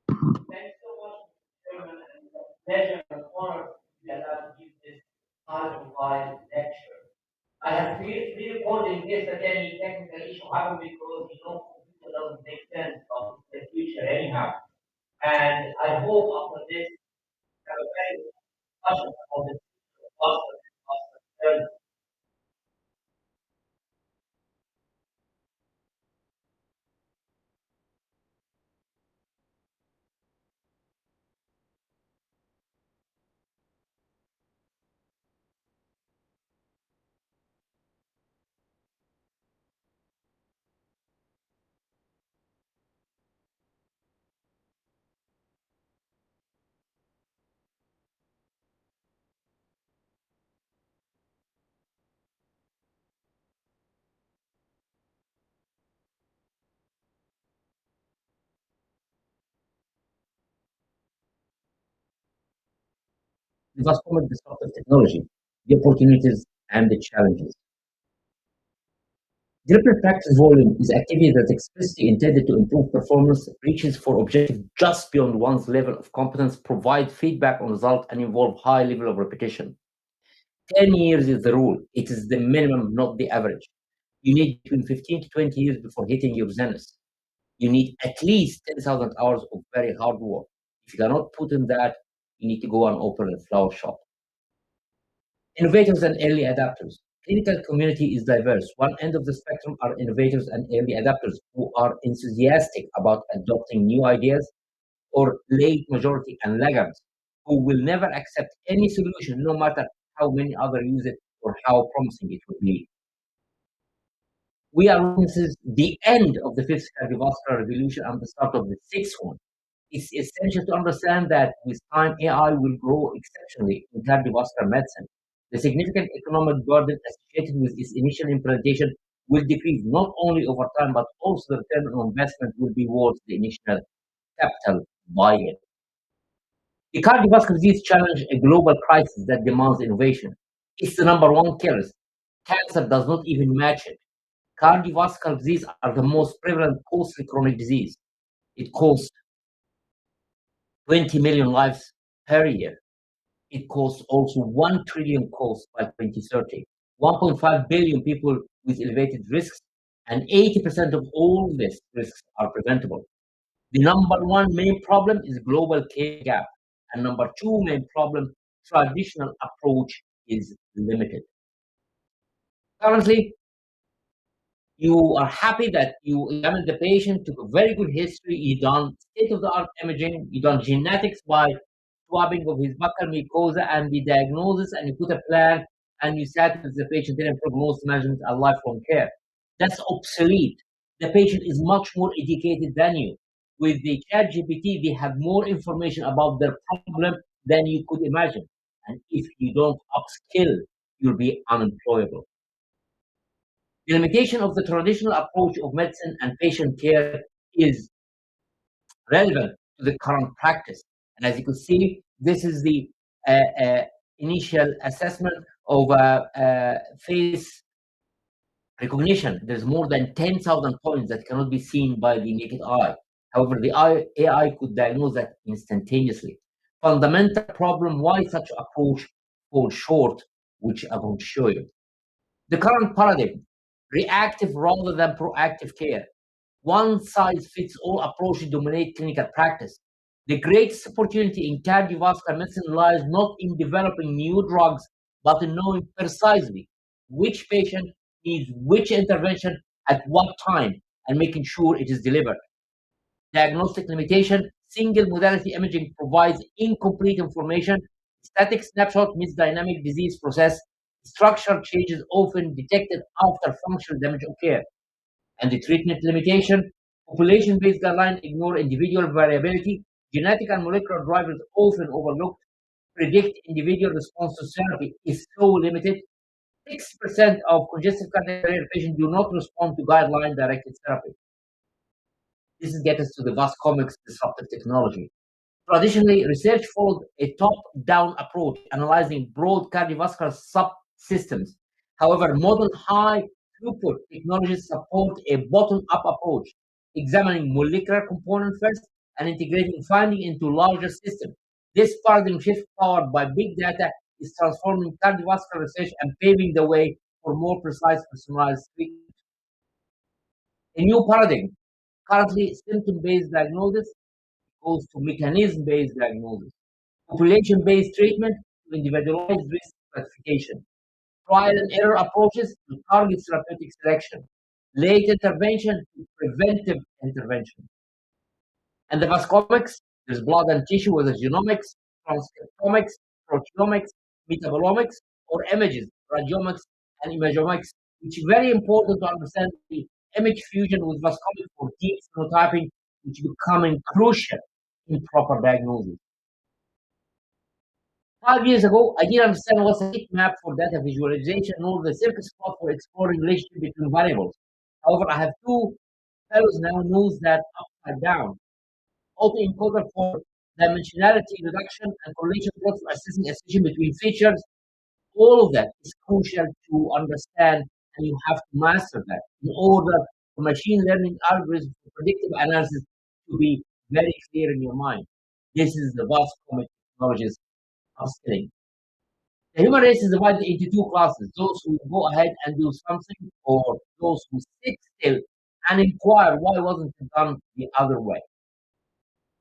Thanks so much, Chairman, and it's a pleasure and honor to be allowed to give this high-profile lecture. I have pre-recorded this, but any technical issue happened because computer doesn't make sense of the future anyhow. And I hope after this, we have a very good discussion about the future of hospital. The vascular disruptive technology, the opportunities and the challenges. Deliberate practice volume is activity that explicitly intended to improve performance, reaches for objective just beyond one's level of competence, provide feedback on results, and involve high level of repetition. 10 years is the rule. It is the minimum, not the average. You need between 15 to 20 years before hitting your zenith. You need at least 10,000 hours of very hard work. If you cannot put in that, you need to go and open a flower shop. Innovators and early adapters. Clinical community is diverse. One end of the spectrum are innovators and early adapters who are enthusiastic about adopting new ideas, or late majority and laggards who will never accept any solution no matter how many others use it or how promising it will be. We are witnessing the end of the fifth cardiovascular revolution and the start of the sixth one. It's essential to understand that with time, AI will grow exceptionally in cardiovascular medicine. The significant economic burden associated with its initial implementation will decrease not only over time, but also the return on investment will be worth the initial capital buy-in. The cardiovascular disease challenge a global crisis that demands innovation. It's the number one killer. Cancer does not even match it. Cardiovascular disease are the most prevalent costly chronic disease. It costs 20 million lives per year. It costs also 1 trillion costs by 2030. 1.5 billion people with elevated risks, and 80% of all these risks are preventable. The number one main problem is global care gap, and number two main problem, traditional approach is limited. Currently, You are happy that you examined the patient, took a very good history, you done state-of-the-art imaging, you done genetics by swabbing of his buccal mucosa and the diagnosis, and you put a plan and you sat with the patient in prognosis management and lifelong care. That's obsolete. The patient is much more educated than you. With the chat GPT, they have more information about their problem than you could imagine. And if you don't upskill, you'll be unemployable. The limitation of the traditional approach of medicine and patient care is relevant to the current practice. And as you can see, this is the initial assessment of face recognition. There's more than 10,000 points that cannot be seen by the naked eye. However, the AI could diagnose that instantaneously. Fundamental problem why such approach falls short, which I'm going to show you. The current paradigm, reactive rather than proactive care. One size fits all approach dominate clinical practice. The greatest opportunity in cardiovascular medicine lies not in developing new drugs, but in knowing precisely which patient needs which intervention at what time and making sure it is delivered. Diagnostic limitation, single modality imaging provides incomplete information, static snapshot means dynamic disease process, structural changes often detected after functional damage occur. And the treatment limitation, population-based guidelines ignore individual variability, genetic and molecular drivers often overlooked, predict individual response to therapy is so limited. 6% of congestive cardiac failure patients do not respond to guideline-directed therapy. This gets us to the Vascomics disruptive technology. Traditionally, research followed a top-down approach, analyzing broad cardiovascular subsystems. However, modern high-throughput technologies support a bottom-up approach, examining molecular components first and integrating findings into larger systems. This paradigm shift, powered by big data, is transforming cardiovascular research and paving the way for more precise, personalized treatment. A new paradigm, currently symptom-based diagnosis, goes to mechanism-based diagnosis, population-based treatment to individualized risk stratification, trial and error approaches to target therapeutic selection, late intervention to preventive intervention. And the vascomics, there's blood and tissue, whether genomics, transcriptomics, proteomics, metabolomics, or images, radiomics, and imagomics, which is very important to understand the image fusion with vascomics for deep phenotyping, which is becoming crucial in proper diagnosis. 5 years ago, I didn't understand what's a heat map for data visualization nor the circus plot for exploring relationship between variables. However, I have two fellows now knows that upside down. Autoencoder for dimensionality reduction and correlation plot for assessing association between features. All of that is crucial to understand, and you have to master that in order for machine learning algorithms for predictive analysis to be very clear in your mind. This is the vast common technologies upskilling. The human race is divided into two classes: those who go ahead and do something, or those who sit still and inquire why wasn't it done the other way.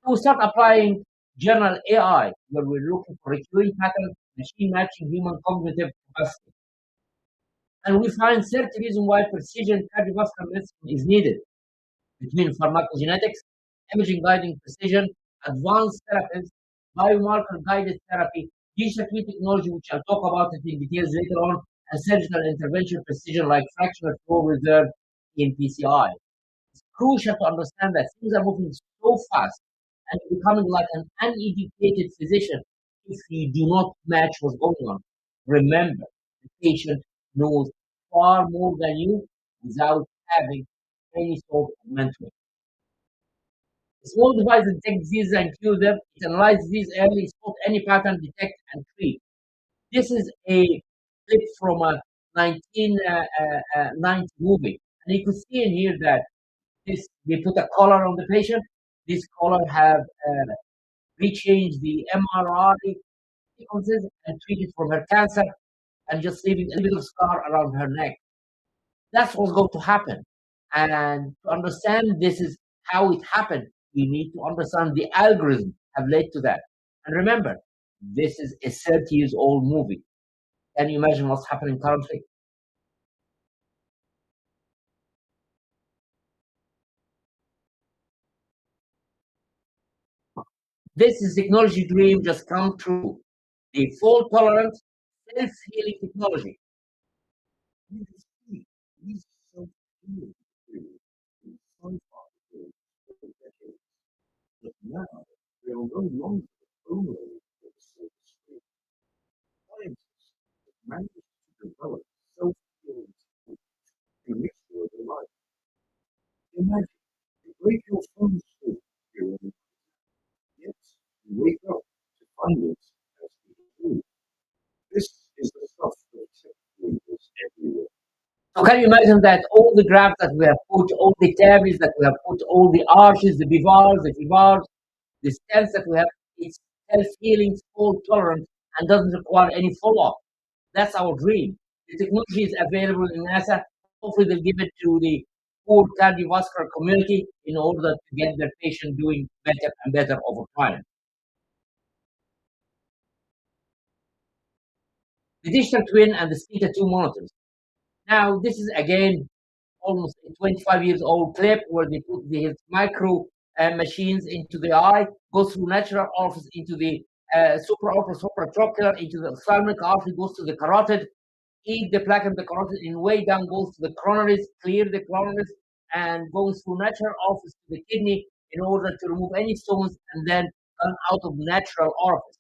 So we start applying general AI, where we're looking for recurring patterns, machine matching human cognitive capacity. And we find 30 reasons why precision cardiovascular medicine is needed between pharmacogenetics, imaging guiding precision, advanced therapies, biomarker guided therapy, digital twin technology, which I'll talk about it in details later on, and surgical intervention precision like fractional flow reserve in PCI. It's crucial to understand that things are moving so fast and you're becoming like an uneducated physician if you do not match what's going on. Remember, the patient knows far more than you without having any sort of mentoring. A small device that detects diseases and cures them. It analyzes disease early, spot any pattern, detect and treat. This is a clip from a 1990 movie, and you can see in here that this they put a collar on the patient. This collar have rechanged the MRI sequences and treated from her cancer, and just leaving a little scar around her neck. That's what's going to happen. And to understand this is how it happened, we need to understand the algorithm have led to that. And remember, this is a 30 years old movie. Can you imagine what's happening currently? This is technology dream just come true. The fault tolerant, self-healing technology. But now we are no longer only scientists that managed to develop self-healing to mix your life. Imagine you break your phone sleep during yet you wake up to find it as true. This is the stuff that tech leaders everywhere. So can you imagine that all the graphs that we have put, all the tables that we have put, all the arches, the bivars, the fivars, the stents that we have, it's self-healing, fault tolerant, and doesn't require any follow-up. That's our dream. The technology is available in NASA. Hopefully, they'll give it to the poor cardiovascular community in order to get their patient doing better and better over time. The digital twin and the SPITA 2 monitors. Now, this is again almost a 25 years old clip where they put these micro machines into the eye, go through natural orifice into the supratrochlear, into the ophthalmic artery, goes to the carotid, eat the plaque in the carotid, and way down goes to the coronaries, clear the coronaries, and goes through natural orifice to the kidney in order to remove any stones and then come out of natural orifice.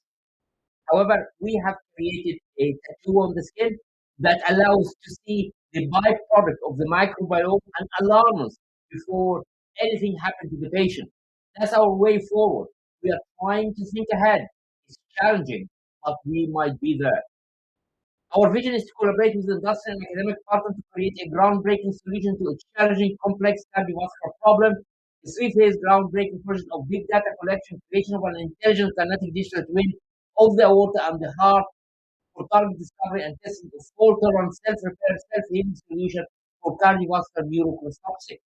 However, we have created a tattoo on the skin that allows to see the byproduct of the microbiome and alarm us before anything happens to the patient. That's our way forward. We are trying to think ahead. It's challenging, but we might be there. Our vision is to collaborate with industrial and academic partners to create a groundbreaking solution to a challenging, complex cardiovascular problem. A three-phase groundbreaking project of big data collection, creation of an intelligent kinetic digital twin of the aorta and the heart for target discovery and testing of fault-tolerant self-repair, self-healing solution for cardiovascular neuroprosthetic.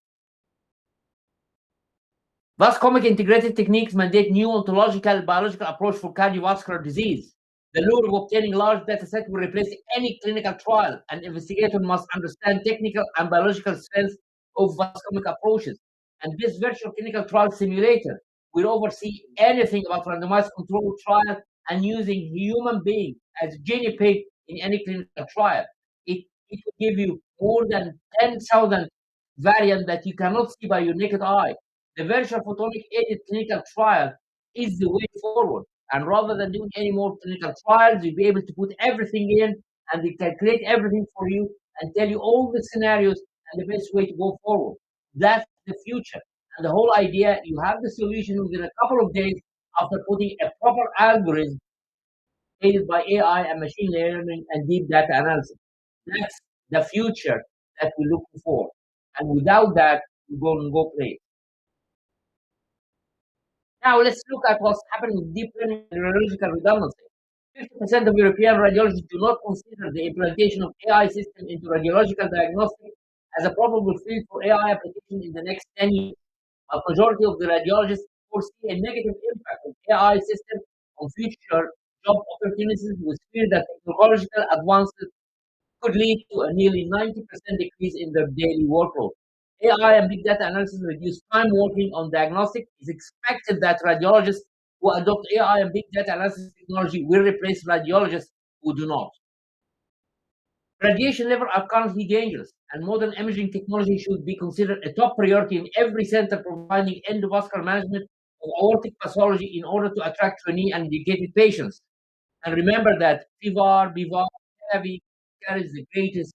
Vascomic integrated techniques mandate new ontological biological approach for cardiovascular disease. The lure of obtaining large data set will replace any clinical trial. An investigator must understand technical and biological strengths of Vascomic approaches. And this virtual clinical trial simulator will oversee anything about randomized controlled trial and using human being as guinea pig in any clinical trial. It will give you more than 10,000 variants that you cannot see by your naked eye. The virtual photonic aided clinical trial is the way forward. And rather than doing any more clinical trials, you'll be able to put everything in and they calculate everything for you and tell you all the scenarios and the best way to go forward. That's the future. And the whole idea, you have the solution within a couple of days after putting a proper algorithm aided by AI and machine learning and deep data analysis. That's the future that we're looking for. And without that, we're going to go play. Now let's look at what's happening with deep learning and radiological redundancy. 50% of European radiologists do not consider the implementation of AI system into radiological diagnostics as a probable field for AI application in the next 10 years. A majority of the radiologists foresee a negative impact of AI system on future job opportunities with fear that technological advances could lead to a nearly 90% decrease in their daily workload. AI and big data analysis reduce time working on diagnostic. It's expected that radiologists who adopt AI and big data analysis technology will replace radiologists who do not. Radiation levels are currently dangerous, and modern imaging technology should be considered a top priority in every center providing endovascular management of aortic pathology in order to attract trainee and dedicated patients. And remember that FIVAR, BIVAR, heavy carries the greatest.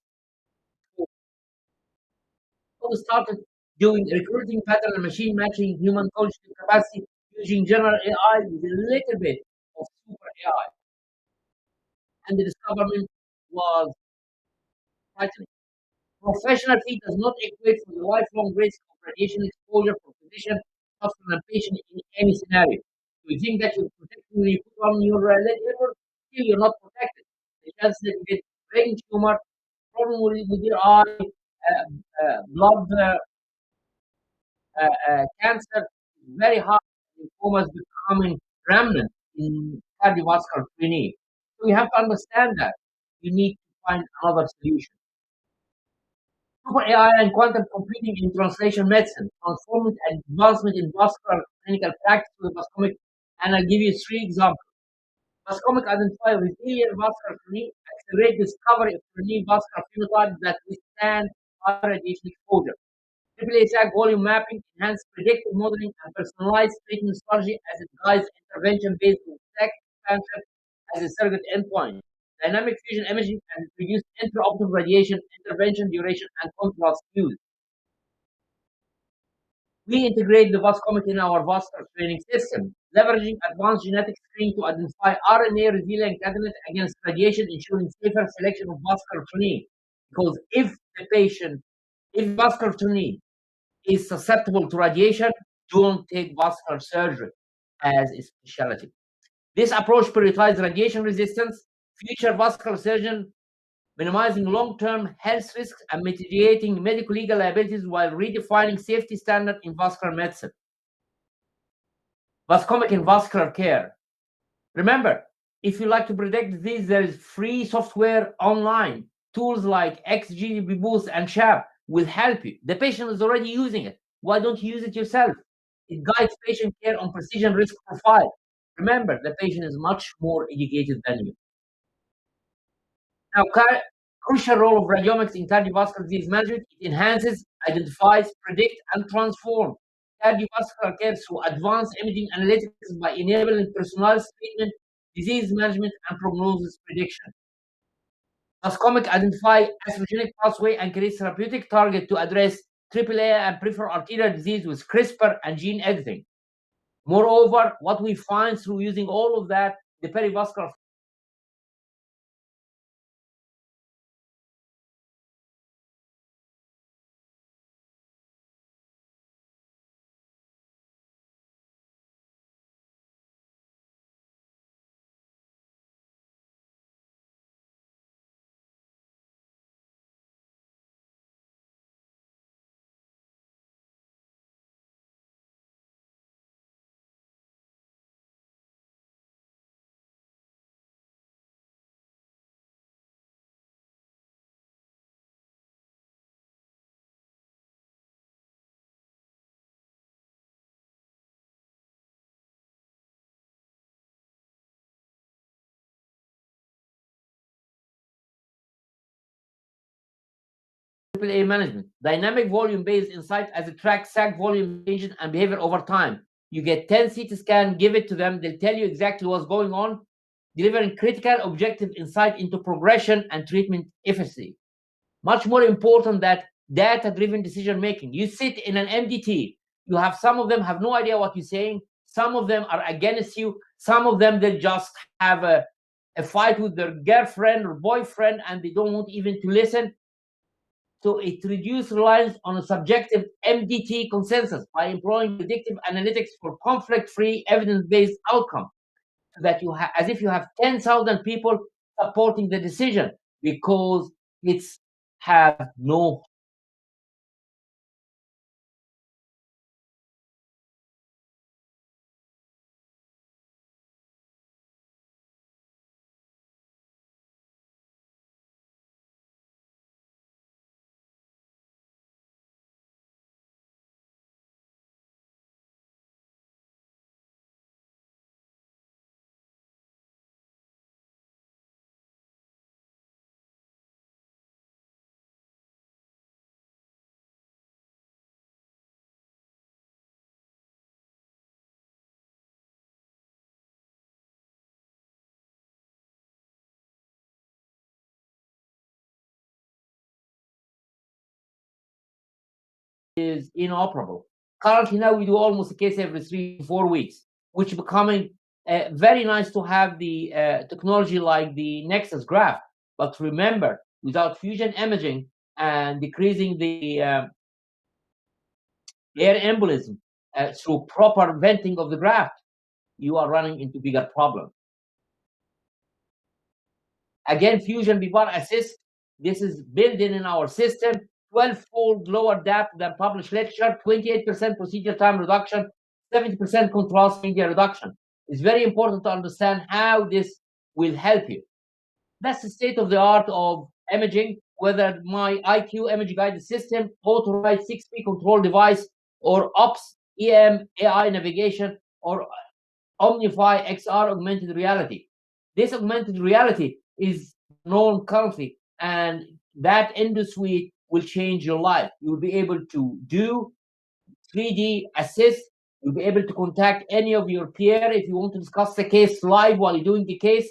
We started doing recruiting pattern and machine matching human cognitive capacity using general AI with a little bit of super AI. And the discovery was frightening. Professional fee does not equate for the lifelong risk of radiation exposure for physician, hospital, and patient in any scenario. So you think that you're protected when you put on your label, still you're not protected. The chances that you get brain tumor, problem with your eye, blood cancer is very high. Lymphoma is becoming remnant in cardiovascular clinic. So you have to understand that. You need to find another solution. Super AI and quantum computing in translation medicine, transformative advancement in vascular clinical practice with Vascomic And I'll give you 3 examples. Vascomic identify resilient vascular knee, accelerate discovery of knee vascular phenotypes that withstand high radiation exposure. Triple ASAC volume mapping enhance predictive modeling and personalized treatment strategy as it guides intervention based on SAC expansion as a surrogate endpoint. Dynamic fusion imaging and reduce intraoperative radiation, intervention duration, and contrast use. We integrate the Vascomic in our vascular screening system, leveraging advanced genetic screening to identify RNA resilient candidates against radiation, ensuring safer selection of vascular training. Because if vascular training is susceptible to radiation, don't take vascular surgery as a specialty. This approach prioritizes radiation resistance, future vascular surgeon, minimizing long-term health risks and mitigating medical legal liabilities while redefining safety standard in vascular medicine. Vascomic in vascular care. Remember, if you like to predict disease, there is free software online. Tools like XGB Boost and SHAP will help you. The patient is already using it. Why don't you use it yourself? It guides patient care on precision risk profile. Remember, the patient is much more educated than you. Now, crucial role of radiomics in cardiovascular disease management: it enhances, identifies, predicts, and transforms cardiovascular care through advanced imaging analytics by enabling personalized treatment, disease management, and prognosis prediction. Vascomic identify atherogenic pathway and create therapeutic target to address AAA and peripheral arterial disease with CRISPR and gene editing. Moreover, what we find through using all of that, the perivascular AAA management. Dynamic volume-based insight as it tracks SAC volume changes and behavior over time. You get 10 CT scan, give it to them, they'll tell you exactly what's going on, delivering critical objective insight into progression and treatment efficacy. Much more important that data-driven decision making. You sit in an MDT, you have some of them have no idea what you're saying, some of them are against you, some of them they just have a fight with their girlfriend or boyfriend and they don't want even to listen. So it reduces reliance on a subjective MDT consensus by employing predictive analytics for conflict-free, evidence-based outcome. So that you have, as if you have 10,000 people supporting the decision, because it's have no is inoperable. Currently, now we do almost a case every 3 to 4 weeks, which becoming very nice to have the technology like the Nexus graph. But remember, without fusion imaging and decreasing the air embolism through proper venting of the graft, you are running into bigger problems. Again, fusion BBAR assist. This is built in our system. 12-fold lower depth than published literature, 28% procedure time reduction, 70% contrast media reduction. It's very important to understand how this will help you. That's the state of the art of imaging, whether my IQ image guided system, authorized 6P control device, or OPS, EM, AI navigation, or Omnify XR augmented reality. This augmented reality is known currently, and that suite will change your life. You'll be able to do 3D assist. You'll be able to contact any of your peer if you want to discuss the case live while you're doing the case,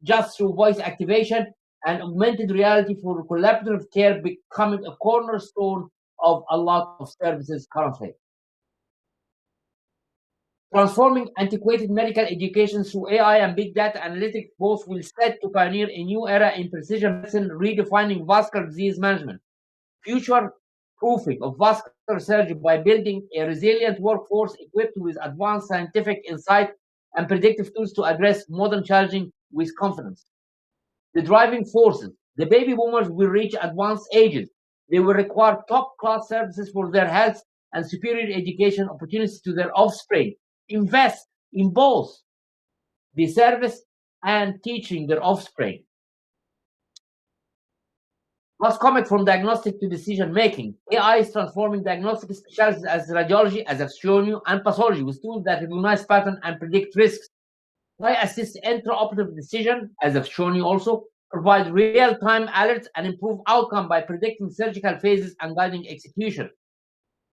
just through voice activation, and augmented reality for collaborative care becoming a cornerstone of a lot of services currently. Transforming antiquated medical education through AI and big data analytics both will set to pioneer a new era in precision medicine, redefining vascular disease management. Future proofing of vascular surgery by building a resilient workforce equipped with advanced scientific insight and predictive tools to address modern challenges with confidence. The driving forces: the baby boomers will reach advanced ages. They will require top class services for their health and superior education opportunities to their offspring. Invest in both the service and teaching their offspring. Must comment from diagnostic to decision making. AI is transforming diagnostic specialties as radiology, as I've shown you, and pathology with tools that recognize pattern and predict risks. AI assists intraoperative decision, as I've shown you also, provide real-time alerts and improve outcome by predicting surgical phases and guiding execution.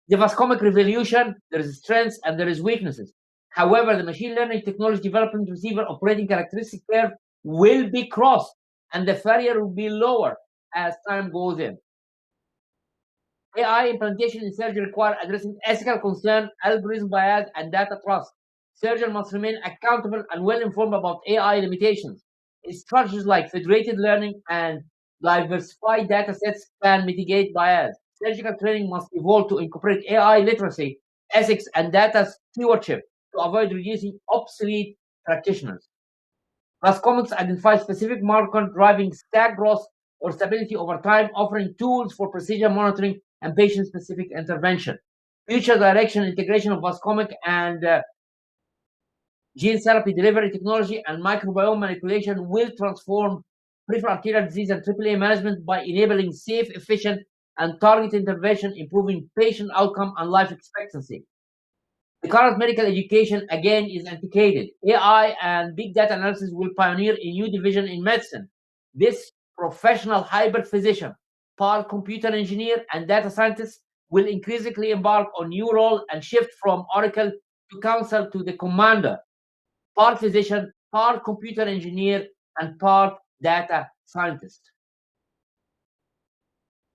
The vascomic revolution, there is strengths and there is weaknesses. However, the machine learning technology development receiver operating characteristic curve will be crossed and the failure will be lower as time goes in. AI implementation in surgery require addressing ethical concern, algorithm bias, and data trust. Surgeons must remain accountable and well informed about AI limitations. Strategies like federated learning and diversified data sets can mitigate bias. Surgical training must evolve to incorporate AI literacy, ethics, and data stewardship to avoid reducing obsolete practitioners. Comics identify specific markers driving stack growth or stability over time, offering tools for precision monitoring and patient-specific intervention. Future direction, integration of Vascomic and gene therapy delivery technology and microbiome manipulation will transform peripheral arterial disease and AAA management by enabling safe, efficient, and targeted intervention, improving patient outcome and life expectancy. The current medical education, again, is antiquated. AI and big data analysis will pioneer a new division in medicine. This professional hybrid physician, part computer engineer, and data scientist will increasingly embark on new role and shift from oracle to counsel to the commander. Part physician, part computer engineer, and part data scientist.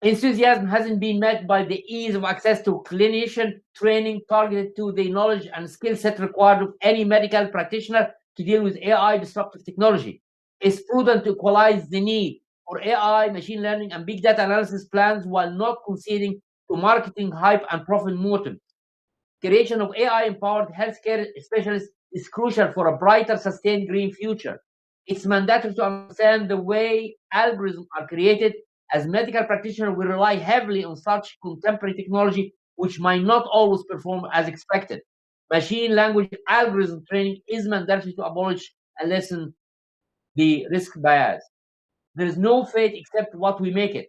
Enthusiasm hasn't been met by the ease of access to clinician training targeted to the knowledge and skill set required of any medical practitioner to deal with AI disruptive technology. It's prudent to equalize the need for AI, machine learning, and big data analysis plans while not conceding to marketing hype and profit motive. Creation of AI-empowered healthcare specialists is crucial for a brighter, sustained green future. It's mandatory to understand the way algorithms are created, as medical practitioners will rely heavily on such contemporary technology, which might not always perform as expected. Machine language algorithm training is mandatory to abolish and lessen the risk bias. There is no fate except what we make it.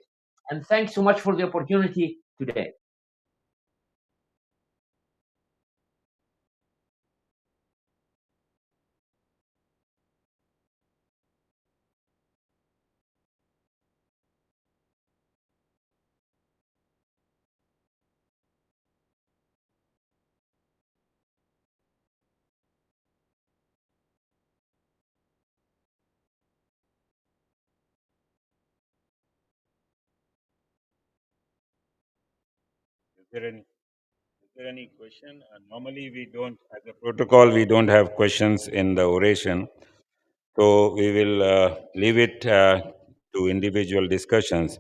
And thanks so much for the opportunity today. Is there any? Is there any question? Normally, we don't, as a protocol, we don't have questions in the oration. So we will leave it to individual discussions.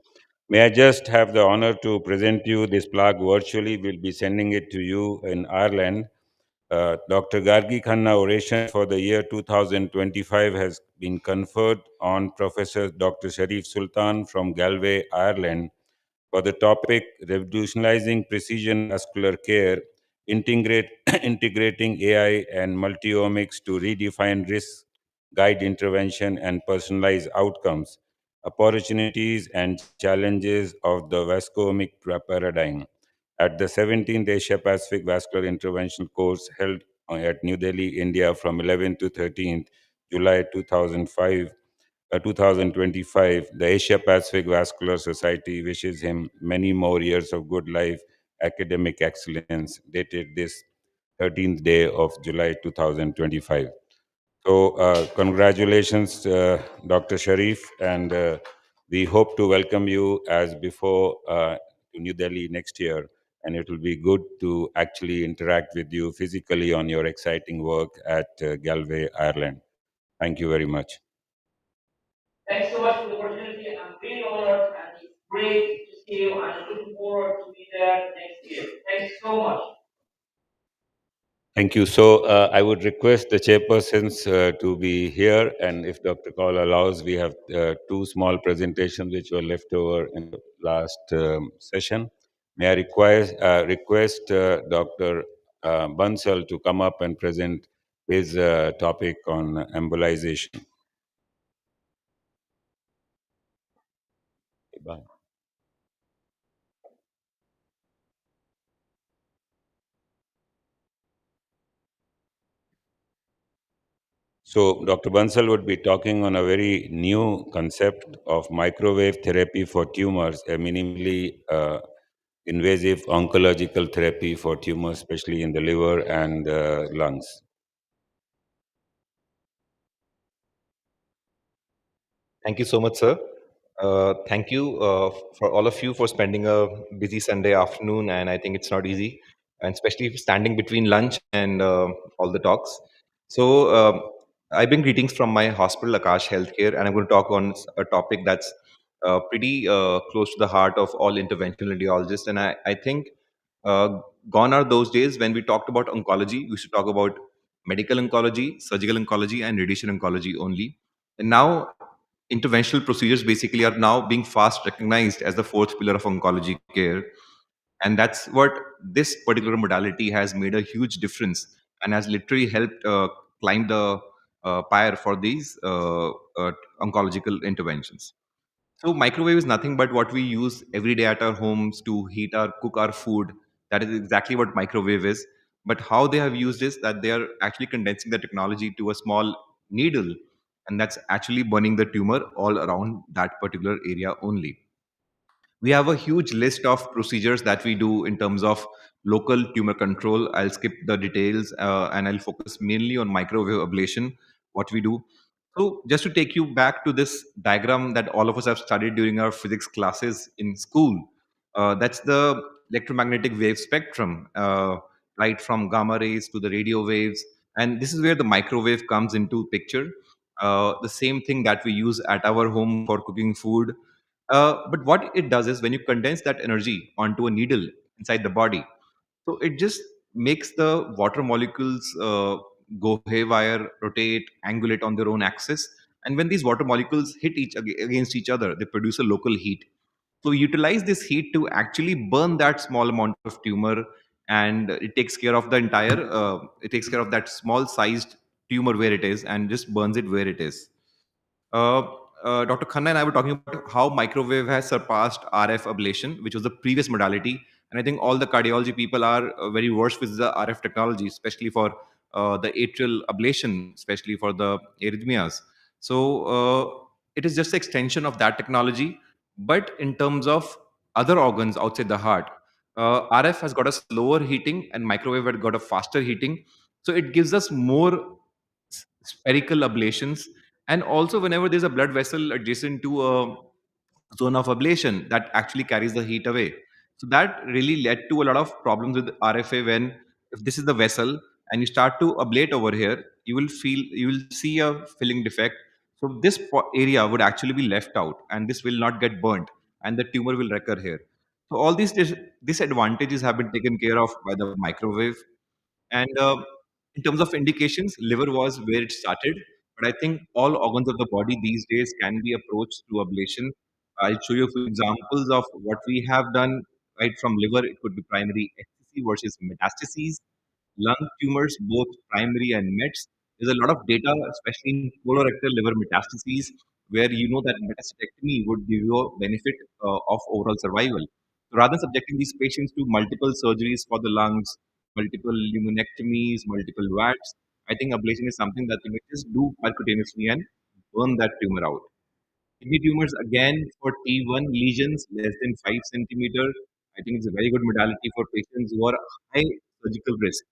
May I just have the honor to present you this plaque virtually? We'll be sending it to you in Ireland. Dr. Gargi Khanna oration for the year 2025 has been conferred on Professor Dr. Sharif Sultan from Galway, Ireland, for the topic Revolutionizing Precision Vascular Care, integrating AI and multiomics to redefine risk, guide intervention, and personalize outcomes, opportunities and challenges of the vascuomic paradigm at the 17th Asia Pacific Vascular Intervention course held at New Delhi, India, from 11th to 13th July 2025. The Asia Pacific Vascular Society wishes him many more years of good life, academic excellence, dated this 13th day of July 2025. So, congratulations, Dr. Sharif, and we hope to welcome you as before to New Delhi next year. And it will be good to actually interact with you physically on your exciting work at Galway, Ireland. Thank you very much. Thanks so much for the opportunity. I'm really honored and it's great to see you. I'm looking forward to be there next year. Thanks so much. Thank you. So I would request the chairpersons to be here, and if Dr. Kaul allows, we have two small presentations which were left over in the last session. May I request Dr. Bansal to come up and present his topic on embolization. Bye. So, Dr. Bansal would be talking on a very new concept of microwave therapy for tumors, a minimally invasive oncological therapy for tumors, especially in the liver and lungs. Thank you so much, sir. Thank you for all of you for spending a busy Sunday afternoon, and I think it's not easy, and especially standing between lunch and all the talks. So, I bring greetings from my hospital, Akash Healthcare, and I'm going to talk on a topic that's pretty close to the heart of all interventional radiologists. And I think uh, gone are those days when we talked about oncology. We should talk about medical oncology, surgical oncology, and radiation oncology only. And now interventional procedures basically are now being fast recognized as the fourth pillar of oncology care, and that's what this particular modality has made a huge difference and has literally helped climb the pyre for these oncological interventions. So microwave is nothing but what we use every day at our homes to heat our cook our food. That is exactly what microwave is. But how they have used is that they are actually condensing the technology to a small needle, and that's actually burning the tumor all around that particular area only. We have a huge list of procedures that we do in terms of local tumor control. I'll skip the details and I'll focus mainly on microwave ablation, what we do. So, just to take you back to this diagram that all of us have studied during our physics classes in school, that's the electromagnetic wave spectrum, right from gamma rays to the radio waves. And this is where the microwave comes into picture. The same thing that we use at our home for cooking food, but what it does is when you condense that energy onto a needle inside the body, so it just makes the water molecules go haywire, rotate, angulate on their own axis. And when these water molecules hit against each other, they produce a local heat. So we utilize this heat to actually burn that small amount of tumor, and it takes care of the entire. It takes care of that small sized tumor where it is, and just burns it where it is. Uh, Dr. Khanna and I were talking about how microwave has surpassed RF ablation, which was the previous modality. And I think all the cardiology people are very versed with the RF technology, especially for the atrial ablation, especially for the arrhythmias. So it is just an extension of that technology. But in terms of other organs outside the heart, RF has got a slower heating and microwave had got a faster heating. So it gives us more spherical ablations, and also whenever there's a blood vessel adjacent to a zone of ablation that actually carries the heat away. So that really led to a lot of problems with RFA. When if this is the vessel and you start to ablate over here, you will see a filling defect. So this area would actually be left out and this will not get burnt, and the tumor will recur here. So all these disadvantages have been taken care of by the microwave. And in terms of indications, liver was where it started. But I think all organs of the body these days can be approached through ablation. I'll show you a few examples of what we have done. Right from liver, it could be primary HCC versus metastases, lung tumors, both primary and mets. There's a lot of data, especially in colorectal liver metastases, where you know that metastatectomy would give you a benefit of overall survival. So rather than subjecting these patients to multiple surgeries for the lungs, multiple luminectomies, multiple VATs. I think ablation is something that you may just do percutaneously and burn that tumor out. Kidney tumors, again, for T1 lesions less than 5 centimeter, I think it's a very good modality for patients who are high surgical risk.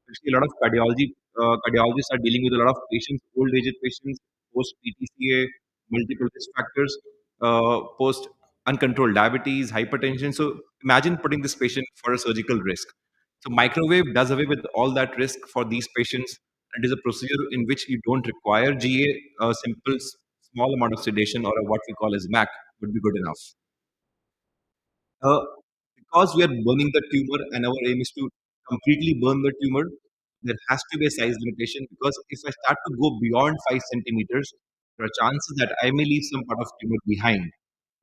Especially a lot of cardiologists are dealing with a lot of patients, old aged patients, post PTCA, multiple risk factors, post uncontrolled diabetes, hypertension. So imagine putting this patient for a surgical risk. So microwave does away with all that risk for these patients. It is a procedure in which you don't require GA. A simple small amount of sedation or what we call as MAC would be good enough. Uh, because we are burning the tumor and our aim is to completely burn the tumor, there has to be a size limitation because if I start to go beyond 5 centimeters, there are chances that I may leave some part of tumor behind.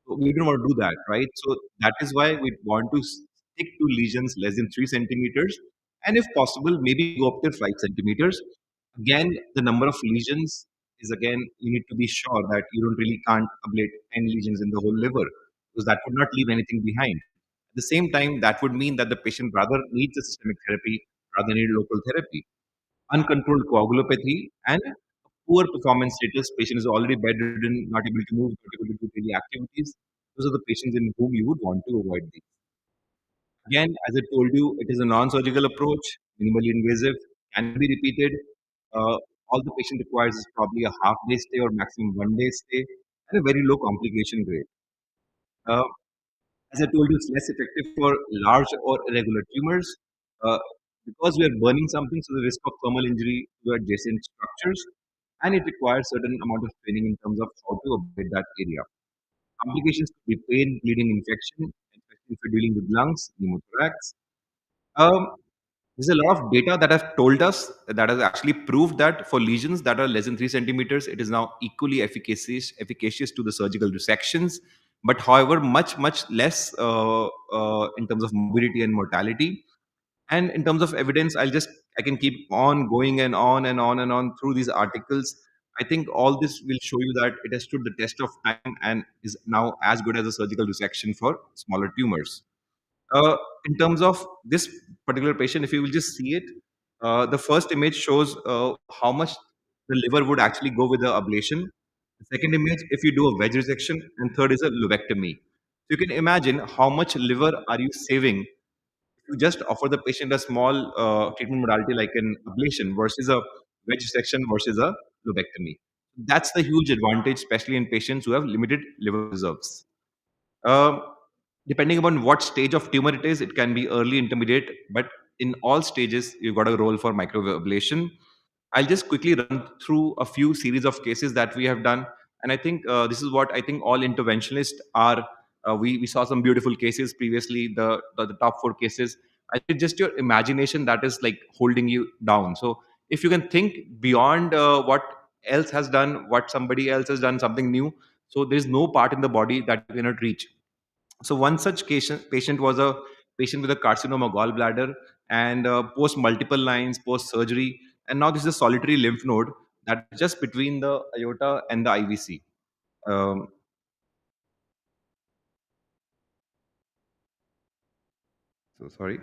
So we don't want to do that, right? So that is why we want to stick to lesions less than 3 centimeters, and if possible, maybe go up to 5 centimeters. Again, the number of lesions is again, you need to be sure that you don't really can't ablate 10 lesions in the whole liver because that would not leave anything behind. At the same time, that would mean that the patient rather needs a systemic therapy rather than need local therapy. Uncontrolled coagulopathy and poor performance status, patient is already bedridden, not able to move, not able to do daily activities. Those are the patients in whom you would want to avoid these. Again, as I told you, it is a non-surgical approach, minimally invasive, can be repeated. Uh, all the patient requires is probably a half-day stay or maximum one-day stay, and a very low complication rate. Uh, as I told you, it's less effective for large or irregular tumors uh, because we are burning something, so the risk of thermal injury to adjacent structures, and it requires certain amount of training in terms of how to avoid that area. Complications could be pain, bleeding, infection, especially if you're dealing with lungs, pneumothorax. Um, there's a lot of data that have told us that has actually proved that for lesions that are less than 3 centimeters, it is now equally efficacious to the surgical resections, but however, much less in terms of morbidity and mortality. And in terms of evidence, I can keep on going and on and on and on through these articles. I think all this will show you that it has stood the test of time and is now as good as a surgical resection for smaller tumors. Uh, in terms of this particular patient, if you will just see it, the first image shows how much the liver would actually go with the ablation. The second image, if you do a wedge resection, and third is a lobectomy. So you can imagine how much liver are you saving if you just offer the patient a small treatment modality like an ablation versus a wedge resection versus a lobectomy. That's the huge advantage, especially in patients who have limited liver reserves. Um, Depending upon what stage of tumor it is, it can be early, intermediate, but in all stages, you've got a role for microwave ablation. I'll just quickly run through a few series of cases that we have done, and I think this is what I think all interventionalists are. We saw some beautiful cases previously, the top four cases. I think just your imagination that is like holding you down. So if you can think beyond what else has done, what somebody else has done, something new. So there is no part in the body that you cannot reach. So one such patient was a patient with a carcinoma gallbladder and post multiple lines, post surgery, and now this is a solitary lymph node that is just between the aorta and the IVC. Um, so sorry,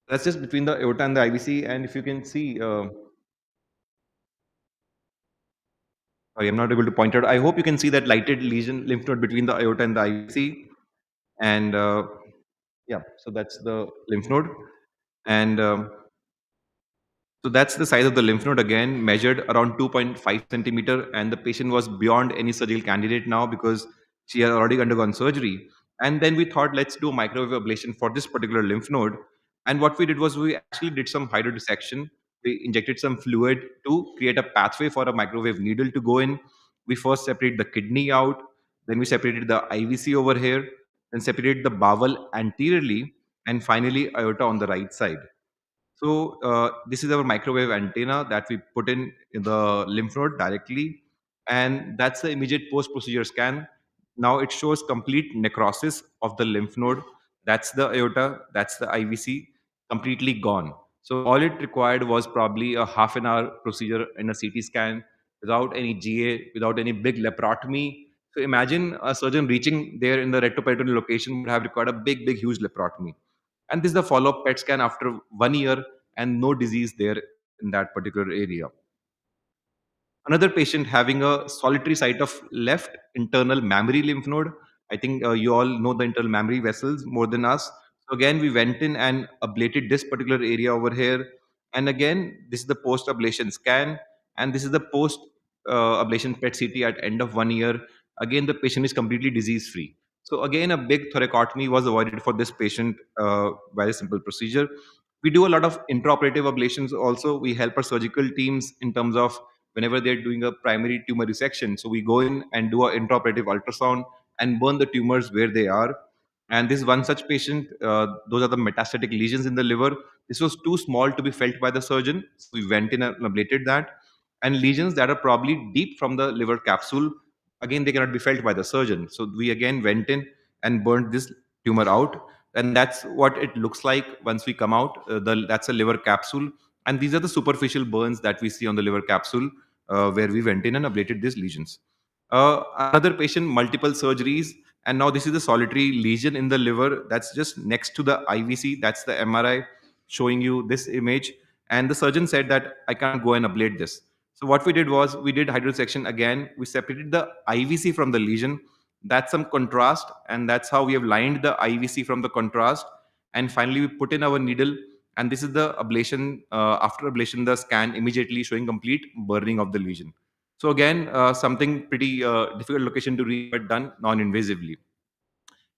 that's just between the aorta and the IVC, and if you can see. Sorry, I'm not able to point out. I hope you can see that lighted lesion lymph node between the aorta and the IVC. And yeah, so that's the lymph node. And so that's the size of the lymph node again, measured around 2.5 centimeter, and the patient was beyond any surgical candidate now because she had already undergone surgery. And then we thought, let's do a microwave ablation for this particular lymph node. And what we did was we actually did some hydrodissection. We injected some fluid to create a pathway for a microwave needle to go in. We first separated the kidney out, then we separated the IVC over here, then separated the bowel anteriorly, and finally aorta on the right side. So this is our microwave antenna that we put in the lymph node directly, and that's the immediate post-procedure scan. Now it shows complete necrosis of the lymph node. That's the aorta, that's the IVC, completely gone. So all it required was probably a half an hour procedure in a CT scan without any GA, without any big laparotomy. So imagine a surgeon reaching there in the rectoperitoneal location would have required a big, huge laparotomy. And this is the follow-up PET scan after 1 year, and no disease there in that particular area. Another patient having a solitary site of left internal mammary lymph node. I think you all know the internal mammary vessels more than us. So again, we went in and ablated this particular area over here. And again, this is the post-ablation scan, and this is the post-ablation PET CT at end of 1 year. Again, the patient is completely disease-free. So again, a big thoracotomy was avoided for this patient by a simple procedure. We do a lot of intraoperative ablations also. We help our surgical teams in terms of whenever they're doing a primary tumor resection. So we go in and do an intraoperative ultrasound and burn the tumors where they are. And this one such patient, those are the metastatic lesions in the liver. This was too small to be felt by the surgeon. So we went in and ablated that. And lesions that are probably deep from the liver capsule, again, they cannot be felt by the surgeon. So we again went in and burned this tumor out. And that's what it looks like once we come out. That's a liver capsule. And these are the superficial burns that we see on the liver capsule where we went in and ablated these lesions. Another patient, multiple surgeries, and now this is a solitary lesion in the liver that's just next to the IVC. That's the MRI showing you this image. And the surgeon said that I can't go and ablate this. So what we did was we did hydrosection again. We separated the IVC from the lesion. That's some contrast, and that's how we have lined the IVC from the contrast. And finally, we put in our needle, and this is the ablation. After ablation, the scan immediately showing complete burning of the lesion. So again, something pretty difficult location to reach, but done non-invasively.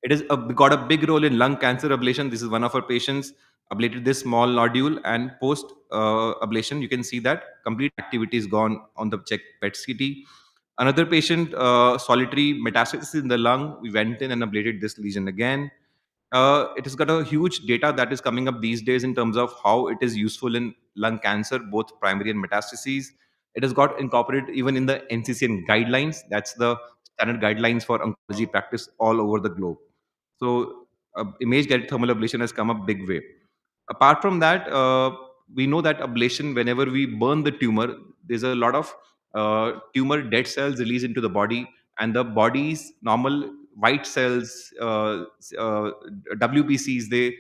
It is got a big role in lung cancer ablation. This is one of our patients ablated this small nodule, and post ablation, you can see that complete activity is gone on the check PET CT. Another patient, solitary metastasis in the lung. We went in and ablated this lesion again. It has got a huge data that is coming up these days in terms of how it is useful in lung cancer, both primary and metastases. It has got incorporated even in the NCCN guidelines. That's the standard guidelines for oncology practice all over the globe. So, image guided thermal ablation has come up big way. Apart from that, we know that ablation, whenever we burn the tumor, there's a lot of tumor dead cells released into the body, and the body's normal white cells, WBCs, they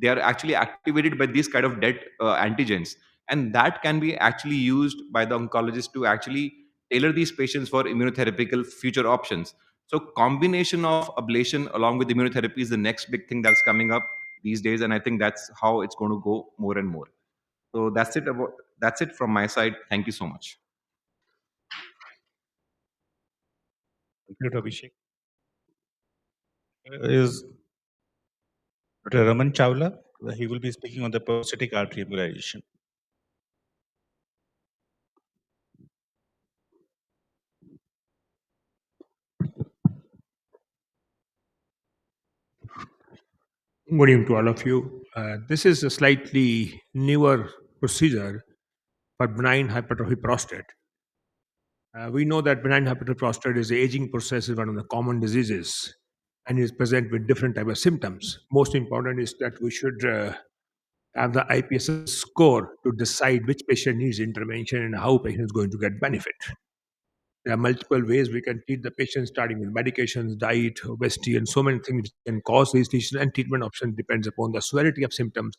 are actually activated by these kind of dead antigens, and that can be actually used by the oncologist to actually tailor these patients for immunotherapical future options. So combination of ablation along with immunotherapy is the next big thing that's coming up these days, and I think that's how it's going to go more and more. So that's it from my side. Thank you so much. Thank you, Dr. Abhishek. Is Dr. Raman Chawla. He will be speaking on the prostatic artery embolization. Good evening to all of you. This is a slightly newer procedure for benign hypertrophy prostate. We know that benign hypertrophy prostate is the aging process, is one of the common diseases, and is present with different type of symptoms. Most important is that we should have the IPSS score to decide which patient needs intervention and how patient is going to get benefit. There are multiple ways we can treat the patient, starting with medications, diet, obesity, and so many things which can cause these lesions, and treatment option depends upon the severity of symptoms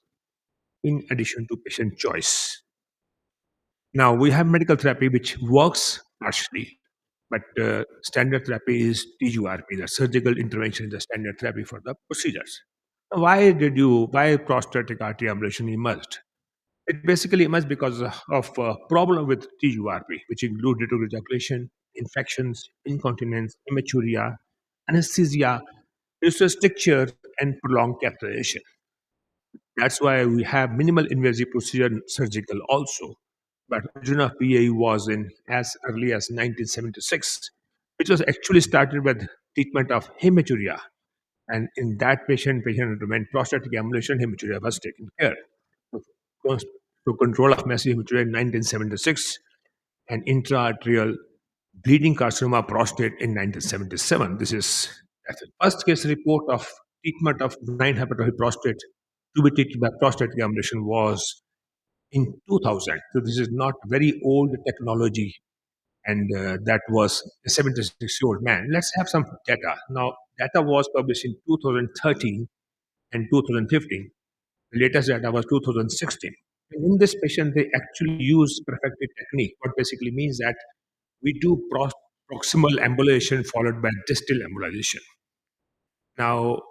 in addition to patient choice. Now, we have medical therapy which works partially, but standard therapy is TURP, the surgical intervention is the standard therapy for the procedures. Why prostatic artery ablation emerged? It basically emerged because of a problem with TURP, which include retrograde ejaculation, infections, incontinence, hematuria, anesthesia, stricture, and prolonged catheterization. That's why we have minimal invasive procedure surgical also. But origin of PAE was in as early as 1976, which was actually started with treatment of hematuria. And in that patient underwent prostatic embolization, hematuria was taken care. To control of massive hematuria in 1976, and intraarterial bleeding carcinoma of prostate in 1977. That's the first case report of treatment of benign hypertrophic prostate to be treated by prostatic ablation was in 2000. So this is not very old technology, and that was a 76-year-old man. Let's have some data. Now, data was published in 2013 and 2015. The latest data was 2016. And in this patient, they actually use perfected technique, what basically means that we do proximal ambulation followed by distal ambulation. Now,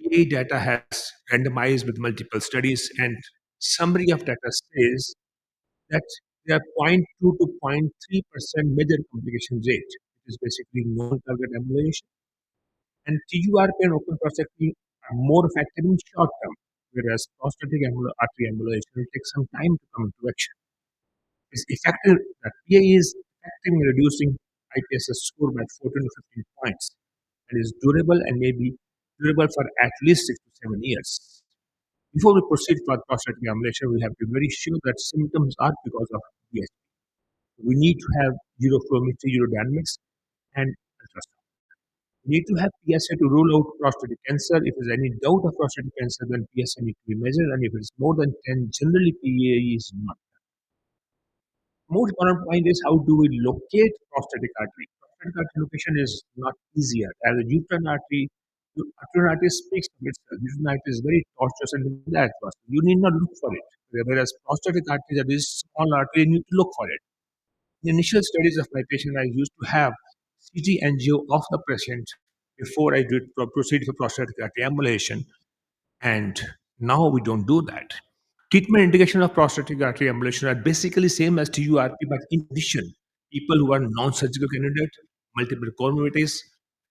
PA data has randomized with multiple studies, and summary of data says that there are 0.2 to 0.3% major complication rate, which is basically non-target ambulation. And TURP and open prostatectomy are more effective in short term, whereas prostatic artery ambulation will take some time to come into action. It's effective, that PA is effective in reducing IPSS score by 14 to 15 points and is durable and may be durable for at least 6 to 7 years. Before we proceed for prostatic ambulation, we have to be very sure that symptoms are because of PSP. We need to have uroflowmetry, urodynamics, and ultrasound. We need to have PSA to rule out prostatic cancer. If there's any doubt of prostatic cancer, then PSA need to be measured, and if it's more than 10, generally PA is not. Most important point is how do we locate prostatic artery? Prostatic artery location is not easier. As a uterine artery speaks for itself. Uterine artery is very tortuous and that was. You need not look for it. Whereas prostatic artery, that is small artery, you need to look for it. In the initial studies of my patient, I used to have CT angio of the patient before I did proceed for prostatic artery ambulation, and now we don't do that. Treatment indication of prostatic artery ambulation are basically same as TURP, but in addition, people who are non-surgical candidate, multiple comorbidities,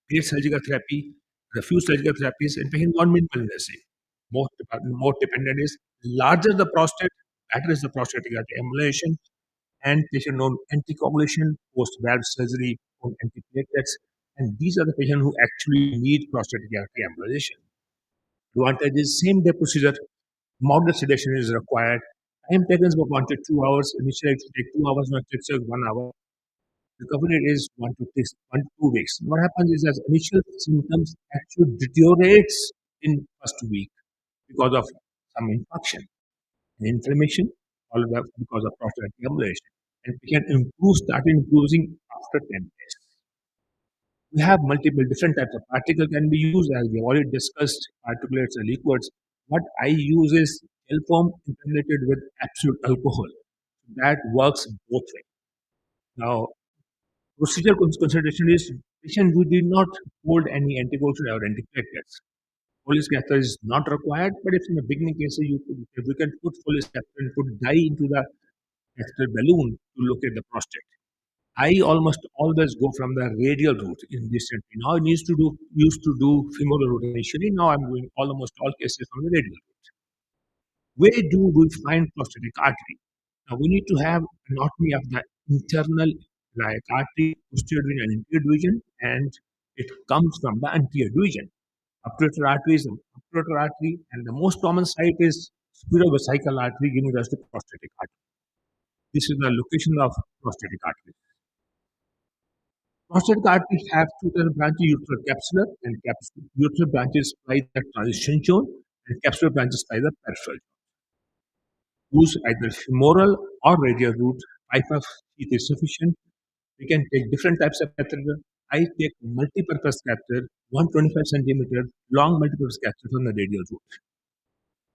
great surgical therapy, refuse surgical therapies, and patient non-minimal invasive. More dependent is larger the prostate, better is the prostatic artery ambulation, and patient on anticoagulation, post-valve surgery, on antiplatelets, and these are the patients who actually need prostatic artery ambulation. Advantage is same day procedure, moderate sedation is required. Time taken is about 1 to 2 hours. Initially, it will take 2 hours, now it takes 1 hour. Recovery rate is 1 to 2 weeks. What happens is that initial symptoms actually deteriorates in first week because of some infection and inflammation, all because of prostatic ambulation. And we can improve, start improving after 10 days. We have multiple different types of particle can be used as we have already discussed, particulates and liquids. What I use is gel foam impregnated with absolute alcohol. That works both ways. Now, procedural consideration is patient who did not hold any anticoagulation or antiplatelets. Folius catheter is not required, but if in the beginning cases if we can put Folius catheter and put dye into the catheter balloon to locate the prostate. I almost always go from the radial route in this therapy. Now I used to do femoral route initially. Now I'm doing almost all cases from the radial route. Where do we find prostatic artery? Now we need to have anatomy of the internal like artery, posterior division and anterior division, and it comes from the anterior division. Obturator artery is the obturator artery, and the most common site is sphero-vesical artery giving rise to prostatic artery. This is the location of prostatic artery. Prostatic artery have two different branches, uteral capsular and capsular. Uteral branches by the transition zone and capsular branches by the peripheral. Use either femoral or radial route. Pipe of teeth is sufficient. We can take different types of catheter. I take multi-purpose catheter, 125 centimeter long multi-purpose catheter from the radial route.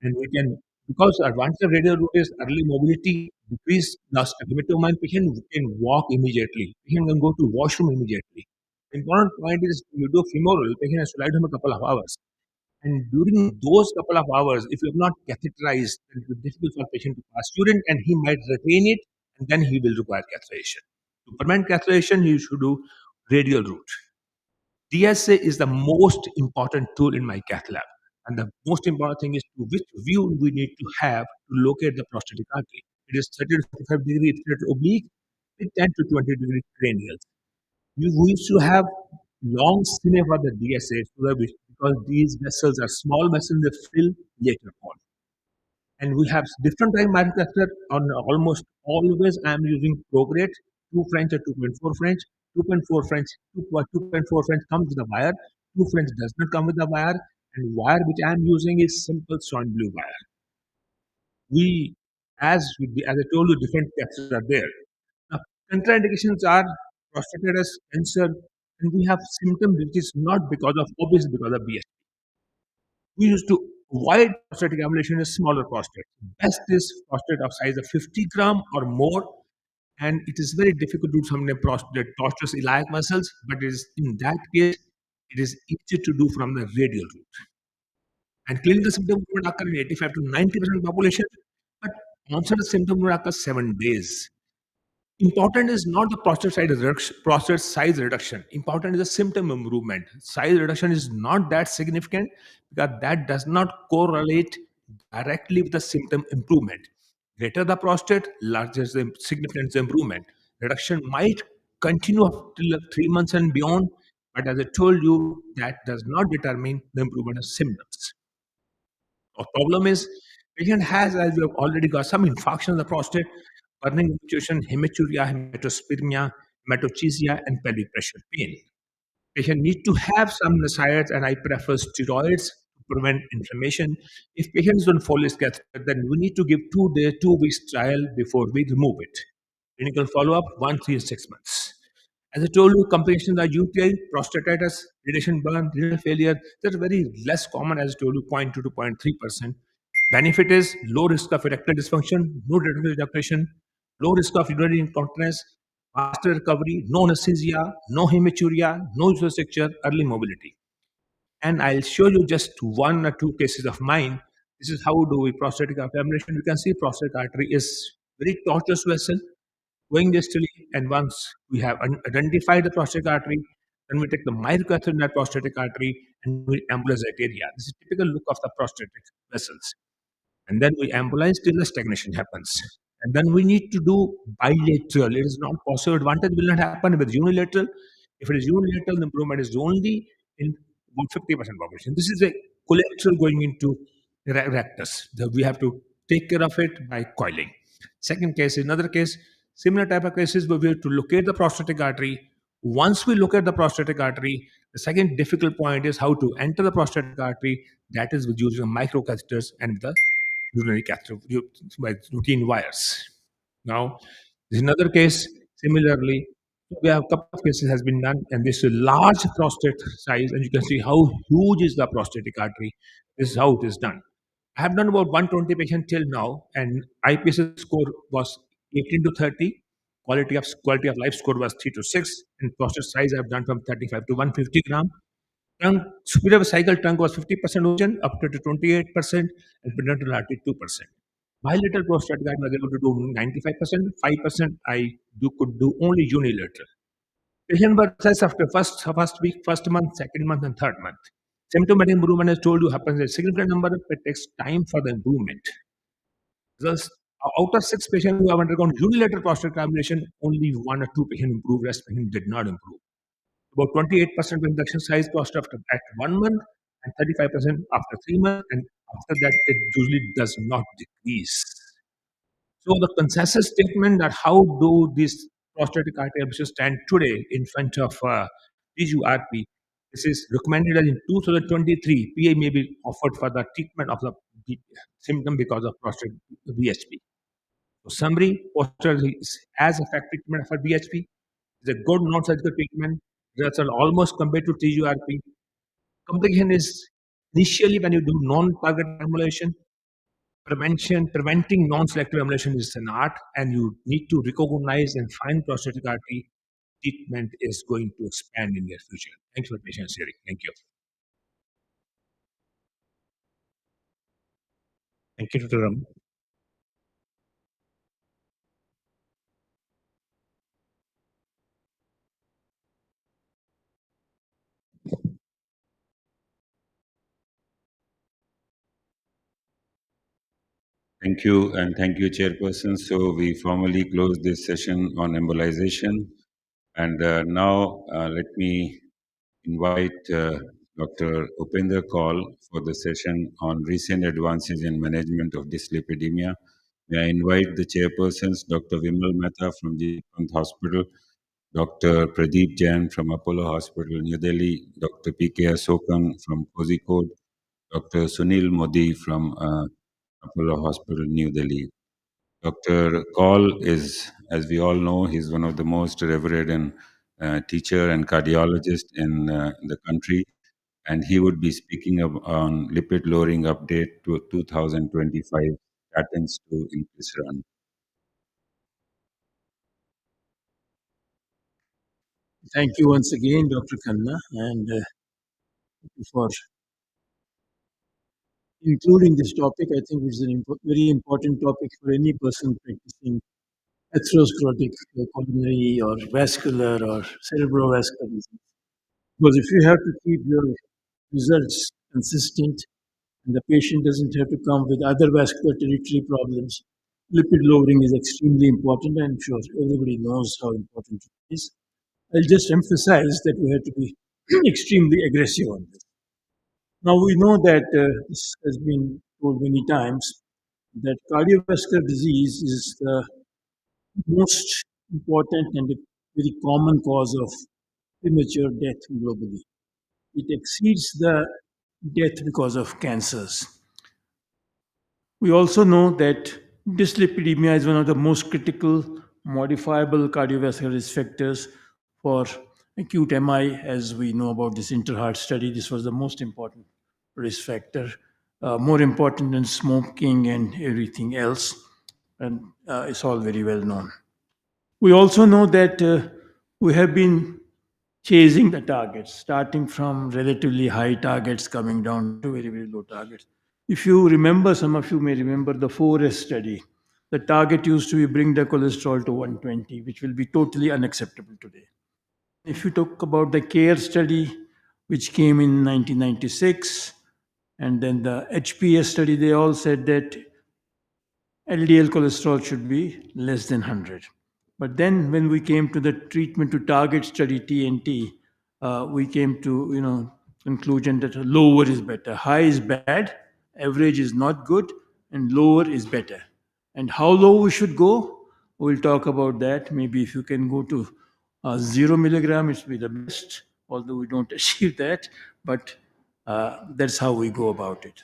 And we can, because the advantage of radial route is early mobility, decrease the stability patient can walk immediately. Patient can go to washroom immediately. The important point is you do femoral, patient has to lie down a couple of hours. And during those couple of hours, if you have not catheterized, it will be difficult for patient to pass urine and he might retain it and then he will require catheterization. To prevent catheterization, you should do radial route. DSA is the most important tool in my cath lab. And the most important thing is to which view we need to have to locate the prostatic artery. It is 30 to 45 degree oblique with 10 to 20 degree cranial. We used to have long cine for the DSA because these vessels are small vessels, they fill later on. And we have different type microcatheter on almost always I am using Prograde, 2 French or 2.4 French. 2.4 French, 2.4 French comes with a wire, 2 French does not come with a wire, and wire which I am using is simple swan blue wire. As I told you, different catheters are there. Now, contraindications are prostatitis, cancer, and we have symptoms which is not because of obesity, because of BSP. We used to Wide prostatic ablation is smaller prostate. Best is prostate of size of 50 gram or more, and it is very difficult to do some prostate tortuous iliac muscles, but it is in that case it is easier to do from the radial route. And clinical symptoms would occur in 85 to 90% population, but onset of symptoms would occur 7 days. Important is not the prostate size reduction. Important is the symptom improvement. Size reduction is not that significant because that does not correlate directly with the symptom improvement. Greater the prostate, larger the significant improvement. Reduction might continue up till 3 months and beyond, but as I told you, that does not determine the improvement of symptoms. Our problem is patient has, as we have already got some infarction of the prostate, burning situation, hematuria, hematospermia, hematochezia, and pelvic pressure pain. Patient need to have some NSAIDs, and I prefer steroids to prevent inflammation. If patient is on folic acid, then we need to give 2 day, 2 weeks trial before we remove it. Clinical follow-up, 1, 3, and 6 months. As I told you, complications are UTI, prostatitis, radiation burn, renal failure. They're very less common, as I told you, 0.2 to 0.3%. Benefit is low risk of erectile dysfunction, no erectile ejaculation, low risk of urinary incontinence, faster recovery, no anesthesia, no hematuria, no infrastructure, early mobility. And I'll show you just 1 or 2 cases of mine. This is how do we prostatic ablation. You can see prostatic artery is very tortuous vessel going distally, and once we have identified the prostatic artery, then we take the microcatheter in that prostatic artery and we embolize that area. This is typical look of the prostatic vessels. And then we embolize till the stagnation happens. And then we need to do bilateral. It is not possible. Advantage will not happen with unilateral. If it is unilateral, the improvement is only in about 50% population. This is a collateral going into rectus. We have to take care of it by coiling. Second case, another case, similar type of cases where we have to locate the prostatic artery. Once we locate the prostatic artery, the second difficult point is how to enter the prostatic artery. That is with using microcatheters and the urinary catheter by routine wires. Now, there's another case. Similarly, we have a couple of cases has been done, and this is a large prostate size, and you can see how huge is the prostatic artery. This is how it is done. I have done about 120 patients till now, and IPS score was 18 to 30. Quality of life score was 3 to 6, and prostate size I have done from 35 to 150 gram. Speed of cycle trunk was 50% ocean, up to 28%, and prenatal artery 2%. Bilateral prostate guide was able to do 95%, 5% could do only unilateral. Patient was assessed after first week, first month, second month, and third month. Symptomatic improvement, as told you, happens in a significant number, but it takes time for the improvement. Thus, out of 6 patients who have undergone unilateral prostate ablation, only 1 or 2 patients improved, rest patients did not improve. About 28% reduction size prostate at 1 month, and 35% after 3 months, and after that, it usually does not decrease. So the consensus statement that how do these prostatic artery ablations stand today in front of TGRP, this is recommended as in 2023, PA may be offered for the treatment of the symptom because of prostate BHP. So summary, prostate is as effective treatment for BHP. It's a good non-surgical treatment. Results are almost compared to TGRP. Complication is initially when you do non-target emulation. Preventing non-selective emulation is an art, and you need to recognize and find prostatic artery treatment is going to expand in near future. Thank you for patience hearing. Thank you. Thank you, Dr. Ram. Thank you, and thank you, Chairperson. So we formally close this session on embolization. And now let me invite Dr. Upender Kaul for the session on recent advances in management of dyslipidemia. May I invite the chairpersons, Dr. Vimal Mehta from the Hospital, Dr. Pradeep Jain from Apollo Hospital, New Delhi, Dr. P.K. Asokan from Kozhikode, Dr. Sunil Modi from Apollo Hospital, New Delhi. Dr. Kaul is, as we all know, he's one of the most revered and teacher and cardiologist in the country. and he would be speaking on lipid lowering update to 2025 statins to inclisiran. Thank you once again, Dr. Khanna, and thank you for including this topic. I think it's an very important topic for any person practicing atherosclerotic coronary or vascular or cerebrovascular disease. Because if you have to keep your results consistent and the patient doesn't have to come with other vascular territory problems, lipid lowering is extremely important. I'm sure everybody knows how important it is. I'll just emphasize that we have to be extremely aggressive on this. Now we know that this has been told many times that cardiovascular disease is the most important and a very common cause of premature death globally. It exceeds the death because of cancers. We also know that dyslipidemia is one of the most critical modifiable cardiovascular risk factors for acute MI. As we know about this interheart study, this was the most important risk factor, more important than smoking and everything else. And it's all very well known. We also know that we have been chasing the targets, starting from relatively high targets, coming down to very, very low targets. If you remember, some of you may remember the 4S study. The target used to be bring the cholesterol to 120, which will be totally unacceptable today. If you talk about the CARE study, which came in 1996, and then the HPS study, they all said that LDL cholesterol should be less than 100. But then when we came to the treatment to target study TNT, we came to conclusion that lower is better. High is bad, average is not good, and lower is better. And how low we should go, we'll talk about that. Maybe if you can go to 0 milligram, it will be the best, although we don't achieve that, but that's how we go about it.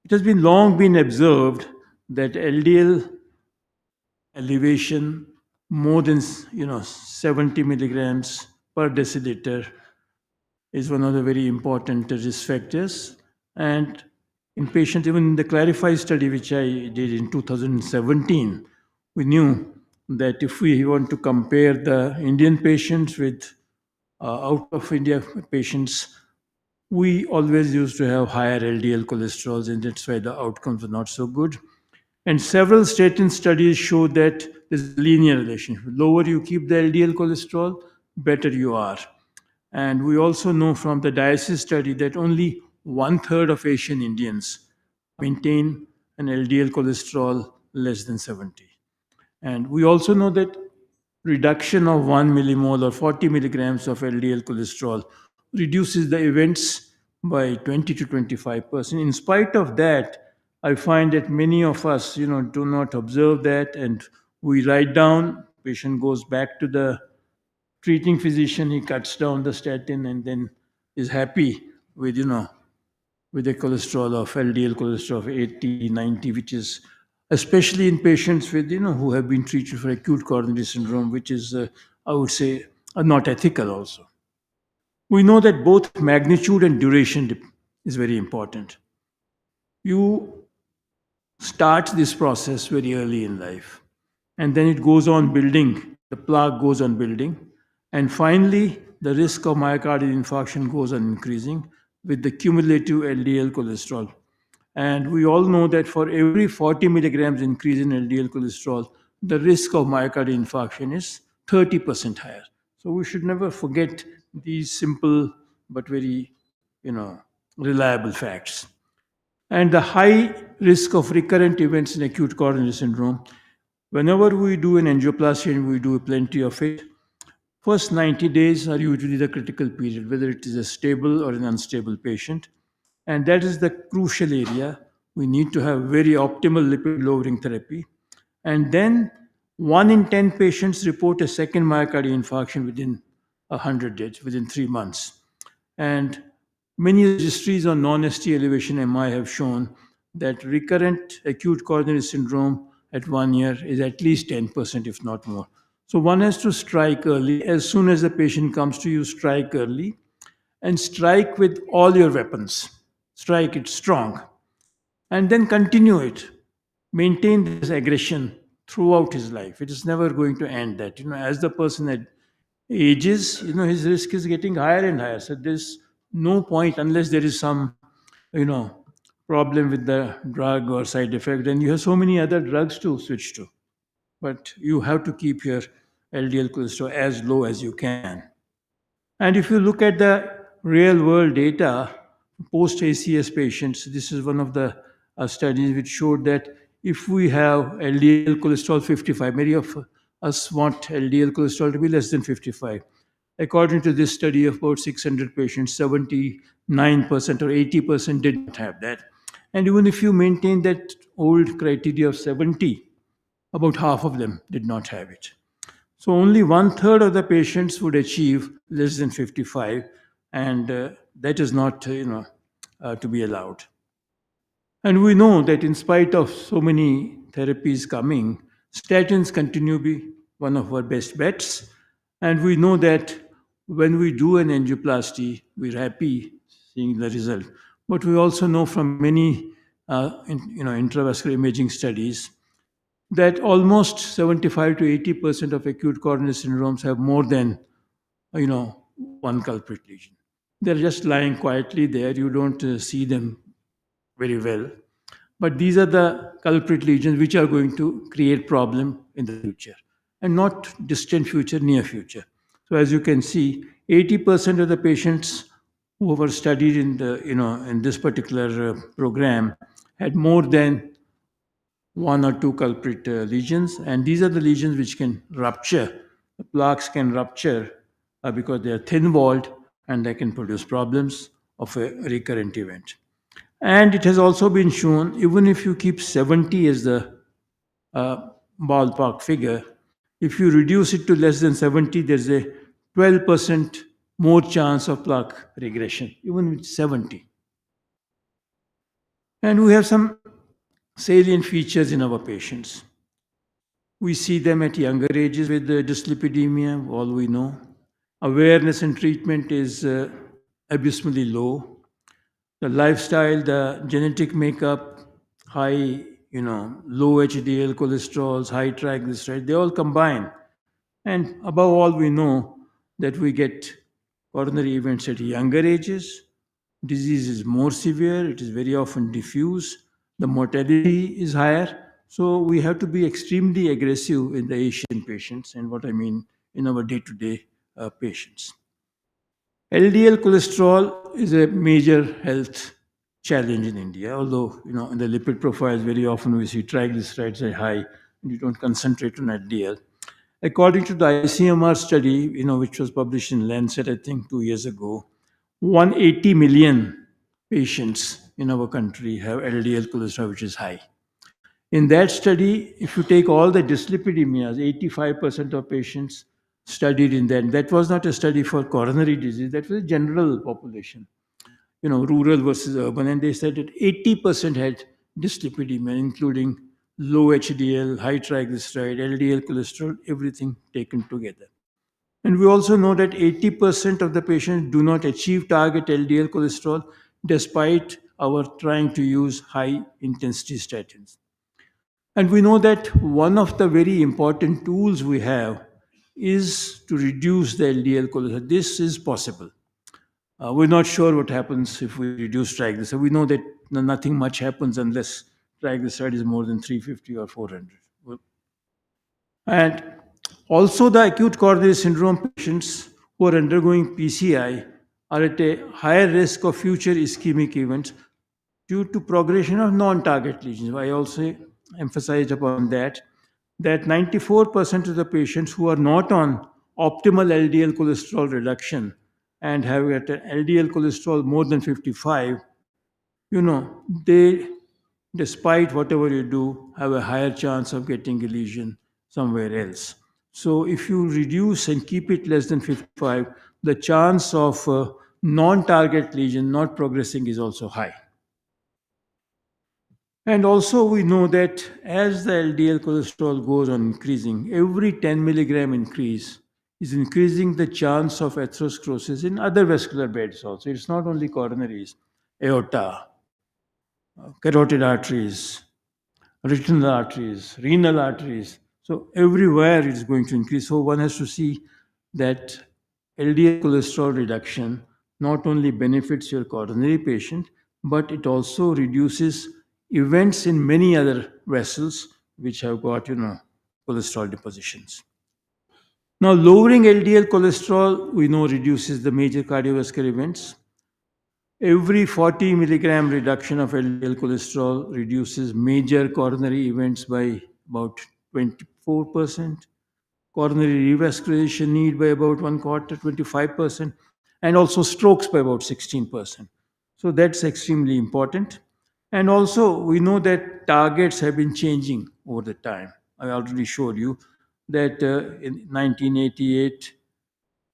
It has been long been observed that LDL elevation more than 70 milligrams per deciliter is one of the very important risk factors. And in patients, even in the Clarify study, which I did in 2017, we knew that if we want to compare the Indian patients with out of India patients, we always used to have higher LDL cholesterols, and that's why the outcomes were not so good. And several statin studies show that there's a linear relationship. Lower you keep the LDL cholesterol, better you are. And we also know from the dialysis study that only 1/3 of Asian Indians maintain an LDL cholesterol less than 70. And we also know that reduction of 1 millimole or 40 milligrams of LDL cholesterol reduces the events by 20 to 25%. In spite of that, I find that many of us, do not observe that, and we write down. Patient goes back to the treating physician. He cuts down the statin and then is happy with, with a cholesterol of LDL cholesterol of 80, 90, which is especially in patients with, who have been treated for acute coronary syndrome, which is, I would say, not ethical also. We know that both magnitude and duration is very important. You start this process very early in life, and then it goes on building, the plaque goes on building, and finally, the risk of myocardial infarction goes on increasing with the cumulative LDL cholesterol. And we all know that for every 40 milligrams increase in LDL cholesterol, the risk of myocardial infarction is 30% higher. So we should never forget these simple but very, reliable facts. And the high risk of recurrent events in acute coronary syndrome, whenever we do an angioplasty and we do plenty of it, first 90 days are usually the critical period, whether it is a stable or an unstable patient. And that is the crucial area. We need to have very optimal lipid lowering therapy. And then 1 in 10 patients report a second myocardial infarction within 100 days, within 3 months. And many registries on non-ST elevation MI have shown that recurrent acute coronary syndrome at 1 year is at least 10%, if not more. So one has to strike early. As soon as the patient comes to you, strike early. and strike with all your weapons. Strike it strong and then continue it. Maintain this aggression throughout his life. It is never going to end that. As the person ages, his risk is getting higher and higher. So there's no point unless there is some, you know, problem with the drug or side effect. And you have so many other drugs to switch to. But you have to keep your LDL cholesterol as low as you can. And if you look at the real world data, post ACS patients, this is one of the studies which showed that if we have LDL cholesterol 55, many of us want LDL cholesterol to be less than 55. According to this study of about 600 patients, 79% or 80% did not have that. And even if you maintain that old criteria of 70, about half of them did not have it. So only one third of the patients would achieve less than 55, and that is not, to be allowed. And we know that in spite of so many therapies coming, statins continue to be one of our best bets. And we know that when we do an angioplasty, we're happy seeing the result. But we also know from many, intravascular imaging studies that almost 75 to 80% of acute coronary syndromes have more than, one culprit lesion. They're just lying quietly there. You don't see them very well. But these are the culprit lesions which are going to create problem in the future, and not distant future, near future. So as you can see, 80% of the patients who were studied in in this particular program had more than one or two culprit lesions, and these are the lesions which can rupture. The plaques can rupture because they are thin walled and they can produce problems of a recurrent event. And it has also been shown, even if you keep 70 as the ballpark figure, if you reduce it to less than 70, there's a 12% more chance of plaque regression, even with 70. And we have some salient features in our patients. We see them at younger ages with dyslipidemia, all we know. Awareness and treatment is abysmally low. The lifestyle, the genetic makeup, high, low HDL cholesterols, high triglycerides, they all combine. And above all, we know that we get coronary events at younger ages. Disease is more severe, it is very often diffuse, the mortality is higher. So we have to be extremely aggressive in the Asian patients, and what I mean in our day to day patients. LDL cholesterol is a major health challenge in India, although, in the lipid profiles, very often we see triglycerides are high and you don't concentrate on LDL. According to the ICMR study, which was published in Lancet, I think 2 years ago, 180 million patients in our country have LDL cholesterol, which is high. In that study, if you take all the dyslipidemias, 85% of patients studied in that. That was not a study for coronary disease, that was a general population, rural versus urban. And they said that 80% had dyslipidemia, including low HDL, high triglyceride, LDL cholesterol, everything taken together. And we also know that 80% of the patients do not achieve target LDL cholesterol despite our trying to use high intensity statins. And we know that one of the very important tools we have is to reduce the LDL cholesterol. This is possible. We're not sure what happens if we reduce triglyceride. We know that nothing much happens unless triglyceride is more than 350 or 400. And also the acute coronary syndrome patients who are undergoing PCI are at a higher risk of future ischemic events due to progression of non-target lesions. I also emphasized upon that 94% of the patients who are not on optimal LDL cholesterol reduction and have at an LDL cholesterol more than 55, they, despite whatever you do, have a higher chance of getting a lesion somewhere else. So if you reduce and keep it less than 55, the chance of non-target lesion not progressing is also high. And also we know that as the LDL cholesterol goes on increasing, every 10 milligram increase is increasing the chance of atherosclerosis in other vascular beds also. It's not only coronaries, aorta, carotid arteries, retinal arteries, renal arteries. So everywhere it's going to increase. So one has to see that LDL cholesterol reduction not only benefits your coronary patient, but it also reduces events in many other vessels which have got, cholesterol depositions. Now, lowering LDL cholesterol, we know, reduces the major cardiovascular events. Every 40 milligram reduction of LDL cholesterol reduces major coronary events by about 24%, coronary revascularization need by about one quarter, 25%, and also strokes by about 16%. So that's extremely important. And also, we know that targets have been changing over the time. I already showed you that in 1988,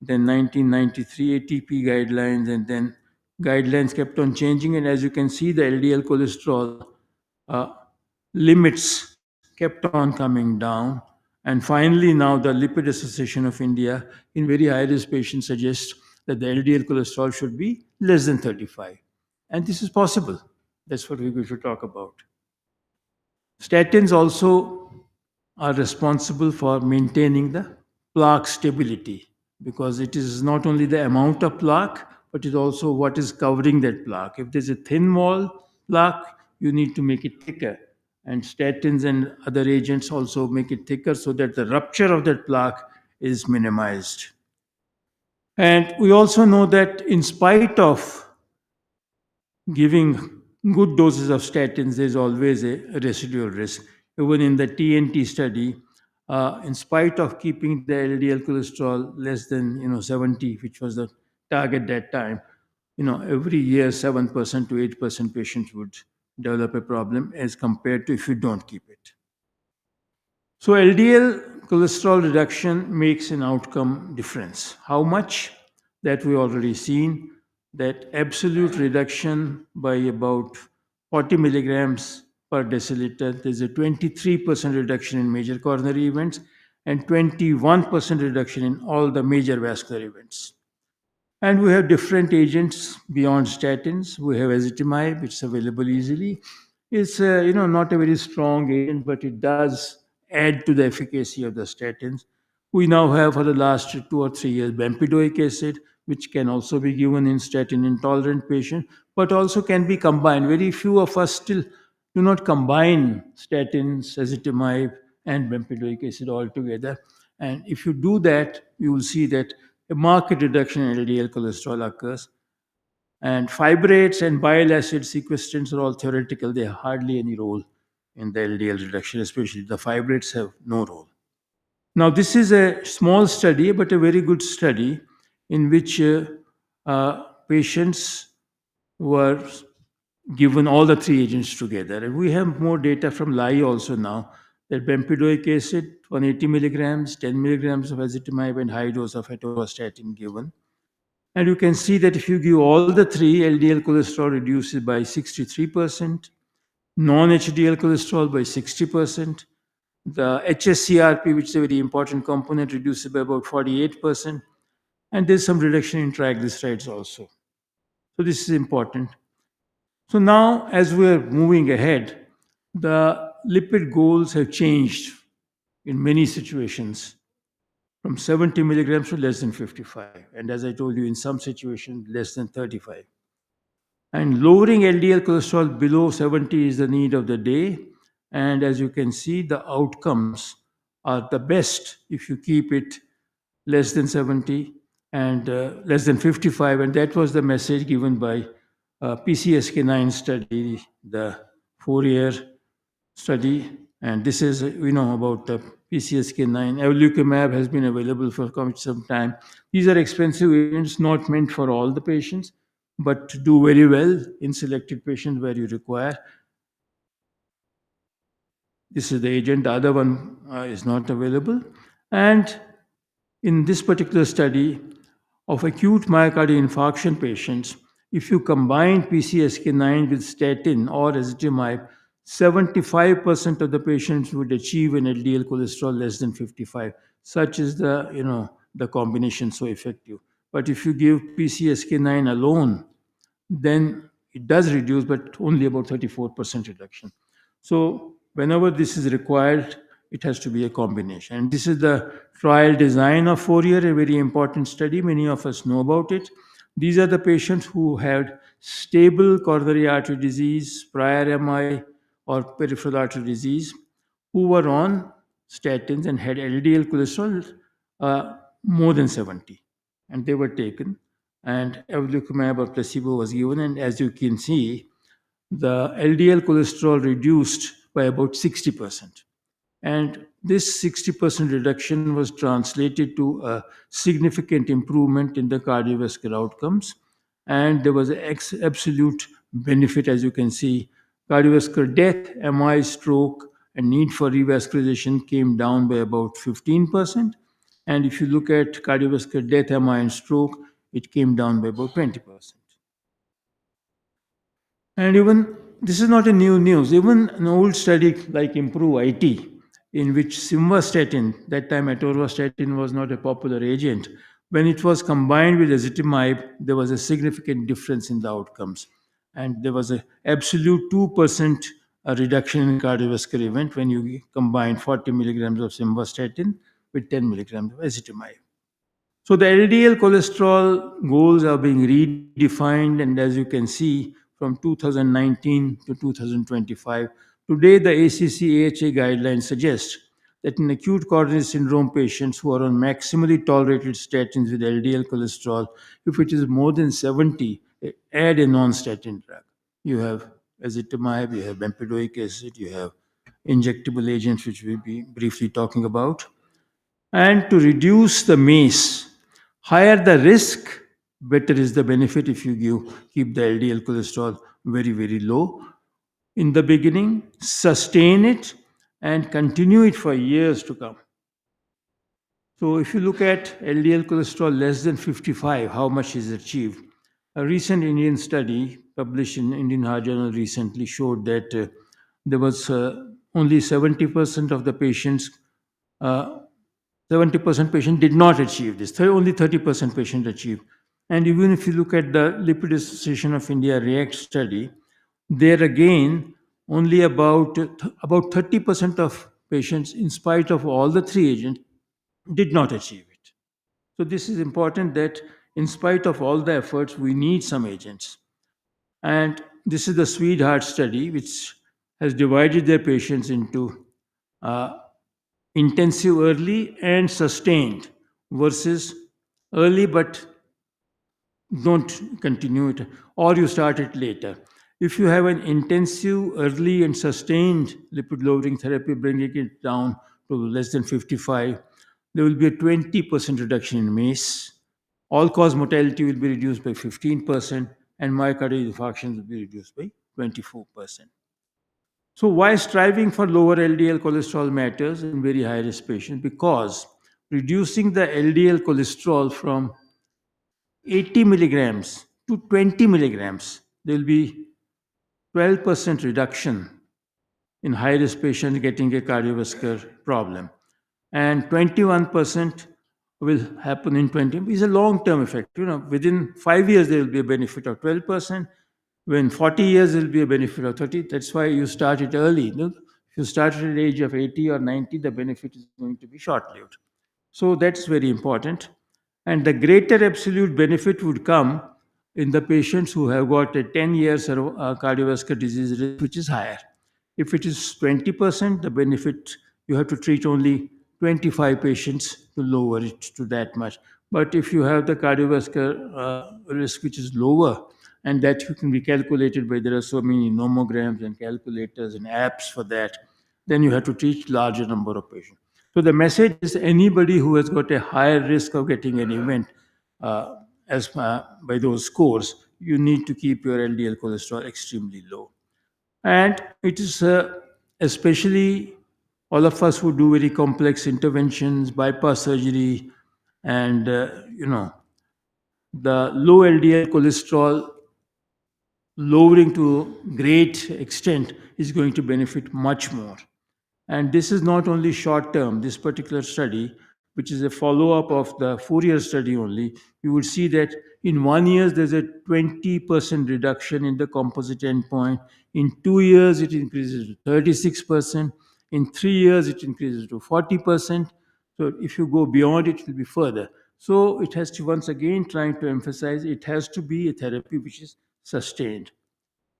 then 1993 ATP guidelines, and then guidelines kept on changing. And as you can see, the LDL cholesterol uh, limits kept on coming down. And finally, now the Lipid Association of India in very high risk patients suggests that the LDL cholesterol should be less than 35. And this is possible. That's what we're going to talk about. Statins also are responsible for maintaining the plaque stability, because it is not only the amount of plaque, but it is also what is covering that plaque. If there's a thin wall plaque, you need to make it thicker. And statins and other agents also make it thicker so that the rupture of that plaque is minimized. And we also know that in spite of giving good doses of statins, there's always a residual risk. Even in the TNT study, in spite of keeping the LDL cholesterol less than 70, which was the target that time, every year 7% to 8% patients would develop a problem as compared to if you don't keep it. So LDL cholesterol reduction makes an outcome difference. How much? That we already seen, that absolute reduction by about 40 milligrams per deciliter, there's a 23% reduction in major coronary events and 21% reduction in all the major vascular events. And we have different agents beyond statins. We have ezetimibe, which is available easily. It's not a very strong agent, but it does add to the efficacy of the statins. We now have for the last 2 or 3 years bempedoic acid, which can also be given in statin intolerant patients, but also can be combined. Very few of us still do not combine statins, ezetimibe, and bempedoic acid all together. And if you do that, you will see that a marked reduction in LDL cholesterol occurs. And fibrates and bile acid sequestrants are all theoretical. They have hardly any role in the LDL reduction, especially the fibrates have no role. Now, this is a small study, but a very good study in which patients were given all the three agents together. And we have more data from LAI also now, that bempedoic acid, 180 milligrams, 10 milligrams of ezetimibe, and high dose of atorvastatin given. And you can see that if you give all the three, LDL cholesterol reduces by 63%, non-HDL cholesterol by 60%, the HSCRP, which is a very important component, reduces by about 48%, and there's some reduction in triglycerides also. So this is important. So now, as we're moving ahead, the lipid goals have changed in many situations from 70 milligrams to less than 55. And as I told you, in some situations, less than 35. And lowering LDL cholesterol below 70 is the need of the day. And as you can see, the outcomes are the best if you keep it less than 70 and less than 55. And that was the message given by PCSK9 study, the 4-year study. And this is, about PCSK9. Evolocumab has been available for quite some time. These are expensive agents, not meant for all the patients, but do very well in selected patients where you require. This is the agent. The other one is not available. And in this particular study of acute myocardial infarction patients, if you combine PCSK9 with statin or ezetimibe, 75% of the patients would achieve an LDL cholesterol less than 55. Such is the the combination so effective. But if you give PCSK9 alone, then it does reduce, but only about 34% reduction. So whenever this is required, it has to be a combination. And this is the trial design of Fourier, a very important study. Many of us know about it. These are the patients who had stable coronary artery disease, prior MI, or peripheral artery disease, who were on statins and had LDL cholesterol more than 70. And they were taken, and evolocumab or placebo was given. And as you can see, the LDL cholesterol reduced by about 60%. And this 60% reduction was translated to a significant improvement in the cardiovascular outcomes. And there was an absolute benefit, as you can see. Cardiovascular death, MI, stroke, and need for revascularization came down by about 15%. And if you look at cardiovascular death, MI, and stroke, it came down by about 20%. And even this is not a new news. Even an old study like Improve IT, in which simvastatin, that time atorvastatin was not a popular agent, when it was combined with ezetimibe, there was a significant difference in the outcomes. And there was an absolute 2% reduction in cardiovascular event when you combine 40 milligrams of simvastatin with 10 milligrams of ezetimibe. So the LDL cholesterol goals are being redefined, and as you can see, from 2019 to 2025, today the ACC-AHA guidelines suggest that in acute coronary syndrome patients who are on maximally tolerated statins with LDL cholesterol, if it is more than 70, add a non-statin drug. You have ezetimibe, you have bempedoic acid, you have injectable agents, which we'll be briefly talking about. And to reduce the MACE, higher the risk, better is the benefit if you keep the LDL cholesterol very, very low in the beginning, sustain it, and continue it for years to come. So if you look at LDL cholesterol less than 55, how much is achieved? A recent Indian study published in Indian Heart Journal recently showed that there was only 70% of the patients, 70% patient did not achieve this. Only 30% patient achieved. And even if you look at the Lipid Association of India REACT study, there again, only about 30% of patients, in spite of all the three agents, did not achieve it. So this is important, that in spite of all the efforts, we need some agents. And this is the Sweetheart study, which has divided their patients into intensive early and sustained versus early but don't continue it, or you start it later. If you have an intensive early and sustained lipid lowering therapy, bringing it down to less than 55, there will be a 20% reduction in MACE. All cause mortality will be reduced by 15%, and myocardial infarctions will be reduced by 24%. So why striving for lower LDL cholesterol matters in very high risk patients? Because reducing the LDL cholesterol from 80 milligrams to 20 milligrams, there will be 12% reduction in high risk patients getting a cardiovascular problem. And 21% will happen in 20. It's a long term effect. Within 5 years, there will be a benefit of 12%. When 40 years, there will be a benefit of 30. That's why you start it early. If you start at the age of 80 or 90, the benefit is going to be short lived. So that's very important. And the greater absolute benefit would come in the patients who have got a 10 years cardiovascular disease risk, which is higher. If it is 20%, the benefit, you have to treat only 25 patients to lower it to that much. But if you have the cardiovascular risk, which is lower, and that can be calculated by, there are so many nomograms and calculators and apps for that, then you have to treat larger number of patients. So the message is, anybody who has got a higher risk of getting an event by those scores, you need to keep your LDL cholesterol extremely low. And it is especially all of us who do very complex interventions, bypass surgery, and the low LDL cholesterol lowering to great extent is going to benefit much more. And this is not only short term. This particular study which is a follow-up of the Fourier study only, you would see that in 1 year there's a 20% reduction in the composite endpoint. In 2 years it increases to 36%. In 3 years it increases to 40%. So if you go beyond it, it will be further. So it has to, once again, trying to emphasize, it has to be a therapy which is sustained.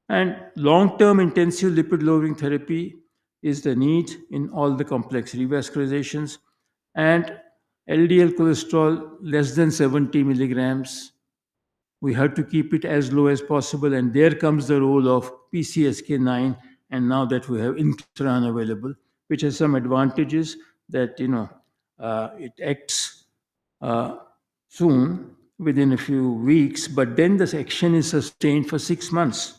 And long-term intensive lipid-lowering therapy is the need in all the complex revascularizations. And LDL cholesterol less than 70 milligrams, we have to keep it as low as possible. And there comes the role of PCSK9. And now that we have inclisiran available, which has some advantages that, it acts soon within a few weeks, but then the action is sustained for 6 months.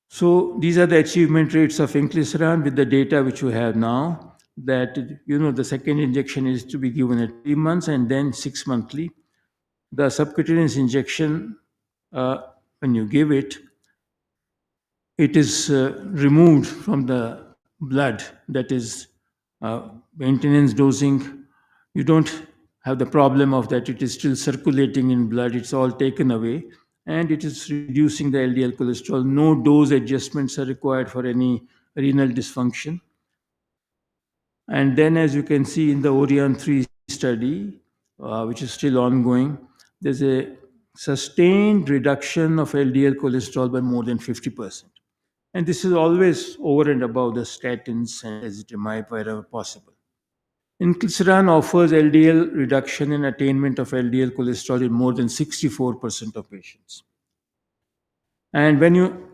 So these are the achievement rates of inclisiran with the data which we have now, that the second injection is to be given at 3 months and then 6 monthly. The subcutaneous injection, when you give it, it is removed from the blood. That is maintenance dosing. You don't have the problem of that. It is still circulating in blood. It's all taken away. And it is reducing the LDL cholesterol. No dose adjustments are required for any renal dysfunction. And then, as you can see in the Orion 3 study, which is still ongoing, there's a sustained reduction of LDL cholesterol by more than 50%. And this is always over and above the statins and ezetimibe wherever possible. Inclisiran offers LDL reduction and attainment of LDL cholesterol in more than 64% of patients. And when you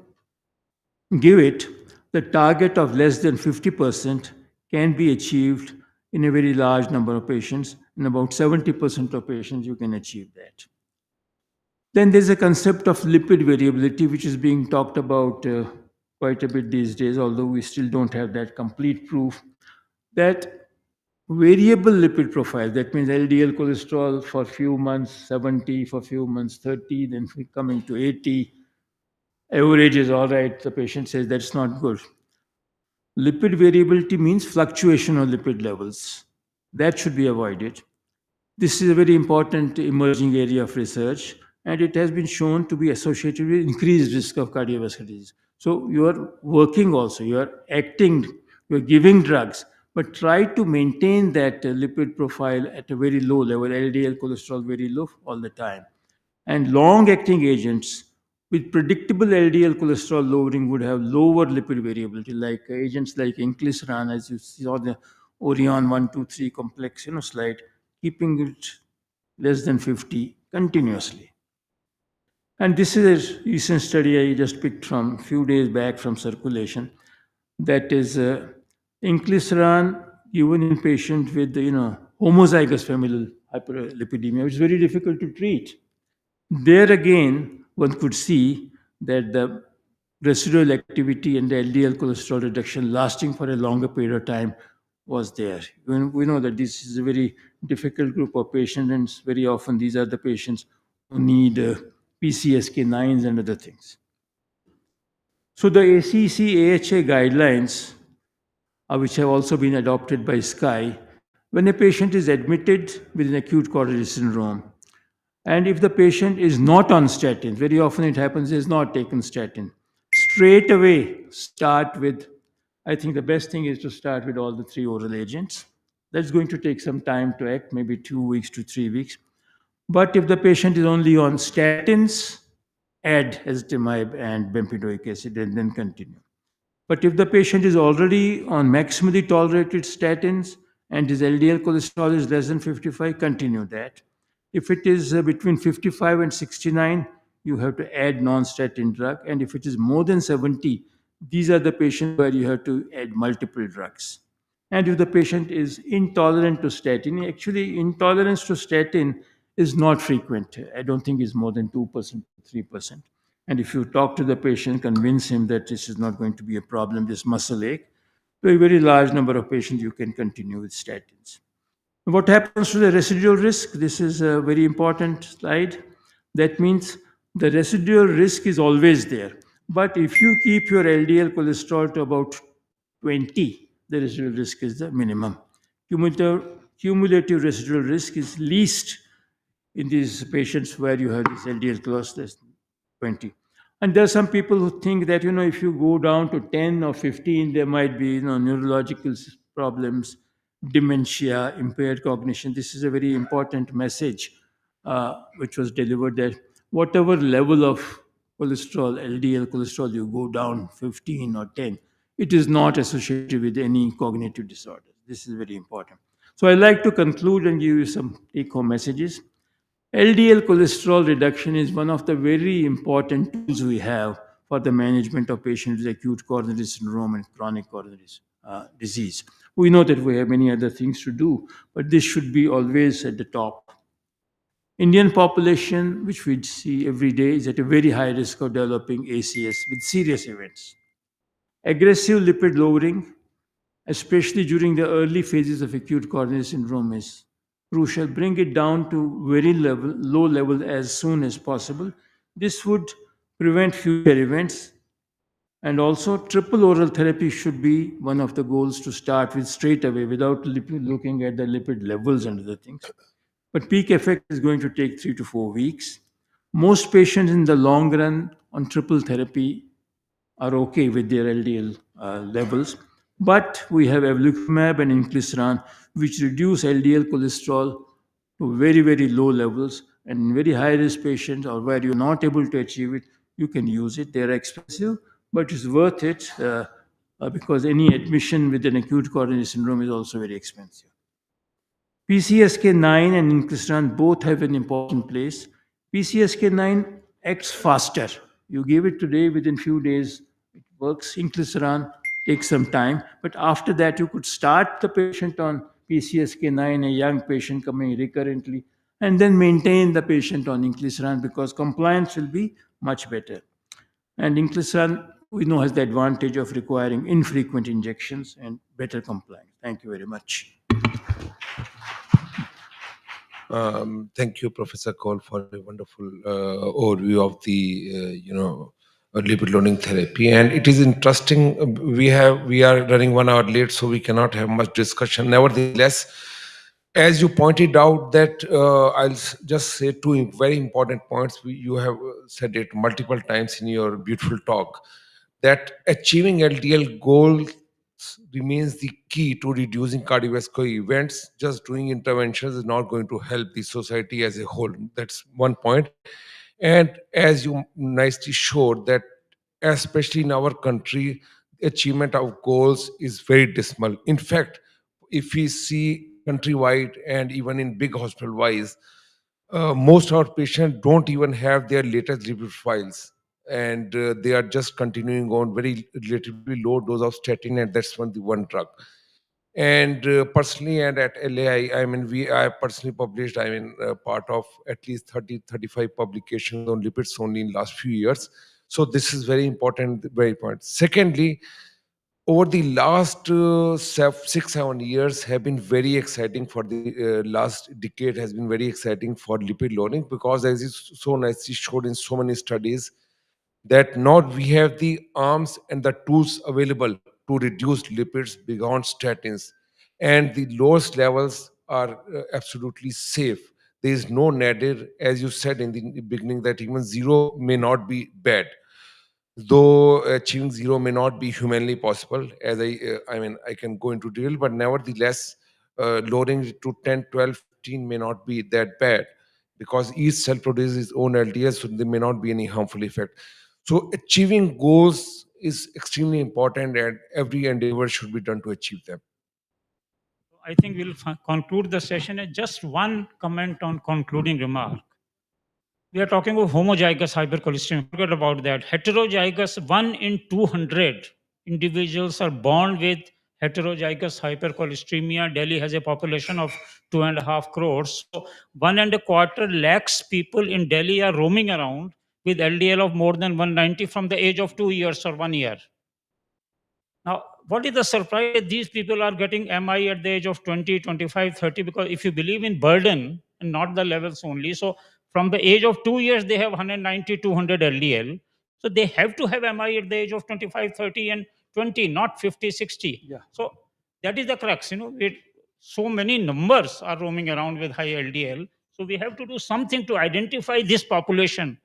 give it, the target of less than 50% can be achieved in a very large number of patients. In about 70% of patients, you can achieve that. Then there's a concept of lipid variability, which is being talked about quite a bit these days, although we still don't have that complete proof, that variable lipid profile, that means LDL cholesterol for few months 70, for few months 30, then coming to 80, average is all right, the patient says that's not good. Lipid variability means fluctuation of lipid levels. That should be avoided. This is a very important emerging area of research, and it has been shown to be associated with increased risk of cardiovascular disease. So you are working also, you are acting, you are giving drugs, but try to maintain that lipid profile at a very low level, LDL cholesterol very low all the time. And long-acting agents with predictable LDL cholesterol lowering would have lower lipid variability, like agents like inclisiran, as you saw the Orion 1, 2, 3 complex slide, keeping it less than 50 continuously. And this is a recent study I just picked from a few days back from Circulation. That is inclisiran given in patient with homozygous familial hyperlipidemia, which is very difficult to treat. There again, one could see that the residual activity and the LDL cholesterol reduction lasting for a longer period of time was there. We know that this is a very difficult group of patients, and very often these are the patients who need PCSK9s and other things. So the ACC-AHA guidelines, which have also been adopted by SKY, when a patient is admitted with an acute coronary syndrome, and if the patient is not on statin, very often it happens is not taken statin, straight away start with, I think the best thing is to start with all the 3 oral agents. That's going to take some time to act, maybe 2 weeks to 3 weeks. But if the patient is only on statins, add ezetimibe and bempedoic acid and then continue. But if the patient is already on maximally tolerated statins and his LDL cholesterol is less than 55, continue that. If it is between 55 and 69, you have to add non-statin drug. And if it is more than 70, these are the patients where you have to add multiple drugs. And if the patient is intolerant to statin, actually intolerance to statin is not frequent. I don't think it's more than 2%, 3%. And if you talk to the patient, convince him that this is not going to be a problem, this muscle ache, to a very large number of patients, you can continue with statins. What happens to the residual risk? This is a very important slide. That means the residual risk is always there. But if you keep your LDL cholesterol to about 20, the residual risk is the minimum. Cumulative cumulative residual risk is least in these patients where you have this LDL close less than 20. And there are some people who think that, if you go down to 10 or 15, there might be, neurological problems, dementia, impaired cognition. This is a very important message which was delivered, that whatever level of cholesterol, LDL cholesterol, you go down 15 or 10, it is not associated with any cognitive disorder. This is very important. So I'd like to conclude and give you some take-home messages. LDL cholesterol reduction is one of the very important tools we have for the management of patients with acute coronary syndrome and chronic coronary disease. We know that we have many other things to do, but this should be always at the top. Indian population, which we see every day, is at a very high risk of developing ACS with serious events. Aggressive lipid lowering, especially during the early phases of acute coronary syndrome, is crucial. Bring it down to very low level as soon as possible. This would prevent future events. And also, triple oral therapy should be one of the goals to start with straight away without looking at the lipid levels and other things. But peak effect is going to take 3 to 4 weeks. Most patients in the long run on triple therapy are okay with their LDL levels. But we have evolocumab and inclisiran, which reduce LDL cholesterol to very, very low levels. And in very high-risk patients or where you're not able to achieve it, you can use it. They're expensive, but it's worth it because any admission with an acute coronary syndrome is also very expensive. PCSK9 and inclisiran both have an important place. PCSK9 acts faster. You give it today, within few days, it works. Inclisiran takes some time, but after that, you could start the patient on PCSK9, a young patient coming recurrently, and then maintain the patient on inclisiran because compliance will be much better. And inclisiran, we know, has the advantage of requiring infrequent injections and better compliance. Thank you very much. Thank you, Professor Cole, for a wonderful overview of the lipid loading therapy. And it is interesting. We are running 1 hour late, so we cannot have much discussion. Nevertheless, as you pointed out, that just say two very important points. You have said it multiple times in your beautiful talk, that achieving LDL goals remains the key to reducing cardiovascular events. Just doing interventions is not going to help the society as a whole. That's one point. And as you nicely showed, that especially in our country, achievement of goals is very dismal. In fact, if we see countrywide and even in big hospital wise, most of our patients don't even have their latest lipid files, and they are just continuing on very relatively low dose of statin, and that's the one drug. And personally, and at LAI, I personally published, part of at least 30-35 publications on lipids only in last few years. So this is very important, very important. Secondly, over the last 6-7 years have been very exciting. For the last decade has been very exciting for lipid lowering, because as is so nicely showed in so many studies, that now we have the arms and the tools available to reduce lipids beyond statins, and the lowest levels are absolutely safe. There is no nadir, as you said in the beginning, that even zero may not be bad, though achieving zero may not be humanly possible, as I can go into detail, but nevertheless, lowering it to 10, 12, 15 may not be that bad, because each cell produces its own LDS, so there may not be any harmful effect. So achieving goals is extremely important, and every endeavor should be done to achieve them. I think we'll conclude the session. And just one comment on concluding remark. We are talking about homozygous hypercholesteremia. Forget about that. Heterozygous, 1 in 200 individuals are born with heterozygous hypercholesteremia. Delhi has a population of 2.5 crores. So 1.25 lakhs people in Delhi are roaming around with LDL of more than 190 from the age of 2 years or 1 year. Now, what is the surprise? These people are getting MI at the age of 20, 25, 30, because if you believe in burden and not the levels only, so from the age of 2 years, they have 190, 200 LDL. So they have to have MI at the age of 25, 30 and 20, not 50, 60. Yeah. So that is the crux, So many numbers are roaming around with high LDL. So we have to do something to identify this population.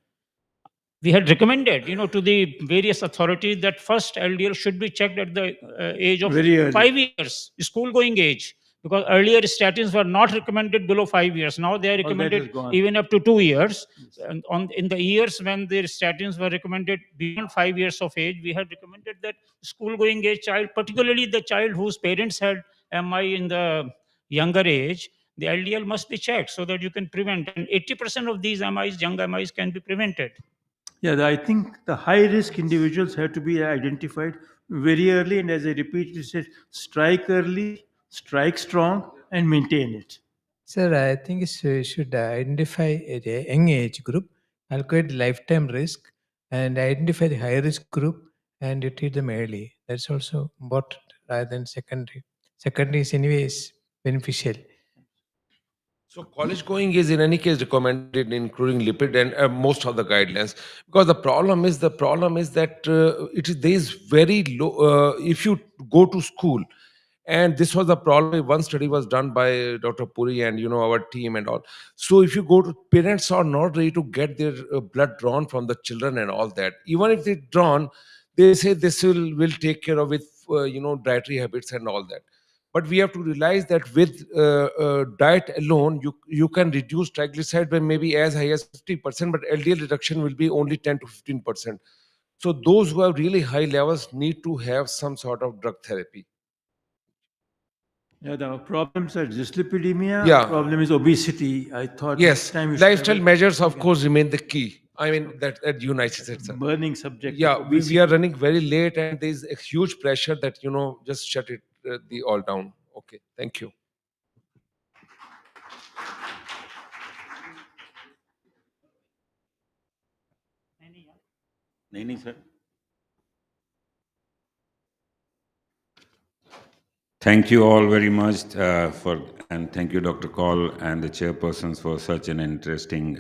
We had recommended, to the various authorities that first LDL should be checked at the age of Very early. 5 years, school going age, because earlier statins were not recommended below 5 years. Now they are All that is recommended gone. even up to 2 years. And in the years when the statins were recommended beyond 5 years of age, we had recommended that school going age child, particularly the child whose parents had MI in the younger age, the LDL must be checked so that you can prevent. And 80% of these MIs, young MIs, can be prevented. Yeah, I think the high risk individuals have to be identified very early, and as I repeatedly said, strike early, strike strong, and maintain it. Sir, I think should identify a young age group, calculate lifetime risk, and identify the high risk group and you treat them early. That's also important rather than secondary. Secondary is anyways beneficial. So college going is in any case recommended, including lipid and most of the guidelines. Because the problem is that it is there is very low. If you go to school, and this was the problem. One study was done by Dr. Puri and our team and all. So if you go to parents are not ready to get their blood drawn from the children and all that. Even if they drawn, they say this will take care of with dietary habits and all that. But we have to realize that with diet alone, you can reduce triglyceride by maybe as high as 50%, but LDL reduction will be only 10 to 15%. So those who have really high levels need to have some sort of drug therapy. Yeah, the problems are dyslipidemia. Yeah. Problem is obesity. I thought Yes, next time you should have lifestyle a- measures, of course, remain the key. I mean, that unites it. burning subject. Yeah, of we obesity. are running very late, and there's a huge pressure that just shut it the all down. Okay, thank you. Naini, sir. Thank you all very much and thank you, Dr. Call and the chairpersons for such an interesting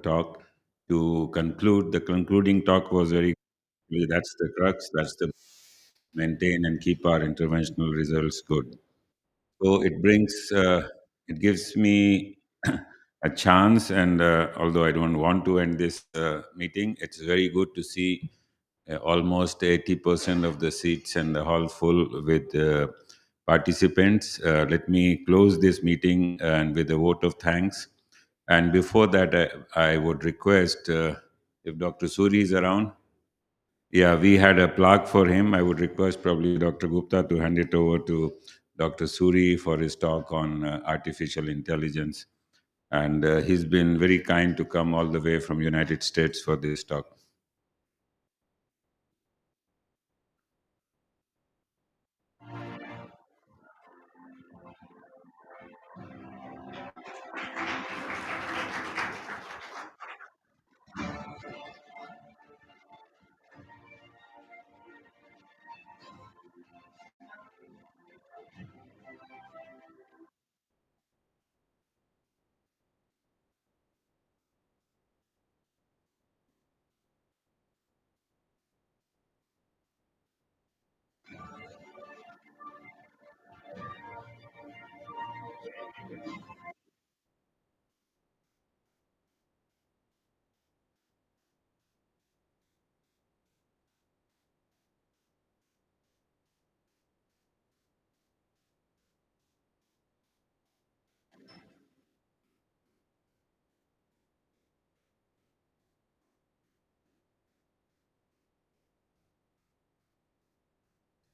talk. To conclude, the concluding talk was that's the crux, that's the maintain and keep our interventional results good. So it gives me a chance, and although I don't want to end this meeting, it's very good to see almost 80% of the seats in the hall full with participants. Let me close this meeting and with a vote of thanks. And before that, I would request if Dr. Suri is around. Yeah, we had a plaque for him. I would request probably Dr. Gupta to hand it over to Dr. Suri for his talk on artificial intelligence. And he's been very kind to come all the way from United States for this talk.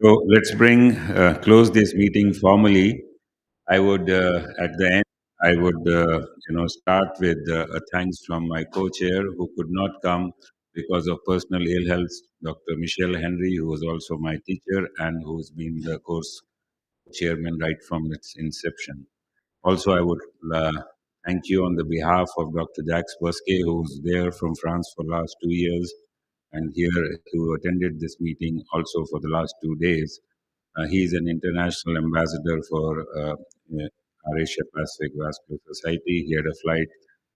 So let's close this meeting formally. I would, at the end, I would, start with a thanks from my co-chair who could not come because of personal ill health, Dr. Michelle Henry, who was also my teacher and who's been the course chairman right from its inception. Also, I would thank you on the behalf of Dr. Jacques Bosquet, who's there from France for last 2 years and here who attended this meeting also for the last 2 days. He is an international ambassador for our Asia Pacific Vascular Society. He had a flight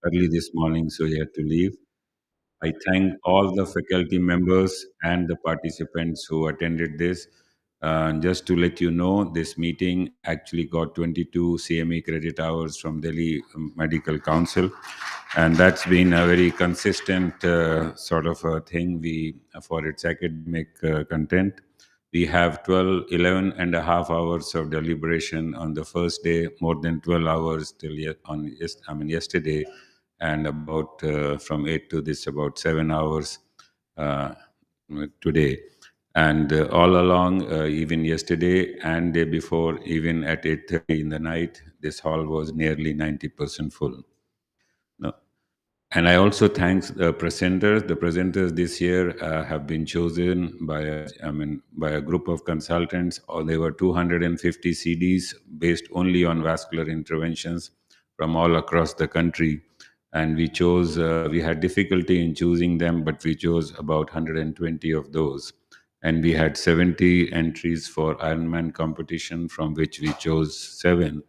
early this morning, so he had to leave. I thank all the faculty members and the participants who attended this. Just to let you know, this meeting actually got 22 CME credit hours from Delhi Medical Council, and that's been a very consistent sort of a thing for its academic content. We have 11 and a half hours of deliberation on the first day, more than 12 hours till yesterday, and about from 8 to this about 7 hours uh, today. And all along, even yesterday and day before, even at 8:30 in the night, this hall was nearly 90% full. No, and I also thank the presenters. The presenters this year have been chosen by a group of consultants. Or there were 250 CDs based only on vascular interventions from all across the country, and we chose. We had difficulty in choosing them, but we chose about 120 of those, and we had 70 entries for Ironman competition, from which we chose 7,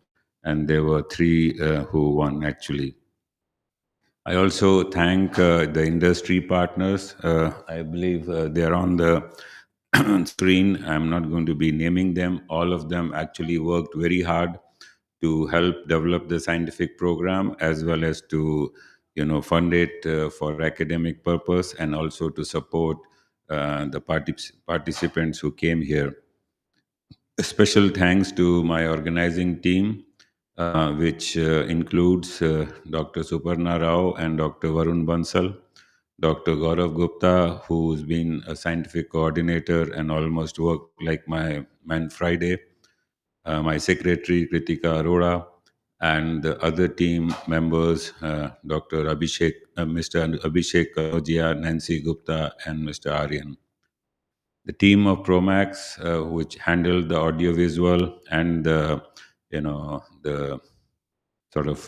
and there were 3 who won actually. I also thank the industry partners. I believe they are on the screen. I'm not going to be naming them. All of them actually worked very hard to help develop the scientific program, as well as to fund it for academic purpose, and also to support the participants who came here. A special thanks to my organizing team, which includes Dr. Suparna Rao and Dr. Varun Bansal, Dr. Gaurav Gupta, who's been a scientific coordinator and almost worked like my man Friday, my secretary Kritika Arora, and the other team members, Mr. Abhishek Kanodia, Nancy Gupta, and Mr. Aryan. The team of Promax, which handled the audiovisual and the sort of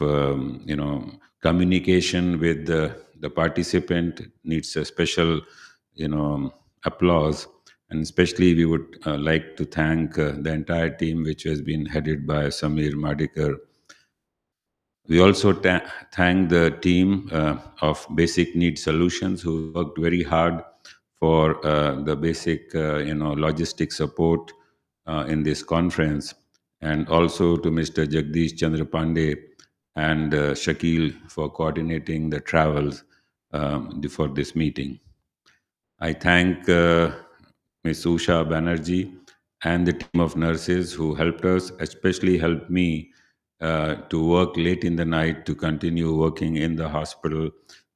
communication with the participant, needs a special applause. And especially we would like to thank the entire team, which has been headed by Samir Madikar. We also thank the team of Basic Need Solutions, who worked very hard for the basic, logistic support in this conference, and also to Mr. Jagdish Chandra Pandey and Shakil for coordinating the travels for this meeting. I thank Ms. Usha Banerjee and the team of nurses who helped us, especially helped me to work late in the night to continue working in the hospital.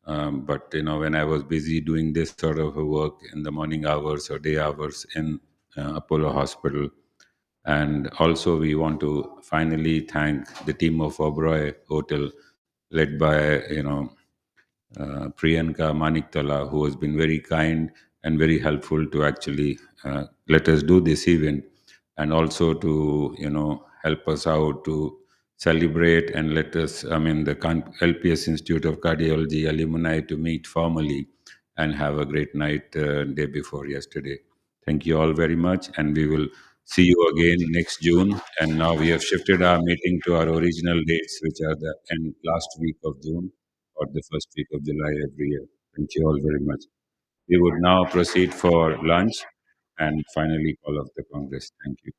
But when I was busy doing this sort of work in the morning hours or day hours in Apollo Hospital. And also we want to finally thank the team of Oberoi Hotel, led by Priyanka Maniktala, who has been very kind and very helpful to actually let us do this event, and also to help us out to celebrate and let us, the LPS Institute of Cardiology alumni, to meet formally and have a great night day before yesterday. Thank you all very much, and we will see you again next June. And now we have shifted our meeting to our original dates, which are the last week of June or the first week of July every year. Thank you all very much. We would now proceed for lunch and finally call off the Congress. Thank you.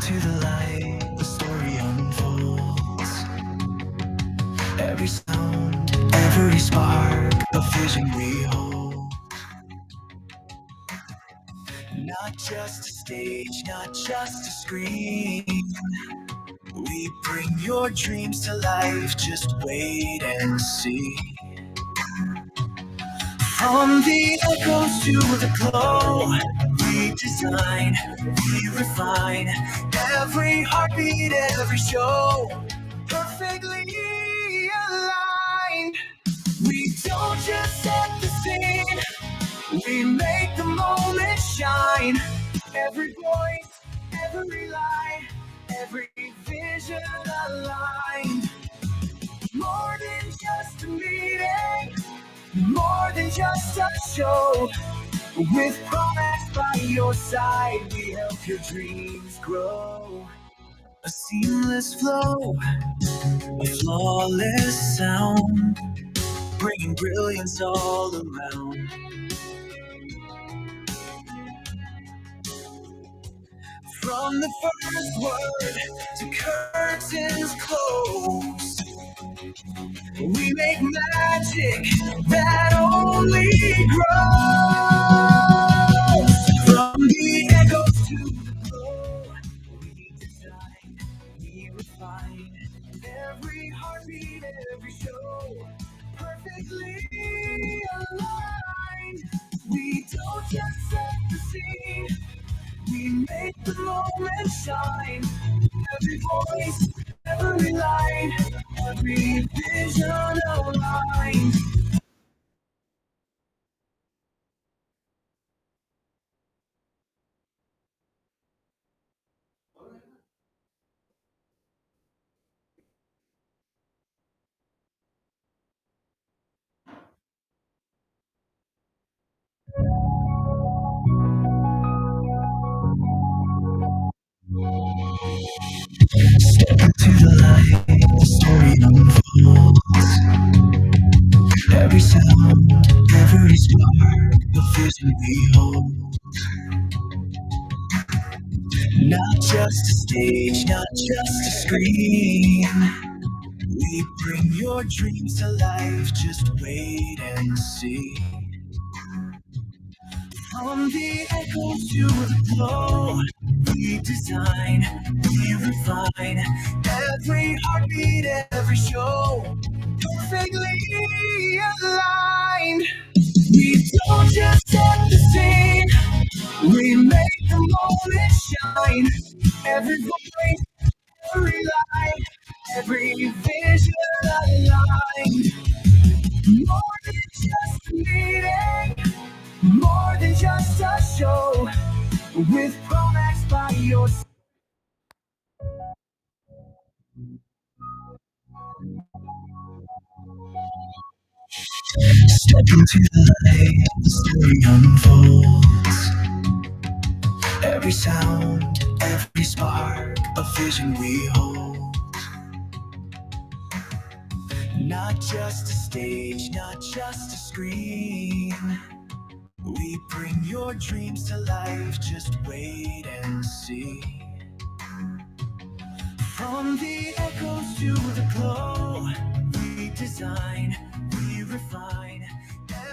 into the light, the story unfolds. Every sound, every spark, a vision we hold. Not just a stage, not just a screen. We bring your dreams to life, just wait and see. From the echoes to the glow, we design, we refine. Every heartbeat, every show, perfectly aligned. We don't just set the scene, we make the moment shine. Every voice, every line, every vision aligned. More than just a meeting, more than just a show. With promise by your side, we help your dreams grow. A seamless flow, a flawless sound, bringing brilliance all around. From the first word to curtains close, we make magic that only grows. From the echoes to the glow, we design, we refine. Every heartbeat, every show, perfectly aligned. We don't just set the scene, we make the moment shine. Every voice, every line, every vision aligned. Step into the light, the story unfolds. Every sound, every spark, the vision we hold. Not just a stage, not just a screen. We bring your dreams to life, just wait and see. From the echoes to the glow, we design, we refine. Every heartbeat, every show, perfectly aligned. We don't just set the scene, we make the moment shine. Every voice, every line, every vision aligned. More than just a meeting, more than just a show. With promise by your side. Step into the light, the story unfolds. Every sound, every spark, a vision we hold. Not just a stage, not just a screen. We bring your dreams to life, just wait and see. From the echoes to the glow, we design, we refine.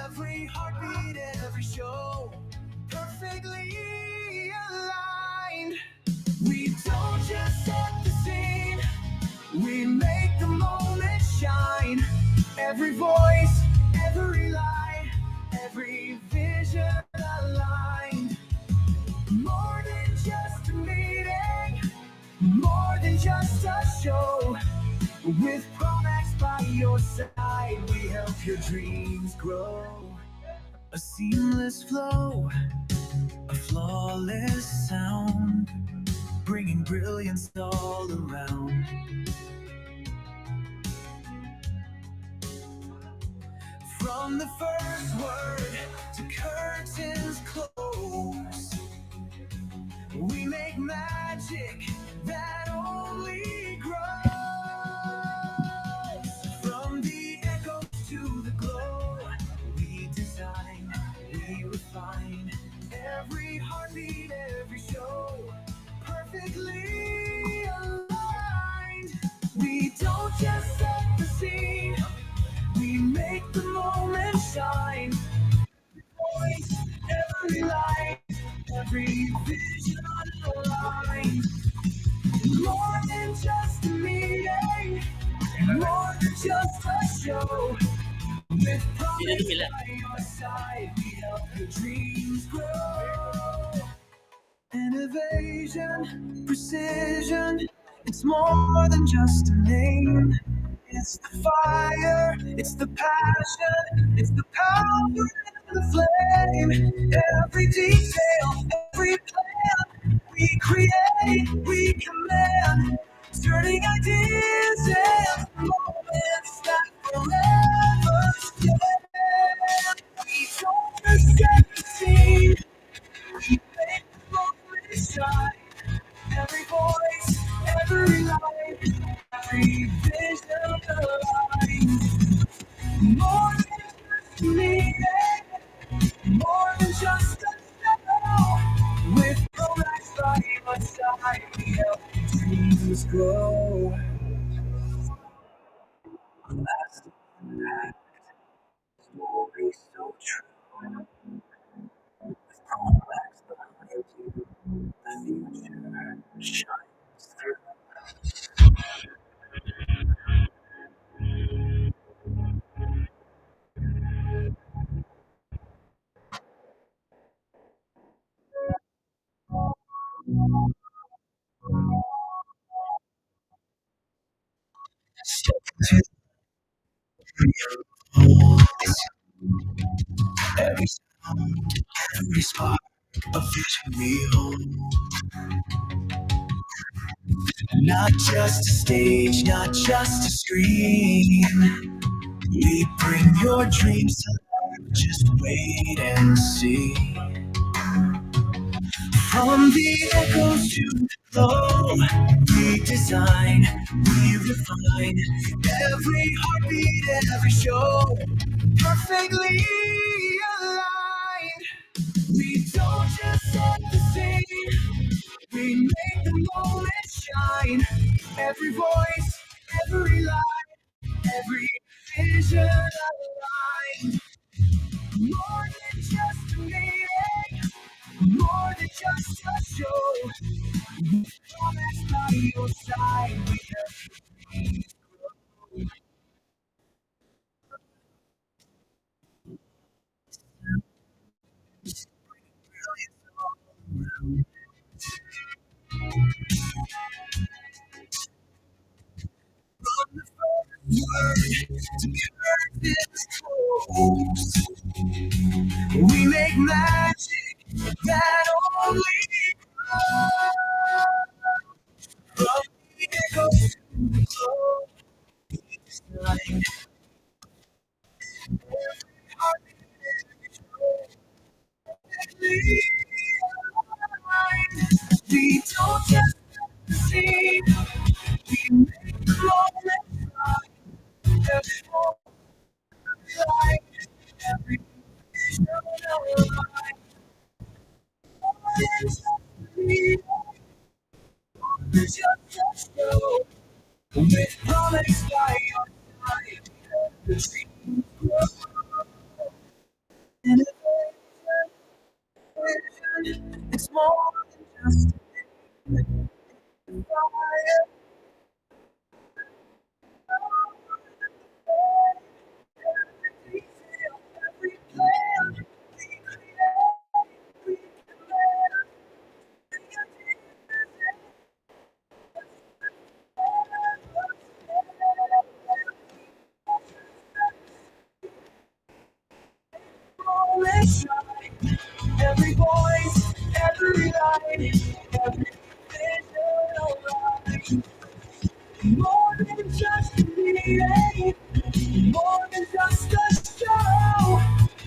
Every heartbeat, every show, perfectly aligned. We don't just set the scene, we make the moment shine. Every voice, every line, every vision aligned. More than just a meeting, more than just a show. With promise by your side, we help your dreams grow. A seamless flow, a flawless sound, bringing brilliance all around. From the first word to curtains close, we make magic that only grows. From the echoes to the glow, we design, we refine. Every heartbeat, every show, perfectly show. With promise by your side, we help your dreams grow. Innovation, precision, it's more than just a name. It's the fire, it's the passion, it's the power in the flame. Every detail, every plan, we create, we command, turning ideas into moments that forever stand. We don't just set the scene, we make the moment shine. Every voice, every line, every vision aligns. More than just a meeting, more than just a show. With progress by your side, we help dreams grow. Lasting impact, stories so true. With progress behind you, the future shines through. Every sound, every spark, a vision wheel. Not just a stage, not just a screen. We bring your dreams to life, just wait and see. From the echoes to the flow, we design, we refine every heartbeat, every show, perfectly aligned. We don't just set the scene, we make the moment shine. Every voice, every line, every vision aligned. More than just a meeting, more than just a show. Promise by your side, we have word to curtains close. We make magic that only grows. From the echoes to the glow, it's like every line. We don't just see, we make the moment right. Every light, every vision of life. It's just a show. With promise by your side, the dreams grow. Innovation, it's more than just a fire. Every detail, every plan, we create, we command. Every voice, every line, every vision aligned. More than just a meeting, more than just a show.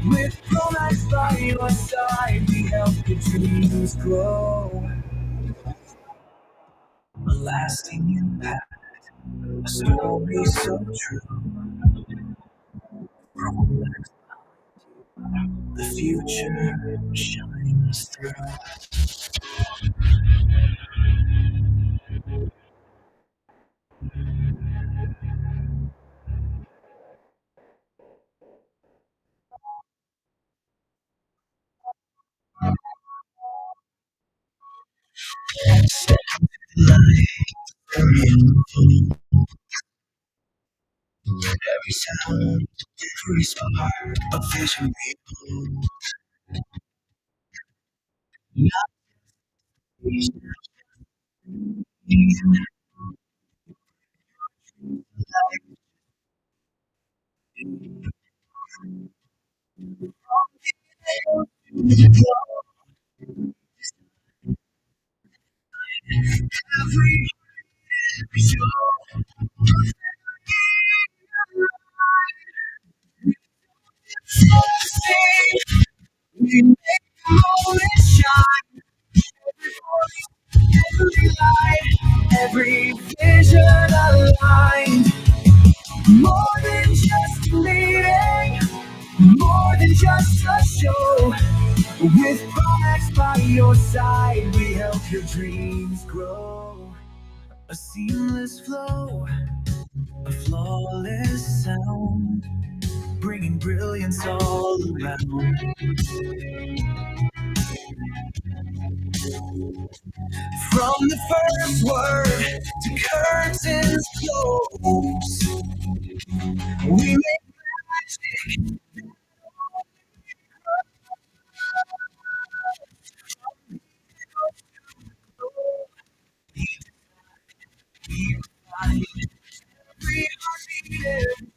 With promise by your side, we help your dreams grow. A lasting impact, a story so true. The future shines through. Every sound, every spark, a vision we make the moment shine. Every light, every vision aligned. More than just a meeting, more than just a show. With products by your side, we help your dreams grow. A seamless flow, a flawless sound, bringing brilliance all around. From the first word to curtains close, we make magic. Every heartbeat,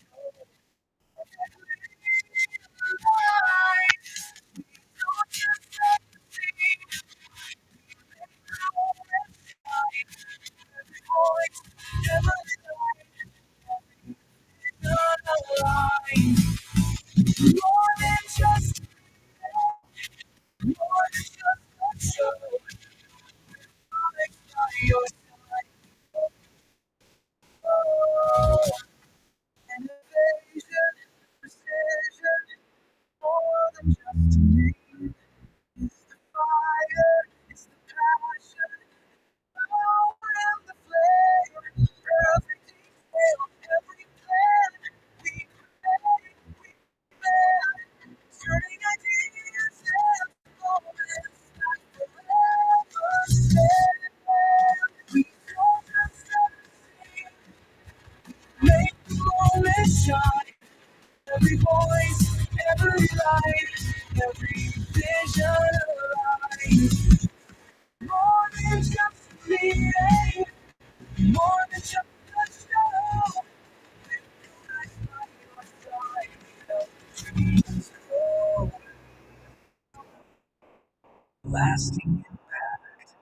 more than just a show. By your innovation, precision, more than just a name. It's the fire, it's the passion, power and the flame. Every detail, every plan, we create, we plan, turning ideas into moments that forever stand. We don't just make the moment shine. Every voice, every light, every vision alive. More than just a meeting, more than just a show. Right by your side, we help dreams grow. Lasting impact,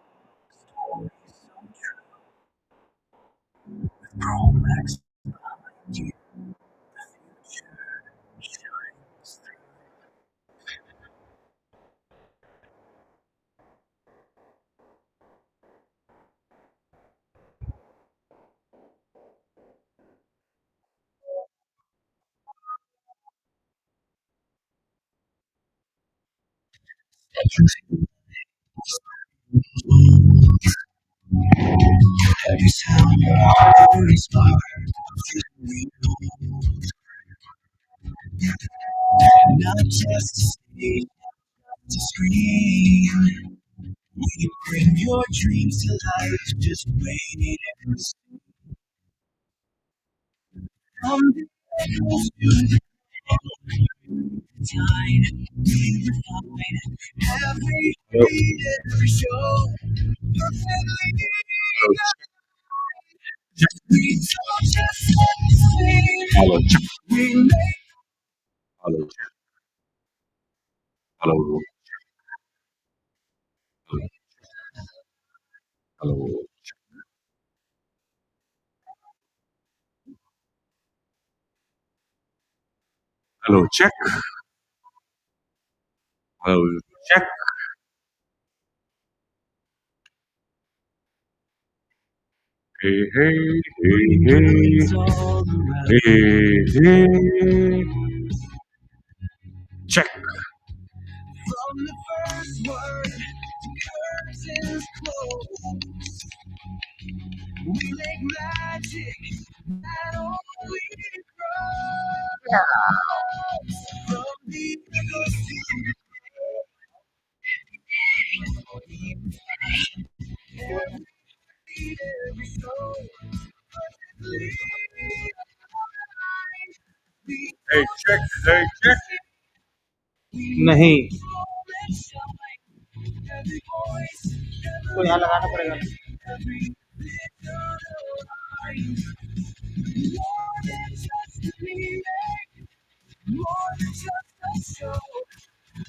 stories so true. With Promax behind you, the future shines through. Every sound, every spark, not just a stage, to scream. We bring your dreams to life, just wait and come to the time. We refine every beat, every show. Perfectly, we don't just sing, Hello, check. we make Hello, check. Hello, hello, hello, check. Hello, check. Hello, check. Hey, hey, hey, hey, all around. hey, hey. Check. From the first word to curtains close, we make magic that only grows. From the echoes to every beat, every soul, perfectly aligned. check, hey, check. नहीं तो यहाँ लगाना पड़ेगा More than just a show.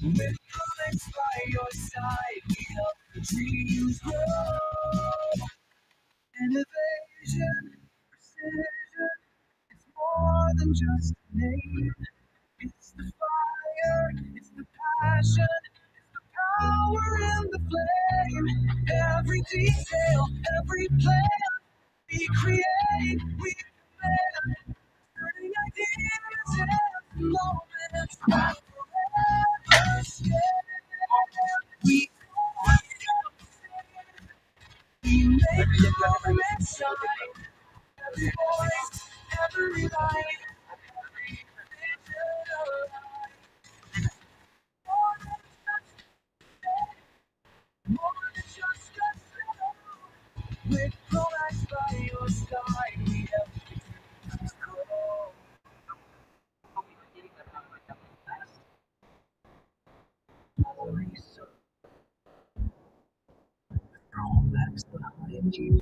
With products by your side, we help the dreams grow. Innovation, precision, it's more than just a name. It's the fire, it's the passion, power in the flame. Every detail, every plan, we create, we plan. Turning ideas into moments that forever stay. We we make the moment shine. Every voice, every line, every vision alive. More than just a show. With products by your side, we help you grow. Products behind you.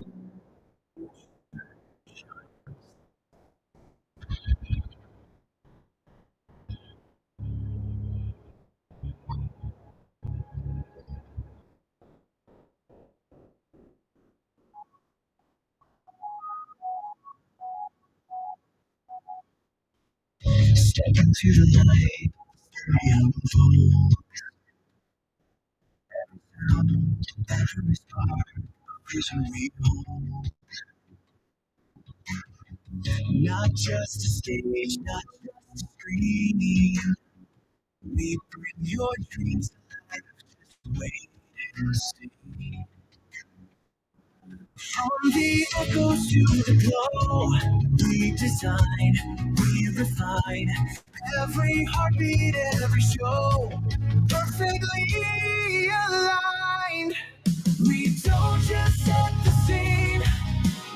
Step into the light, unfold. Every spark, vision we hold. Not just a stage, not just a screen. We bring your dreams to life. Just wait and see. From the echoes to the glow, we design, we refine every heartbeat, every show, perfectly aligned. We don't just set the scene,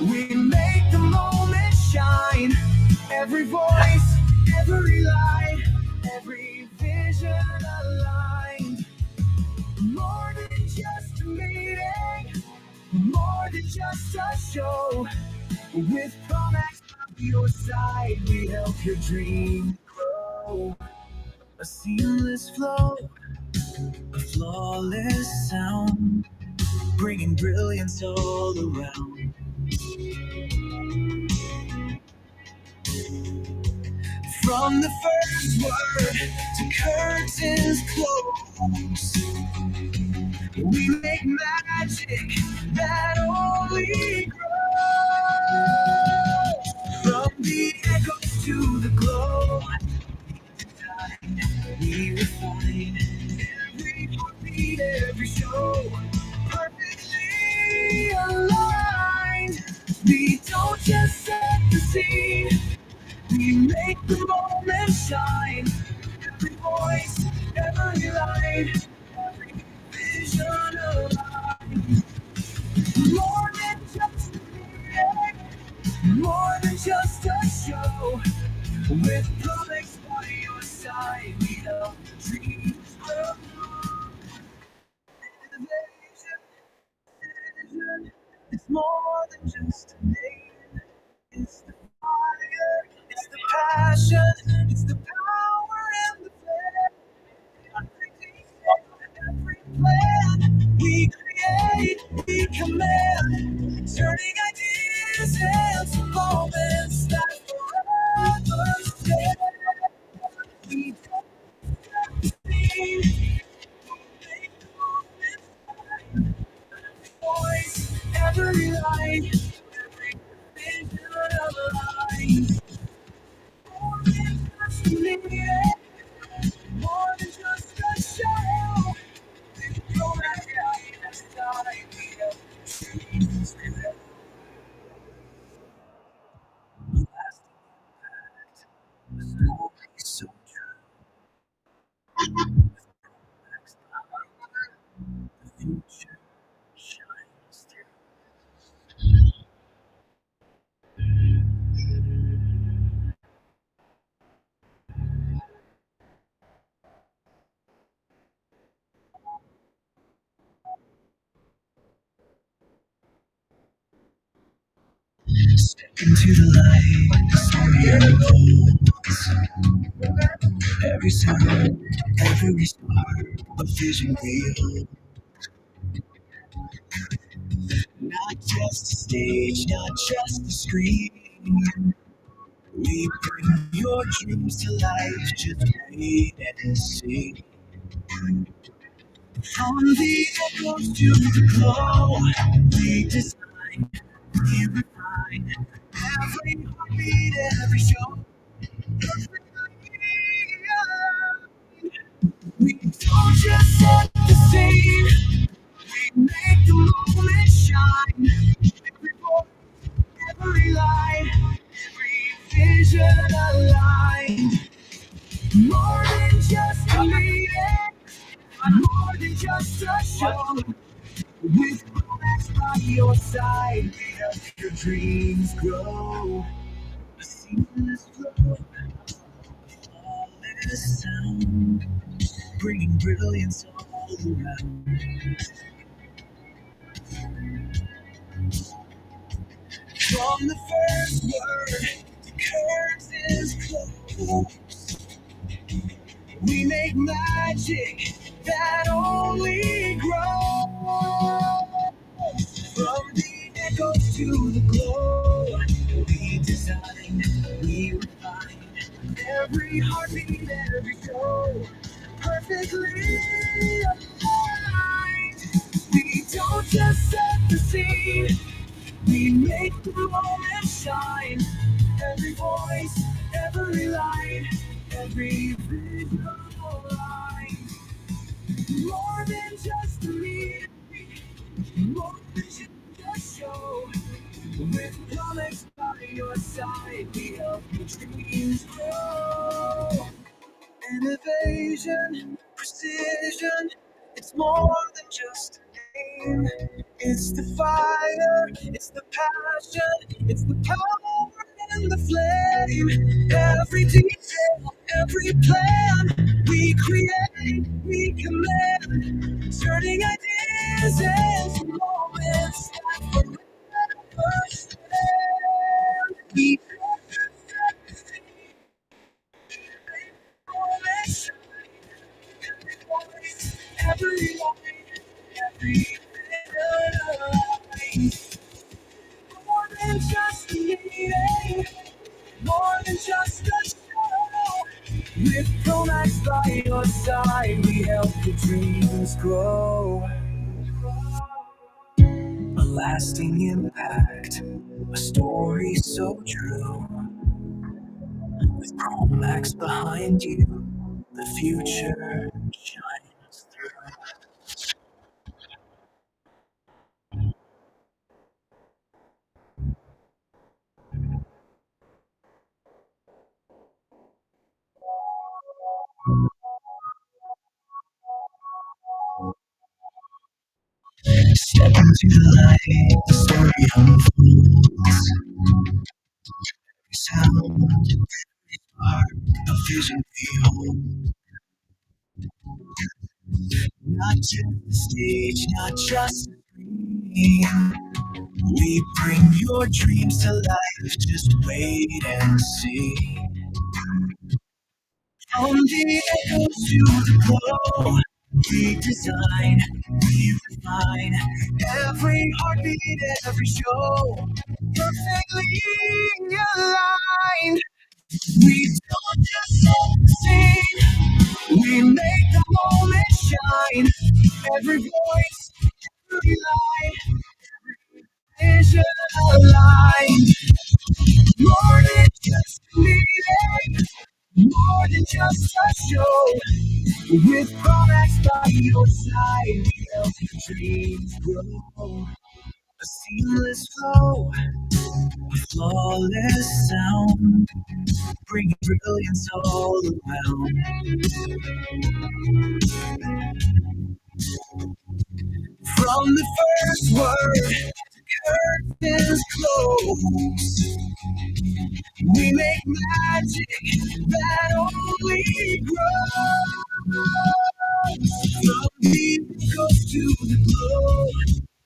we make the moment shine. Every voice, every light, every vision aligned. More than just a meeting, more than just a show. With products by your side, we help your dream grow. A seamless flow, a flawless sound, bringing brilliance all around. From the first word to curtains close, we make magic that only grows. From the echoes to the glow, we refine every heartbeat, every show, perfectly aligned. We don't just set the scene, we make the moment shine. Every voice, every light, every vision alive. More than just a meeting, more than just a show. With comics by your side, we help dreams grow. Innovation, vision, it's more than just a name. It's the fire, it's the passion, it's the power and the flame. Every plan we create, we command, turning ideas into moments that forever stay. We don't see voice, every line, every vision of a line. More than just a minute, more than just a show. Don't ask how to start, we help dreams grow. Step into the light, the story unfolds. Every sound, every spark, a vision real. Not just a stage, not just a screen. We bring your dreams to life, just wait and see. From the echoes to the glow, we design, we refine. Every heartbeat, every show. We don't just set the scene, we make the moment shine. Every voice, every line, every vision aligned. More than just a meeting, more than just a show. With romance by your side, we help your dreams grow. A seamless flow, flawless sound, bringing brilliance all around. From the first word, the curtains close. We make magic that only grows. From the echoes to the glow, we design, we refine. Every heartbeat, every soul, perfectly aligned. We don't just set the scene, we make the moment shine. Every voice, every line, every visual line. More than just a meeting, more than just a show. With comics by your side, we help your dreams grow. Innovation, precision, it's more than just a name. It's the fire, it's the passion, it's the power in the flame. Every detail, every plan, we create, we command, turning ideas into moments that forever stand. We every line, every line. More than just a meeting, more than just a show. With romance by your side, we help your dreams grow. A lasting impact, a story so true. With Chromax behind you, the future shines through. Step into the light, the story unfolds. Sound, spark, a vision behold. Not just the stage, not just the screen. We bring your dreams to life, just wait and see. From the echoes to the glow, we design, we refine. Every heartbeat, every show, perfectly aligned. We don't just set the scene, we make the moment shine. Every voice, every line, vision aligned. More than just a meeting, more than just a show. With products by your side, we help your dreams grow. A seamless flow, a flawless sound, bringing brilliance all around. From the first word, the curtains close. We make magic that only grows. From the echoes to the glow,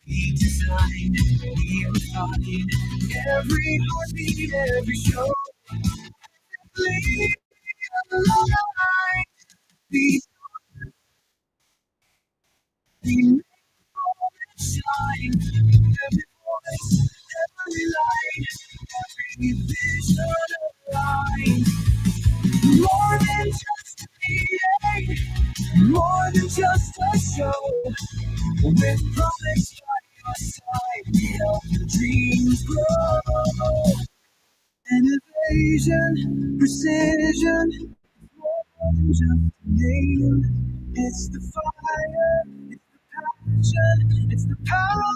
we design. design, we refine every heartbeat, every show. Leave alive, we shine. Every voice, every light, every vision aligned. More than just a meeting, more than just a show. With promise by your side, we help the dreams grow. Innovation, precision, more than just a name. It's the fire, it's the passion, it's the power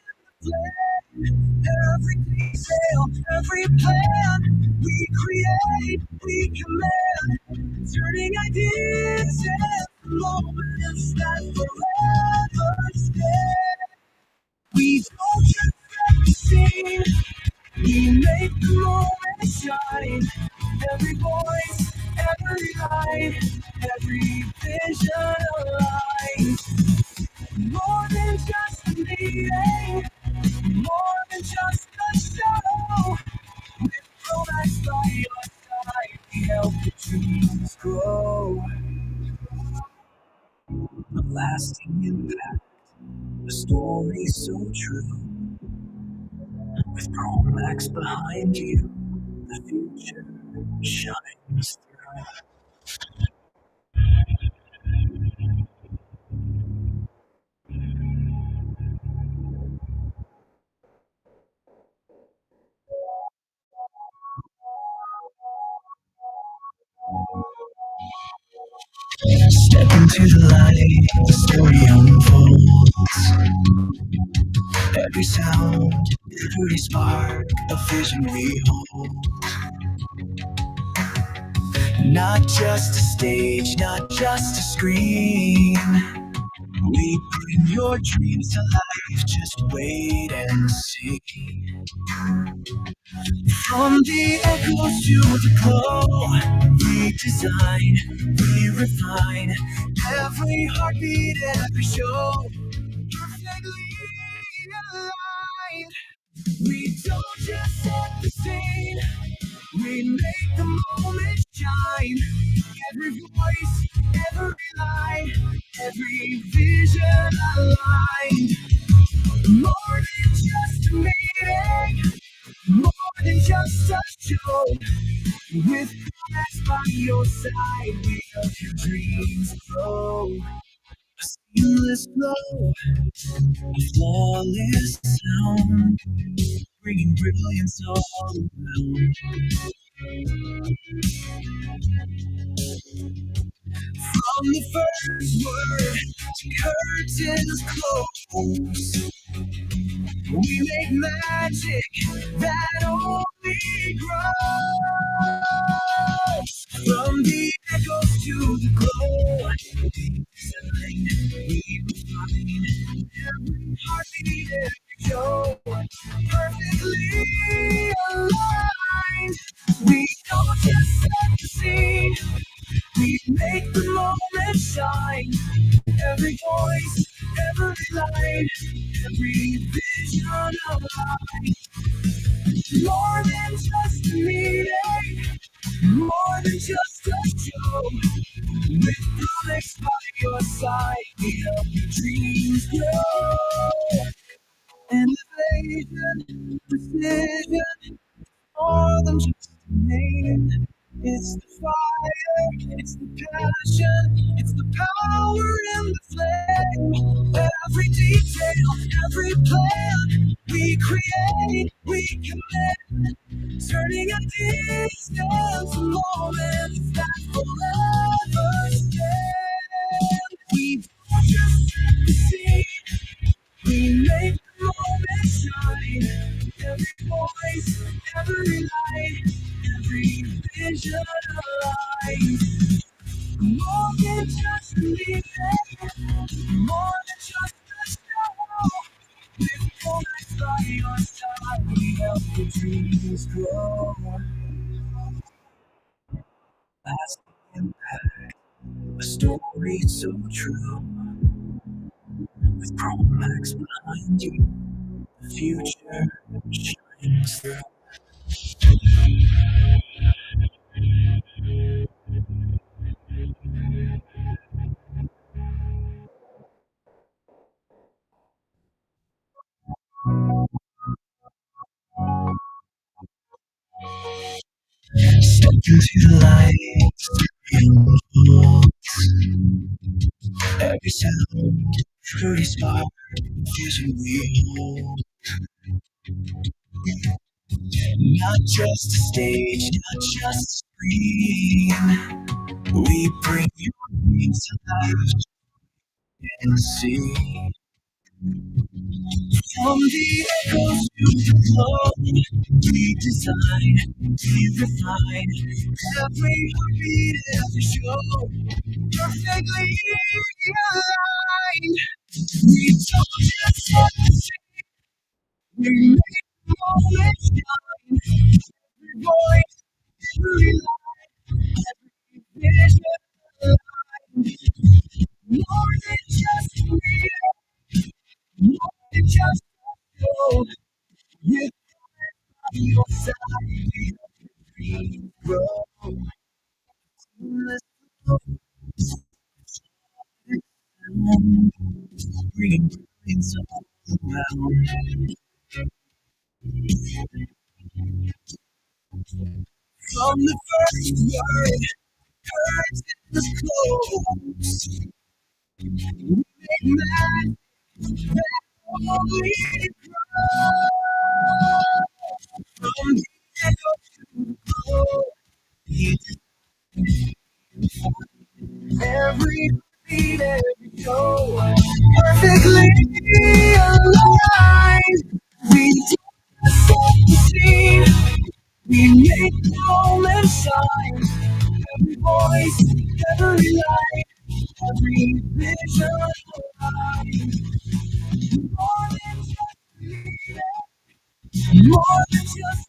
in the flame. Every detail, every plan, we create, we command, turning ideas into moments that forever stay. We don't just set the scene, we make the moment shine. Every voice, every line, every vision aligned. More than just a meeting, more than just a show. With romance by your side, we help the dreams grow. A lasting impact, a story so true. With Chromax behind you, the future shines through. Step into the light, the story unfolds. Every sound, every spark, a vision we hold. Not just a stage, not just a screen. We bring your dreams to life, just wait and see. From the echoes to the glow, we design, we refine every heartbeat, every show, perfectly aligned. We don't just set the scene, we make the moment shine. Every voice, every line, every vision aligned. More than just a meeting, more than just a show. With Christ by your side, we help your dreams grow. A seamless flow, a flawless sound, bringing brilliance all around. From the first word to curtains close, we make magic that only grows. From the echoes to the glow, we design, we refine every heartbeat, every show, perfectly aligned. We don't just set the scene, we make the moment shine. Every voice, every line, every vision aligned. More than just a meeting, more than just a show. With promise by your side, we help your dreams grow. Innovation, precision, more than just a name. It's the fire, it's the passion, it's the power in the flame. Every detail, every plan, we create, we commit, turning ideas into moments that forever stand. We don't just set the scene, we make the moment shine. Every voice, every light, every vision alive. More than just a meeting, more than just a show. With moments by your side, we help the dreams grow. Lasting impact, a story so true. With Chromax behind you, future shines through. Step into the light, every sound, every spark, vision we hold. Not just a stage, not just a screen. We bring your dreams to life and see. From the echoes to the glow, we design, we refine every heartbeat, every show, perfectly aligned. We don't just set the scene, we make the moment shine. Every voice, every line, vision aligned. More than just a real, more than just a show. With your side, we grow. Let's go. Bringing brilliance all around. From the first word, heard in the close. We make magic that only grows. From the echo to the glow, every beat, every show, perfectly aligned. We don't set the scene, we make the moment shine. Every voice, every light, every vision aligned. More than just music, more than just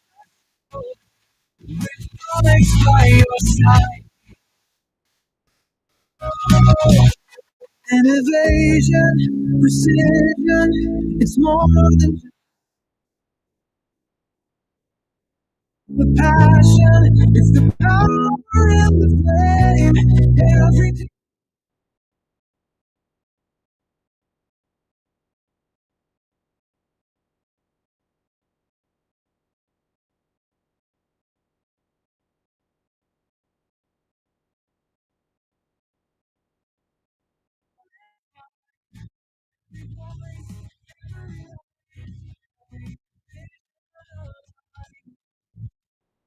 with comics by your side. Innovation, precision, it's more than just the passion, it's the power in the flame. Every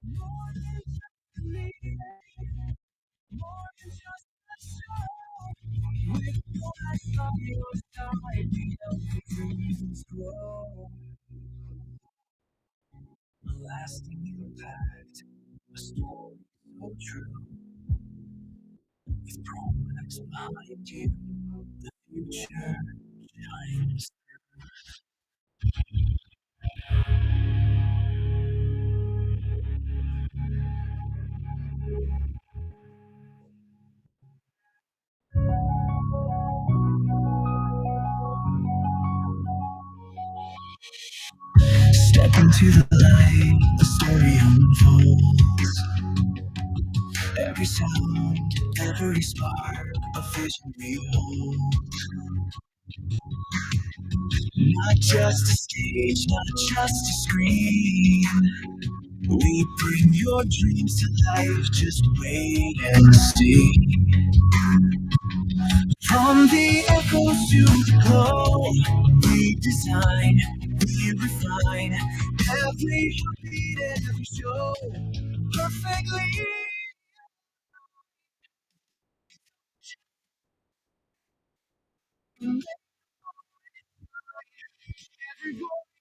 more than just me, more than just a show. With your eyes on your side, we help the dreams grow. A lasting impact, a story so true. With promax behind you, the future shines. Step into the light, the story unfolds. Every sound, every spark, a vision we hold. Not just a stage, not just a screen. We bring your dreams to life, just wait and see. From the echoes to the glow, we design, we refine every heartbeat, every show, perfectly. Every voice,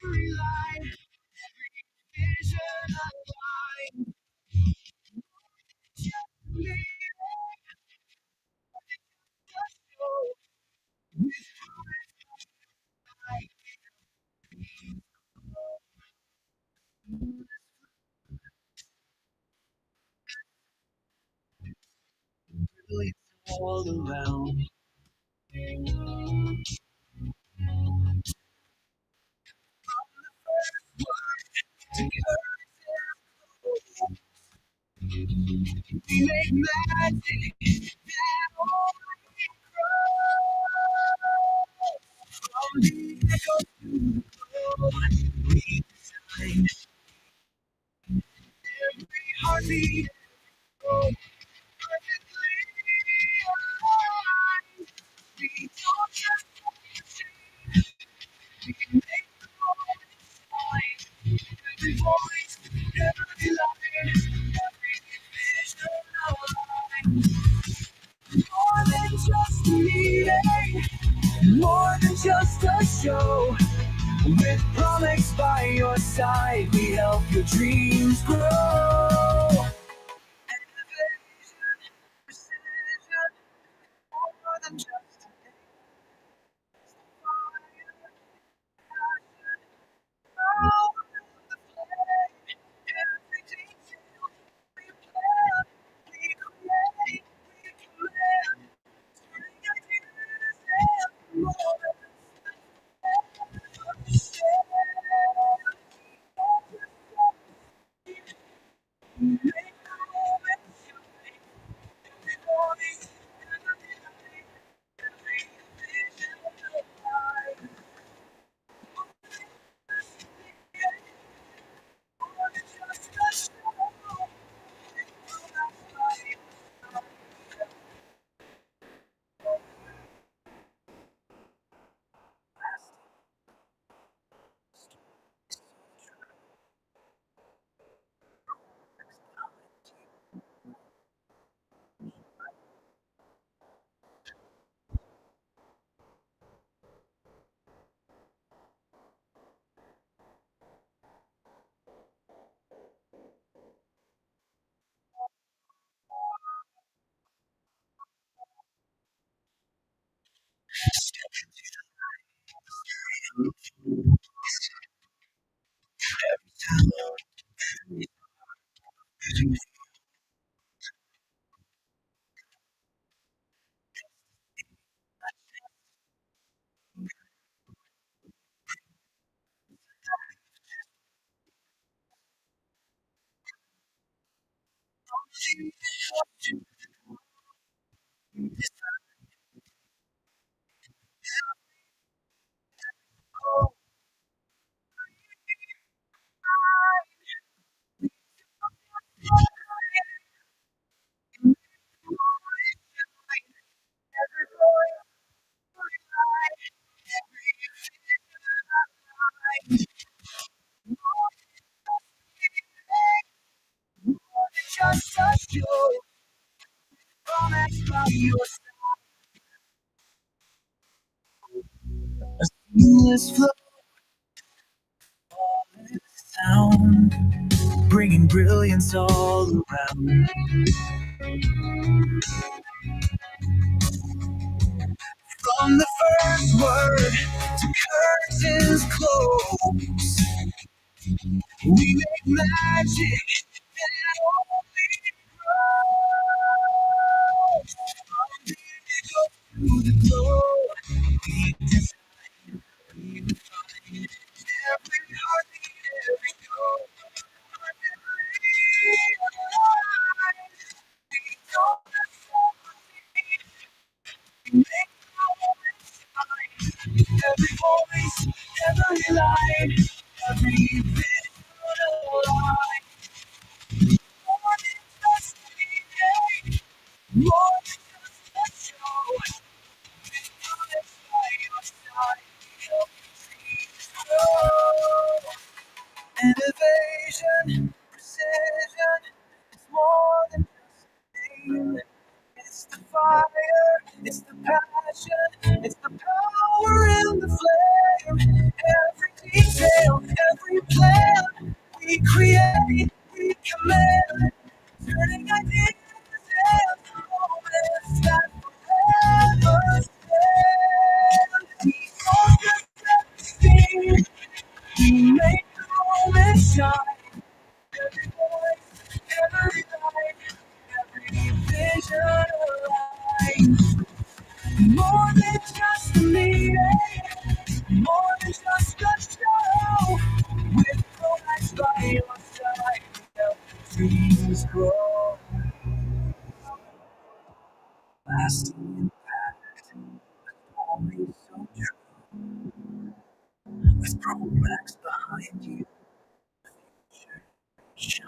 every line, vision aligned. Just me, just you. It's all around. We make magic that only grows from the echo to the glow. We design every heartbeat, oh, perfectly aligned. We don't just sing, we make the moment shine. Every voice, every line, every vision aligned. More than just a meeting, more than just a show. With Promex by your side, we help your dreams grow. Innovation, precision, more than just a fire, passion, power in the flame. Every detail we plan, we create, we command. Turning ideas into moments. Just a show, Promex by your seamless flow, sound, bringing brilliance all around. From the first word to curtains close, we make magic that only grows. From the echo to the glow, we design, we refine every heartbeat, every note. Perfectly aligned. We don't just make the moment shine. Every voice, every line, every vision aligned. More than just a day, more than just a show. With Promise by your side, we help dreams grow. Innovation, precision, it's more than just a name. It's the fire, it's the passion, it's the power in the flame. Every detail, every plan, we create, we command, turning ideas into moments that forever stand. We focus everything, we make the moment shine. Every voice, every line, every vision aligned. More than just a meeting, more than just a show. With Promex by your side, help dreams grow. lasting impact. Only so true. With progress behind you, shine.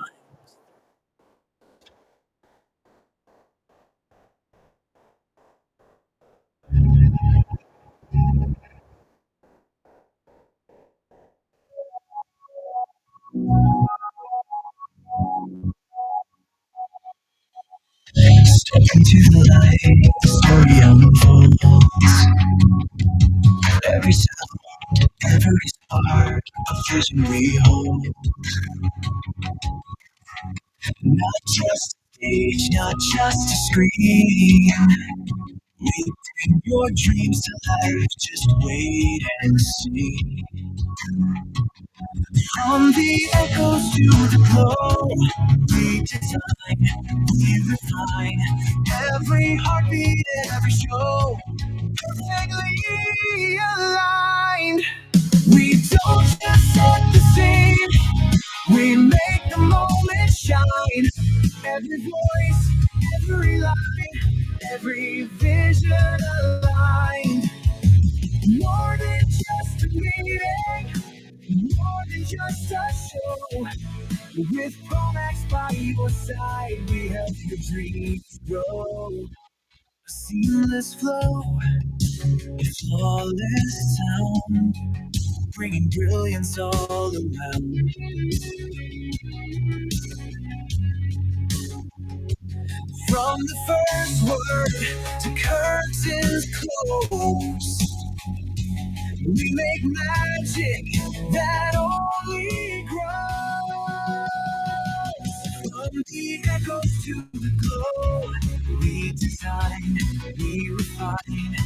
Step into the light, the story unfolds. Every sound, every spark, a vision we hold. Not just a stage, not just a screen. We bring your dreams to life, just wait and see. From the echoes to the glow, we design, we refine every heartbeat, every show, perfectly aligned. We don't just set the scene, we make the moment shine. Every voice, every line, every vision aligned. More than just a meeting, more than just a show. With Promax by your side, we help your dreams grow. A seamless flow, a flawless sound, bringing brilliance all around. From the first word to curtains close, we make magic that only grows. From the echoes to the glow, we design, we refine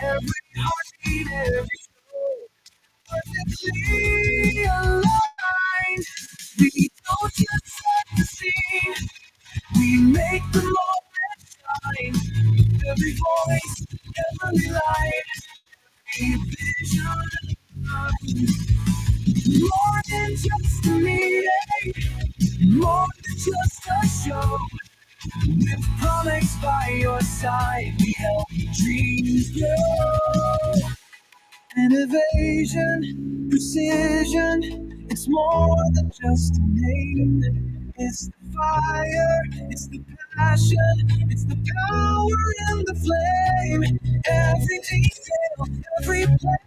every heartbeat, every soul, perfectly aligned. We don't just set the scene, we make the moment shine. Every voice, every light, every vision. More than just a meeting, more than just a show. With comics by your side, we help your dreams grow. Innovation, precision, it's more than just a name. It's the fire, it's the passion, it's the power and the flame. Every detail, every plan,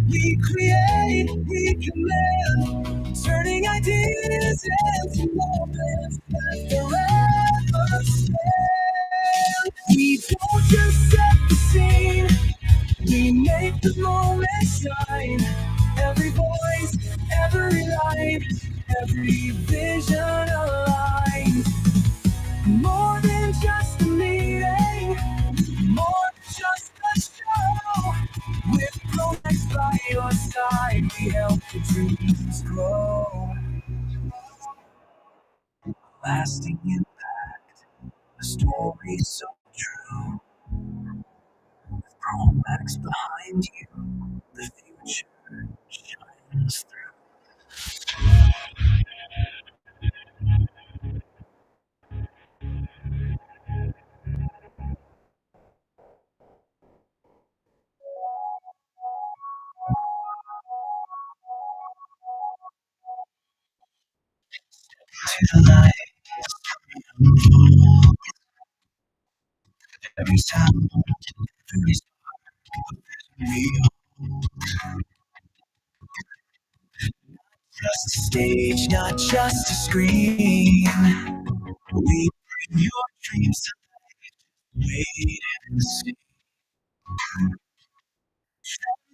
we create, we command, turning ideas into moments that forever stand. We don't just set the scene, we make the moment shine. Every voice, every line, every vision aligned. More than just a meeting, more than just a show. With Protex by your side, we help the dreams grow. Lasting impact, a story so true. With Promax behind you, the future shines through. To the light, every sound, every spark, we are just a stage, not just a screen. We bring your dreams to wait and see.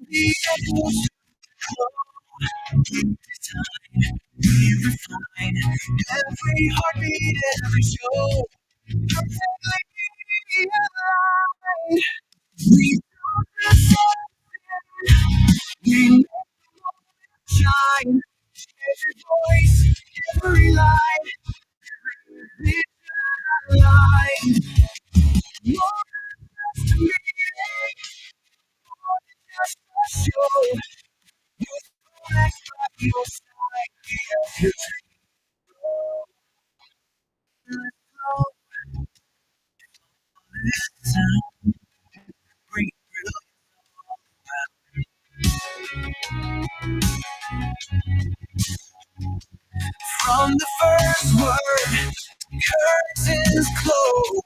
The echoes we design, we refine every heartbeat, every show. Perfectly aligned. We don't just we make shine. Every voice, every line, every line. More to me, more than just a show. You're next by your side. We help you grow. Listen. password, curtains closed.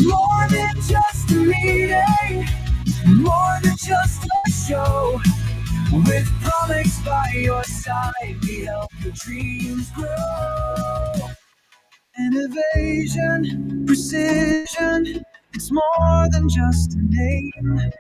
More than just a meeting, more than just a show. With comics by your side, we help your dreams grow. Innovation, precision, it's more than just a name.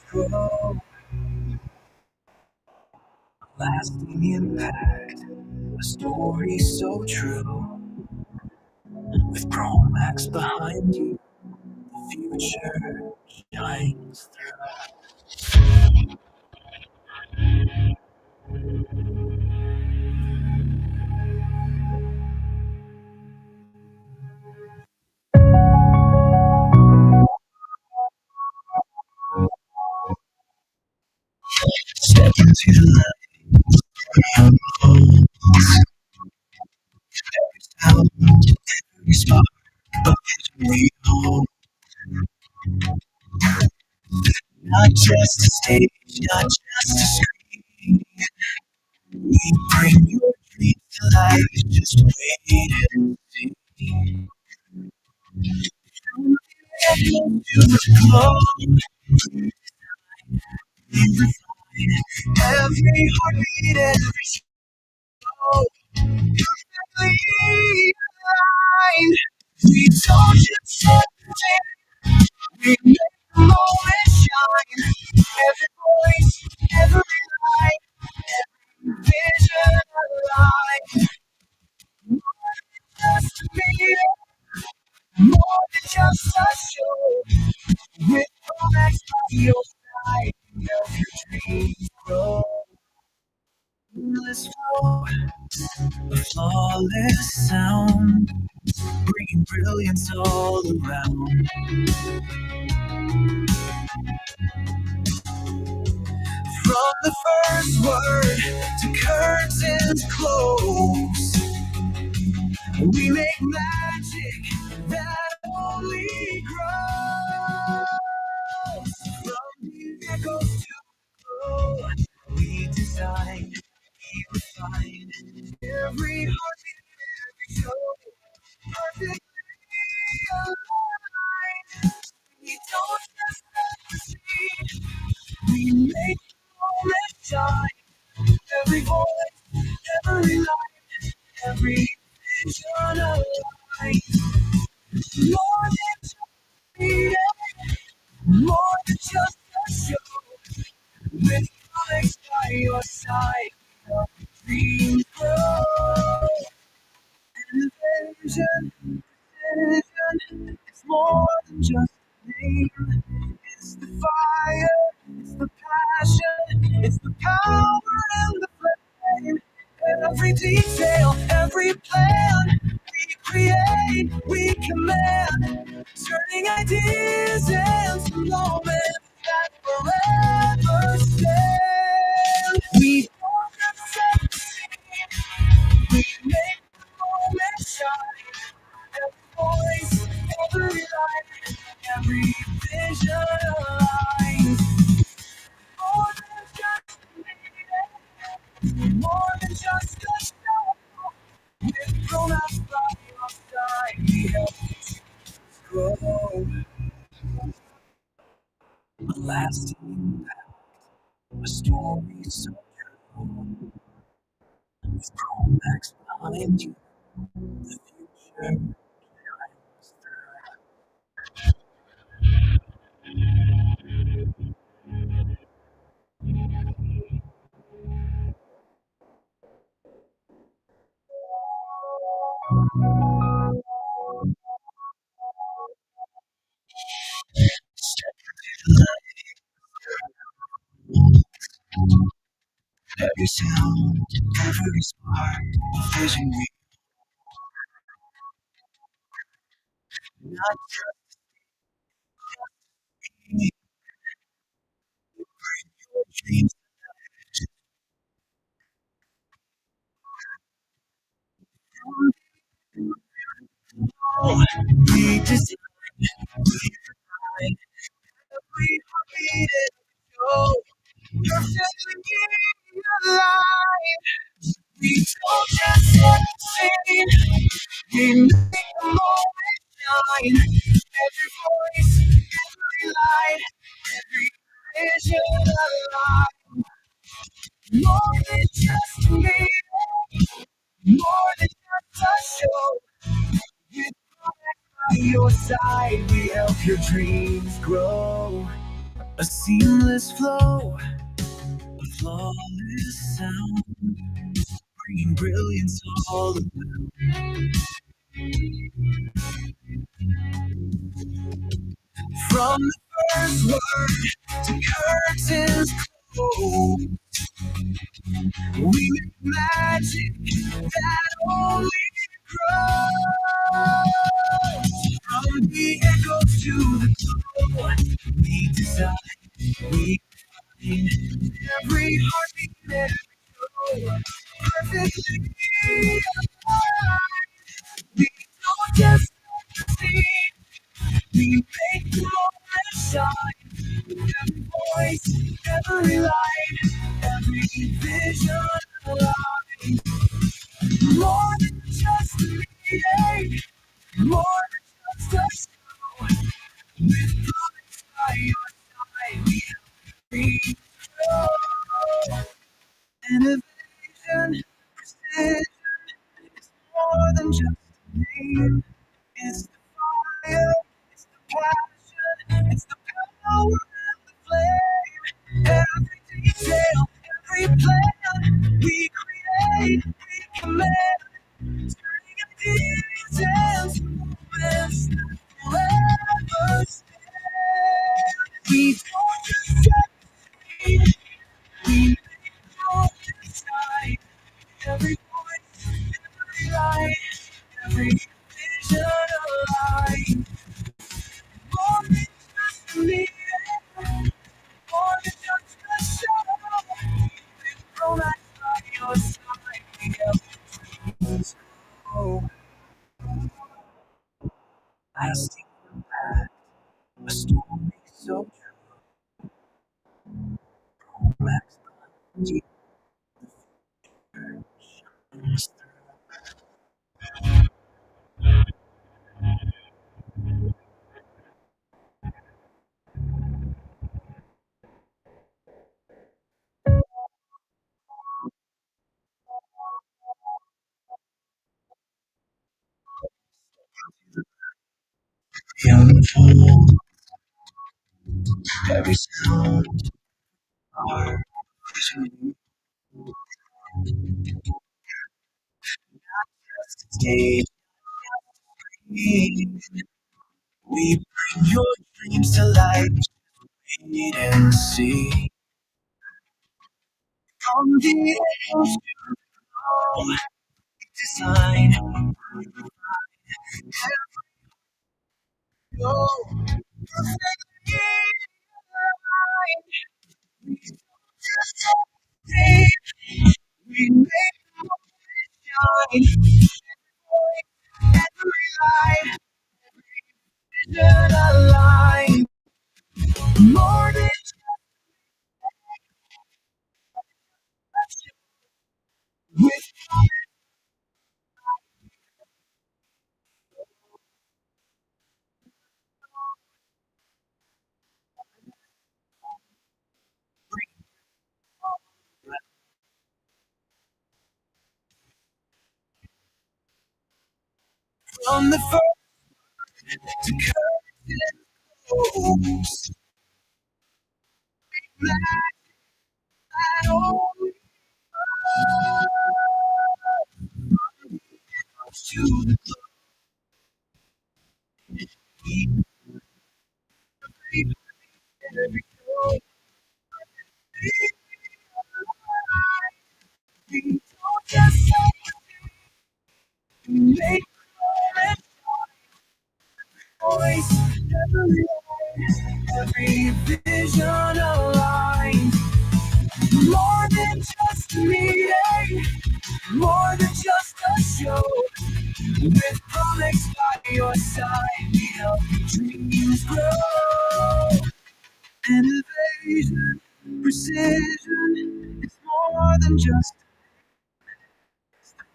Grow, lasting impact, a story so true. With Chromax behind you, the future shines through. Step into the sound, every spark of vision we own. Not just a stage, not just a screen. We bring your dreams to life, just wait and see. To the glow, every heartbeat, every soul, perfectly aligned. We don't just set the table, we make the moment shine. Every voice, every light, every vision alive. More than just a meeting, more than just a show. With Rolex by your side, you help your dreams grow. Endless flow, a flawless sound, bringing brilliance all around. From the first word to curtains close, we make magic that only grows. From the echoes to glow, we design, we refine every heartbeat, every soul, perfectly aligned. We don't just set the scene, we make the moment shine. Every voice, every light, every vision aligned. More than just a meeting, more than just a show. With Alex by your side, your dreams grow. Vision, vision, it's more than just a name. It's the fire, it's the passion, it's the power and the flame. Every detail, every plan, we create, we command, turning ideas into moments that forever stand. We don't just set the scene, we make the moment shine. Every voice, every light, every vision aligns. More than just a meeting, more than just a show. We're grown up by your side, we help you grow. A lasting impact, a story so true. With Chromax behind you, the future shines through. Every sound, every spark, a vision we not just need your dreams. Oh, we design, we refine, every heartbeat is go perfectly aligned. We don't just set the scene, we make the moment shine. Every voice, every light, every vision alive. More than just a meeting, more than just a show. your side, we help your dreams grow. A seamless flow, a flawless sound, bringing brilliance all around. From the first word to curtains close, we make magic that only grows. From the echoes to the glow, we design, we find every heartbeat, every soul, perfectly aligned. We don't just see, we make the moment shine. Every voice, every light, every vision alive. More than just a meeting, more than just a show. With promise by your side, we have dreams grow. Innovation, precision, it's more than just a name. It's the fire, it's the passion, it's the power and the flame. Every detail, every plan we create, we command, turning ideas into moments that forever stand. We don't just succeed, we make your decide. Every voice, every light, every vision alive. More than just a meeting, more than just a show. With romance by your side, we help you grow. Lasting impact, a story so true. Romance deep shines through. Unfold every sound, our vision, stay. We bring your dreams to life. Wait and see. From the edge to the design. Go perfectly aligned. We just stay. We make the moment shine. Every light, vision aligned. More than with from the first to curtains. Every vision aligned. More than just a meeting, more than just a show. With promise by your side, we help dreams grow. Innovation, precision, it's more than just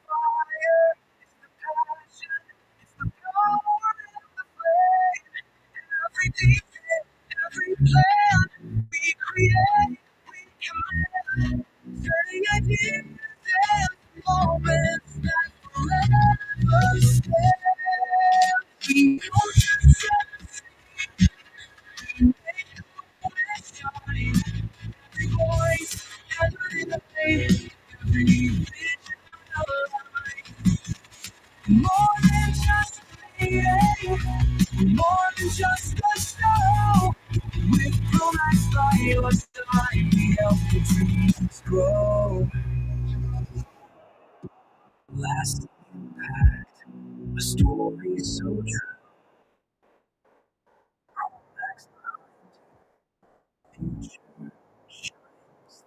fire, it's the passion, it's the power and the flame. Every detail, every plan we create, we command, turning ideas into moments that forever stay. We don't your side, we help the dreams grow. Lasting impact, a story so true. Next future shines.